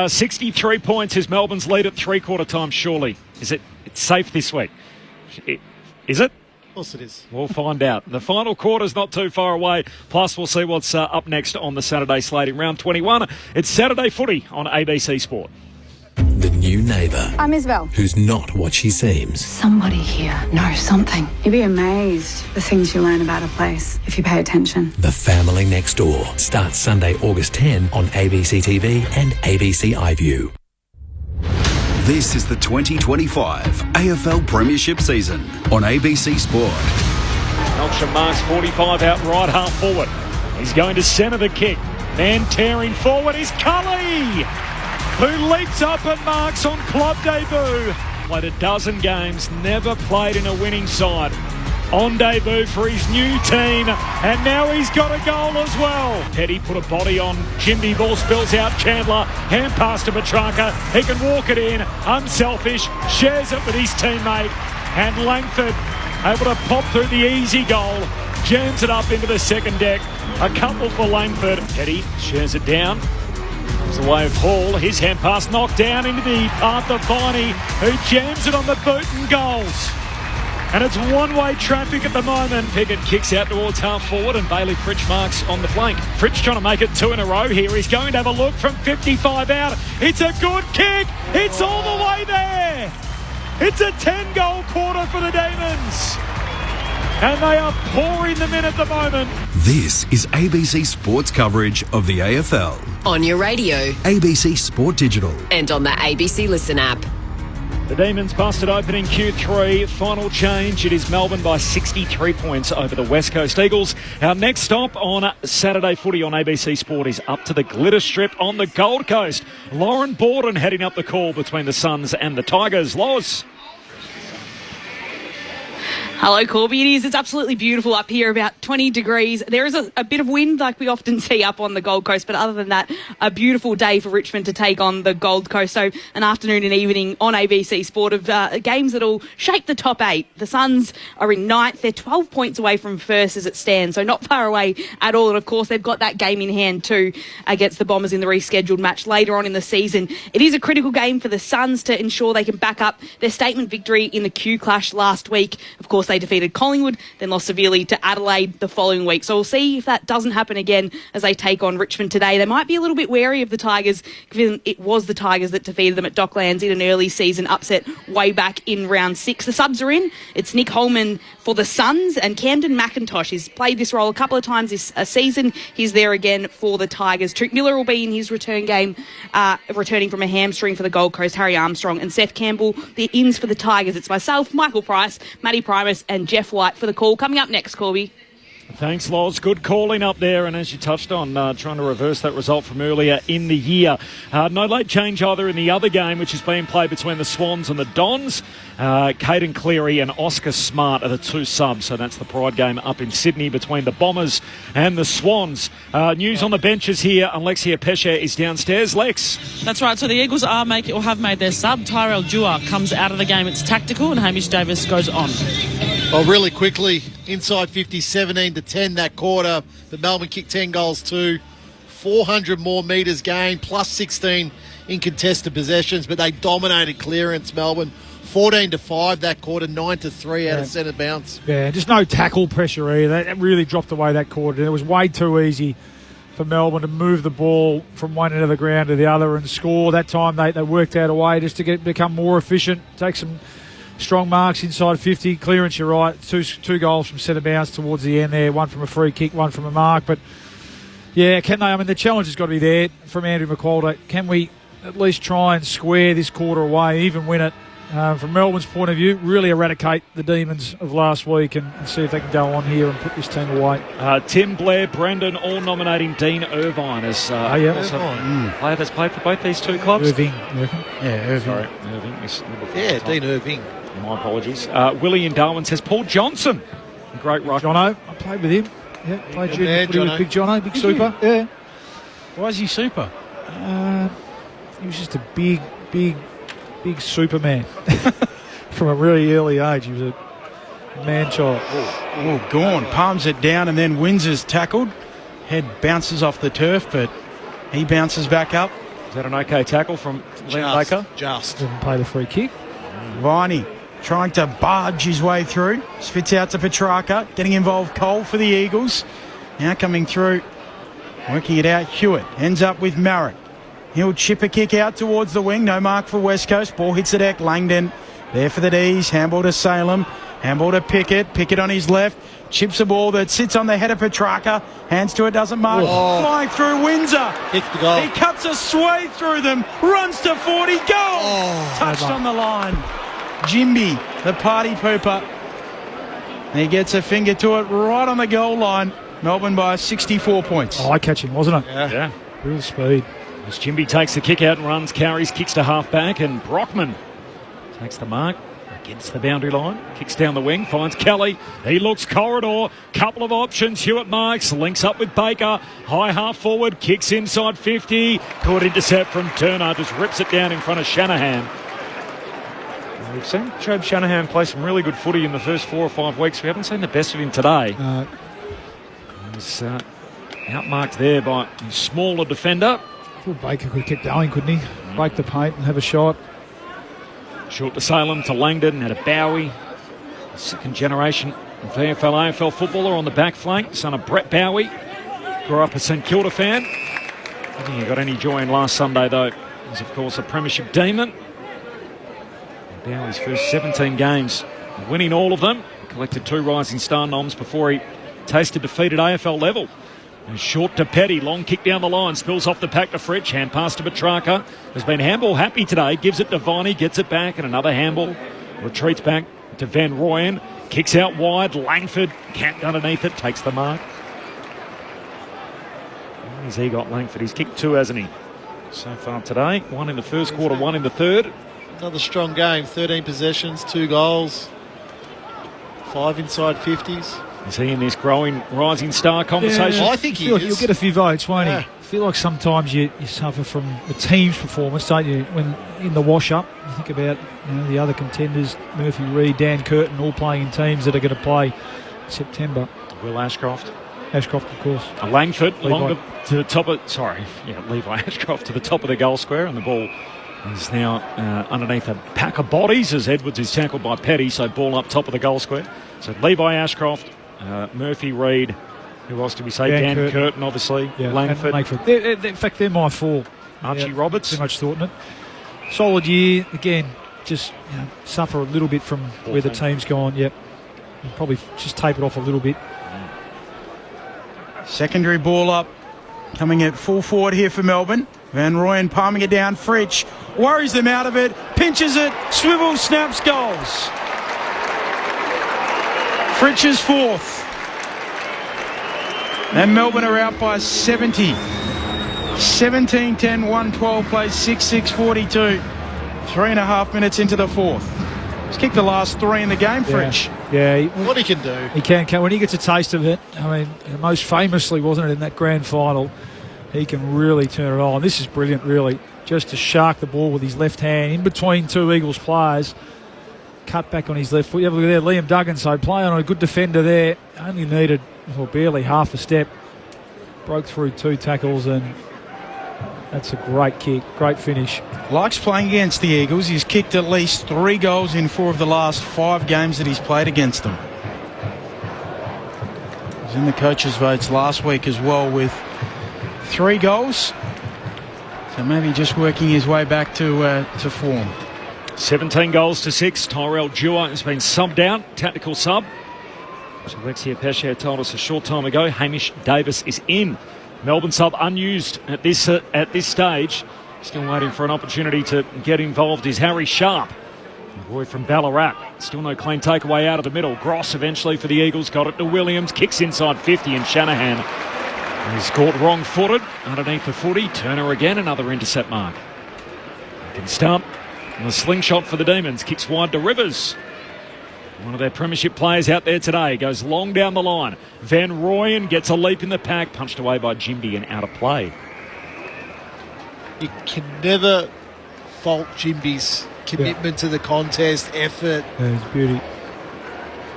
63 points is Melbourne's lead at three-quarter time, surely. It's safe this week? Is it? Of course it is. We'll find out. The final quarter's not too far away. Plus, we'll see what's up next on the Saturday slate in round 21. It's Saturday footy on ABC Sport. The new neighbour. I'm Isabel. Who's not what she seems. Somebody here knows something. You'd be amazed the things you learn about a place if you pay attention. The Family Next Door starts Sunday, August 10 on ABC TV and ABC iView. This is the 2025 AFL Premiership season on ABC Sport. Elsham marks 45 out right half forward. He's going to centre the kick. Man tearing forward is Cully, who leaps up and marks on club debut. Played a dozen games, never played in a winning side. On debut for his new team, and now he's got a goal as well. Petty put a body on Jimmy, ball spills out Chandler, hand pass to Petrarca, he can walk it in, unselfish, shares it with his teammate, and Langford able to pop through the easy goal, jams it up into the second deck. A couple for Langford. Petty shares it down. It's the way of Hall. His hand pass knocked down into the path of Viney, who jams it on the boot and goals. And it's one-way traffic at the moment. Pickett kicks out towards half forward and Bailey Fritsch marks on the flank. Fritsch trying to make it two in a row here. He's going to have a look from 55 out. It's a good kick. It's all the way there. It's a 10-goal quarter for the Demons. And they are pouring them in at the moment. This is ABC Sports coverage of the AFL. On your radio. ABC Sport Digital. And on the ABC Listen app. The Demons busted open in Q3. Final change, it is Melbourne by 63 points over the West Coast Eagles. Our next stop on Saturday footy on ABC Sport is up to the Glitter Strip on the Gold Coast. Lauren Borden heading up the call between the Suns and the Tigers. Loz. Hello, Corby. It is. It's absolutely beautiful up here, about 20 degrees. There is a bit of wind like we often see up on the Gold Coast, but other than that, a beautiful day for Richmond to take on the Gold Coast. So an afternoon and evening on ABC Sport of games that will shape the top 8. The Suns are in 9th. They're 12 points away from first as it stands, so not far away at all. And, of course, they've got that game in hand too against the Bombers in the rescheduled match later on in the season. It is a critical game for the Suns to ensure they can back up their statement victory in the Q Clash last week. Of course, they defeated Collingwood, then lost severely to Adelaide the following week. So we'll see if that doesn't happen again as they take on Richmond today. They might be a little bit wary of the Tigers, given it was the Tigers that defeated them at Docklands in an early season upset way back in round 6. The subs are in. It's Nick Holman for the Suns and Camden McIntosh. He's played this role a couple of times this season. He's there again for the Tigers. Trick Miller will be in his return game, returning from a hamstring for the Gold Coast. Harry Armstrong and Seth Campbell, the ins for the Tigers. It's myself, Michael Price, Matty Primus and Jeff White for the call. Coming up next, Corby. Thanks, Loz. Good calling up there. And as you touched on, trying to reverse that result from earlier in the year. No late change either in the other game, which is being played between the Swans and the Dons. Caden Cleary and Oscar Smart are the two subs. So that's the Pride game up in Sydney between the Bombers and the Swans. News on the benches here. Alexia Pesce is downstairs. Lex. That's right. So the Eagles have made their sub. Tyrell Dewar comes out of the game. It's tactical, and Hamish Davis goes on. Well, really quickly, inside 50, 17-10 that quarter. But Melbourne kicked 10 goals too. 400 more metres gained, plus 16 in contested possessions. But they dominated clearance, Melbourne. 14-5 that quarter, 9-3 out of centre bounce. Yeah, just no tackle pressure either. That really dropped away that quarter. It was way too easy for Melbourne to move the ball from one end of the ground to the other and score. That time they worked out a way just to become more efficient, take some strong marks inside 50. Clearance, you're right. Two goals from centre bounce towards the end there. One from a free kick, one from a mark. But, yeah, can they? I mean, the challenge has got to be there from Andrew McQualter. Can we at least try and square this quarter away, even win it? From Melbourne's point of view, really eradicate the demons of last week and see if they can go on here and put this team away. Tim, Blair, Brendan all nominating Dean Irvine as player that's played for both these two clubs. Irving. Yeah, Irving. Sorry, Irving. Yeah, Dean Irving. My apologies. Willie in Darwin says Paul Johnson. Great ruck. Jono, I played with him. Yeah, played junior footy with Big Jono, big super. Yeah. Why is he super? He was just a big Superman from a really early age. He was a man-child. Oh, Gawn palms it down and then Windsor's tackled. Head bounces off the turf, but he bounces back up. Is that an okay tackle from Liam Baker? Just. Didn't play the free kick. Viney trying to barge his way through. Spits out to Petrarca. Getting involved Cole for the Eagles. Now coming through. Working it out. Hewitt ends up with Marrick. He'll chip a kick out towards the wing. No mark for West Coast. Ball hits the deck. Langdon there for the D's. Handball to Salem. Handball to Pickett. Pickett on his left. Chips a ball that sits on the head of Petrarca. Hands to it. Doesn't mark. Oh. Flying through Windsor. Hits the goal. He cuts a swathe through them. Runs to 40. Goal. Oh. Touched on the line. Jimby, the party pooper. He gets a finger to it right on the goal line. Melbourne by 64 points. Eye-catching, wasn't it? Yeah. Real speed. As Jimby takes the kick out and runs, carries, kicks to half-back, and Brockman takes the mark against the boundary line, kicks down the wing, finds Kelly. He looks corridor, couple of options. Hewitt marks, links up with Baker, high half forward, kicks inside 50. Good intercept from Turner, just rips it down in front of Shanahan. We've seen Jobe Shanahan play some really good footy in the first 4 or 5 weeks. We haven't seen the best of him today. He's outmarked there by a smaller defender. I thought Baker could have kept going, couldn't he? Break the paint and have a shot. Short to Salem, to Langdon, had a Bowie. Second generation VFL, AFL footballer on the back flank. Son of Brett Bowie. Grew up a St Kilda fan. I think he got any joy in last Sunday, though. He's, of course, a premiership demon. Bowie's first 17 games, winning all of them. Collected 2 Rising Star noms before he tasted defeat at AFL level. And short to Petty, long kick down the line, spills off the pack to Fritsch, hand pass to Petrarca. Has been handball happy today, gives it to Viney, gets it back, and another handball. Retreats back to Van Rooyen, kicks out wide, Langford, camped underneath it, takes the mark. Has he got Langford? He's kicked 2, hasn't he? So far today, 1 in the first quarter, 1 in the third. Another strong game, 13 possessions, 2 goals, 5 inside 50s. Is he in this growing Rising Star conversation? Yeah, I think he is. You'll get a few votes, won't he? I feel like sometimes you suffer from the team's performance, don't you? When in the wash-up, you think about the other contenders, Murphy, Reid, Dan Curtin, all playing in teams that are going to play September. Will Ashcroft. Ashcroft, of course. Langford, longer to the top of... Levi Ashcroft to the top of the goal square, and the ball is now underneath a pack of bodies as Edwards is tackled by Petty, so ball up top of the goal square. So Levi Ashcroft, Murphy, Reid, who else did we say? Dan Curtin, obviously. Yeah, Langford. In fact, they're my 4. Archie Roberts. Too much thought in it. Solid year. Again, just suffer a little bit from where the team's gone. Yep. And probably just tape it off a little bit. Secondary ball up. Coming at full forward here for Melbourne. Van Rooyen palming it down. Fritsch worries them out of it. Pinches it. Swivels, snaps, goals. Fritsch is 4th. And Melbourne are out by 70. 17-10, 1-12 plays 6-6-42. 3.5 minutes into the 4th. He's kicked the last 3 in the game, Fritsch. Yeah. What he can do. He can. When he gets a taste of it, I mean, most famously, wasn't it, in that grand final, he can really turn it on. This is brilliant, really. Just to shark the ball with his left hand in between 2 Eagles players. Cut back on his left foot. You have a look there, Liam Duggan, so playing on a good defender there. Only needed barely half a step. Broke through 2 tackles, and that's a great kick, great finish. Likes playing against the Eagles. He's kicked at least 3 goals in 4 of the last 5 games that he's played against them. He was in the coaches' votes last week as well with 3 goals. So maybe just working his way back to form. 17 goals to 6. Tyrell Dewar has been subbed out, tactical sub. As Alexia Pesce told us a short time ago, Hamish Davis is in. Melbourne sub unused at this stage. Still waiting for an opportunity to get involved is Harry Sharp, the boy from Ballarat. Still no clean takeaway out of the middle. Gross eventually for the Eagles, got it to Williams, kicks inside 50, and Shanahan is caught wrong-footed underneath the footy. Turner again, another intercept mark. Can start on a slingshot for the Demons, kicks wide to Rivers. One of their premiership players out there today goes long down the line. Van Rooyen gets a leap in the pack, punched away by Jimby and out of play. You can never fault Jimby's commitment to the contest, effort. It's beauty.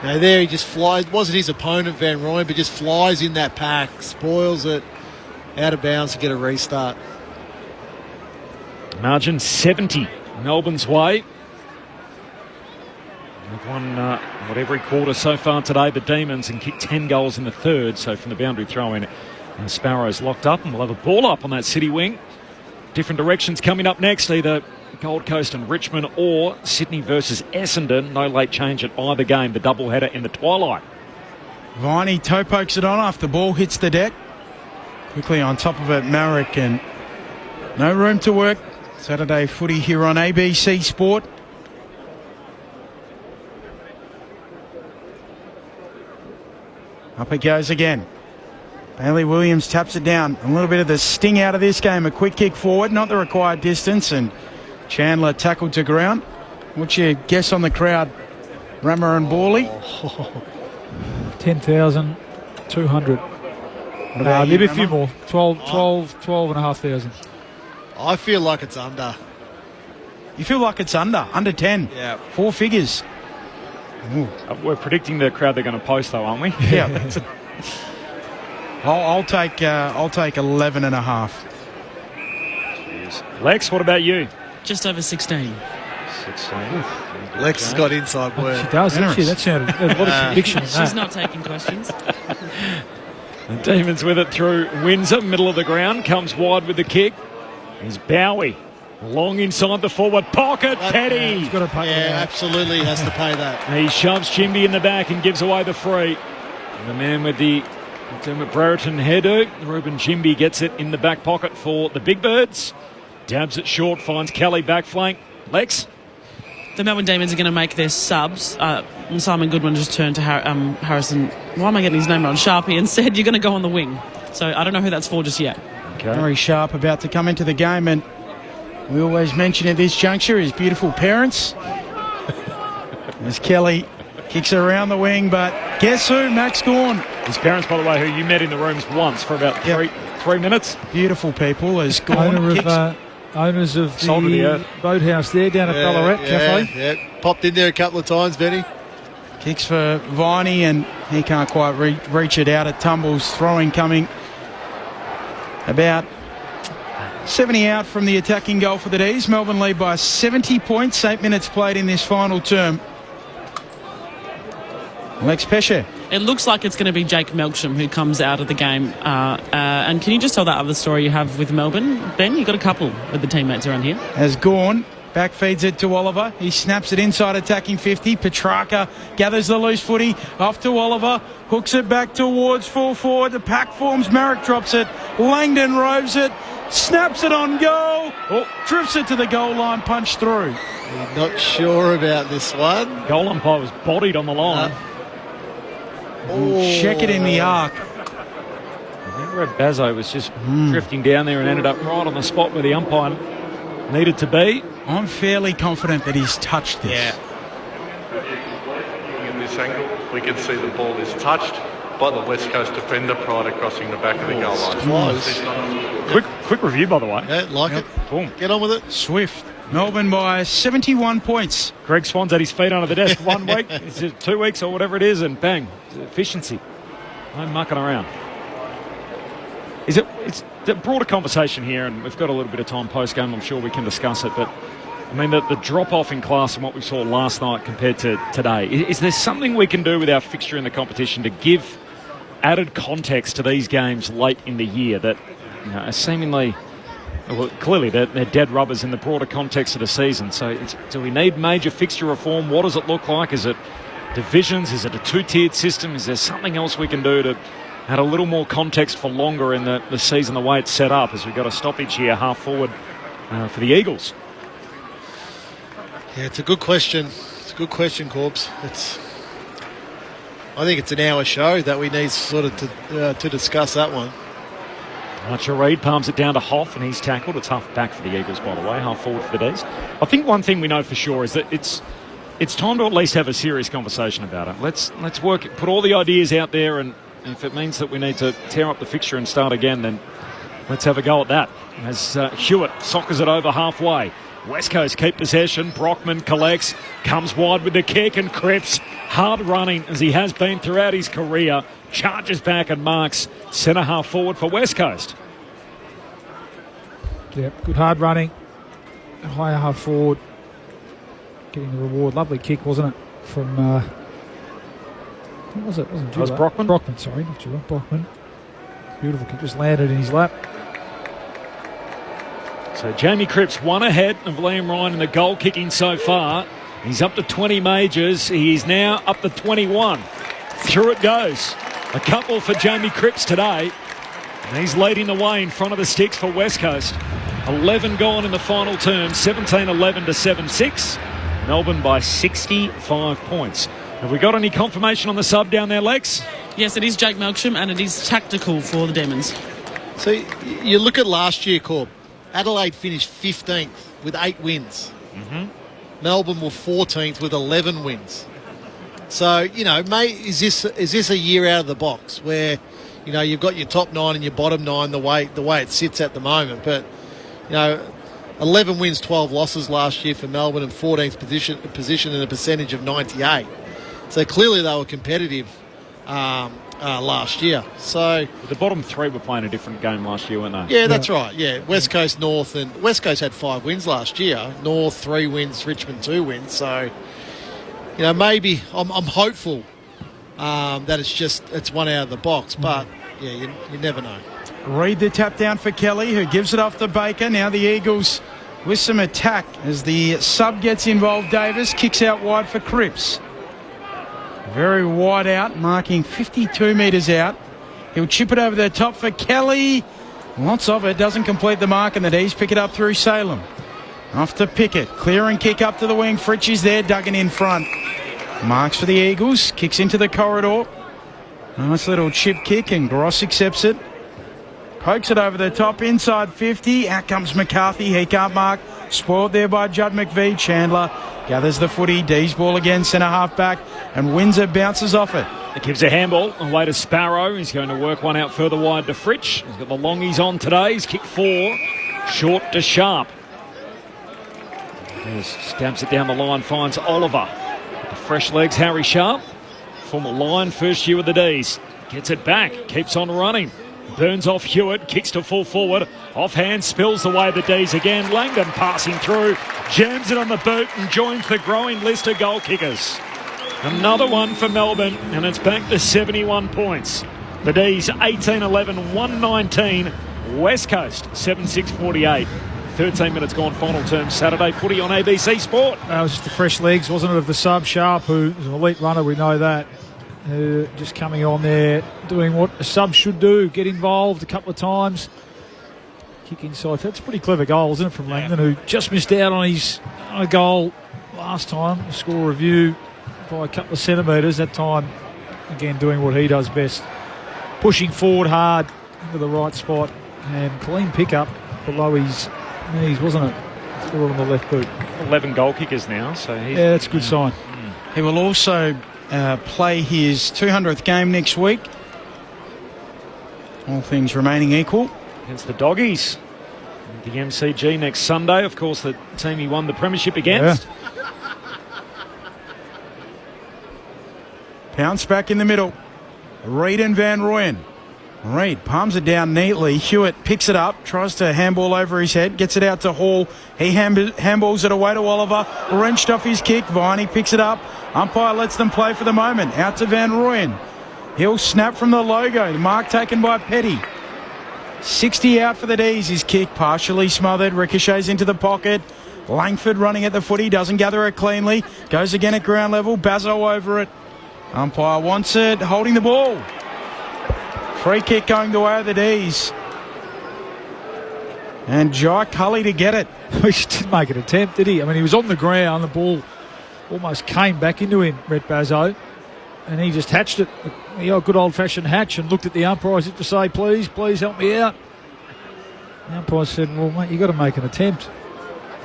Now there he just flies. Wasn't his opponent, Van Rooyen, but just flies in that pack, spoils it, out of bounds to get a restart. Margin 70 Melbourne's way. They've won every quarter so far today, the Demons, and kicked 10 goals in the third. So from the boundary throw-in, Sparrows locked up, and we'll have a ball up on that City wing. Different directions coming up next, either Gold Coast and Richmond or Sydney versus Essendon. No late change at either game, the doubleheader in the twilight. Viney toe pokes it on after the ball hits the deck. Quickly on top of it, Marek, and no room to work. Saturday footy here on ABC Sport. Up it goes again. Bailey Williams taps it down. A little bit of the sting out of this game. A quick kick forward, not the required distance, and Chandler tackled to ground. What's your guess on the crowd, Rammer and Borley? 10,200. Maybe a few more. 12,500. I feel like it's under. You feel like it's under 10? Yeah. 4 figures. We're predicting the crowd they're going to post, though, aren't we? Yeah. I'll take 11 and a half. Lex, what about you? Just over 16. 16. Lex has got inside word. She does, doesn't she? That sounded a lot of conviction. She's not taking questions. The Demons with it through Windsor, middle of the ground, comes wide with the kick. Here's Bowie. Long inside the forward pocket, Petty. He's got to pay that. Absolutely has to pay that. He shoves Jimby in the back and gives away the free. And the man with the Dermot Brereton hairdo, Ruben Jimby, gets it in the back pocket for the Big Birds. Dabs it short, finds Kelly back flank. Lex? The Melbourne Demons are going to make their subs. Simon Goodwin just turned to Harrison. Why am I getting his name wrong? Sharpie, and said, you're going to go on the wing. So I don't know who that's for just yet. Okay. Very Sharp about to come into the game, and we always mention at this juncture his beautiful parents. As Kelly kicks it around the wing, but guess who? Max Gawn. His parents, by the way, who you met in the rooms once for about three minutes. Beautiful people. As Gawn owners of the boathouse there down at Ballarat Cafe. Yeah, popped in there a couple of times, Benny. Kicks for Viney, and he can't quite reach it out. It tumbles, throwing coming about 70 out from the attacking goal for the D's. Melbourne lead by 70 points, 8 minutes played in this final term. Lex Pesce. It looks like it's going to be Jake Melksham who comes out of the game. And can you just tell that other story you have with Melbourne? Ben, you've got a couple of the teammates around here. As Gawn back feeds it to Oliver. He snaps it inside attacking 50. Petrarca gathers the loose footy off to Oliver. Hooks it back towards full forward. The pack forms. Marek drops it. Langdon roves it. Snaps it on goal. Drifts it to the goal line. Punch through. Not sure about this one. Goal umpire was bodied on the line. Check it in the arc. I think Red Bazzo was just drifting down there and ended up right on the spot where the umpire needed to be. I'm fairly confident that he's touched this. Yeah. In this angle, we can see the ball is touched by the West Coast defender prior to crossing the back of the goal line. Quick review, by the way. Yeah, like it. Boom. Get on with it. Swift. Melbourne by 71 points. Greg Swan's at his feet under the desk 1 week, 2 weeks or whatever it is, and bang, efficiency. No mucking around. It's a broader conversation here, and we've got a little bit of time post-game. I'm sure we can discuss it, but I mean, the drop-off in class from what we saw last night compared to today, is there something we can do with our fixture in the competition to give added context to these games late in the year that are seemingly Well, clearly they're dead rubbers in the broader context of the season. So do we need major fixture reform? What does it look like? Is it divisions? Is it a two-tiered system? Is there something else we can do to add a little more context for longer in the season the way it's set up, as we've got a stoppage here half forward for the Eagles? Yeah, it's a good question. It's a good question, Corbs. I think it's an hour show that we need sort of to discuss that one. Archer Reid palms it down to Hoff, and he's tackled. It's half back for the Eagles, by the way, half forward for the D's. I think one thing we know for sure is that it's time to at least have a serious conversation about it. Let's work, put all the ideas out there, and if it means that we need to tear up the fixture and start again, then let's have a go at that. As Hewitt soccers it over halfway. West Coast keep possession. Brockman collects, comes wide with the kick, and Cripps, hard running as he has been throughout his career, charges back and marks centre half forward for West Coast. Yep, good hard running. Higher half forward. Getting the reward. Lovely kick, wasn't it? From, what was it? Wasn't was Brockman? Brockman, sorry, not Jura. Brockman. Beautiful kick, just landed in his lap. So Jamie Cripps one ahead of Liam Ryan in the goal kicking so far. He's up to 20 majors. He is now up to 21. Through it goes. A couple for Jamie Cripps today. And he's leading the way in front of the sticks for West Coast. 11 gone in the final term. 17-11 to 7-6. Melbourne by 65 points. Have we got any confirmation on the sub down there, Lex? Yes, it is Jake Melksham, and it is tactical for the Demons. So you look at last year, Corb. Adelaide finished 15th with 8 wins. Mm-hmm. Melbourne were 14th with 11 wins. So, is this a year out of the box where, you've got your top 9 and your bottom 9 the way it sits at the moment. But, 11 wins, 12 losses last year for Melbourne, and 14th position in a percentage of 98. So clearly they were competitive last year. So the bottom 3 were playing a different game last year, weren't they? Yeah, that's right. Yeah, West Coast, North, and West Coast had 5 wins last year. North 3 wins, Richmond 2 wins. So maybe I'm hopeful that it's one out of the box, but yeah, you never know. Read the tap down for Kelly, who gives it off to Baker. Now the Eagles with some attack as the sub gets involved. Davis kicks out wide for Cripps. Very wide out, marking 52 metres out. He'll chip it over the top for Kelly. Lots of it, doesn't complete the mark, and the D's pick it up through Salem. Off to Pickett, clear and kick up to the wing. Fritsch is there, Duggan in front. Marks for the Eagles, kicks into the corridor. Nice little chip kick, and Gross accepts it. Pokes it over the top, inside 50. Out comes McCarthy, he can't mark. Spoiled there by Judd McVie. Chandler gathers the footy. D's ball again, centre half back, and Windsor bounces off it. It gives a handball away to Sparrow. He's going to work one out further wide to Fritsch. He's got the longies on today. He's kicked 4. Short to Sharp. He stamps it down the line, finds Oliver. The fresh legs, Harry Sharp. Former Lion, first year with the D's. Gets it back, keeps on running. Burns off Hewitt, kicks to full forward. Offhand, spills away the D's again. Langdon passing through, jams it on the boot and joins the growing list of goal kickers. Another one for Melbourne, and it's back to 71 points. The D's 18-11, 119. West Coast 7-6-48. 13 minutes gone, final term. Saturday footy on ABC Sport. That was just the fresh legs, wasn't it, of the sub. Sharp, who is an elite runner, we know that. Just coming on there, doing what a sub should do, get involved a couple of times. Kick inside. That's a pretty clever goal, isn't it, from Langdon, who just missed out on a goal last time. Score review by a couple of centimetres. That time, again, doing what he does best. Pushing forward hard into the right spot, and clean pickup below his knees, wasn't it? Threw it on the left boot. 11 goal kickers now, so he's... Yeah, that's a good sign. He will also play his 200th game next week. All things remaining equal. Against the Doggies. The MCG next Sunday. Of course, the team he won the premiership against. Yeah. Pounce back in the middle. Reid and Van Rooyen. Reid palms it down neatly. Hewitt picks it up, tries to handball over his head, gets it out to Hall. He handballs it away to Oliver. Wrenched off his kick. Viney picks it up. Umpire lets them play for the moment. Out to Van Rooyen. He'll snap from the logo. The mark taken by Petty. 60 out for the D's. His kick partially smothered. Ricochets into the pocket. Langford running at the footy. Doesn't gather it cleanly. Goes again at ground level. Bazzo over it. Umpire wants it. Holding the ball. Free kick going the way of the D's. And Jai Cully to get it. He didn't make an attempt, did he? I mean, he was on the ground. The ball almost came back into him, Brett Bazzo. And he just hatched it. A good old-fashioned hatch, and looked at the umpire as if to say, please help me out. The umpire said, well, mate, you've got to make an attempt.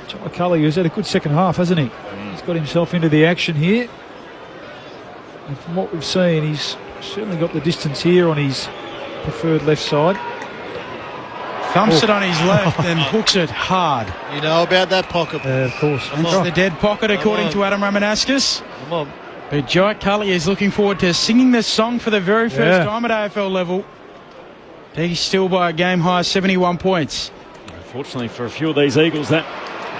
Jai Cully has had a good second half, hasn't he? He's got himself into the action here. And from what we've seen, he's certainly got the distance here on his preferred left side. Thumps it on his left and hooks it hard. You know about that pocket. Of course. It's the dead pocket, according to Adam Ramanauskas. Come on. But Jai Cully is looking forward to singing this song for the very first time at AFL level. He's still by a game-high 71 points. Unfortunately for a few of these Eagles, that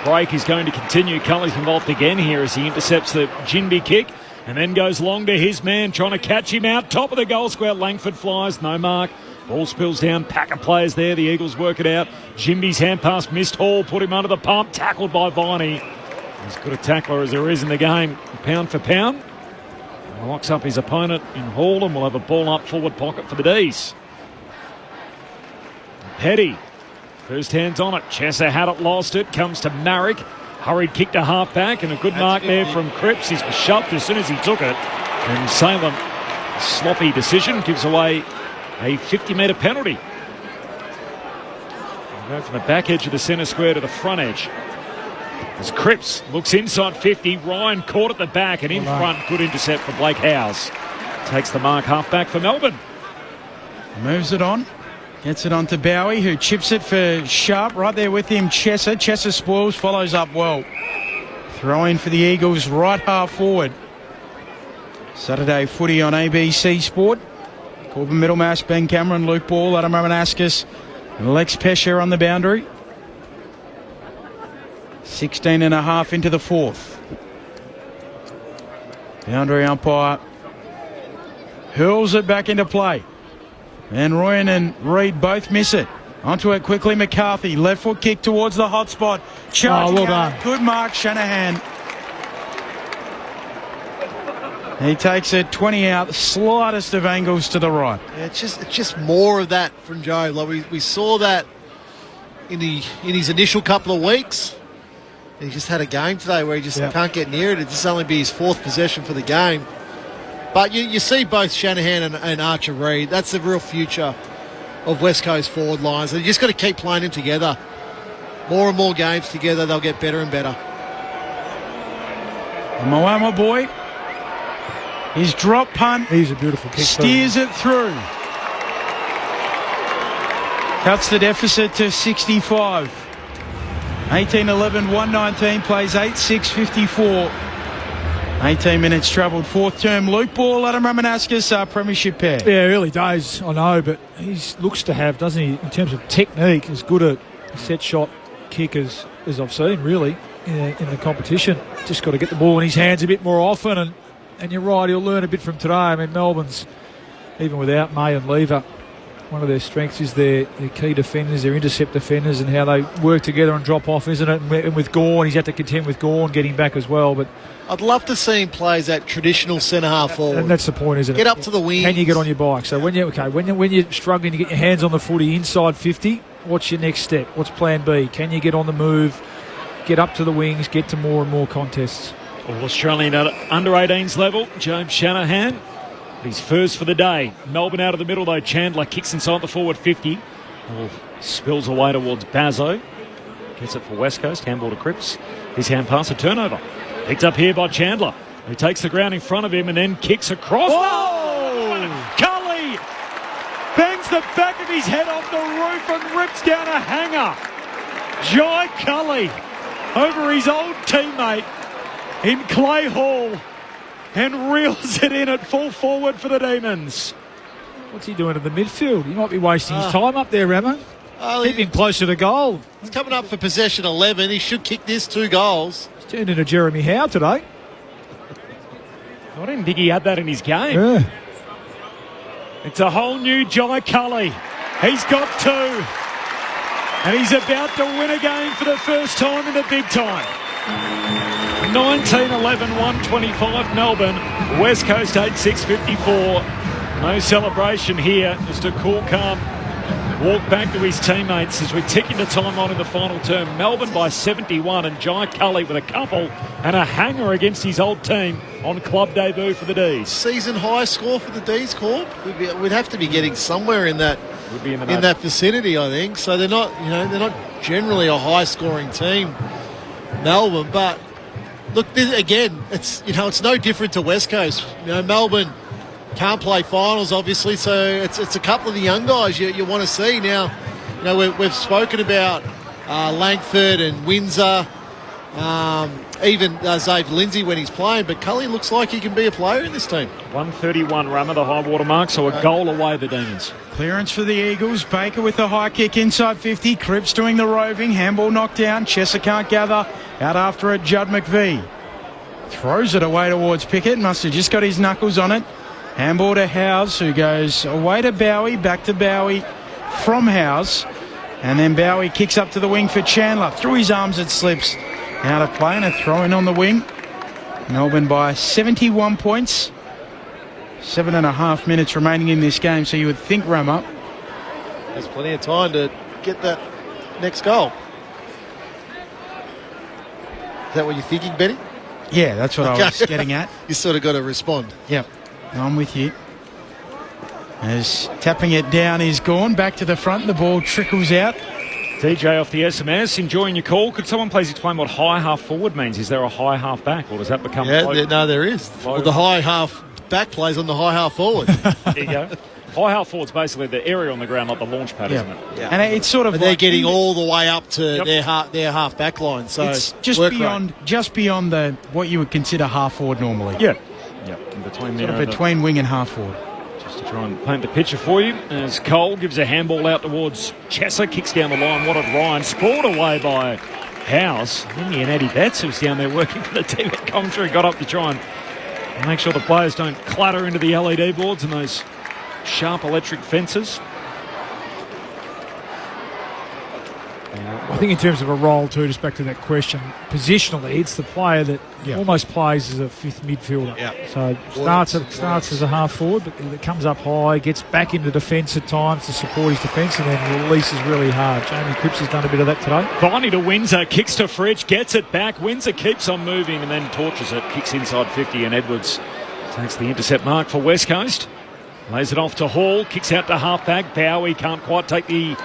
break is going to continue. Cully's involved again here as he intercepts the Jinby kick and then goes long to his man, trying to catch him out. Top of the goal square, Langford flies, no mark. Ball spills down, pack of players there. The Eagles work it out. Jinby's hand pass missed. Hall put him under the pump, tackled by Viney. As good a tackler as there is in the game, pound for pound. Locks up his opponent in Hall and will have a ball up forward pocket for the D's. Petty, first hands on it. Chesser had it, lost it. Comes to Marrick. Hurried kick to half back and a good mark there from Cripps. He's shoved as soon as he took it. And Salem, sloppy decision, gives away a 50-metre penalty. We'll go from the back edge of the centre square to the front edge. As Cripps looks inside 50, Ryan caught at the back and in front. Good intercept for Blake Howes. Takes the mark half back for Melbourne. Moves it on. Gets it on to Bowie, who chips it for Sharp. Right there with him, Chesser. Chesser spoils, follows up well. Throw in for the Eagles, right half forward. Saturday footy on ABC Sport. Corbin Middlemass, Ben Cameron, Luke Ball, Adam Ramanauskas, and Lex Pesher on the boundary. 16 and a half into the fourth. Boundary umpire hurls it back into play. And Royan and Reid both miss it. Onto it quickly, McCarthy. Left foot kick towards the hot spot. Charging well done. Good mark, Shanahan. He takes it 20 out, the slightest of angles to the right. Yeah, it's just more of that from Joe. Like we saw that in his initial couple of weeks. He just had a game today where he just can't get near it. It'll just only be his fourth possession for the game. But you see both Shanahan and Archer Reid. That's the real future of West Coast forward lines. They just got to keep playing them together. More and more games together, they'll get better and better. And Moama boy, his drop punt. He's a beautiful kick. Steers it through. Cuts the deficit to 65. 18-11, 119, plays 8-6-54. 18 minutes travelled, fourth term. Luke Ball, Adam Ramanauskas, our premiership pair. Yeah, early days, I know, but he looks to have, doesn't he, in terms of technique, as good a set shot kick as I've seen, really, in the competition. Just got to get the ball in his hands a bit more often, and you're right, he'll learn a bit from today. I mean, Melbourne's, even without May and Lever, one of their strengths is their key defenders, their intercept defenders, and how they work together and drop off, isn't it? And with Gawn, he's had to contend with Gawn getting back as well. But I'd love to see him play as that traditional centre half forward. And that's the point, isn't it? Get up to the wings. Can you get on your bike? So when you're struggling to get your hands on the footy inside 50, what's your next step? What's plan B? Can you get on the move, get up to the wings, get to more and more contests? All Australian under 18s level, James Shanahan. He's first for the day. Melbourne out of the middle though. Chandler kicks inside the forward 50. Spills away towards Bazzo. Gets it for West Coast. Handball to Cripps. His hand pass, a turnover. Picked up here by Chandler, who takes the ground in front of him and then kicks across. Oh! Cully bangs the back of his head off the roof and rips down a hanger. Jai Cully over his old teammate in Clay Hall and reels it in at full forward for the Demons. What's he doing in the midfield? He might be wasting his time up there, Ramo. Keep him closer to goal. He's coming up for possession 11. He should kick this 2 goals. He's turned into Jeremy Howe today. I didn't think he had that in his game. Yeah. It's a whole new Jai Cully. He's got 2. And he's about to win a game for the first time in the big time. 19-11-125 Melbourne. West Coast 8-6-54. No celebration here. Just a cool, calm walk back to his teammates as we tick into time on in the final term. Melbourne by 71 and Jai Cully with a couple and a hanger against his old team on club debut for the D's. Season high score for the D's, Corp. We'd have to be getting somewhere in that in that vicinity, I think. So they're not generally a high scoring team, Melbourne. But look, again, it's no different to West Coast. Melbourne can't play finals, obviously, so it's a couple of the young guys you want to see. Now, we've spoken about Langford and Windsor, even Zave Lindsay when he's playing, but Cully looks like he can be a player in this team. 131 Rummer, the high water mark, so a goal away the Demons. Clearance for the Eagles. Baker with the high kick inside 50. Cripps doing the roving. Handball knocked down. Chesser can't gather. Out after it, Judd McVie. Throws it away towards Pickett. Must have just got his knuckles on it. Handball to Howes, who goes away to Bowie, back to Bowie from Howes. And then Bowie kicks up to the wing for Chandler. Through his arms it slips. Out of play and a throw in on the wing. Melbourne by 71 points. 7.5 minutes remaining in this game, so you would think Rammer. There's plenty of time to get that next goal. Is that what you're thinking, Benny? Yeah, that's what I was getting at. You sort of got to respond. Yep, I'm with you. As tapping it down is gone. Back to the front, the ball trickles out. DJ off the SMS, enjoying your call. Could someone please explain what high half forward means? Is there a high half back, or does that become... No, there is. Well, the high half back plays on the high half forward. There you go. High half forward's basically the area on the ground, like the launch pad, isn't it? Yeah. And it's sort of... they're getting all the way up to their half back line. So it's just beyond the what you would consider half forward normally. Yeah. In between there. Between wing and half forward. Just to try and paint the picture for you, as Cole gives a handball out towards Chesser, kicks down the line. What did Ryan? Scored away by Howes. Minnie and Eddie Betts, who's down there working for the team at commentary, got up to try and make sure the players don't clatter into the LED boards and those sharp electric fences. I think in terms of a role too, just back to that question, positionally, it's the player that almost plays as a fifth midfielder. So starts as a half forward, but it comes up high, gets back into defence at times to support his defence, and then releases really hard. Jamie Cripps has done a bit of that today. Viney to Windsor, kicks to Fridge, gets it back. Windsor keeps on moving and then torches it, kicks inside 50, and Edwards takes the intercept mark for West Coast. Lays it off to Hall, kicks out to half-back. Bowie can't quite take the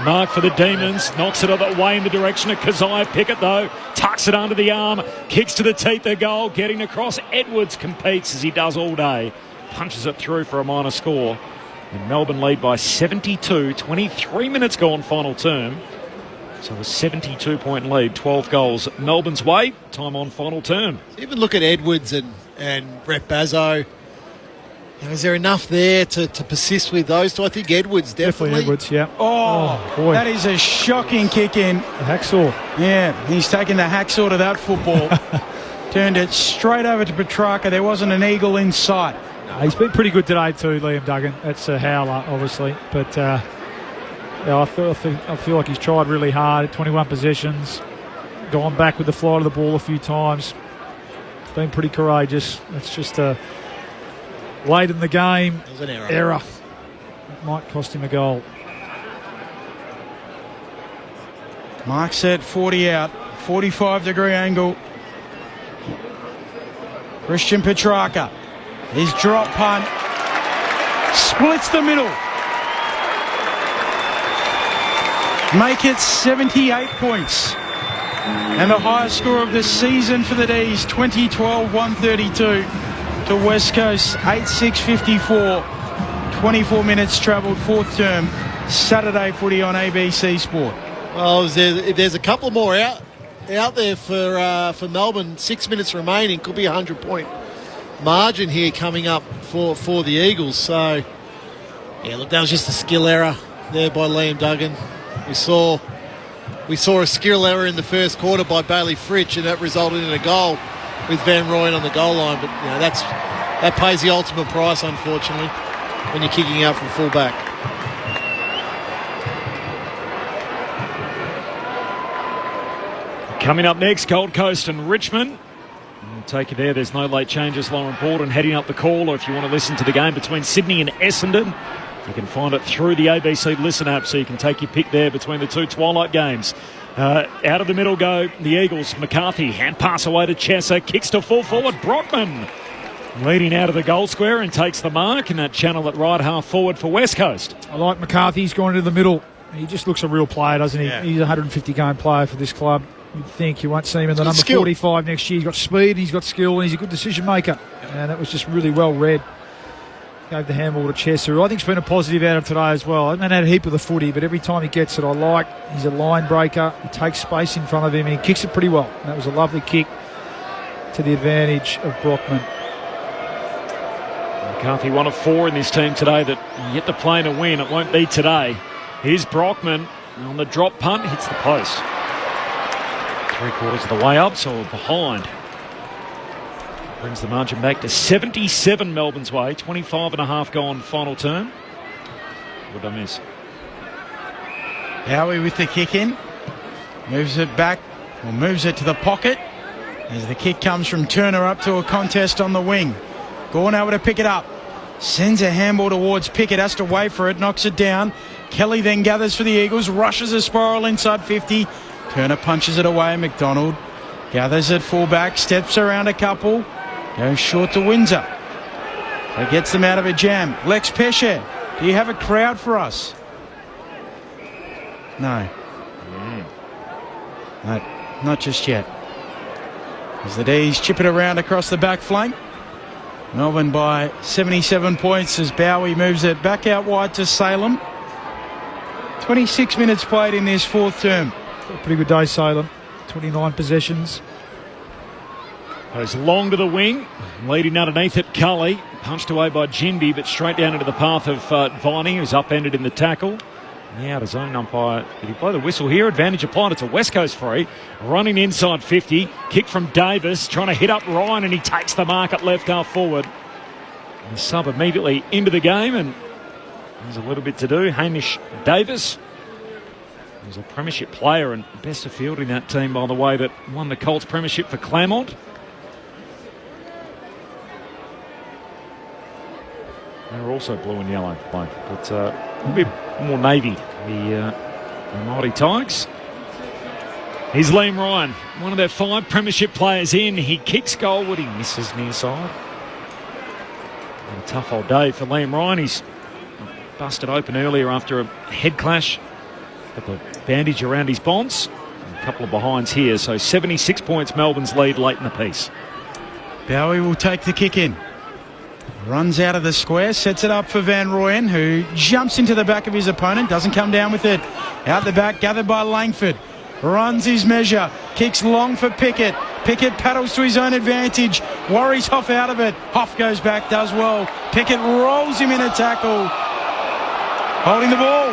mark for the Demons. Knocks it away in the direction of Keziah Pickett, though. Tucks it under the arm. Kicks to the teeth of goal. Getting across. Edwards competes as he does all day. Punches it through for a minor score. And Melbourne lead by 72. 23 minutes gone final term. So a 72-point lead. 12 goals Melbourne's way. Time on final term. Even look at Edwards and Brett Bazzo. Is there enough there to persist with those two? I think Edwards definitely. Edwards, yeah. Oh, boy. That is a shocking kick in. The hacksaw. Yeah, he's taken the hacksaw to that football. Turned it straight over to Petrarca. There wasn't an eagle in sight. No, he's been pretty good today too, Liam Duggan. That's a howler, obviously. But I feel like he's tried really hard. 21 possessions. Gone back with the flight of the ball a few times. Been pretty courageous. It's just late in the game, it was an error. It might cost him a goal. Mark set 40 out, 45-degree angle. Christian Petrarca, his drop punt, splits the middle. Make it 78 points. And the highest score of the season for the D's, 2012-132. To West Coast, 8-6-54. 24 minutes travelled, fourth term. Saturday footy on ABC Sport. Well, if there's a couple more out there for Melbourne, 6 minutes remaining, could be a 100-point margin here coming up for the Eagles. So, yeah, look, that was just a skill error there by Liam Duggan. We saw a skill error in the first quarter by Bailey Fritsch, and that resulted in a goal with Van Rooyen on the goal line. But that pays the ultimate price, unfortunately, when you're kicking out from full back. Coming up next, Gold Coast and Richmond. We'll take you there. There's no late changes. Lauren Borden heading up the call, or if you want to listen to the game between Sydney and Essendon, you can find it through the ABC Listen app, so you can take your pick there between the two twilight games. Out of the middle go the Eagles. McCarthy, hand pass away to Chesser, kicks to full forward. Brockman leading out of the goal square and takes the mark, and that channel at right half forward for West Coast. I like McCarthy. He's going into the middle. He just looks a real player, doesn't he? Yeah. He's a 150-game player for this club. You'd think you won't see him in the number skill. 45 next year. He's got speed, he's got skill, and he's a good decision maker. And that was just really well read. Gave the handball to Chesser, who I think's been a positive out of today as well. I haven't had a heap of the footy, but every time he gets it, I like. He's a line breaker. He takes space in front of him, and he kicks it pretty well. And that was a lovely kick to the advantage of Brockman. McCarthy, 1 of 4 in this team today that yet to play in a win. It won't be today. Here's Brockman on the drop punt, hits the post. 3/4 of the way up, so behind. Brings the margin back to 77 Melbourne's way. 25.5 gone final term. What did I miss? Howie with the kick in. Moves it back, or moves it to the pocket. As the kick comes from Turner up to a contest on the wing. Gorn able to pick it up. Sends a handball towards Pickett, has to wait for it, knocks it down. Kelly then gathers for the Eagles, rushes a spiral inside 50. Turner punches it away. McDonald gathers at fullback, steps around a couple, goes short to Windsor. That gets them out of a jam. Lex Pesce, do you have a crowd for us? No. No, not just yet. As the D's chip it around across the back flank. Melbourne by 77 points as Bowie moves it back out wide to Salem. 26 minutes played in this fourth term. A pretty good day, Salem. 29 possessions. Goes long to the wing, leading underneath it, Cully. Punched away by Jindy, but straight down into the path of Viney, who's upended in the tackle. Now the zone umpire, did he blow the whistle here? Advantage applied. It's a West Coast free. Running inside 50. Kick from Davis, trying to hit up Ryan, and he takes the mark at left half forward. And the sub immediately into the game, and there's a little bit to do. Hamish Davis, who's a premiership player and best of field in that team, by the way, that won the Colts premiership for Claremont. They're also blue and yellow, but a bit more navy, the Mighty Tigers. Here's Liam Ryan, one of their 5 premiership players in. He kicks goalward, he misses near side. And a tough old day for Liam Ryan. He's busted open earlier after a head clash. Got the bandage around his bonds. And a couple of behinds here, so 76 points Melbourne's lead late in the piece. Bowie will take the kick in. Runs out of the square, sets it up for Van Rooyen, who jumps into the back of his opponent, doesn't come down with it. Out the back, gathered by Langford. Runs his measure, kicks long for Pickett. Pickett paddles to his own advantage, worries Hoff out of it. Hoff goes back, does well. Pickett rolls him in a tackle. Holding the ball.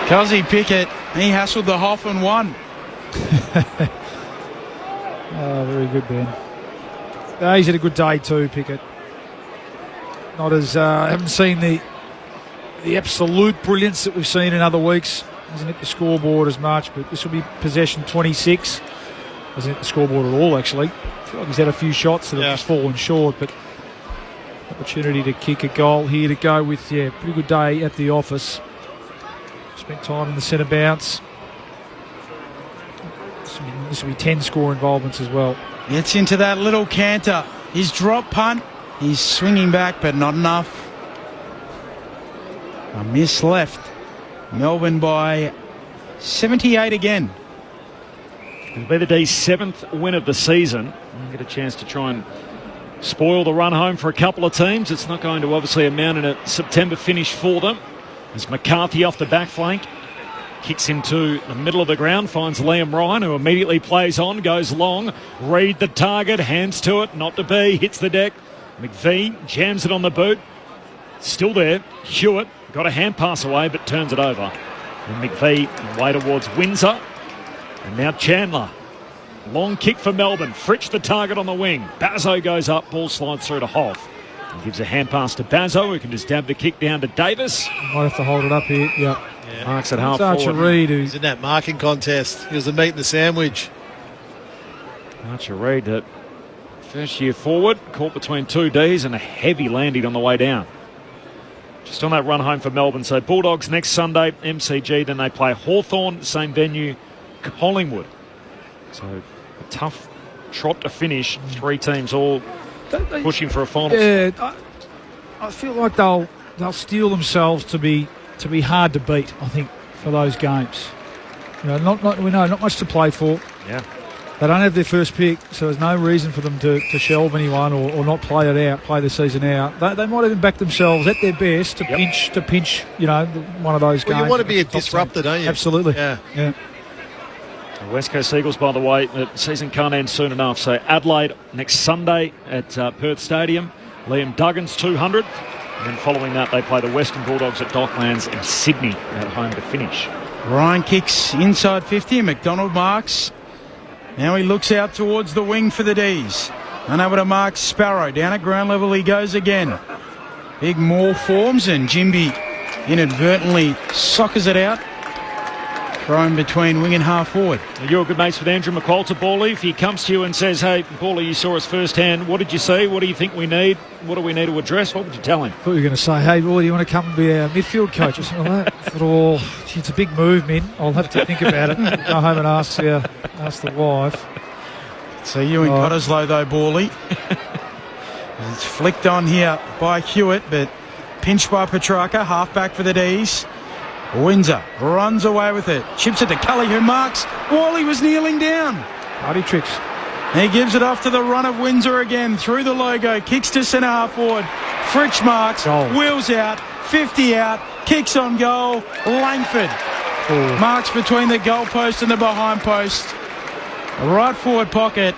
Cuzzy Pickett, he hassled the Hoff and won. Oh, very good, Ben. He's had a good day too, Pickett. Not as haven't seen the absolute brilliance that we've seen in other weeks. Hasn't hit the scoreboard as much, but this will be possession 26. Hasn't hit the scoreboard at all, actually. I feel like he's had a few shots that have just fallen short, but opportunity to kick a goal here to go with, pretty good day at the office. Spent time in the centre bounce. This will be 10 score involvements as well. Gets into that little canter. His drop punt. He's swinging back, but not enough. A miss left. Melbourne by 78 again. It'll be the D's 7th win of the season. We'll get a chance to try and spoil the run home for a couple of teams. It's not going to obviously amount in a September finish for them. As McCarthy off the back flank. Kicks into the middle of the ground, finds Liam Ryan, who immediately plays on, goes long. Read the target, hands to it, not to be, hits the deck. McVee jams it on the boot. Still there. Hewitt got a hand pass away, but turns it over. And McVee away towards Windsor. And now Chandler. Long kick for Melbourne. Fritsch the target on the wing. Bazzo goes up, ball slides through to Hoff. And gives a hand pass to Bazzo, who can just dab the kick down to Davis. Might have to hold it up here, yeah. Marks at half Archer forward. Reid, He's in that marking contest. He was the meat and the sandwich. Archer Reid, the first year forward, caught between two Ds and a heavy landing on the way down. Just on that run home for Melbourne. So Bulldogs next Sunday, MCG. Then they play Hawthorn, same venue, Collingwood. So a tough trot to finish. Three teams all pushing for a final. Yeah, I feel like they'll steel themselves to be hard to beat. I think for those games, not much to play for. Yeah. They don't have their first pick, so there's no reason for them to shelve anyone or not play the season out. They might even back themselves at their best to pinch, one of those games. Well, you want to be a disruptor, don't you? Absolutely. Yeah. The West Coast Eagles, by the way, the season can't end soon enough. So Adelaide next Sunday at Perth Stadium. Liam Duggan's 200. And then following that, they play the Western Bulldogs at Docklands in Sydney at home to finish. Ryan kicks inside 50. McDonald marks. Now he looks out towards the wing for the D's. And over to Mark Sparrow. Down at ground level he goes again. Big Moore forms and Jimby inadvertently soccers it out. Thrown between wing and half forward. You're good mates with Andrew McQualter, Bally. If he comes to you and says, hey, Bally, you saw us firsthand. What did you see? What do you think we need? What do we need to address? What would you tell him? I thought you were going to say, hey, Bally, you want to come and be our midfield coach or something like that? I thought, it's a big move, Min. I'll have to think about it. Go home and ask the wife. So you and Cottesloe, though, Bally. It's flicked on here by Hewitt, but pinched by Petrarca, half-back for the D's. Windsor runs away with it. Chips it to Cully, who marks while he was kneeling down. Party tricks. He gives it off to the run of Windsor again through the logo. Kicks to centre half forward. Fritsch marks. Wheels out. 50 out. Kicks on goal. Langford marks between the goal post and the behind post. Right forward pocket.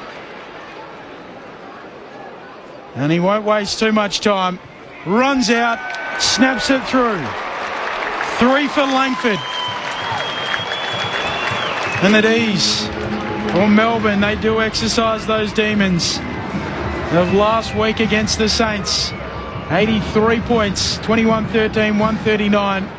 And he won't waste too much time. Runs out. Snaps it through. 3 for Langford. And the D's for Melbourne, they do exercise those demons of last week against the Saints. 83 points, 21-13, 139.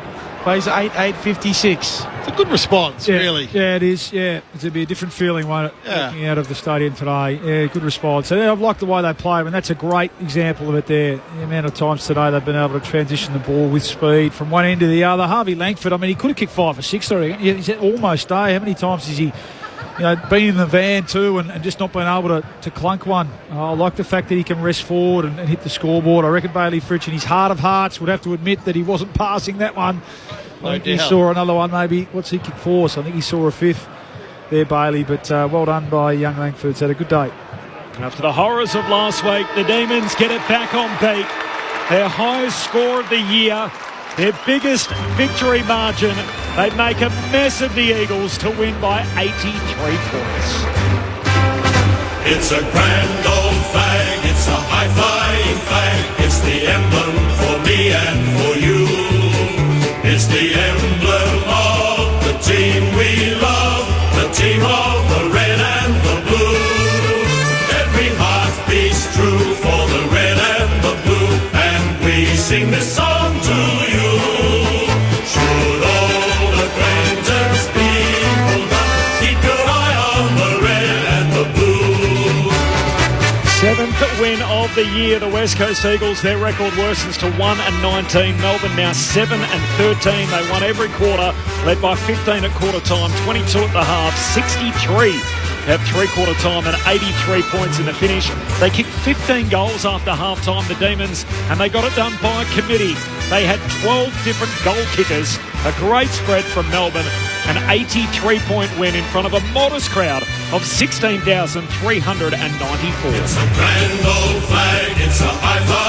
Plays 8-8-56. It's a good response, really. Yeah, it is. Yeah, it'll be a different feeling, won't it? Walking out of the stadium today. Yeah, good response. And I've liked the way they play, and that's a great example of it there. The amount of times today they've been able to transition the ball with speed from one end to the other. Harvey Langford, I mean, he could have kicked 5 or 6. I reckon. He's almost there. How many times has he been in the van too and just not been able to clunk one? I like the fact that he can rest forward and hit the scoreboard. I reckon Bailey Fritsch, in his heart of hearts, would have to admit that he wasn't passing that one. I think he saw another one, maybe. What's he kicked for? So I think he saw a 5th there, Bailey. But well done by young Langford. He's had a good day. After the horrors of last week, the Demons get it back on beat. Their highest score of the year, their biggest victory margin. They make a mess of the Eagles to win by 83 points. It's a grand old flag, it's a high-flying flag. It's the emblem for me and for you. It's the emblem of the team we love, the team of the red and the blue. Every heart beats true for the red and the blue, and we sing this song to you. Should old acquaintance be pulled up, keep your eye on the red and the blue. 7th win of the year, the West Coast Eagles. Their record worsens to 1-19. Melbourne now 7-13. They won every quarter, led by 15 at quarter time, 22 at the half, 63 at three-quarter time and 83 points in the finish. They kicked 15 goals after half-time, the Demons, and they got it done by committee. They had 12 different goal kickers, a great spread from Melbourne, an 83-point win in front of a modest crowd of 16,394. It's a grand old flag, it's a high-five